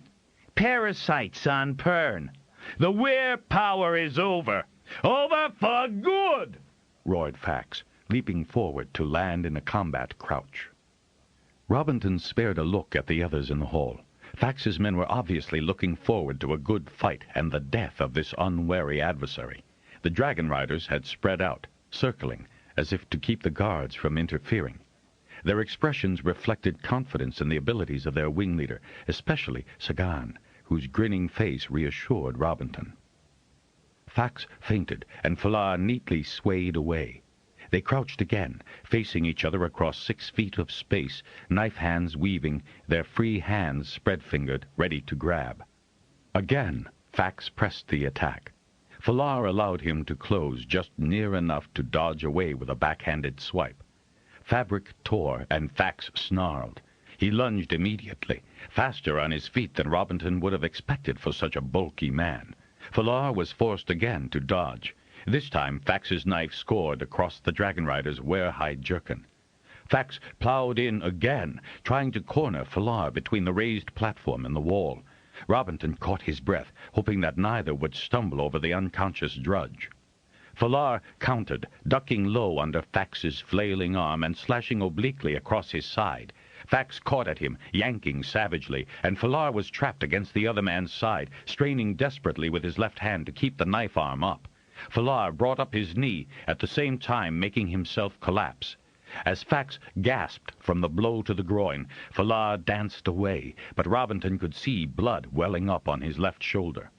Speaker 3: parasites on Pern. The Weyr power is over. Over for good!"
Speaker 2: roared Fax, leaping forward to land in a combat crouch. Robinton spared a look at the others in the hall. Fax's men were obviously looking forward to a good fight and the death of this unwary adversary. The dragonriders had spread out, circling, as if to keep the guards from interfering. Their expressions reflected confidence in the abilities of their wing leader, especially Sagan, whose grinning face reassured Robinton. Fax fainted, and Falar neatly swayed away. They crouched again, facing each other across 6 feet of space, knife hands weaving, their free hands spread-fingered, ready to grab. Again, Fax pressed the attack. Falar allowed him to close just near enough to dodge away with a backhanded swipe. Fabric tore, and Fax snarled. He lunged immediately, faster on his feet than Robinton would have expected for such a bulky man. Falar was forced again to dodge. This time Fax's knife scored across the dragonrider's warehide jerkin.
Speaker 3: Fax ploughed in again, trying to corner Falar between the raised platform and the wall. Robinton caught his breath, hoping that neither would stumble over the unconscious drudge. Falar countered, ducking low under Fax's flailing arm and slashing obliquely across his side. Fax caught at him, yanking savagely, and Falar was trapped against the other man's side, straining desperately with his left hand to keep the knife arm up. Falar brought up his knee, at the same time making himself collapse. As Fax gasped from the blow to the groin, Falar danced away, but Robinton could see blood welling up on his left shoulder.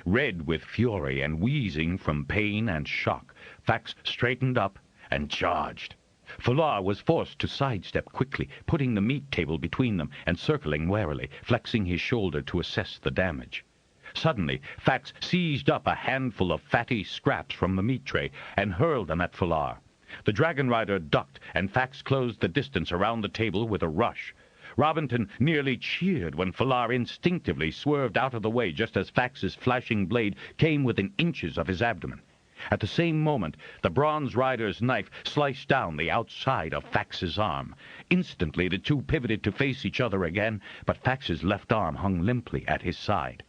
Speaker 3: Red with fury and wheezing from pain and shock, Fax straightened up and charged. Falar was forced to sidestep quickly, putting the meat table between them and circling warily, flexing his shoulder to assess the damage. Suddenly, Fax seized up a handful of fatty scraps from the meat tray and hurled them at Falar. The Dragonrider ducked, and Fax closed the distance around the table with a rush. Robinton nearly cheered when Falar instinctively swerved out of the way just as Fax's flashing blade came within inches of his abdomen. At the same moment, the bronze rider's knife sliced down the outside of Fax's arm. Instantly, the two pivoted to face each other again, but Fax's left arm hung limply at his side.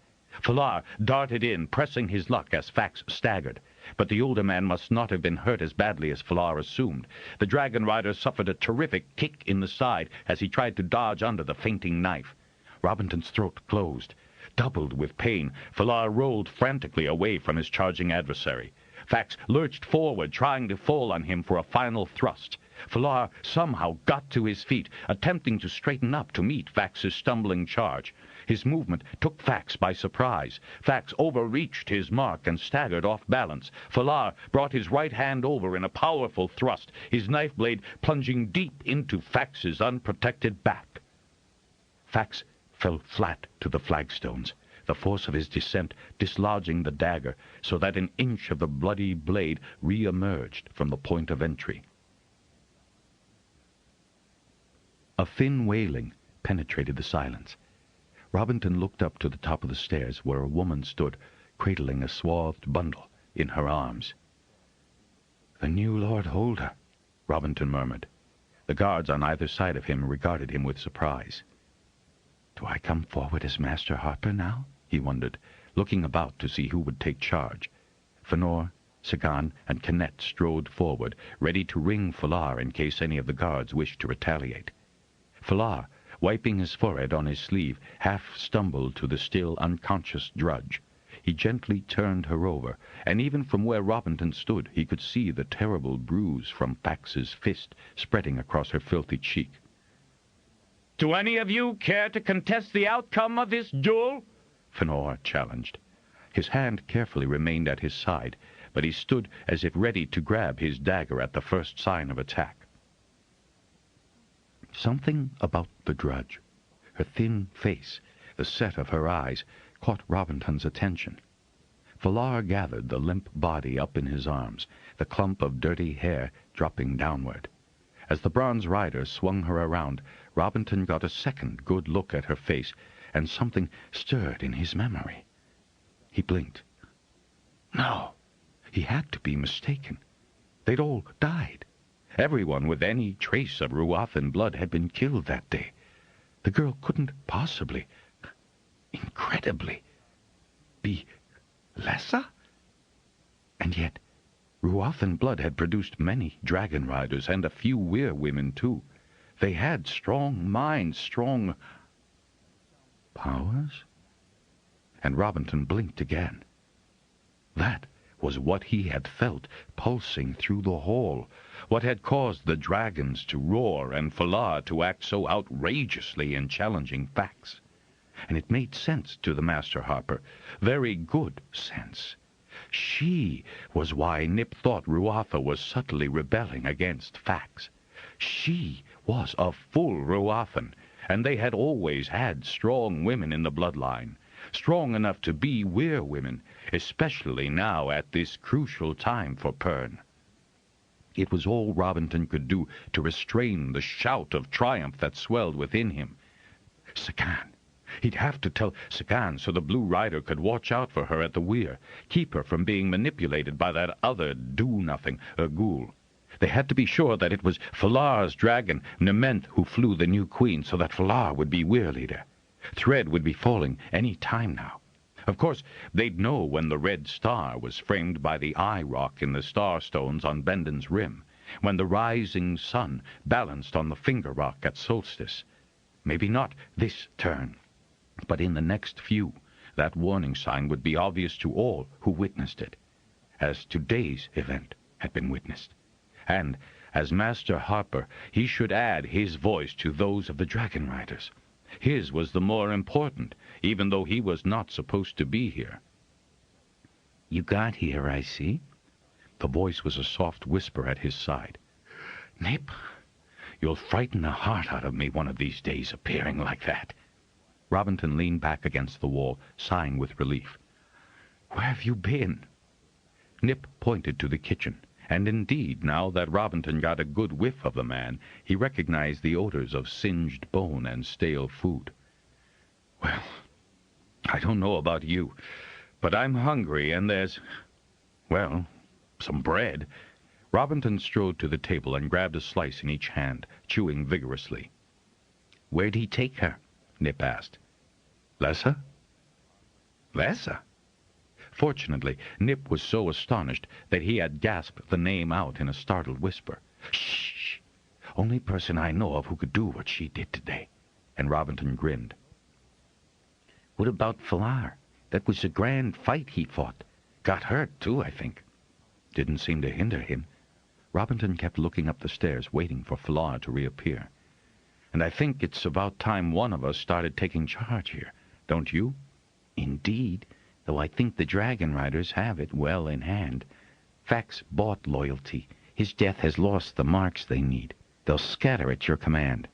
Speaker 3: Falar darted in, pressing his luck as Fax staggered. But the older man must not have been hurt as badly as Falar assumed. The dragon rider suffered a terrific kick in the side as he tried to dodge under the fainting knife. Robinton's throat closed. Doubled with pain, Falar rolled frantically away from his charging adversary. Fax lurched forward, trying to fall on him for a final thrust. Falar somehow got to his feet, attempting to straighten up to meet Fax's stumbling charge. His movement took Fax by surprise. Fax overreached his mark and staggered off balance. Falar brought his right hand over in a powerful thrust, his knife blade plunging deep into Fax's unprotected back. Fax fell flat to the flagstones, the force of his descent dislodging the dagger so that an inch of the bloody blade re-emerged from the point of entry. A thin wailing penetrated the silence. Robinton looked up to the top of the stairs where a woman stood, cradling a swathed bundle in her arms. "The new Lord Holder," Robinton murmured. The guards on either side of him regarded him with surprise. "Do I come forward as Master Harper now?" he wondered, looking about to see who would take charge. Fënor, Sagan, and Kennett strode forward, ready to ring Falar in case any of the guards wished to retaliate. Falar, wiping his forehead on his sleeve, half stumbled to the still unconscious drudge. He gently turned her over, and even from where Robinton stood he could see the terrible bruise from Fax's fist spreading across her filthy cheek. "Do any of you care to contest the outcome of this duel?" Fënor challenged. His hand carefully remained at his side, but he stood as if ready to grab his dagger at the first sign of attack. Something about the drudge, her thin face, the set of her eyes, caught Robinton's attention. Falar gathered the limp body up in his arms, the clump of dirty hair dropping downward. As the bronze rider swung her around, Robinton got a second good look at her face, and something stirred in his memory. He blinked. No, he had to be mistaken. They'd all died. Everyone with any trace of Ruathan blood had been killed that day. The girl couldn't possibly, incredibly, be Lessa? And yet, Ruathan blood had produced many dragon riders and a few weir women, too. They had strong minds, strong powers? And Robinton blinked again. That was what he had felt pulsing through the hall, what had caused the dragons to roar and Falar to act so outrageously in challenging Fax. And it made sense to the Master Harper, very good sense. She was why Nip thought Ruatha was subtly rebelling against Fax. She was a full Ruathan, and they had always had strong women in the bloodline, strong enough to be weir women, especially now at this crucial time for Pern. It was all Robinton could do to restrain the shout of triumph that swelled within him. Sagan. He'd have to tell Sagan so the Blue Rider could watch out for her at the weir, keep her from being manipulated by that other do-nothing, a ghoul. They had to be sure that it was Falar's dragon, Nement, who flew the new queen, so that Falar would be weir leader. Thread would be falling any time now. Of course, they'd know when the red star was framed by the eye rock in the star stones on Bendon's rim, when the rising sun balanced on the finger rock at solstice. Maybe not this turn, but in the next few, that warning sign would be obvious to all who witnessed it, as today's event had been witnessed. And, as Master Harper, he should add his voice to those of the Dragonriders. His was the more important, even though he was not supposed to be here. "You got here, I see." The voice was a soft whisper at his side. "Nip, you'll frighten the heart out of me one of these days, appearing like that." Robinton leaned back against the wall, sighing with relief. "Where have you been?" Nip pointed to the kitchen, and indeed, now that Robinton got a good whiff of the man, he recognized the odors of singed bone and stale food. "Well, I don't know about you, but I'm hungry, and there's, well, some bread." Robinton strode to the table and grabbed a slice in each hand, chewing vigorously. "Where'd he take her?" Nip asked. "Lessa?" "Lessa?" Fortunately, Nip was so astonished that he had gasped the name out in a startled whisper. "Shh! Only person I know of who could do what she did today." And Robinton grinned. "What about Falar? That was a grand fight he fought. Got hurt, too, I think." "Didn't seem to hinder him." Robinton kept looking up the stairs, waiting for Falar to reappear. "And I think it's about time one of us started taking charge here, don't you?" "Indeed, though I think the Dragonriders have it well in hand. Fax bought loyalty. His death has lost the marks they need. They'll scatter at your command."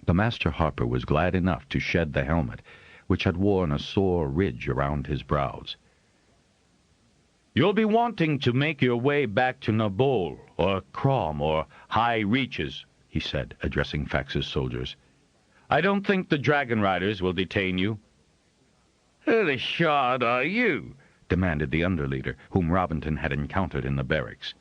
Speaker 3: The Master Harper was glad enough to shed the helmet, which had worn a sore ridge around his brows. "You'll be wanting to make your way back to Nabol, or Crom, or High Reaches," he said, addressing Fax's soldiers. "I don't think the Dragonriders will detain you." "Who the shod are you?" demanded the underleader, whom Robinton had encountered in the barracks.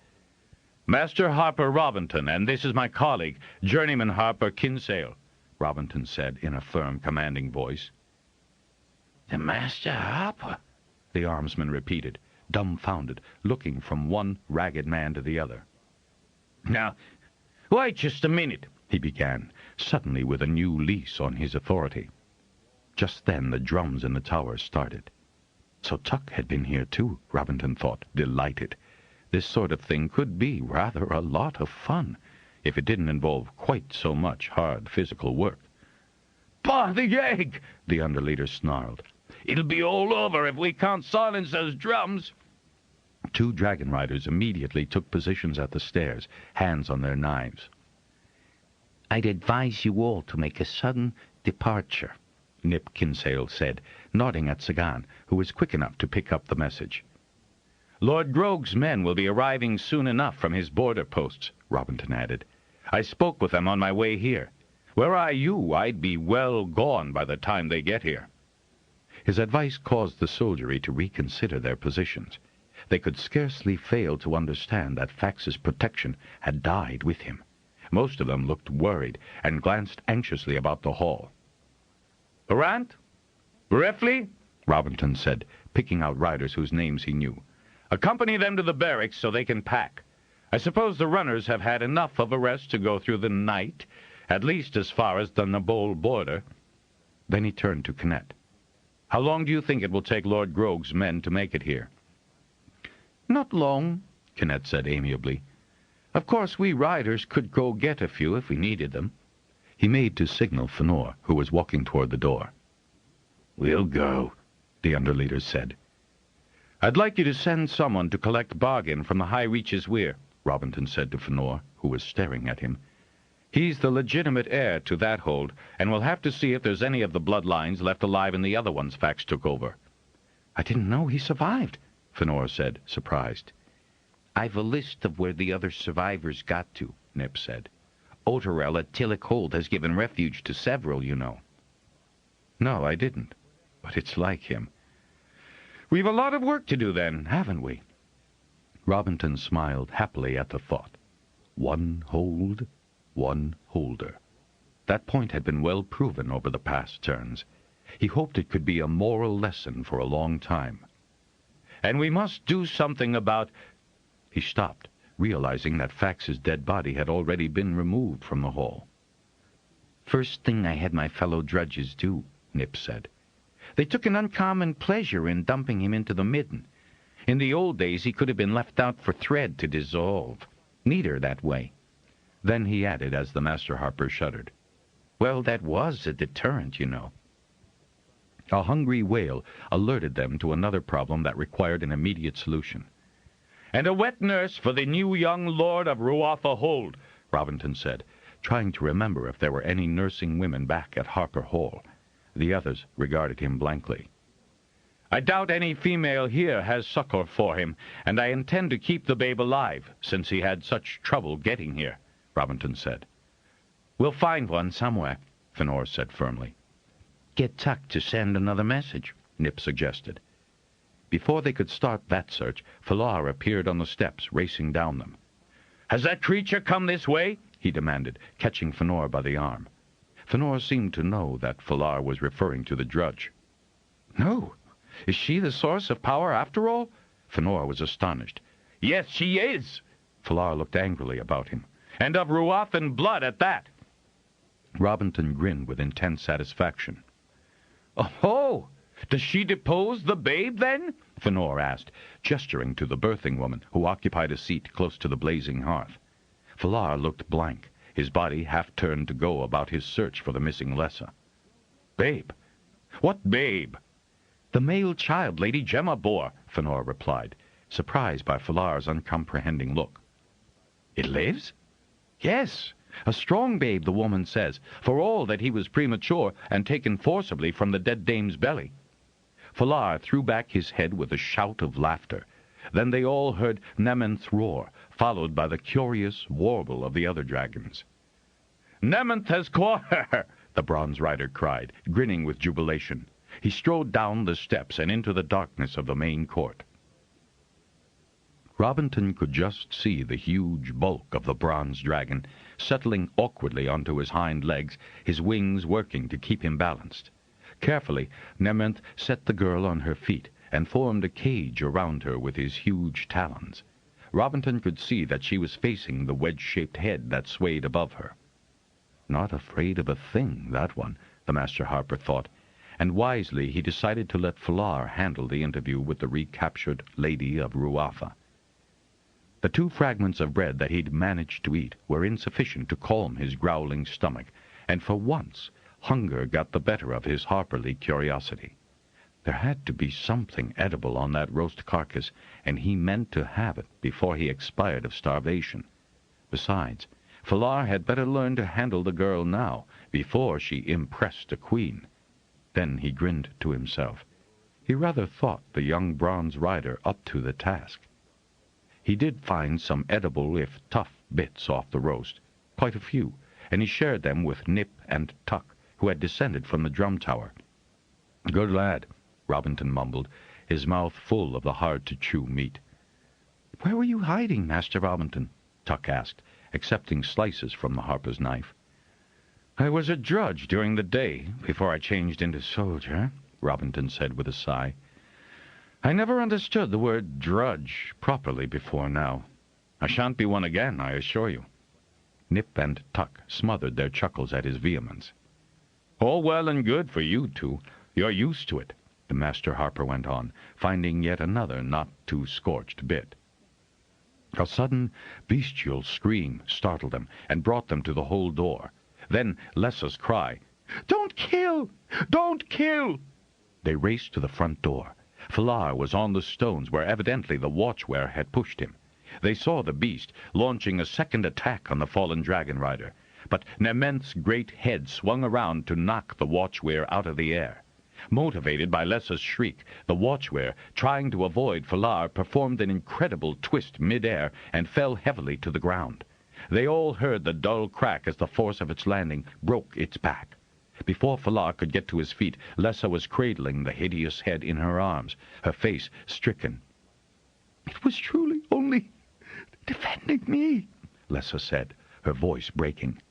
Speaker 3: "Master Harper Robinton, and this is my colleague, Journeyman Harper Kinsale," Robinton said in a firm, commanding voice. "The Master Harper?" the armsman repeated, dumbfounded, looking from one ragged man to the other. "Now, wait just a minute," he began, suddenly with a new lease on his authority. Just then the drums in the tower started. So Tuck had been here too, Robinton thought, delighted. This sort of thing could be rather a lot of fun, if it didn't involve quite so much hard physical work. "By the egg!" the underleader snarled. "It'll be all over if we can't silence those drums." Two Dragonriders immediately took positions at the stairs, hands on their knives. "I'd advise you all to make a sudden departure," Nip Kinsale said, nodding at Sagan, who was quick enough to pick up the message. "Lord Grogue's men will be arriving soon enough from his border posts," Robinton added. "I spoke with them on my way here. Were I you, I'd be well gone by the time they get here." His advice caused the soldiery to reconsider their positions. They could scarcely fail to understand that Fax's protection had died with him. Most of them looked worried and glanced anxiously about the hall. "Arant? Brefley?" Robinton said, picking out riders whose names he knew. "Accompany them to the barracks so they can pack. I suppose the runners have had enough of a rest to go through the night, at least as far as the Nabol border." Then he turned to Kennett. "How long do you think it will take Lord Grogue's men to make it here?" "Not long," Kennett said amiably. "Of course, we riders could go get a few if we needed them." He made to signal Fënor, who was walking toward the door. "We'll go," the underleader said. "I'd like you to send someone to collect Bargain from the High Reaches Weir," Robinton said to Fënor, who was staring at him. "He's the legitimate heir to that hold, and we'll have to see if there's any of the bloodlines left alive in the other ones Fax took over." "I didn't know he survived," Fënor said, surprised. "I've a list of where the other survivors got to," Nip said. "Oterel at Tillich Hold has given refuge to several, you know." "No, I didn't. But it's like him." "We've a lot of work to do then, haven't we?" Robinton smiled happily at the thought.
Speaker 1: One hold, one holder. That point had been well proven over the past turns. He hoped it could be a moral lesson for a long time.
Speaker 3: And we must do something about...
Speaker 1: He stopped, realizing that Fax's dead body had already been removed from the hall.
Speaker 3: First thing I had my fellow drudges do, Nip said. They took an uncommon pleasure in dumping him into the midden. In the old days he could have been left out for thread to dissolve. Neater that way.
Speaker 1: Then he added as the Master Harper shuddered.
Speaker 3: Well, that was a deterrent, you know.
Speaker 1: A hungry wail alerted them to another problem that required an immediate solution.
Speaker 3: And a wet nurse for the new young lord of Ruatha Hold,
Speaker 1: Robinton said, trying to remember if there were any nursing women back at Harper Hall. The others regarded him blankly.
Speaker 3: I doubt any female here has succor for him, and I intend to keep the babe alive, since he had such trouble getting here, Robinton said. We'll find one somewhere, Fëanor said firmly. Get Tuck to send another message, Nip suggested.
Speaker 1: Before they could start that search, Fëanor appeared on the steps, racing down them.
Speaker 3: Has that creature come this way?
Speaker 1: He demanded, catching Fëanor by the arm. Fëanor seemed to know that Fëanor was referring to the drudge.
Speaker 3: No. Is she the source of power after all?
Speaker 1: Fëanor was astonished.
Speaker 3: Yes, she is.
Speaker 1: Fëanor looked angrily about him.
Speaker 3: And of Ruathan blood at that.
Speaker 1: Robinton grinned with intense satisfaction.
Speaker 3: Oh, does she depose the babe, then?
Speaker 1: Fëanor asked, gesturing to the birthing woman, who occupied a seat close to the blazing hearth. Fëanor looked blank, his body half turned to go about his search for the missing Lessa.
Speaker 3: Babe? What babe?
Speaker 1: The male child Lady Gemma bore, Fëanor replied, surprised by Fëanor's uncomprehending look.
Speaker 3: It lives? Yes, a strong babe, the woman says, for all that he was premature and taken forcibly from the dead dame's belly.
Speaker 1: Fëanor threw back his head with a shout of laughter. Then they all heard Nementh's roar, followed by the curious warble of the other dragons.
Speaker 3: Nementh has caught her,
Speaker 1: the bronze rider cried, grinning with jubilation. He strode down the steps and into the darkness of the main court. Robinton could just see the huge bulk of the bronze dragon settling awkwardly onto his hind legs, his wings working to keep him balanced. Carefully, Nementh set the girl on her feet and formed a cage around her with his huge talons. Robinton could see that she was facing the wedge-shaped head that swayed above her. Not afraid of a thing, that one, the Master Harper thought, and wisely he decided to let Fëanor handle the interview with the recaptured Lady of Ruatha. The 2 fragments of bread that he'd managed to eat were insufficient to calm his growling stomach, and for once hunger got the better of his harperly curiosity. There had to be something edible on that roast carcass, and he meant to have it before he expired of starvation. Besides, Fëanor had better learn to handle the girl now, before she impressed a queen. Then he grinned to himself. He rather thought the young bronze rider up to the task. He did find some edible, if tough, bits off the roast, quite a few, and he shared them with Nip and Tuck, who had descended from the drum tower.
Speaker 3: Good lad,
Speaker 1: Robinton mumbled, his mouth full of the hard-to-chew meat.
Speaker 3: Where were you hiding, Master Robinton?
Speaker 1: Tuck asked, accepting slices from the harper's knife.
Speaker 3: I was a drudge during the day, before I changed into soldier, Robinton said with a sigh. I never understood the word drudge properly before now. I shan't be one again, I assure you.
Speaker 1: Nip and Tuck smothered their chuckles at his vehemence.
Speaker 3: All well and good for you two. You're used to it,
Speaker 1: the Master Harper went on, finding yet another not-too-scorched bit. A sudden, bestial scream startled them and brought them to the whole door. Then Lessa's cry,
Speaker 3: "Don't kill! Don't kill!"
Speaker 1: They raced to the front door. Fëanor was on the stones where evidently the watchware had pushed him. They saw the beast launching a second attack on the fallen dragonrider, but Nementh's great head swung around to knock the watchware out of the air. Motivated by Lessa's shriek, the watchware, trying to avoid Fëanor, performed an incredible twist mid-air and fell heavily to the ground. They all heard the dull crack as the force of its landing broke its back. Before Fëanor could get to his feet, Lessa was cradling the hideous head in her arms, her face stricken.
Speaker 3: "It was truly only defending me,"
Speaker 2: Lessa said, her voice breaking.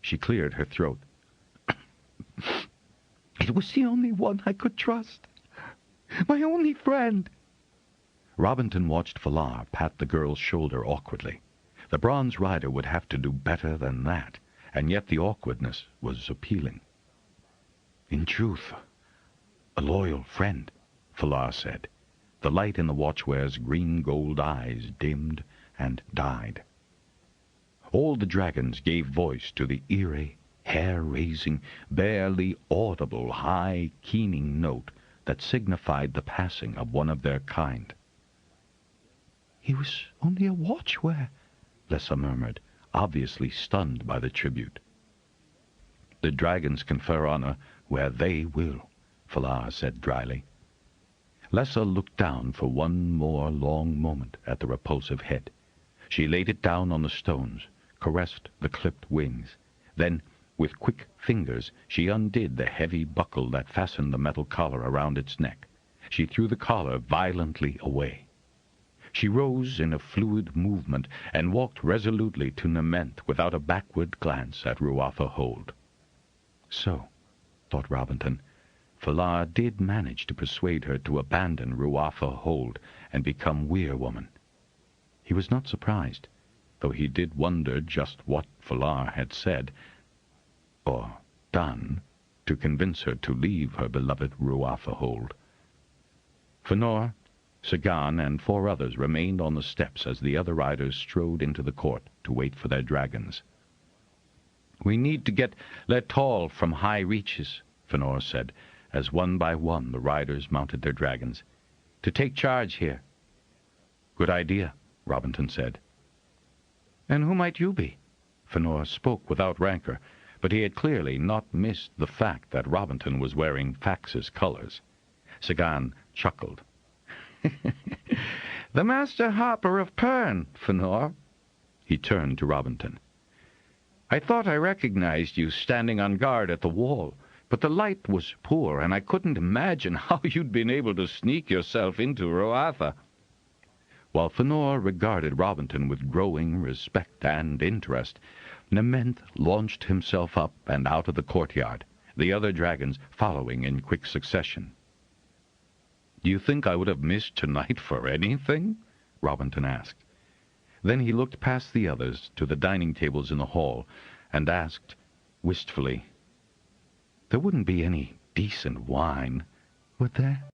Speaker 2: She cleared her throat.
Speaker 3: It was the only one I could trust. My only friend.
Speaker 2: Robinton watched Falar pat the girl's shoulder awkwardly. The bronze rider would have to do better than that, and yet the awkwardness was appealing.
Speaker 1: In truth, a loyal friend, Falar said. The light in the watchware's green-gold eyes dimmed and died. All the dragons gave voice to the eerie, hair-raising, barely audible, high, keening note that signified the passing of one of their kind.
Speaker 3: He was only a watchware,
Speaker 1: Lessa murmured, obviously stunned by the tribute. The dragons confer honor where they will, Falar said dryly. Lessa looked down for one more long moment at the repulsive head. She laid it down on the stones, caressed the clipped wings. Then, with quick fingers, she undid the heavy buckle that fastened the metal collar around its neck. She threw the collar violently away. She rose in a fluid movement and walked resolutely to Nament without a backward glance at Ruatha Hold. So, thought Robinton, Falar did manage to persuade her to abandon Ruatha Hold and become Weir-woman. He was not surprised, though he did wonder just what Falar had said, or done, to convince her to leave her beloved Ruatha Hold. Fëanor, Sagan, and 4 others remained on the steps as the other riders strode into the court to wait for their dragons. "We need to get Letol from high reaches," Fëanor said, as one by one the riders mounted their dragons, "to take charge here." "Good idea," Robinton said. "And who might you be?" Fëanor spoke without rancor, but he had clearly not missed the fact that Robinton was wearing Fax's colors. Sagan chuckled. "The Masterharper of Pern, Fëanor." He turned to Robinton. "I thought I recognized you standing on guard at the wall, but the light was poor, and I couldn't imagine how you'd been able to sneak yourself into Ruatha." While Fëanor regarded Robinton with growing respect and interest, Nament launched himself up and out of the courtyard, the other dragons following in quick succession. "Do you think I would have missed tonight for anything?" Robinton asked. Then he looked past the others to the dining tables in the hall and asked, wistfully, "There wouldn't be any decent wine, would there?"